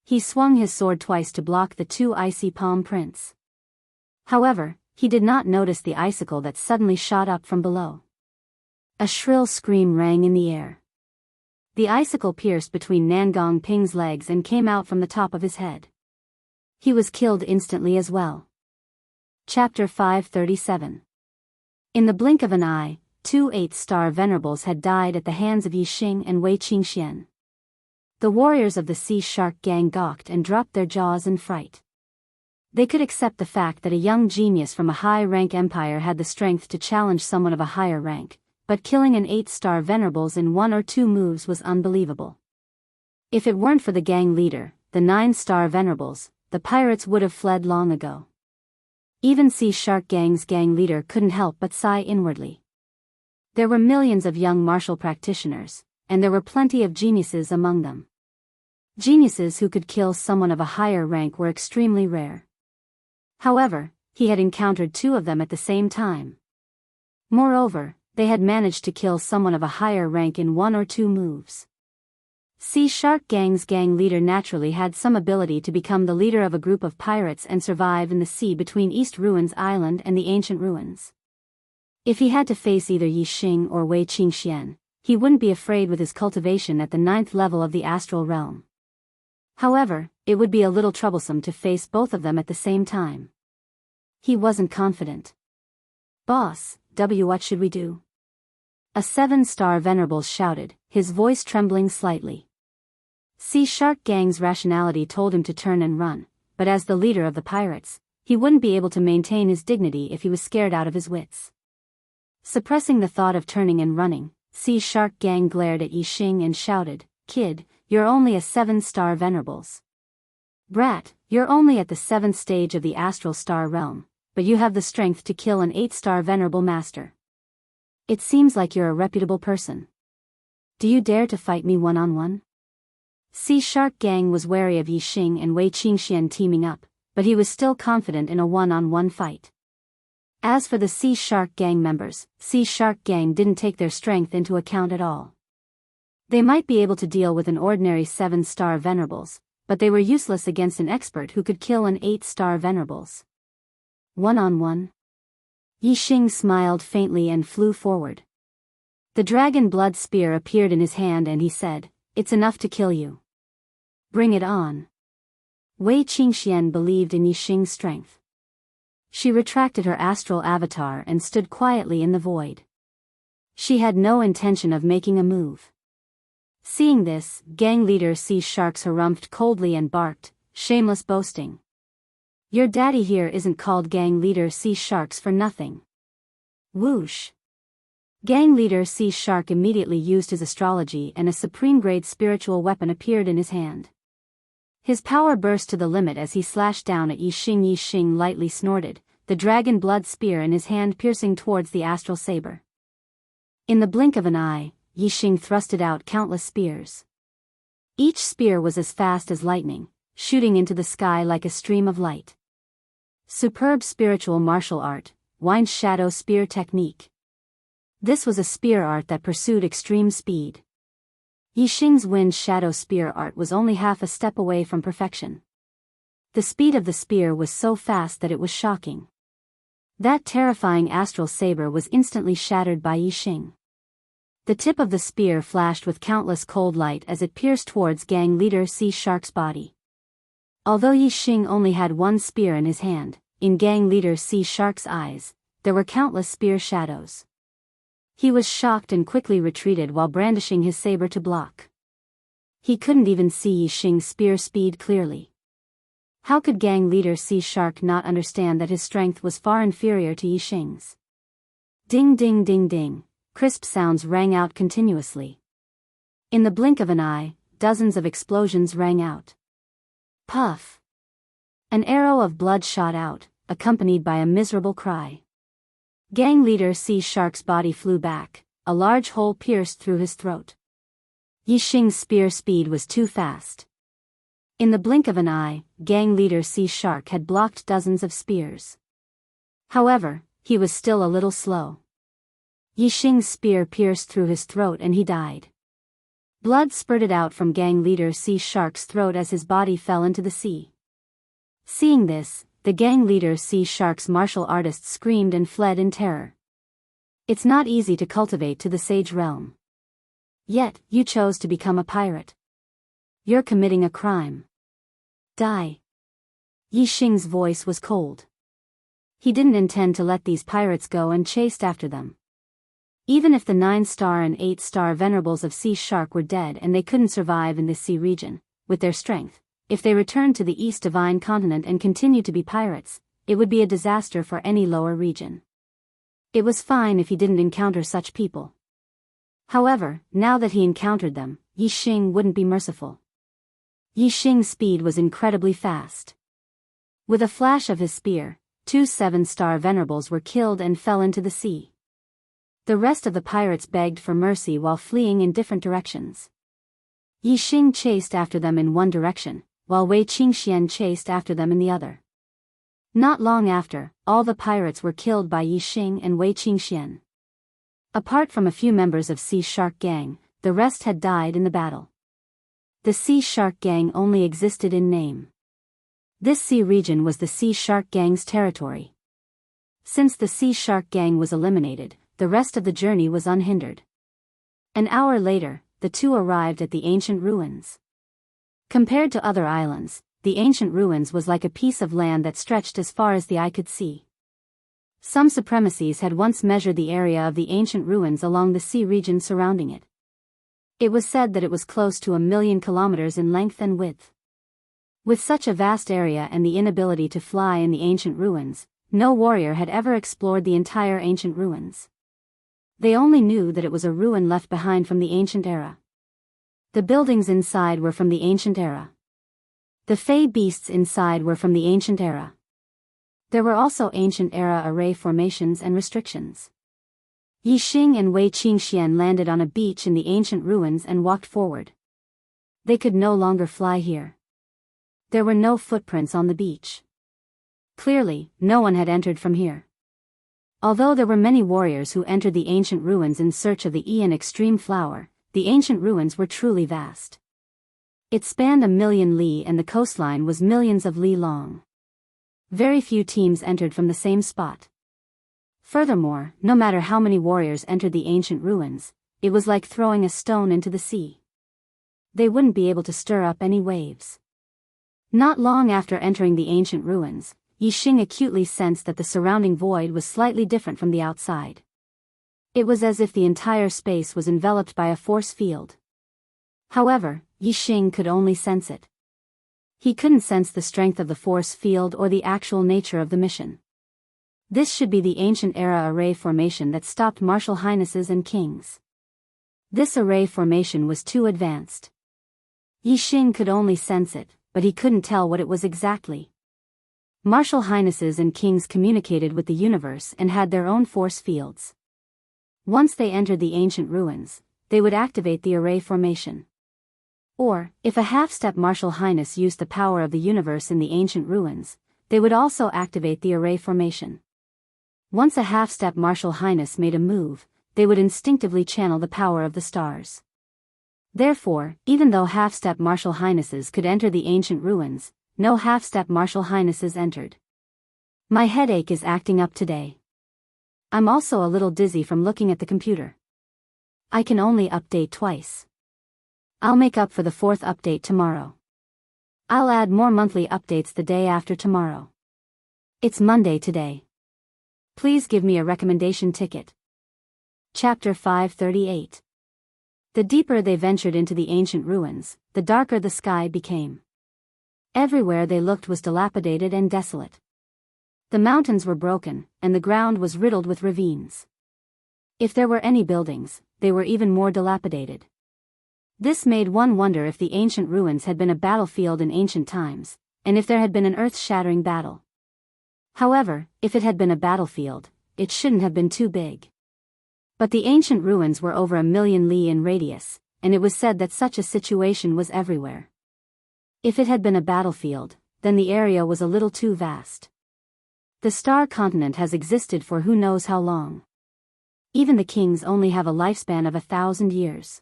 He swung his sword twice to block the two icy palm prints. However, he did not notice the icicle that suddenly shot up from below. A shrill scream rang in the air. The icicle pierced between Nangong Ping's legs and came out from the top of his head. He was killed instantly as well. Chapter 537. In the blink of an eye, 2 8-star venerables had died at the hands of Yi Xing and Wei Qingxian. The warriors of the Sea Shark Gang gawked and dropped their jaws in fright. They could accept the fact that a young genius from a high-rank empire had the strength to challenge someone of a higher rank, but killing an 8-star venerables in 1 or 2 moves was unbelievable. If it weren't for the gang leader, the 9-star venerables, the pirates would have fled long ago. Even Sea Shark Gang's gang leader couldn't help but sigh inwardly. There were millions of young martial practitioners, and there were plenty of geniuses among them. Geniuses who could kill someone of a higher rank were extremely rare. However, he had encountered 2 of them at the same time. Moreover, they had managed to kill someone of a higher rank in 1 or 2 moves. Sea Shark Gang's gang leader naturally had some ability to become the leader of a group of pirates and survive in the sea between East Ruins Island and the ancient ruins. If he had to face either Yi Xing or Wei Qingxian, he wouldn't be afraid with his cultivation at the 9th level of the astral realm. However, it would be a little troublesome to face both of them at the same time. He wasn't confident. "Boss, what should we do?" A 7-star venerable shouted, his voice trembling slightly. Sea Shark Gang's rationality told him to turn and run, but as the leader of the pirates, he wouldn't be able to maintain his dignity if he was scared out of his wits. Suppressing the thought of turning and running, Sea Shark Gang glared at Yi Xing and shouted, "Kid, you're only a 7-star venerables. Brat, you're only at the 7th stage of the astral star realm, but you have the strength to kill an 8-star venerable master. It seems like you're a reputable person. Do you dare to fight me one-on-one?" Sea Shark Gang was wary of Yi Xing and Wei Qingxian teaming up, but he was still confident in a one-on-one fight. As for the Sea Shark Gang members, Sea Shark Gang didn't take their strength into account at all. They might be able to deal with an ordinary 7-star venerables, but they were useless against an expert who could kill an 8-star venerables. One-on-one? Yi Xing smiled faintly and flew forward. The dragon blood spear appeared in his hand and he said, "It's enough to kill you. Bring it on." Wei Qingxian believed in Yi Xing's strength. She retracted her astral avatar and stood quietly in the void. She had no intention of making a move. Seeing this, gang leader Sea Sharks harumphed coldly and barked, "Shameless boasting. Your daddy here isn't called gang leader Sea Sharks for nothing." Whoosh! Gang leader Sea Shark immediately used his astrology and a supreme-grade spiritual weapon appeared in his hand. His power burst to the limit as he slashed down at Yi Xing. Yi Xing lightly snorted, the dragon blood spear in his hand piercing towards the astral saber. In the blink of an eye, Yi Xing thrusted out countless spears. Each spear was as fast as lightning, shooting into the sky like a stream of light. Superb spiritual martial art, Wind Shadow Spear Technique. This was a spear art that pursued extreme speed. Yi Xing's Wind Shadow Spear art was only half a step away from perfection. The speed of the spear was so fast that it was shocking. That terrifying astral saber was instantly shattered by Yi Xing. The tip of the spear flashed with countless cold light as it pierced towards gang leader Sea Shark's body. Although Yi Xing only had one spear in his hand, in gang leader Sea Shark's eyes, there were countless spear shadows. He was shocked and quickly retreated while brandishing his saber to block. He couldn't even see Yi Xing's spear speed clearly. How could gang leader Sea Shark not understand that his strength was far inferior to Yi Xing's? Ding ding ding ding, crisp sounds rang out continuously. In the blink of an eye, dozens of explosions rang out. Puff! An arrow of blood shot out, accompanied by a miserable cry. Gang leader Sea Shark's body flew back, a large hole pierced through his throat. Yi Xing's spear speed was too fast. In the blink of an eye, gang leader Sea Shark had blocked dozens of spears. However, he was still a little slow. Yi Xing's spear pierced through his throat and he died. Blood spurted out from gang leader Sea Shark's throat as his body fell into the sea. Seeing this, the gang leader Sea Shark's martial artists screamed and fled in terror. It's not easy to cultivate to the sage realm. Yet, you chose to become a pirate. You're committing a crime. Die. Yi Xing's voice was cold. He didn't intend to let these pirates go and chased after them. Even if the 9-star and 8-star venerables of Sea Shark were dead and they couldn't survive in this sea region, with their strength, if they returned to the East Divine Continent and continued to be pirates, it would be a disaster for any lower region. It was fine if he didn't encounter such people. However, now that he encountered them, Yi Xing wouldn't be merciful. Yi Xing's speed was incredibly fast. With a flash of his spear, 2 7-star venerables were killed and fell into the sea. The rest of the pirates begged for mercy while fleeing in different directions. Yi Xing chased after them in one direction, while Wei Qingxian chased after them in the other. Not long after, all the pirates were killed by Yi Xing and Wei Qingxian. Apart from a few members of Sea Shark Gang, the rest had died in the battle. The Sea Shark Gang only existed in name. This sea region was the Sea Shark Gang's territory. Since the Sea Shark Gang was eliminated, the rest of the journey was unhindered. An hour later, the two arrived at the ancient ruins. Compared to other islands, the ancient ruins was like a piece of land that stretched as far as the eye could see. Some supremacies had once measured the area of the ancient ruins along the sea region surrounding it. It was said that it was close to 1,000,000 kilometers in length and width. With such a vast area and the inability to fly in the ancient ruins, no warrior had ever explored the entire ancient ruins. They only knew that it was a ruin left behind from the ancient era. The buildings inside were from the ancient era. The fey beasts inside were from the ancient era. There were also ancient era array formations and restrictions. Yi Xing and Wei Qingxian landed on a beach in the ancient ruins and walked forward. They could no longer fly here. There were no footprints on the beach. Clearly, no one had entered from here. Although there were many warriors who entered the ancient ruins in search of the Ian Extreme Flower, the ancient ruins were truly vast. It spanned 1,000,000 li and the coastline was millions of li long. Very few teams entered from the same spot. Furthermore, no matter how many warriors entered the ancient ruins, it was like throwing a stone into the sea. They wouldn't be able to stir up any waves. Not long after entering the ancient ruins, Yi Xing acutely sensed that the surrounding void was slightly different from the outside. It was as if the entire space was enveloped by a force field. However, Yi Xing could only sense it. He couldn't sense the strength of the force field or the actual nature of the mission. This should be the ancient era array formation that stopped martial highnesses and kings. This array formation was too advanced. Yi Xing could only sense it, but he couldn't tell what it was exactly. Martial highnesses and kings communicated with the universe and had their own force fields. Once they entered the ancient ruins, they would activate the array formation. Or, if a half-step martial highness used the power of the universe in the ancient ruins, they would also activate the array formation. Once a half-step martial highness made a move, they would instinctively channel the power of the stars. Therefore, even though half-step martial highnesses could enter the ancient ruins, no half-step martial highnesses entered. My headache is acting up today. I'm also a little dizzy from looking at the computer. I can only update twice. I'll make up for the 4th update tomorrow. I'll add more monthly updates the day after tomorrow. It's Monday today. Please give me a recommendation ticket. Chapter 538. The deeper they ventured into the ancient ruins, the darker the sky became. Everywhere they looked was dilapidated and desolate. The mountains were broken, and the ground was riddled with ravines. If there were any buildings, they were even more dilapidated. This made one wonder if the ancient ruins had been a battlefield in ancient times, and if there had been an earth-shattering battle. However, if it had been a battlefield, it shouldn't have been too big. But the ancient ruins were over 1,000,000 li in radius, and it was said that such a situation was everywhere. If it had been a battlefield, then the area was a little too vast. The star continent has existed for who knows how long. Even the kings only have a lifespan of 1,000 years.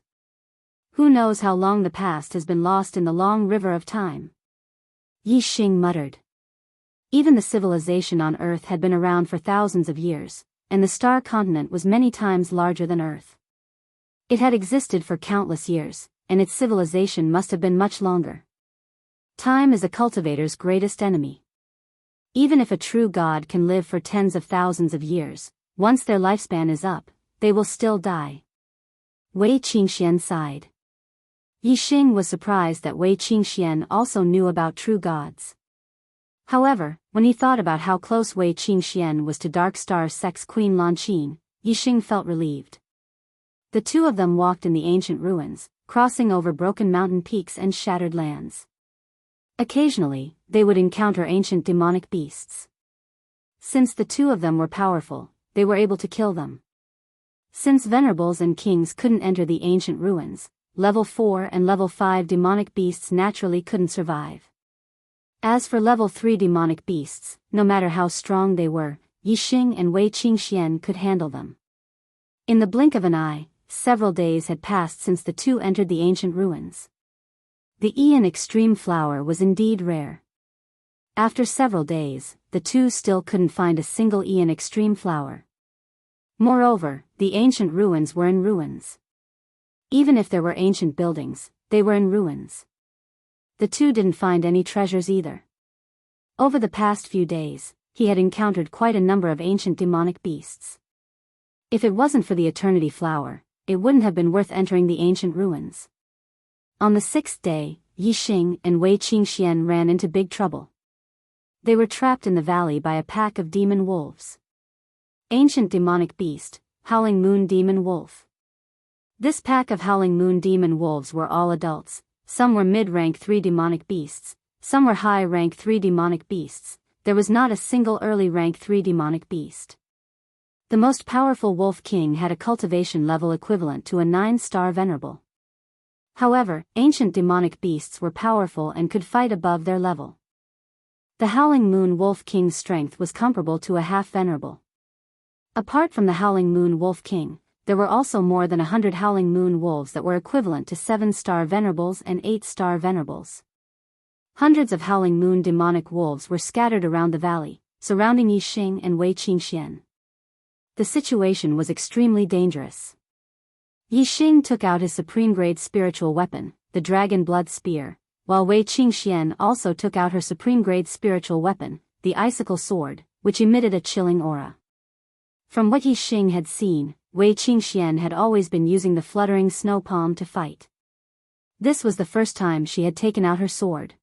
Who knows how long the past has been lost in the long river of time? Yi Xing muttered. Even the civilization on Earth had been around for thousands of years, and the star continent was many times larger than Earth. It had existed for countless years, and its civilization must have been much longer. Time is a cultivator's greatest enemy. Even if a true god can live for tens of thousands of years, once their lifespan is up, they will still die. Wei Qingxian sighed. Yi Xing was surprised that Wei Qingxian also knew about true gods. However, when he thought about how close Wei Qingxian was to Dark Star's sex queen Lan Qin, Yi Xing felt relieved. The two of them walked in the ancient ruins, crossing over broken mountain peaks and shattered lands. Occasionally, they would encounter ancient demonic beasts. Since the two of them were powerful, they were able to kill them. Since venerables and kings couldn't enter the ancient ruins, level 4 and level 5 demonic beasts naturally couldn't survive. As for level 3 demonic beasts, no matter how strong they were, Yi Xing and Wei Qingxian could handle them. In the blink of an eye, several days had passed since the two entered the ancient ruins. The Ian Extreme Flower was indeed rare. After several days, the two still couldn't find a single Ian Extreme Flower. Moreover, the ancient ruins were in ruins. Even if there were ancient buildings, they were in ruins. The two didn't find any treasures either. Over the past few days, he had encountered quite a number of ancient demonic beasts. If it wasn't for the Eternity Flower, it wouldn't have been worth entering the ancient ruins. On the 6th day, Yi Xing and Wei Qingxian ran into big trouble. They were trapped in the valley by a pack of demon wolves. Ancient demonic beast, Howling Moon Demon Wolf. This pack of Howling Moon Demon Wolves were all adults. Some were mid-rank 3 demonic beasts, some were high-rank 3 demonic beasts. There was not a single early rank 3 demonic beast. The most powerful Wolf King had a cultivation level equivalent to a 9-star venerable. However, ancient demonic beasts were powerful and could fight above their level. The Howling Moon Wolf King's strength was comparable to a half-venerable. Apart from the Howling Moon Wolf King, there were also more than 100 Howling Moon Wolves that were equivalent to 7-star venerables and 8-star venerables. Hundreds of Howling Moon demonic wolves were scattered around the valley, surrounding Yi Xing and Wei Qingxian. The situation was extremely dangerous. Yi Xing took out his supreme-grade spiritual weapon, the Dragon Blood Spear, while Wei Qingxian also took out her supreme-grade spiritual weapon, the Icicle Sword, which emitted a chilling aura. From what Yi Xing had seen, Wei Qingxian had always been using the fluttering snow palm to fight. This was the first time she had taken out her sword.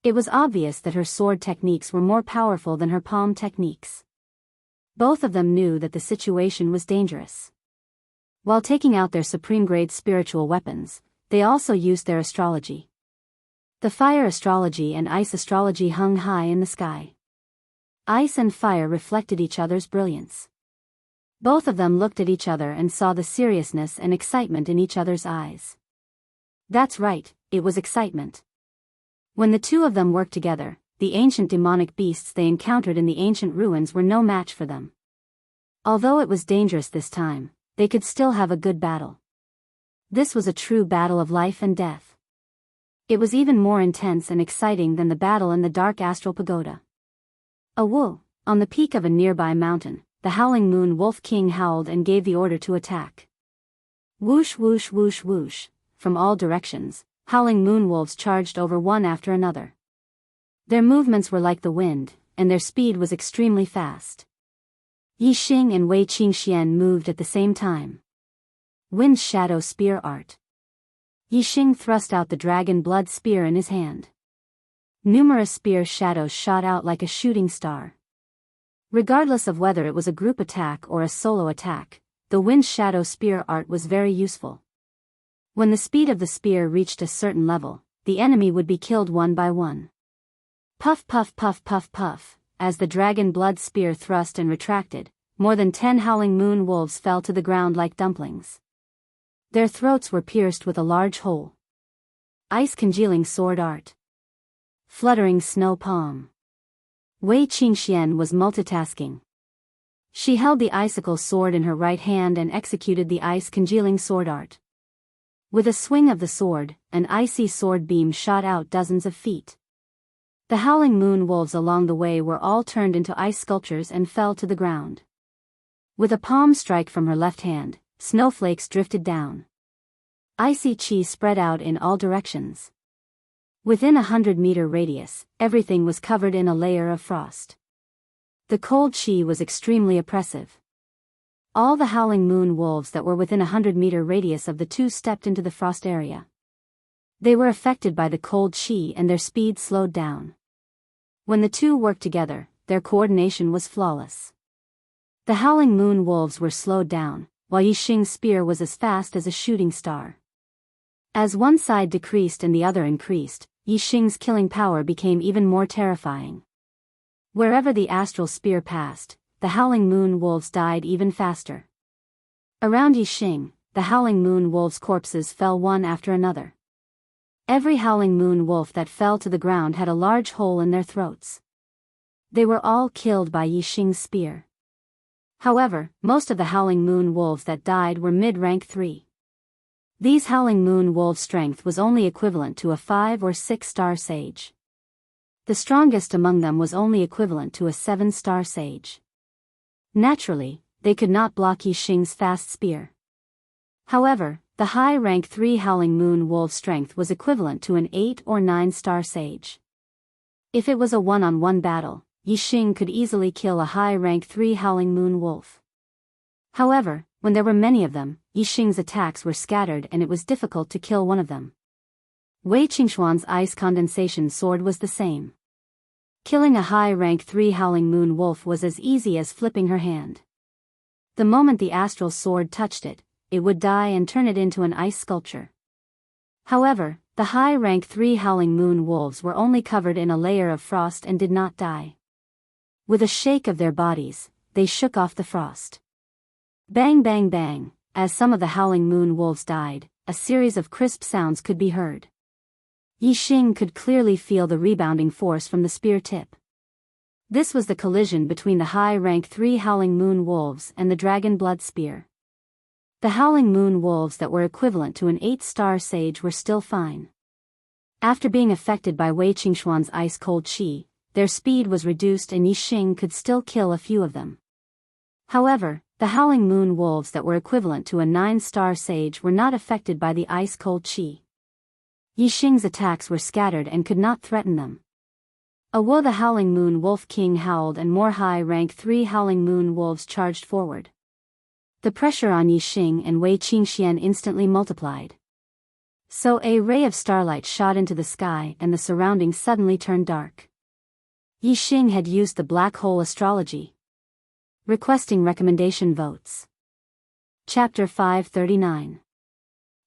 It was obvious that her sword techniques were more powerful than her palm techniques. Both of them knew that the situation was dangerous. While taking out their supreme-grade spiritual weapons, they also used their astrology. The fire astrology and ice astrology hung high in the sky. Ice and fire reflected each other's brilliance. Both of them looked at each other and saw the seriousness and excitement in each other's eyes. That's right, it was excitement. When the two of them worked together, the ancient demonic beasts they encountered in the ancient ruins were no match for them. Although it was dangerous this time, they could still have a good battle. This was a true battle of life and death. It was even more intense and exciting than the battle in the dark astral pagoda. Awoo! On the peak of a nearby mountain, the Howling Moon Wolf King howled and gave the order to attack. Whoosh whoosh whoosh whoosh, from all directions, Howling Moon Wolves charged over one after another. Their movements were like the wind, and their speed was extremely fast. Yi Xing and Wei Qingxian moved at the same time. Wind Shadow Spear Art. Yi Xing thrust out the Dragon Blood Spear in his hand. Numerous spear shadows shot out like a shooting star. Regardless of whether it was a group attack or a solo attack, the Wind Shadow Spear Art was very useful. When the speed of the spear reached a certain level, the enemy would be killed one by one. Puff puff puff puff puff, as the Dragon Blood Spear thrust and retracted, more than 10 Howling Moon Wolves fell to the ground like dumplings. Their throats were pierced with a large hole. Ice Congealing Sword Art. Fluttering Snow Palm. Wei Qingxian was multitasking. She held the icicle sword in her right hand and executed the Ice Congealing Sword Art. With a swing of the sword, an icy sword beam shot out dozens of feet. The Howling Moon Wolves along the way were all turned into ice sculptures and fell to the ground. With a palm strike from her left hand, snowflakes drifted down. Icy chi spread out in all directions. Within a 100-meter radius, everything was covered in a layer of frost. The cold chi was extremely oppressive. All the Howling Moon Wolves that were within a 100-meter radius of the two stepped into the frost area. They were affected by the cold chi and their speed slowed down. When the two worked together, their coordination was flawless. The Howling Moon Wolves were slowed down, while Yi Xing's spear was as fast as a shooting star. As one side decreased and the other increased, Yi Xing's killing power became even more terrifying. Wherever the astral spear passed, the Howling Moon Wolves died even faster. Around Yi Xing, the Howling Moon Wolves' corpses fell one after another. Every Howling Moon Wolf that fell to the ground had a large hole in their throats. They were all killed by Yi Xing's spear. However, most of the Howling Moon Wolves that died were mid-rank 3. These Howling Moon Wolves' strength was only equivalent to a 5 or 6-star sage. The strongest among them was only equivalent to a 7-star sage. Naturally, they could not block Yi Xing's fast spear. However, the high rank 3 Howling Moon Wolf strength was equivalent to an 8 or 9-star sage. If it was a one-on-one battle, Yi Xing could easily kill a high rank 3 Howling Moon Wolf. However, when there were many of them, Yixing's attacks were scattered and it was difficult to kill one of them. Wei Qingxuan's ice condensation sword was the same. Killing a high rank 3 Howling Moon Wolf was as easy as flipping her hand. The moment the astral sword touched it, it would die and turn it into an ice sculpture. However, the high rank 3 Howling Moon Wolves were only covered in a layer of frost and did not die. With a shake of their bodies, they shook off the frost. Bang bang bang, as some of the Howling Moon Wolves died, a series of crisp sounds could be heard. Yixing could clearly feel the rebounding force from the spear tip. This was the collision between the high rank 3 Howling Moon Wolves and the Dragon Blood Spear. The Howling Moon Wolves that were equivalent to an 8-star sage were still fine. After being affected by Wei Qingxuan's ice-cold qi, their speed was reduced and Yixing could still kill a few of them. However, the Howling Moon Wolves that were equivalent to a 9-star sage were not affected by the ice-cold qi. Yixing's attacks were scattered and could not threaten them. Awo the Howling Moon Wolf King howled and more high-rank 3 Howling Moon Wolves charged forward. The pressure on Yixing and Wei Qingxian instantly multiplied. So a ray of starlight shot into the sky and the surroundings suddenly turned dark. Yixing had used the black hole astrology. Requesting recommendation votes. Chapter 539.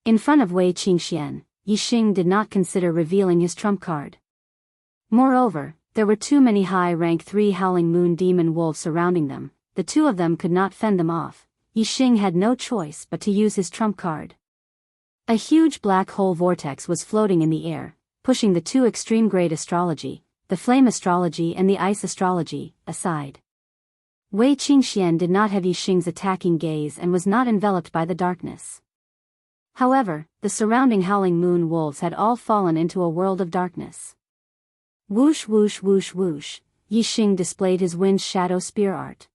In front of Wei Qingxian, Yixing did not consider revealing his trump card. Moreover, there were too many high-rank 3 Howling Moon Demon Wolves surrounding them, the two of them could not fend them off. Yixing had no choice but to use his trump card. A huge black hole vortex was floating in the air, pushing the two extreme-grade astrology, the flame astrology and the ice astrology, aside. Wei Qingxian did not have Yixing's attacking gaze and was not enveloped by the darkness. However, the surrounding Howling Moon Wolves had all fallen into a world of darkness. Whoosh whoosh whoosh whoosh, Yixing displayed his wind shadow spear art.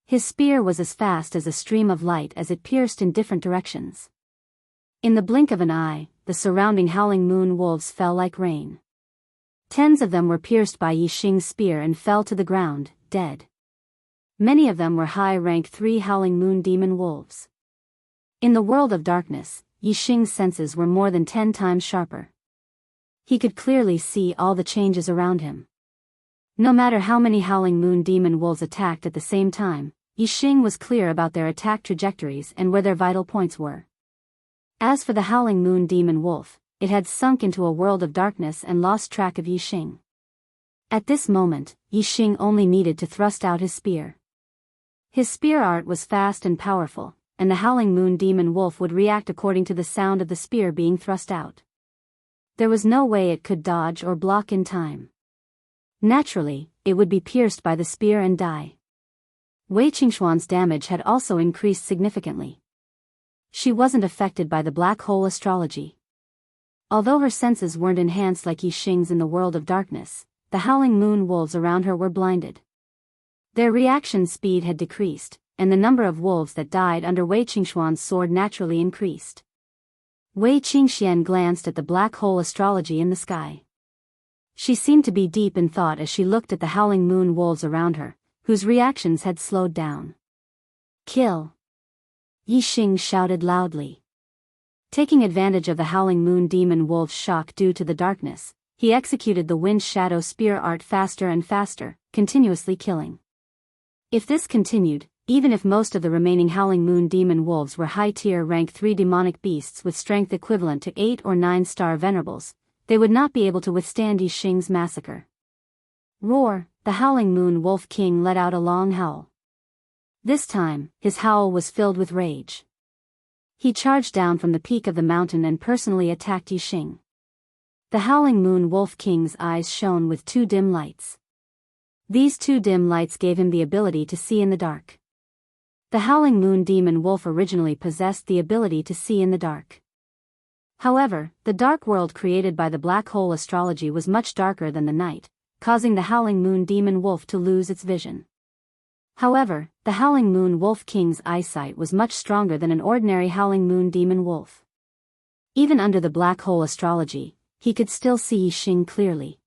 His spear was as fast as a stream of light as it pierced in different directions. In the blink of an eye, the surrounding Howling Moon Wolves fell like rain. Tens of them were pierced by Yixing's spear and fell to the ground, dead. Many of them were high-rank 3 Howling Moon Demon Wolves. In the world of darkness, Yixing's senses were more than 10 times sharper. He could clearly see all the changes around him. No matter how many Howling Moon Demon Wolves attacked at the same time, Yixing was clear about their attack trajectories and where their vital points were. As for the Howling Moon Demon Wolf, it had sunk into a world of darkness and lost track of Yixing. At this moment, Yixing only needed to thrust out his spear. His spear art was fast and powerful, and the Howling Moon Demon Wolf would react according to the sound of the spear being thrust out. There was no way it could dodge or block in time. Naturally, it would be pierced by the spear and die. Wei Qingxuan's damage had also increased significantly. She wasn't affected by the black hole astrology. Although her senses weren't enhanced like Yixing's in the world of darkness, the Howling Moon Wolves around her were blinded. Their reaction speed had decreased, and the number of wolves that died under Wei Qingxuan's sword naturally increased. Wei Qingxian glanced at the black hole astrology in the sky. She seemed to be deep in thought as she looked at the Howling Moon Wolves around her, whose reactions had slowed down. Kill! Yixing shouted loudly. Taking advantage of the Howling Moon Demon Wolf's shock due to the darkness, he executed the wind shadow spear art faster and faster, continuously killing. If this continued, even if most of the remaining Howling Moon Demon Wolves were high-tier rank 3 demonic beasts with strength equivalent to 8 or 9-star venerables, they would not be able to withstand Yixing's massacre. Roar! The Howling Moon Wolf King let out a long howl. This time, his howl was filled with rage. He charged down from the peak of the mountain and personally attacked Yixing. The Howling Moon Wolf King's eyes shone with 2 dim lights. These 2 dim lights gave him the ability to see in the dark. The Howling Moon Demon Wolf originally possessed the ability to see in the dark. However, the dark world created by the black hole astrology was much darker than the night, causing the Howling Moon Demon Wolf to lose its vision. However, the Howling Moon Wolf King's eyesight was much stronger than an ordinary Howling Moon Demon Wolf. Even under the black hole astrology, he could still see Yixing clearly.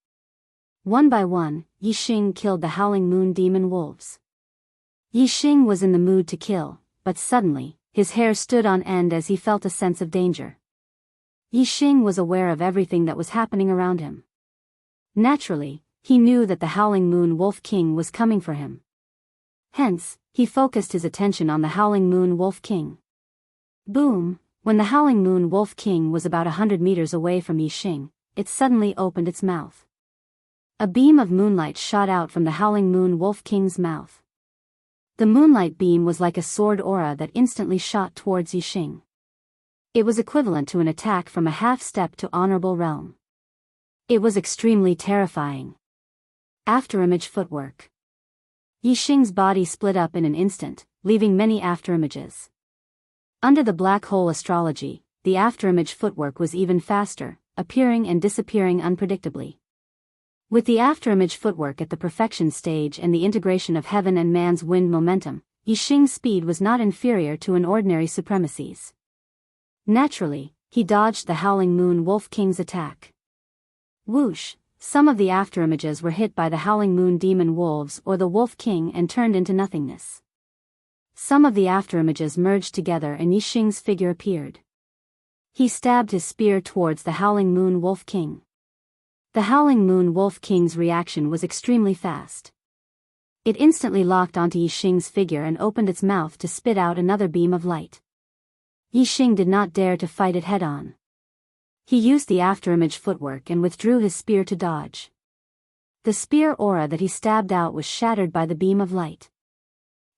One by one, Yixing killed the Howling Moon Demon Wolves. Yixing was in the mood to kill, but suddenly, his hair stood on end as he felt a sense of danger. Yixing was aware of everything that was happening around him. Naturally, he knew that the Howling Moon Wolf King was coming for him. Hence, he focused his attention on the Howling Moon Wolf King. Boom! When the Howling Moon Wolf King was about 100 meters away from Yixing, it suddenly opened its mouth. A beam of moonlight shot out from the Howling Moon Wolf King's mouth. The moonlight beam was like a sword aura that instantly shot towards Yixing. It was equivalent to an attack from a half-step to honorable realm. It was extremely terrifying. Afterimage footwork. Yixing's body split up in an instant, leaving many afterimages. Under the black hole astrology, the afterimage footwork was even faster, appearing and disappearing unpredictably. With the afterimage footwork at the perfection stage and the integration of heaven and man's wind momentum, Yixing's speed was not inferior to an ordinary supremacy's. Naturally, he dodged the Howling Moon Wolf King's attack. Whoosh! Some of the afterimages were hit by the Howling Moon Demon Wolves or the Wolf King and turned into nothingness. Some of the afterimages merged together and Yixing's figure appeared. He stabbed his spear towards the Howling Moon Wolf King. The Howling Moon Wolf King's reaction was extremely fast. It instantly locked onto Yixing's figure and opened its mouth to spit out another beam of light. Yixing did not dare to fight it head-on. He used the afterimage footwork and withdrew his spear to dodge. The spear aura that he stabbed out was shattered by the beam of light.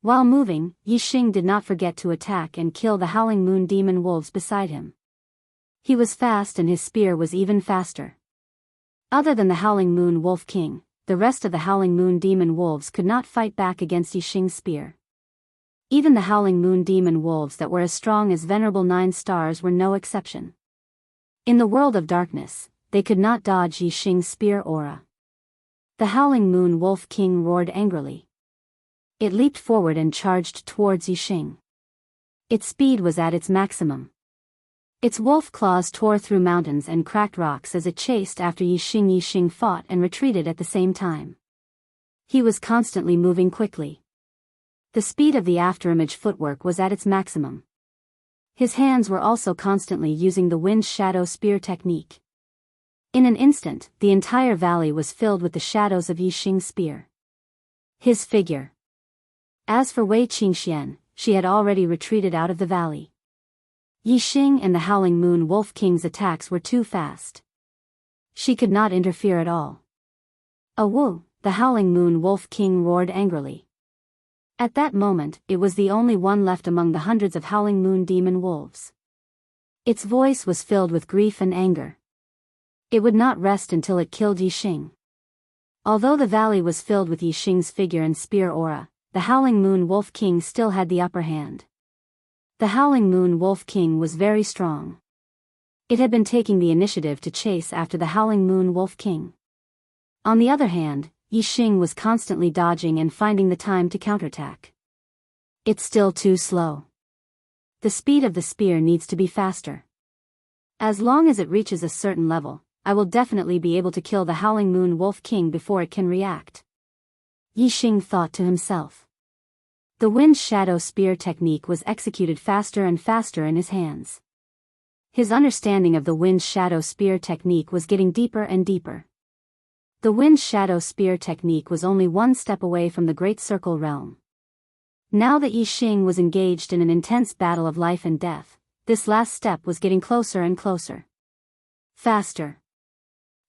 While moving, Yixing did not forget to attack and kill the Howling Moon Demon Wolves beside him. He was fast and his spear was even faster. Other than the Howling Moon Wolf King, the rest of the Howling Moon Demon Wolves could not fight back against Yixing's spear. Even the Howling Moon Demon Wolves that were as strong as Venerable 9 Stars were no exception. In the world of darkness, they could not dodge Yixing's spear aura. The Howling Moon Wolf King roared angrily. It leaped forward and charged towards Yixing. Its speed was at its maximum. Its wolf claws tore through mountains and cracked rocks as it chased after Yixing. Yixing fought and retreated at the same time. He was constantly moving quickly. The speed of the afterimage footwork was at its maximum. His hands were also constantly using the wind shadow spear technique. In an instant, the entire valley was filled with the shadows of Yixing's spear. His figure. As for Wei Qingxian, she had already retreated out of the valley. Yixing and the Howling Moon Wolf King's attacks were too fast. She could not interfere at all. "Awoo!" the Howling Moon Wolf King roared angrily. At that moment, it was the only one left among the hundreds of Howling Moon Demon Wolves. Its voice was filled with grief and anger. It would not rest until it killed Yixing. Although the valley was filled with Yixing's figure and spear aura, the Howling Moon Wolf King still had the upper hand. The Howling Moon Wolf King was very strong. It had been taking the initiative to chase after the Howling Moon Wolf King. On the other hand, Yixing was constantly dodging and finding the time to counterattack. It's still too slow. The speed of the spear needs to be faster. As long as it reaches a certain level, I will definitely be able to kill the Howling Moon Wolf King before it can react. Yixing thought to himself. The wind shadow spear technique was executed faster and faster in his hands. His understanding of the wind shadow spear technique was getting deeper and deeper. The wind shadow spear technique was only one step away from the Great Circle realm. Now that Yixing was engaged in an intense battle of life and death, this last step was getting closer and closer. Faster!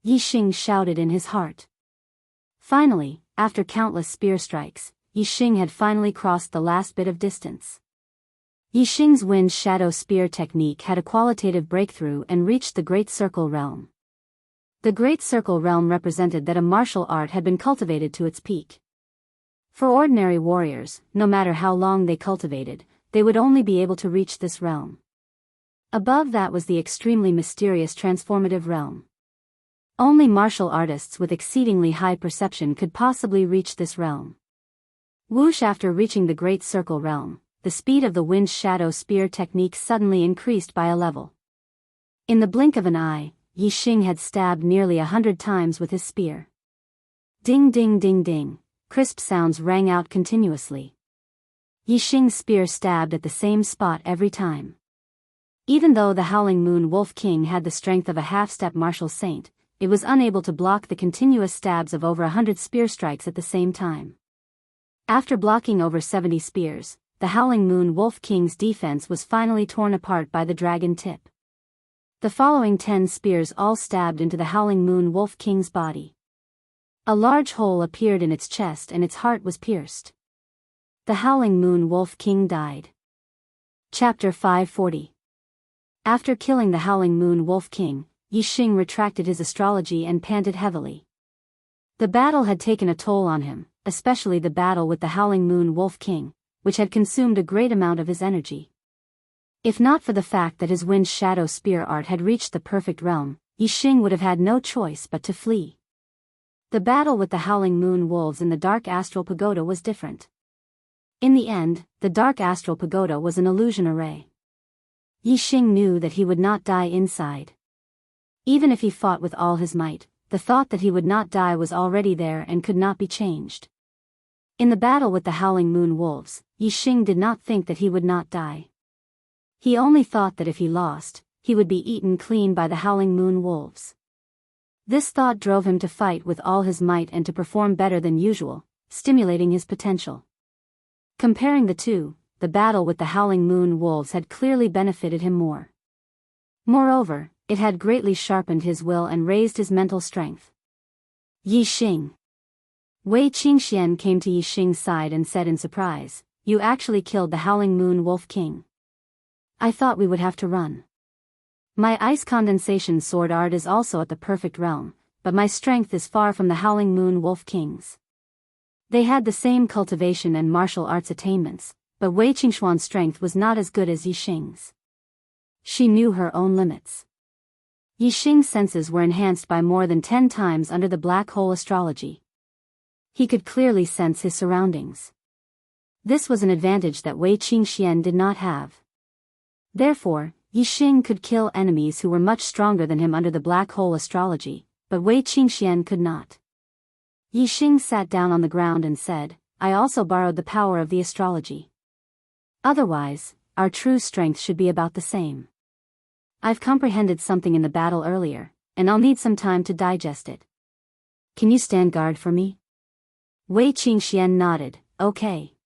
Yixing shouted in his heart. Finally, after countless spear strikes, Yixing had finally crossed the last bit of distance. Yixing's wind shadow spear technique had a qualitative breakthrough and reached the Great Circle realm. The Great Circle realm represented that a martial art had been cultivated to its peak. For ordinary warriors, no matter how long they cultivated, they would only be able to reach this realm. Above that was the extremely mysterious transformative realm. Only martial artists with exceedingly high perception could possibly reach this realm. Whoosh! After reaching the Great Circle realm, the speed of the wind shadow spear technique suddenly increased by a level. In the blink of an eye, Yixing had stabbed nearly 100 times with his spear. Ding ding ding ding, crisp sounds rang out continuously. Yixing's spear stabbed at the same spot every time. Even though the Howling Moon Wolf King had the strength of a half-step martial saint, it was unable to block the continuous stabs of over 100 spear strikes at the same time. After blocking over 70 spears, the Howling Moon Wolf King's defense was finally torn apart by the dragon tip. The following 10 spears all stabbed into the Howling Moon Wolf King's body. A large hole appeared in its chest and its heart was pierced. The Howling Moon Wolf King died. Chapter 540. After killing the Howling Moon Wolf King, Yixing retracted his astrology and panted heavily. The battle had taken a toll on him, especially the battle with the Howling Moon Wolf King, which had consumed a great amount of his energy. If not for the fact that his Wind Shadow Spear art had reached the perfect realm, Yixing would have had no choice but to flee. The battle with the Howling Moon Wolves in the Dark Astral Pagoda was different. In the end, the Dark Astral Pagoda was an illusion array. Yixing knew that he would not die inside. Even if he fought with all his might, the thought that he would not die was already there and could not be changed. In the battle with the Howling Moon Wolves, Yixing did not think that he would not die. He only thought that if he lost, he would be eaten clean by the Howling Moon Wolves. This thought drove him to fight with all his might and to perform better than usual, stimulating his potential. Comparing the two, the battle with the Howling Moon Wolves had clearly benefited him more. Moreover, it had greatly sharpened his will and raised his mental strength. Yixing. Wei Qingxian came to Yixing's side and said in surprise, "You actually killed the Howling Moon Wolf King. I thought we would have to run. My ice condensation sword art is also at the perfect realm, but my strength is far from the Howling Moon Wolf King's." They had the same cultivation and martial arts attainments, but Wei Qingxuan's strength was not as good as Yixing's. She knew her own limits. Yixing's senses were enhanced by more than 10 times under the black hole astrology. He could clearly sense his surroundings. This was an advantage that Wei Qingxian did not have. Therefore, Yixing could kill enemies who were much stronger than him under the black hole astrology, but Wei Qingxian could not. Yixing sat down on the ground and said, "I also borrowed the power of the astrology. Otherwise, our true strength should be about the same. I've comprehended something in the battle earlier, and I'll need some time to digest it. Can you stand guard for me?" Wei Qingxian nodded, "Okay."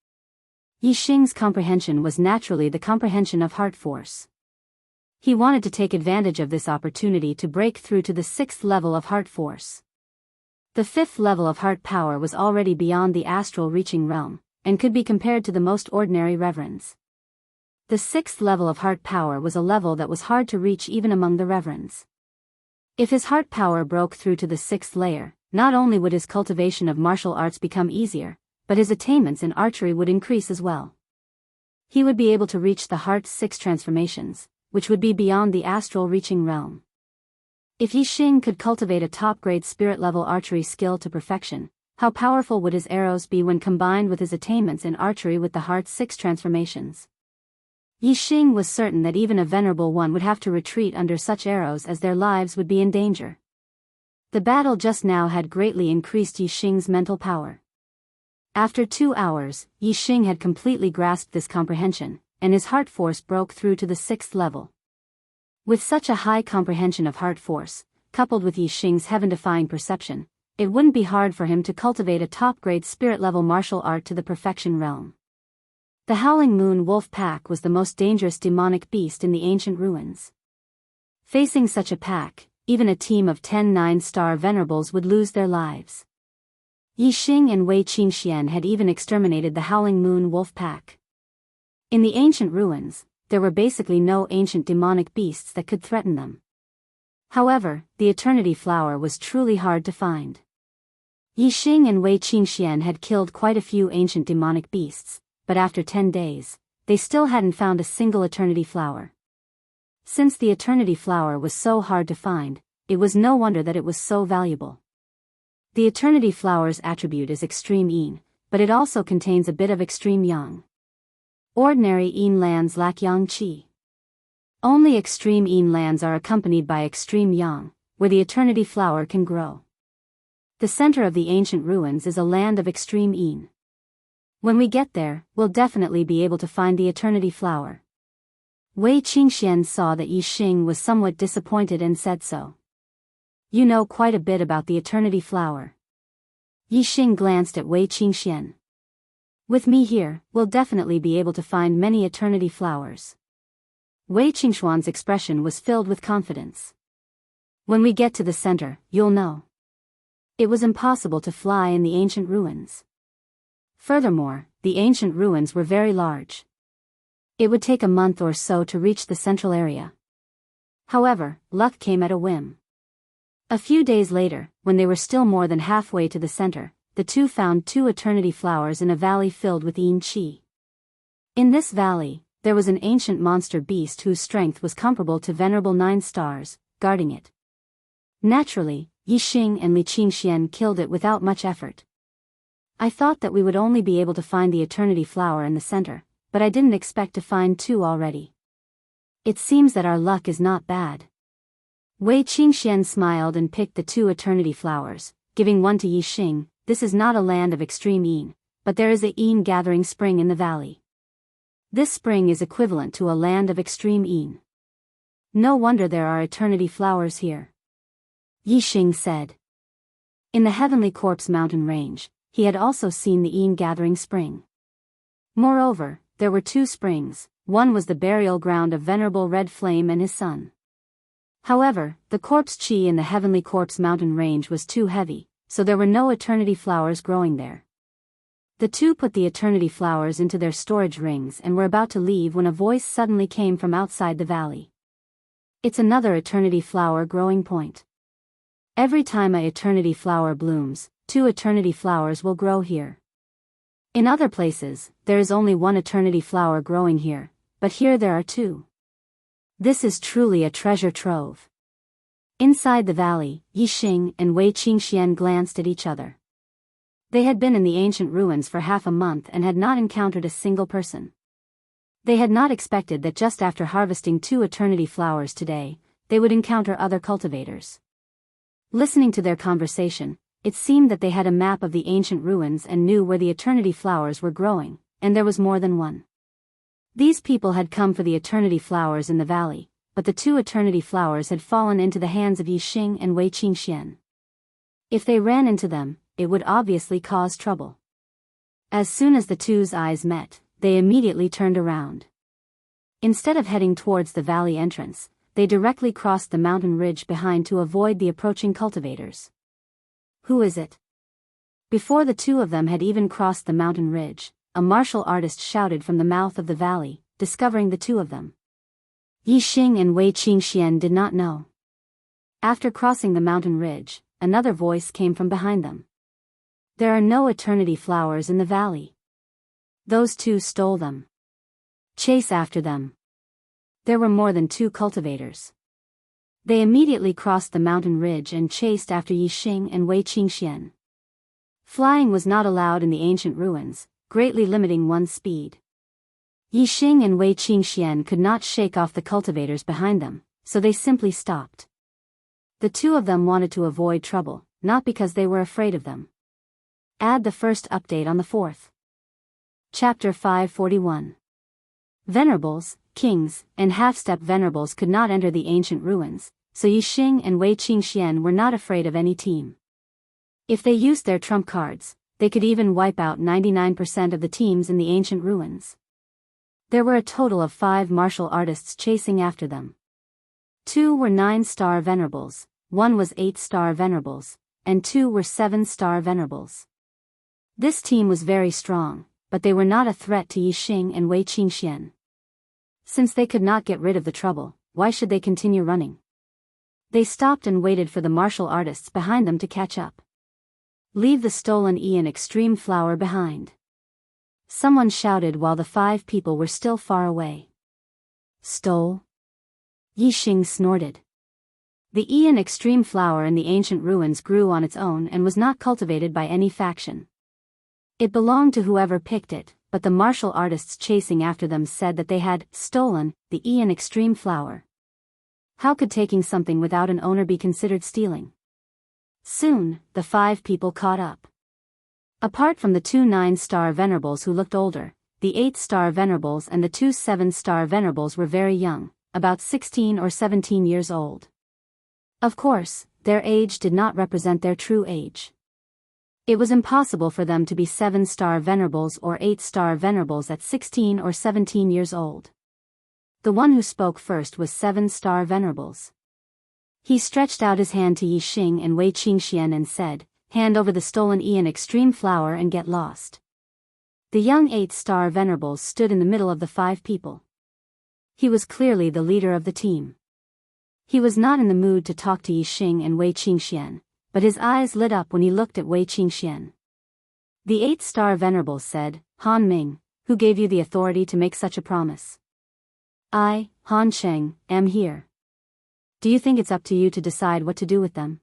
Yixing's comprehension was naturally the comprehension of heart force. He wanted to take advantage of this opportunity to break through to the 6th level of heart force. The 5th level of heart power was already beyond the astral reaching realm, and could be compared to the most ordinary reverends. The 6th level of heart power was a level that was hard to reach even among the reverends. If his heart power broke through to the 6th layer, not only would his cultivation of martial arts become easier, but his attainments in archery would increase as well. He would be able to reach the heart's 6 transformations, which would be beyond the astral reaching realm. If Yixing could cultivate a top-grade spirit-level archery skill to perfection, how powerful would his arrows be when combined with his attainments in archery with the heart's 6 transformations? Yixing was certain that even a venerable one would have to retreat under such arrows as their lives would be in danger. The battle just now had greatly increased Yixing's mental power. After 2 hours, Yixing had completely grasped this comprehension, and his heart force broke through to the 6th level. With such a high comprehension of heart force, coupled with Yixing's heaven-defying perception, it wouldn't be hard for him to cultivate a top-grade spirit-level martial art to the perfection realm. The Howling Moon Wolf Pack was the most dangerous demonic beast in the ancient ruins. Facing such a pack, even a team of 10 9-star venerables would lose their lives. Yixing and Wei Qingxian had even exterminated the Howling Moon Wolf Pack. In the ancient ruins, there were basically no ancient demonic beasts that could threaten them. However, the Eternity Flower was truly hard to find. Yixing and Wei Qingxian had killed quite a few ancient demonic beasts, but after 10 days, they still hadn't found a single Eternity Flower. Since the Eternity Flower was so hard to find, it was no wonder that it was so valuable. The Eternity Flower's attribute is extreme yin, but it also contains a bit of extreme yang. Ordinary yin lands lack yang qi. Only extreme yin lands are accompanied by extreme yang, where the Eternity Flower can grow. The center of the ancient ruins is a land of extreme yin. When we get there, we'll definitely be able to find the Eternity Flower. Wei Qingxian saw that Yi Xing was somewhat disappointed and said so. You know quite a bit about the Eternity Flower. Yi Xing glanced at Wei Qingxian. With me here, we'll definitely be able to find many Eternity Flowers. Wei Qingxuan's expression was filled with confidence. When we get to the center, you'll know. It was impossible to fly in the ancient ruins. Furthermore, the ancient ruins were very large. It would take a month or so to reach the central area. However, luck came at a whim. A few days later, when they were still more than halfway to the center, the two found 2 Eternity Flowers in a valley filled with yin qi. In this valley, there was an ancient monster beast whose strength was comparable to Venerable 9 Stars, guarding it. Naturally, Yi Xing and Li Qingxian killed it without much effort. I thought that we would only be able to find the Eternity Flower in the center, but I didn't expect to find 2 already. It seems that our luck is not bad. Wei Qingxian smiled and picked the 2 Eternity Flowers, giving one to Yi Xing. This is not a land of extreme yin, but there is a yin gathering spring in the valley. This spring is equivalent to a land of extreme yin. No wonder there are Eternity Flowers here. Yi Xing said. In the Heavenly Corpse mountain range, he had also seen the yin gathering spring. Moreover, there were 2 springs. One was the burial ground of Venerable Red Flame and his son. However, the corpse chi in the Heavenly Corpse mountain range was too heavy, so there were no Eternity Flowers growing there. The 2 put the Eternity Flowers into their storage rings and were about to leave when a voice suddenly came from outside the valley. It's another Eternity Flower growing point. Every time a Eternity Flower blooms, 2 Eternity Flowers will grow here. In other places, there is only 1 Eternity Flower growing here, but here there are 2. This is truly a treasure trove. Inside the valley, Yi Xing and Wei Qingxian glanced at each other. They had been in the ancient ruins for half a month and had not encountered a single person. They had not expected that just after harvesting 2 Eternity Flowers today, they would encounter other cultivators. Listening to their conversation, it seemed that they had a map of the ancient ruins and knew where the Eternity Flowers were growing, and there was more than one. These people had come for the Eternity Flowers in the valley, but the 2 Eternity Flowers had fallen into the hands of Yi Xing and Wei Qingxian. If they ran into them, it would obviously cause trouble. As soon as the 2's eyes met, they immediately turned around. Instead of heading towards the valley entrance, they directly crossed the mountain ridge behind to avoid the approaching cultivators. Who is it? Before the 2 of them had even crossed the mountain ridge, a martial artist shouted from the mouth of the valley, discovering the 2 of them. Yi Xing and Wei Qingxian did not know. After crossing the mountain ridge, another voice came from behind them. There are no Eternity Flowers in the valley. Those 2 stole them. Chase after them. There were more than 2 cultivators. They immediately crossed the mountain ridge and chased after Yi Xing and Wei Qingxian. Flying was not allowed in the ancient ruins, greatly limiting one's speed. Yi Xing and Wei Qingxian could not shake off the cultivators behind them, so they simply stopped. The 2 of them wanted to avoid trouble, not because they were afraid of them. Add the first update on the 4th. Chapter 541. Venerables, kings, and half-step venerables could not enter the ancient ruins, so Yi Xing and Wei Qingxian were not afraid of any team. If they used their trump cards, they could even wipe out 99% of the teams in the ancient ruins. There were a total of 5 martial artists chasing after them. 2 were 9-star venerables, 1 was 8-star venerables, and 2 were 7-star venerables. This team was very strong, but they were not a threat to Yi Xing and Wei Qingxian. Since they could not get rid of the trouble, why should they continue running? They stopped and waited for the martial artists behind them to catch up. Leave the stolen Ian Extreme Flower behind. Someone shouted while the 5 people were still far away. Stole? Yi Xing snorted. The Ian Extreme Flower in the ancient ruins grew on its own and was not cultivated by any faction. It belonged to whoever picked it, but the martial artists chasing after them said that they had stolen the Ian Extreme Flower. How could taking something without an owner be considered stealing? Soon, the 5 people caught up. Apart from the two 9-star venerables who looked older, the 8-star venerables and the two 7-star venerables were very young, about 16 or 17 years old. Of course, their age did not represent their true age. It was impossible for them to be 7-star venerables or 8-star venerables at 16 or 17 years old. The one who spoke first was 7-star venerables. He stretched out his hand to Yi Xing and Wei Qingxian and said, "Hand over the stolen Ian Extreme Flower and get lost." The young 8-star venerables stood in the middle of the 5 people. He was clearly the leader of the team. He was not in the mood to talk to Yi Xing and Wei Qingxian, but his eyes lit up when he looked at Wei Qingxian. The 8-star venerables said, "Han Ming, who gave you the authority to make such a promise?" "I, Han Sheng, am here. Do you think it's up to you to decide what to do with them?"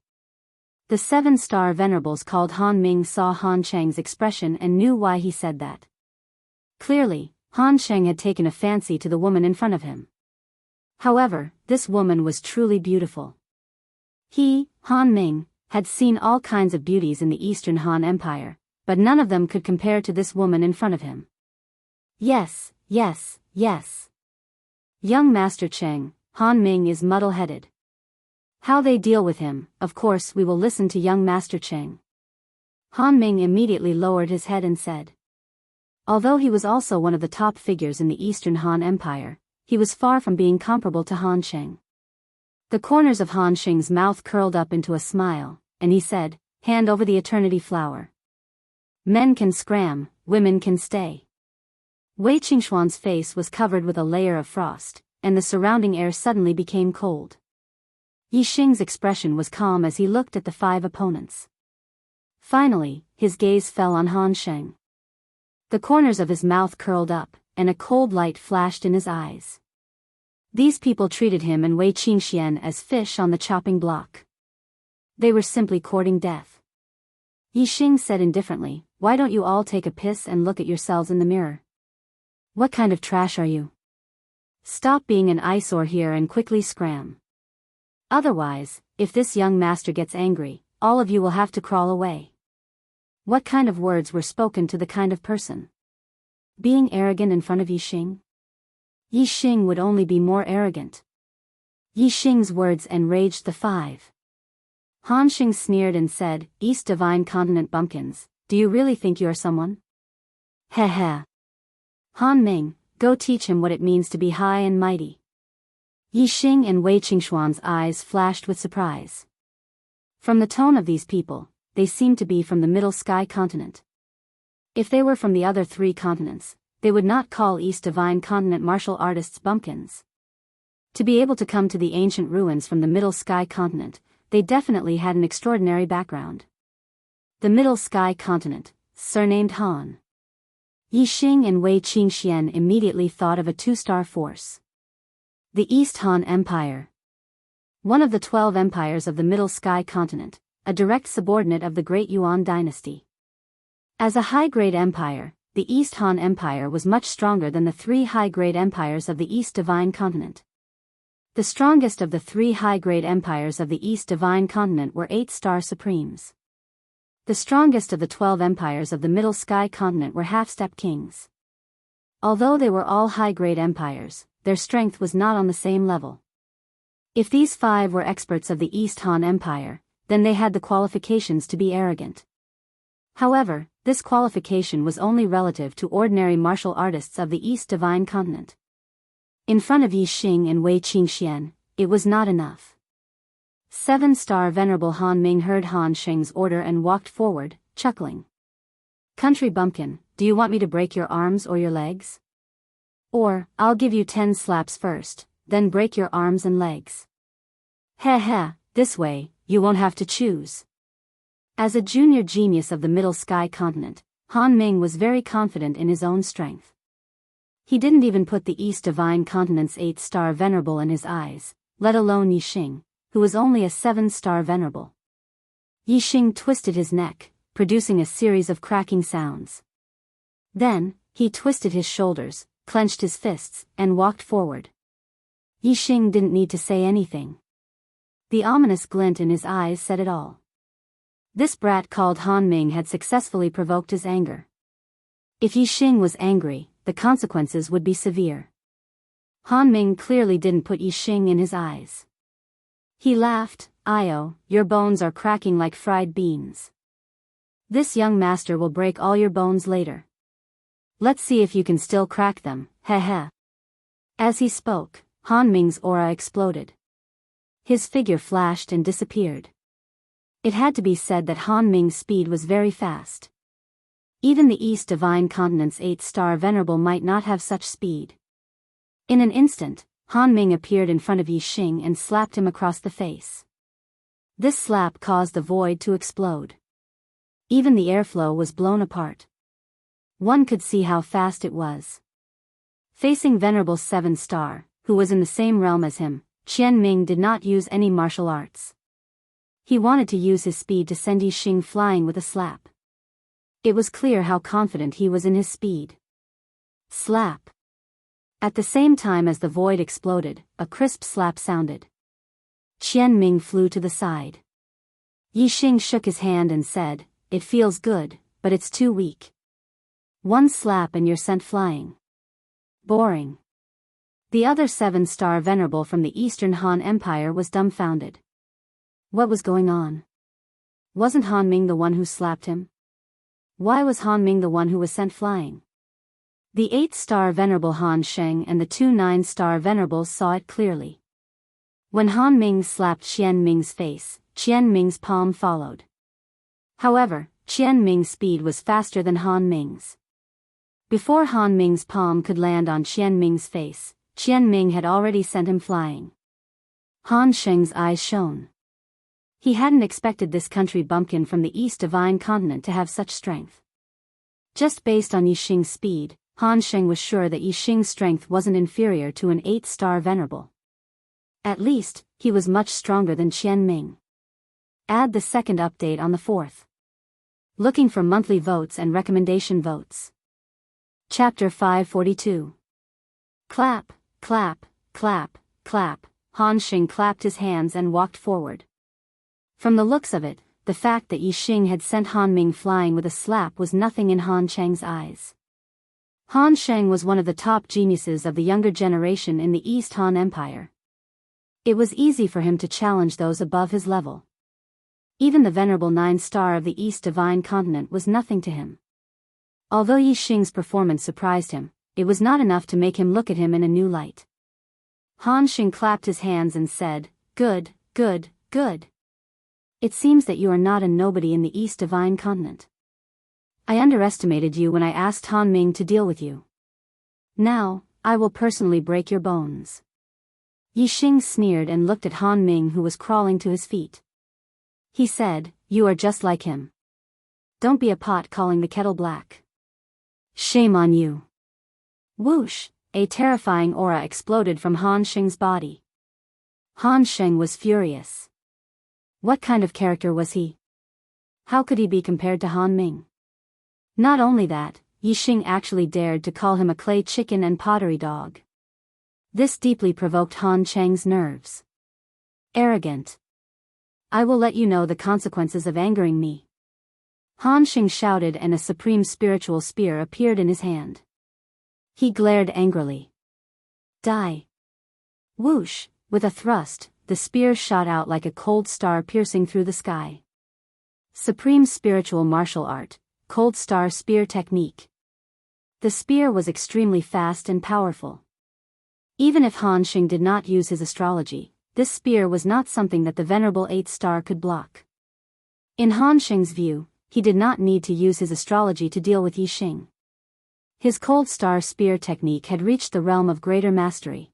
The 7-star venerables called Han Ming saw Han Sheng's expression and knew why he said that. Clearly, Han Sheng had taken a fancy to the woman in front of him. However, this woman was truly beautiful. He, Han Ming, had seen all kinds of beauties in the Eastern Han Empire, but none of them could compare to this woman in front of him. Yes, yes, yes. Young Master Cheng, Han Ming is muddle-headed. How they deal with him, of course we will listen to young Master Cheng. Han Ming immediately lowered his head and said. Although he was also one of the top figures in the Eastern Han Empire, he was far from being comparable to Han Sheng. The corners of Han Sheng's mouth curled up into a smile, and he said, "Hand over the Eternity Flower. Men can scram, women can stay." Wei Qingxuan's face was covered with a layer of frost, and the surrounding air suddenly became cold. Yi Xing's expression was calm as he looked at the 5 opponents. Finally, his gaze fell on Han Sheng. The corners of his mouth curled up, and a cold light flashed in his eyes. These people treated him and Wei Qingxian as fish on the chopping block. They were simply courting death. Yi Xing said indifferently, "Why don't you all take a piss and look at yourselves in the mirror? What kind of trash are you? Stop being an eyesore here and quickly scram. Otherwise, if this young master gets angry, all of you will have to crawl away." What kind of words were spoken to the kind of person? Being arrogant in front of Yi Xing? Yi Xing would only be more arrogant. Yi Xing's words enraged the 5. Han Xing sneered and said, "East Divine Continent bumpkins, do you really think you are someone? Heh heh. Han Ming, go teach him what it means to be high and mighty." Yi Xing and Wei Qingxuan's eyes flashed with surprise. From the tone of these people, they seemed to be from the Middle Sky Continent. If they were from the other 3 continents, they would not call East Divine Continent martial artists bumpkins. To be able to come to the ancient ruins from the Middle Sky Continent, they definitely had an extraordinary background. The Middle Sky Continent, surnamed Han. Yi Xing and Wei Qingxian immediately thought of a 2-star force. The East Han Empire. One of the 12 empires of the Middle Sky Continent, a direct subordinate of the Great Yuan dynasty. As a high-grade empire, the East Han Empire was much stronger than the 3 high-grade empires of the East Divine Continent. The strongest of the 3 high-grade empires of the East Divine Continent were 8-star supremes. The strongest of the 12 empires of the Middle Sky Continent were half-step kings. Although they were all high-grade empires, their strength was not on the same level. If these 5 were experts of the East Han Empire, then they had the qualifications to be arrogant. However, this qualification was only relative to ordinary martial artists of the East Divine Continent. In front of Yi Xing and Wei Qingxian, it was not enough. 7-star Venerable Han Ming heard Han Sheng's order and walked forward, chuckling. "Country bumpkin, do you want me to break your arms or your legs? Or, I'll give you 10 slaps first, then break your arms and legs. Heh heh, this way, you won't have to choose." As a junior genius of the Middle Sky Continent, Han Ming was very confident in his own strength. He didn't even put the East Divine Continent's 8-star Venerable in his eyes, let alone Yi Xing, who was only a 7-star Venerable. Yi Xing twisted his neck, producing a series of cracking sounds. Then, he twisted his shoulders, clenched his fists, and walked forward. Yi Xing didn't need to say anything. The ominous glint in his eyes said it all. This brat called Han Ming had successfully provoked his anger. If Yi Xing was angry, the consequences would be severe. Han Ming clearly didn't put Yi Xing in his eyes. He laughed, "Io, your bones are cracking like fried beans. This young master will break all your bones later. Let's see if you can still crack them, heh heh." As he spoke, Han Ming's aura exploded. His figure flashed and disappeared. It had to be said that Han Ming's speed was very fast. Even the East Divine Continent's 8-star Venerable might not have such speed. In an instant, Han Ming appeared in front of Yi Xing and slapped him across the face. This slap caused the void to explode. Even the airflow was blown apart. One could see how fast it was. Facing Venerable 7-star, who was in the same realm as him, Qian Ming did not use any martial arts. He wanted to use his speed to send Yi Xing flying with a slap. It was clear how confident he was in his speed. Slap. At the same time as the void exploded, a crisp slap sounded. Qian Ming flew to the side. Yi Xing shook his hand and said, "It feels good, but it's too weak. One slap and you're sent flying. Boring." The other 7-star Venerable from the Eastern Han Empire was dumbfounded. What was going on? Wasn't Han Ming the one who slapped him? Why was Han Ming the one who was sent flying? The 8-star Venerable Han Sheng and the 2 9-star Venerables saw it clearly. When Han Ming slapped Qian Ming's face, Qian Ming's palm followed. However, Qian Ming's speed was faster than Han Ming's. Before Han Ming's palm could land on Qian Ming's face, Qian Ming had already sent him flying. Han Sheng's eyes shone. He hadn't expected this country bumpkin from the East Divine Continent to have such strength. Just based on Yi Xing's speed, Han Sheng was sure that Yi Xing's strength wasn't inferior to an 8-star Venerable. At least, he was much stronger than Qian Ming. Add the second update on the 4th. Looking for monthly votes and recommendation votes. Chapter 542. Clap, clap, clap, clap. Han Sheng clapped his hands and walked forward. From the looks of it, the fact that Yi Xing had sent Han Ming flying with a slap was nothing in Han Sheng's eyes. Han Sheng was one of the top geniuses of the younger generation in the East Han Empire. It was easy for him to challenge those above his level. Even the Venerable 9-star of the East Divine Continent was nothing to him. Although Yi Xing's performance surprised him, it was not enough to make him look at him in a new light. Han Sheng clapped his hands and said, "Good, good, good. It seems that you are not a nobody in the East Divine Continent. I underestimated you when I asked Han Ming to deal with you. Now, I will personally break your bones." Yi Xing sneered and looked at Han Ming, who was crawling to his feet. He said, "You are just like him. Don't be a pot calling the kettle black. Shame on you." Whoosh, a terrifying aura exploded from Han Sheng's body. Han Sheng was furious. What kind of character was he? How could he be compared to Han Ming? Not only that, Yi Xing actually dared to call him a clay chicken and pottery dog. This deeply provoked Han Sheng's nerves. Arrogant. I will let you know the consequences of angering me. Han Sheng shouted, and a supreme spiritual spear appeared in his hand. He glared angrily. Die. Whoosh, with a thrust, the spear shot out like a cold star piercing through the sky. Supreme spiritual martial art, cold star spear technique. The spear was extremely fast and powerful. Even if Han Sheng did not use his astrology, this spear was not something that the Venerable 8-star could block. In Han Sheng's view, he did not need to use his astrology to deal with Yi Xing. His cold star spear technique had reached the realm of greater mastery.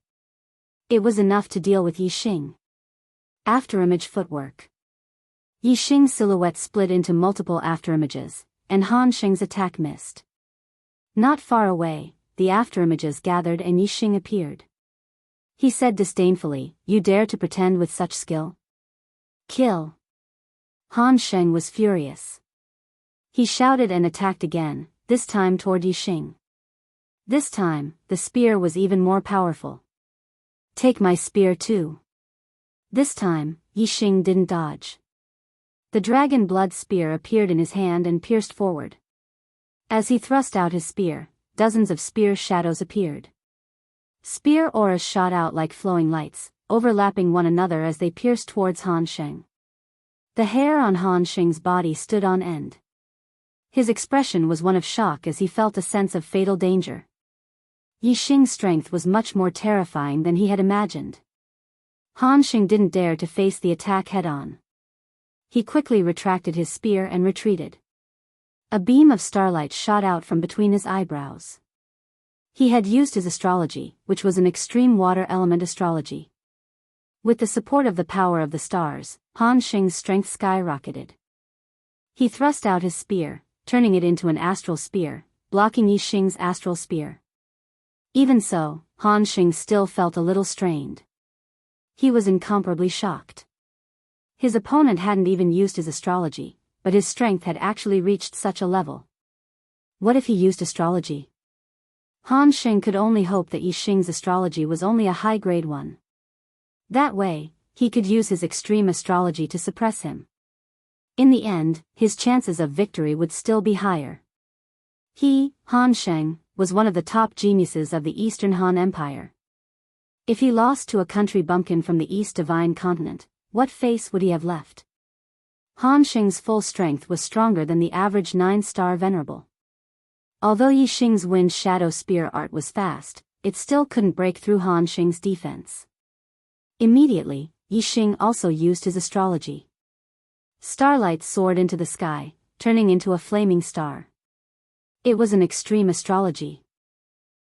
It was enough to deal with Yi Xing. Afterimage footwork. Yi Xing's silhouette split into multiple afterimages, and Han Sheng's attack missed. Not far away, the afterimages gathered and Yi Xing appeared. He said disdainfully, "You dare to pretend with such skill? Kill." Han Sheng was furious. He shouted and attacked again, this time toward Yi Xing. This time, the spear was even more powerful. "Take my spear too." This time, Yi Xing didn't dodge. The dragon blood spear appeared in his hand and pierced forward. As he thrust out his spear, dozens of spear shadows appeared. Spear auras shot out like flowing lights, overlapping one another as they pierced towards Han Sheng. The hair on Han Sheng's body stood on end. His expression was one of shock as he felt a sense of fatal danger. Yi Xing's strength was much more terrifying than he had imagined. Han Sheng didn't dare to face the attack head-on. He quickly retracted his spear and retreated. A beam of starlight shot out from between his eyebrows. He had used his astrology, which was an extreme water element astrology. With the support of the power of the stars, Han Sheng's strength skyrocketed. He thrust out his spear, turning it into an astral spear, blocking Yi Xing's astral spear. Even so, Han Sheng still felt a little strained. He was incomparably shocked. His opponent hadn't even used his astrology, but his strength had actually reached such a level. What if he used astrology? Han Sheng could only hope that Yi Xing's astrology was only a high-grade one. That way, he could use his extreme astrology to suppress him. In the end, his chances of victory would still be higher. He, Han Sheng, was one of the top geniuses of the Eastern Han Empire. If he lost to a country bumpkin from the East Divine Continent, what face would he have left? Han Sheng's full strength was stronger than the average 9-star venerable. Although Yi Xing's wind shadow spear art was fast, it still couldn't break through Han Sheng's defense. Immediately, Yi Xing also used his astrology. Starlight soared into the sky, turning into a flaming star. It was an extreme astrology.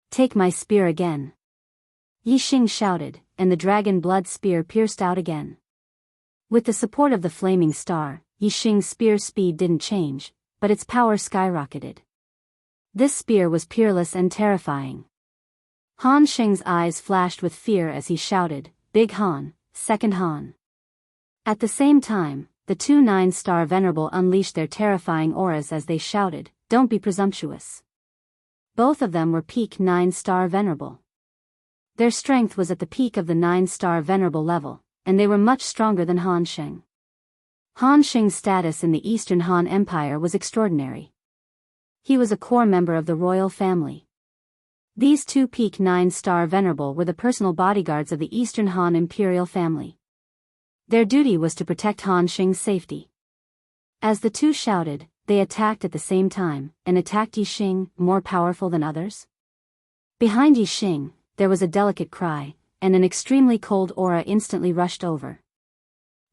Take my spear again. Yi Xing shouted, and the dragon blood spear pierced out again. With the support of the flaming star, Yi Xing's spear speed didn't change, but its power skyrocketed. This spear was peerless and terrifying. Han Sheng's eyes flashed with fear as he shouted, "Big Han, second Han." At the same time, the two 9-star venerable unleashed their terrifying auras as they shouted, "Don't be presumptuous." Both of them were peak 9-star venerable. Their strength was at the peak of the 9-star venerable level, and they were much stronger than Han Sheng. Han Sheng's status in the Eastern Han Empire was extraordinary. He was a core member of the royal family. These two peak 9-star venerable were the personal bodyguards of the Eastern Han imperial family. Their duty was to protect Han Sheng's safety. As the two shouted, they attacked at the same time, and attacked Yi Xing, more powerful than others. Behind Yi Xing, there was a delicate cry, and an extremely cold aura instantly rushed over.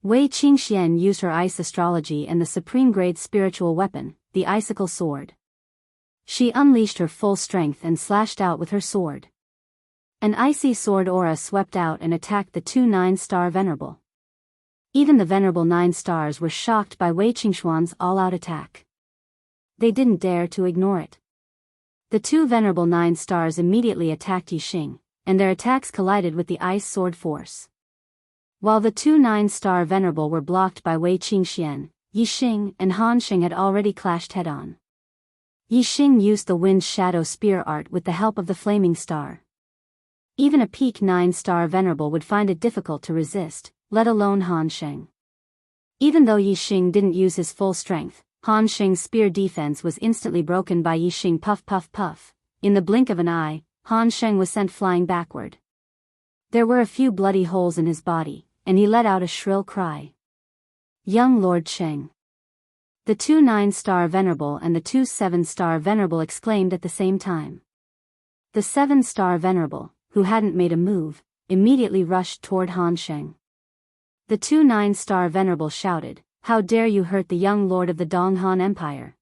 Wei Qingxian used her ice astrology and the supreme-grade spiritual weapon, the icicle sword. She unleashed her full strength and slashed out with her sword. An icy sword aura swept out and attacked the two 9-star venerable. Even the venerable 9 stars were shocked by Wei Qingxuan's all-out attack. They didn't dare to ignore it. The two venerable 9 stars immediately attacked Yi Xing, and their attacks collided with the ice sword force. While the two 9-star venerable were blocked by Wei Qingxian, Yi Xing and Han Sheng had already clashed head-on. Yi Xing used the wind shadow spear art with the help of the flaming star. Even a peak 9-star venerable would find it difficult to resist, let alone Han Sheng. Even though Yi Xing didn't use his full strength, Han Sheng's spear defense was instantly broken by Yi Xing. Puff puff puff. In the blink of an eye, Han Sheng was sent flying backward. There were a few bloody holes in his body, and he let out a shrill cry. Young Lord Sheng. The two 9-star venerable and the two 7-star venerable exclaimed at the same time. The 7-star venerable, who hadn't made a move, immediately rushed toward Han Sheng. The two 9-star venerable shouted, "How dare you hurt the young lord of the Dong Han Empire?"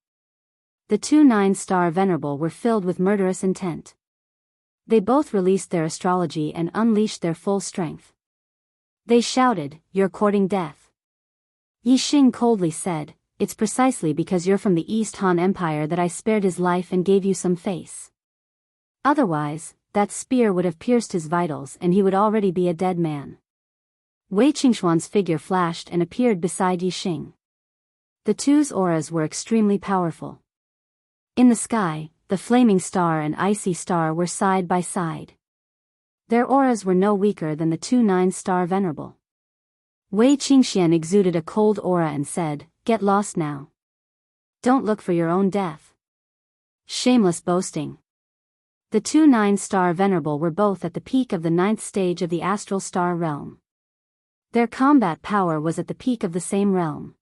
The two 9-star venerable were filled with murderous intent. They both released their astrology and unleashed their full strength. They shouted, "You're courting death." Yi Xing coldly said, "It's precisely because you're from the East Han Empire that I spared his life and gave you some face. Otherwise, that spear would have pierced his vitals and he would already be a dead man." Wei Qingxuan's figure flashed and appeared beside Yi Xing. The two's auras were extremely powerful. In the sky, the flaming star and icy star were side by side. Their auras were no weaker than the two 9-star venerable. Wei Qingxian exuded a cold aura and said, Get lost now. Don't look for your own death. Shameless boasting. The two 9-star Venerable were both at the peak of the 9th stage of the astral star realm. Their combat power was at the peak of the same realm.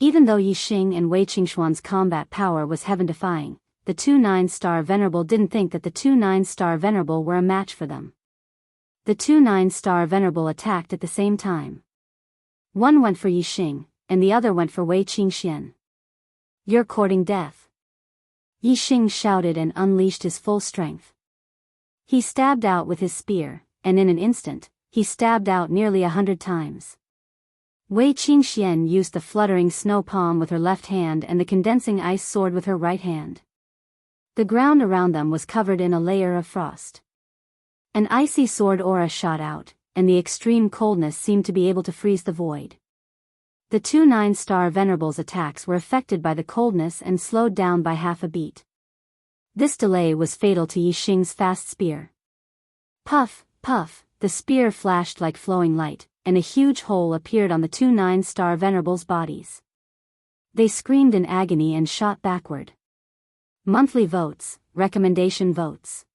Even though Yixing and Wei Qingxuan's combat power was heaven-defying, the two 9-star Venerable didn't think that the two 9-star Venerable were a match for them. The two 9-star Venerable attacked at the same time. One went for Yixing, and the other went for Wei Qingxian. You're courting death. Yixing shouted and unleashed his full strength. He stabbed out with his spear, and in an instant, he stabbed out nearly 100 times. Wei Qingxian used the fluttering snow palm with her left hand and the condensing ice sword with her right hand. The ground around them was covered in a layer of frost. An icy sword aura shot out, and the extreme coldness seemed to be able to freeze the void. The two 9-star Venerables' attacks were affected by the coldness and slowed down by half a beat. This delay was fatal to Yixing's fast spear. Puff, puff, the spear flashed like flowing light, and a huge hole appeared on the two 9-star Venerables' bodies. They screamed in agony and shot backward. Monthly votes, recommendation votes.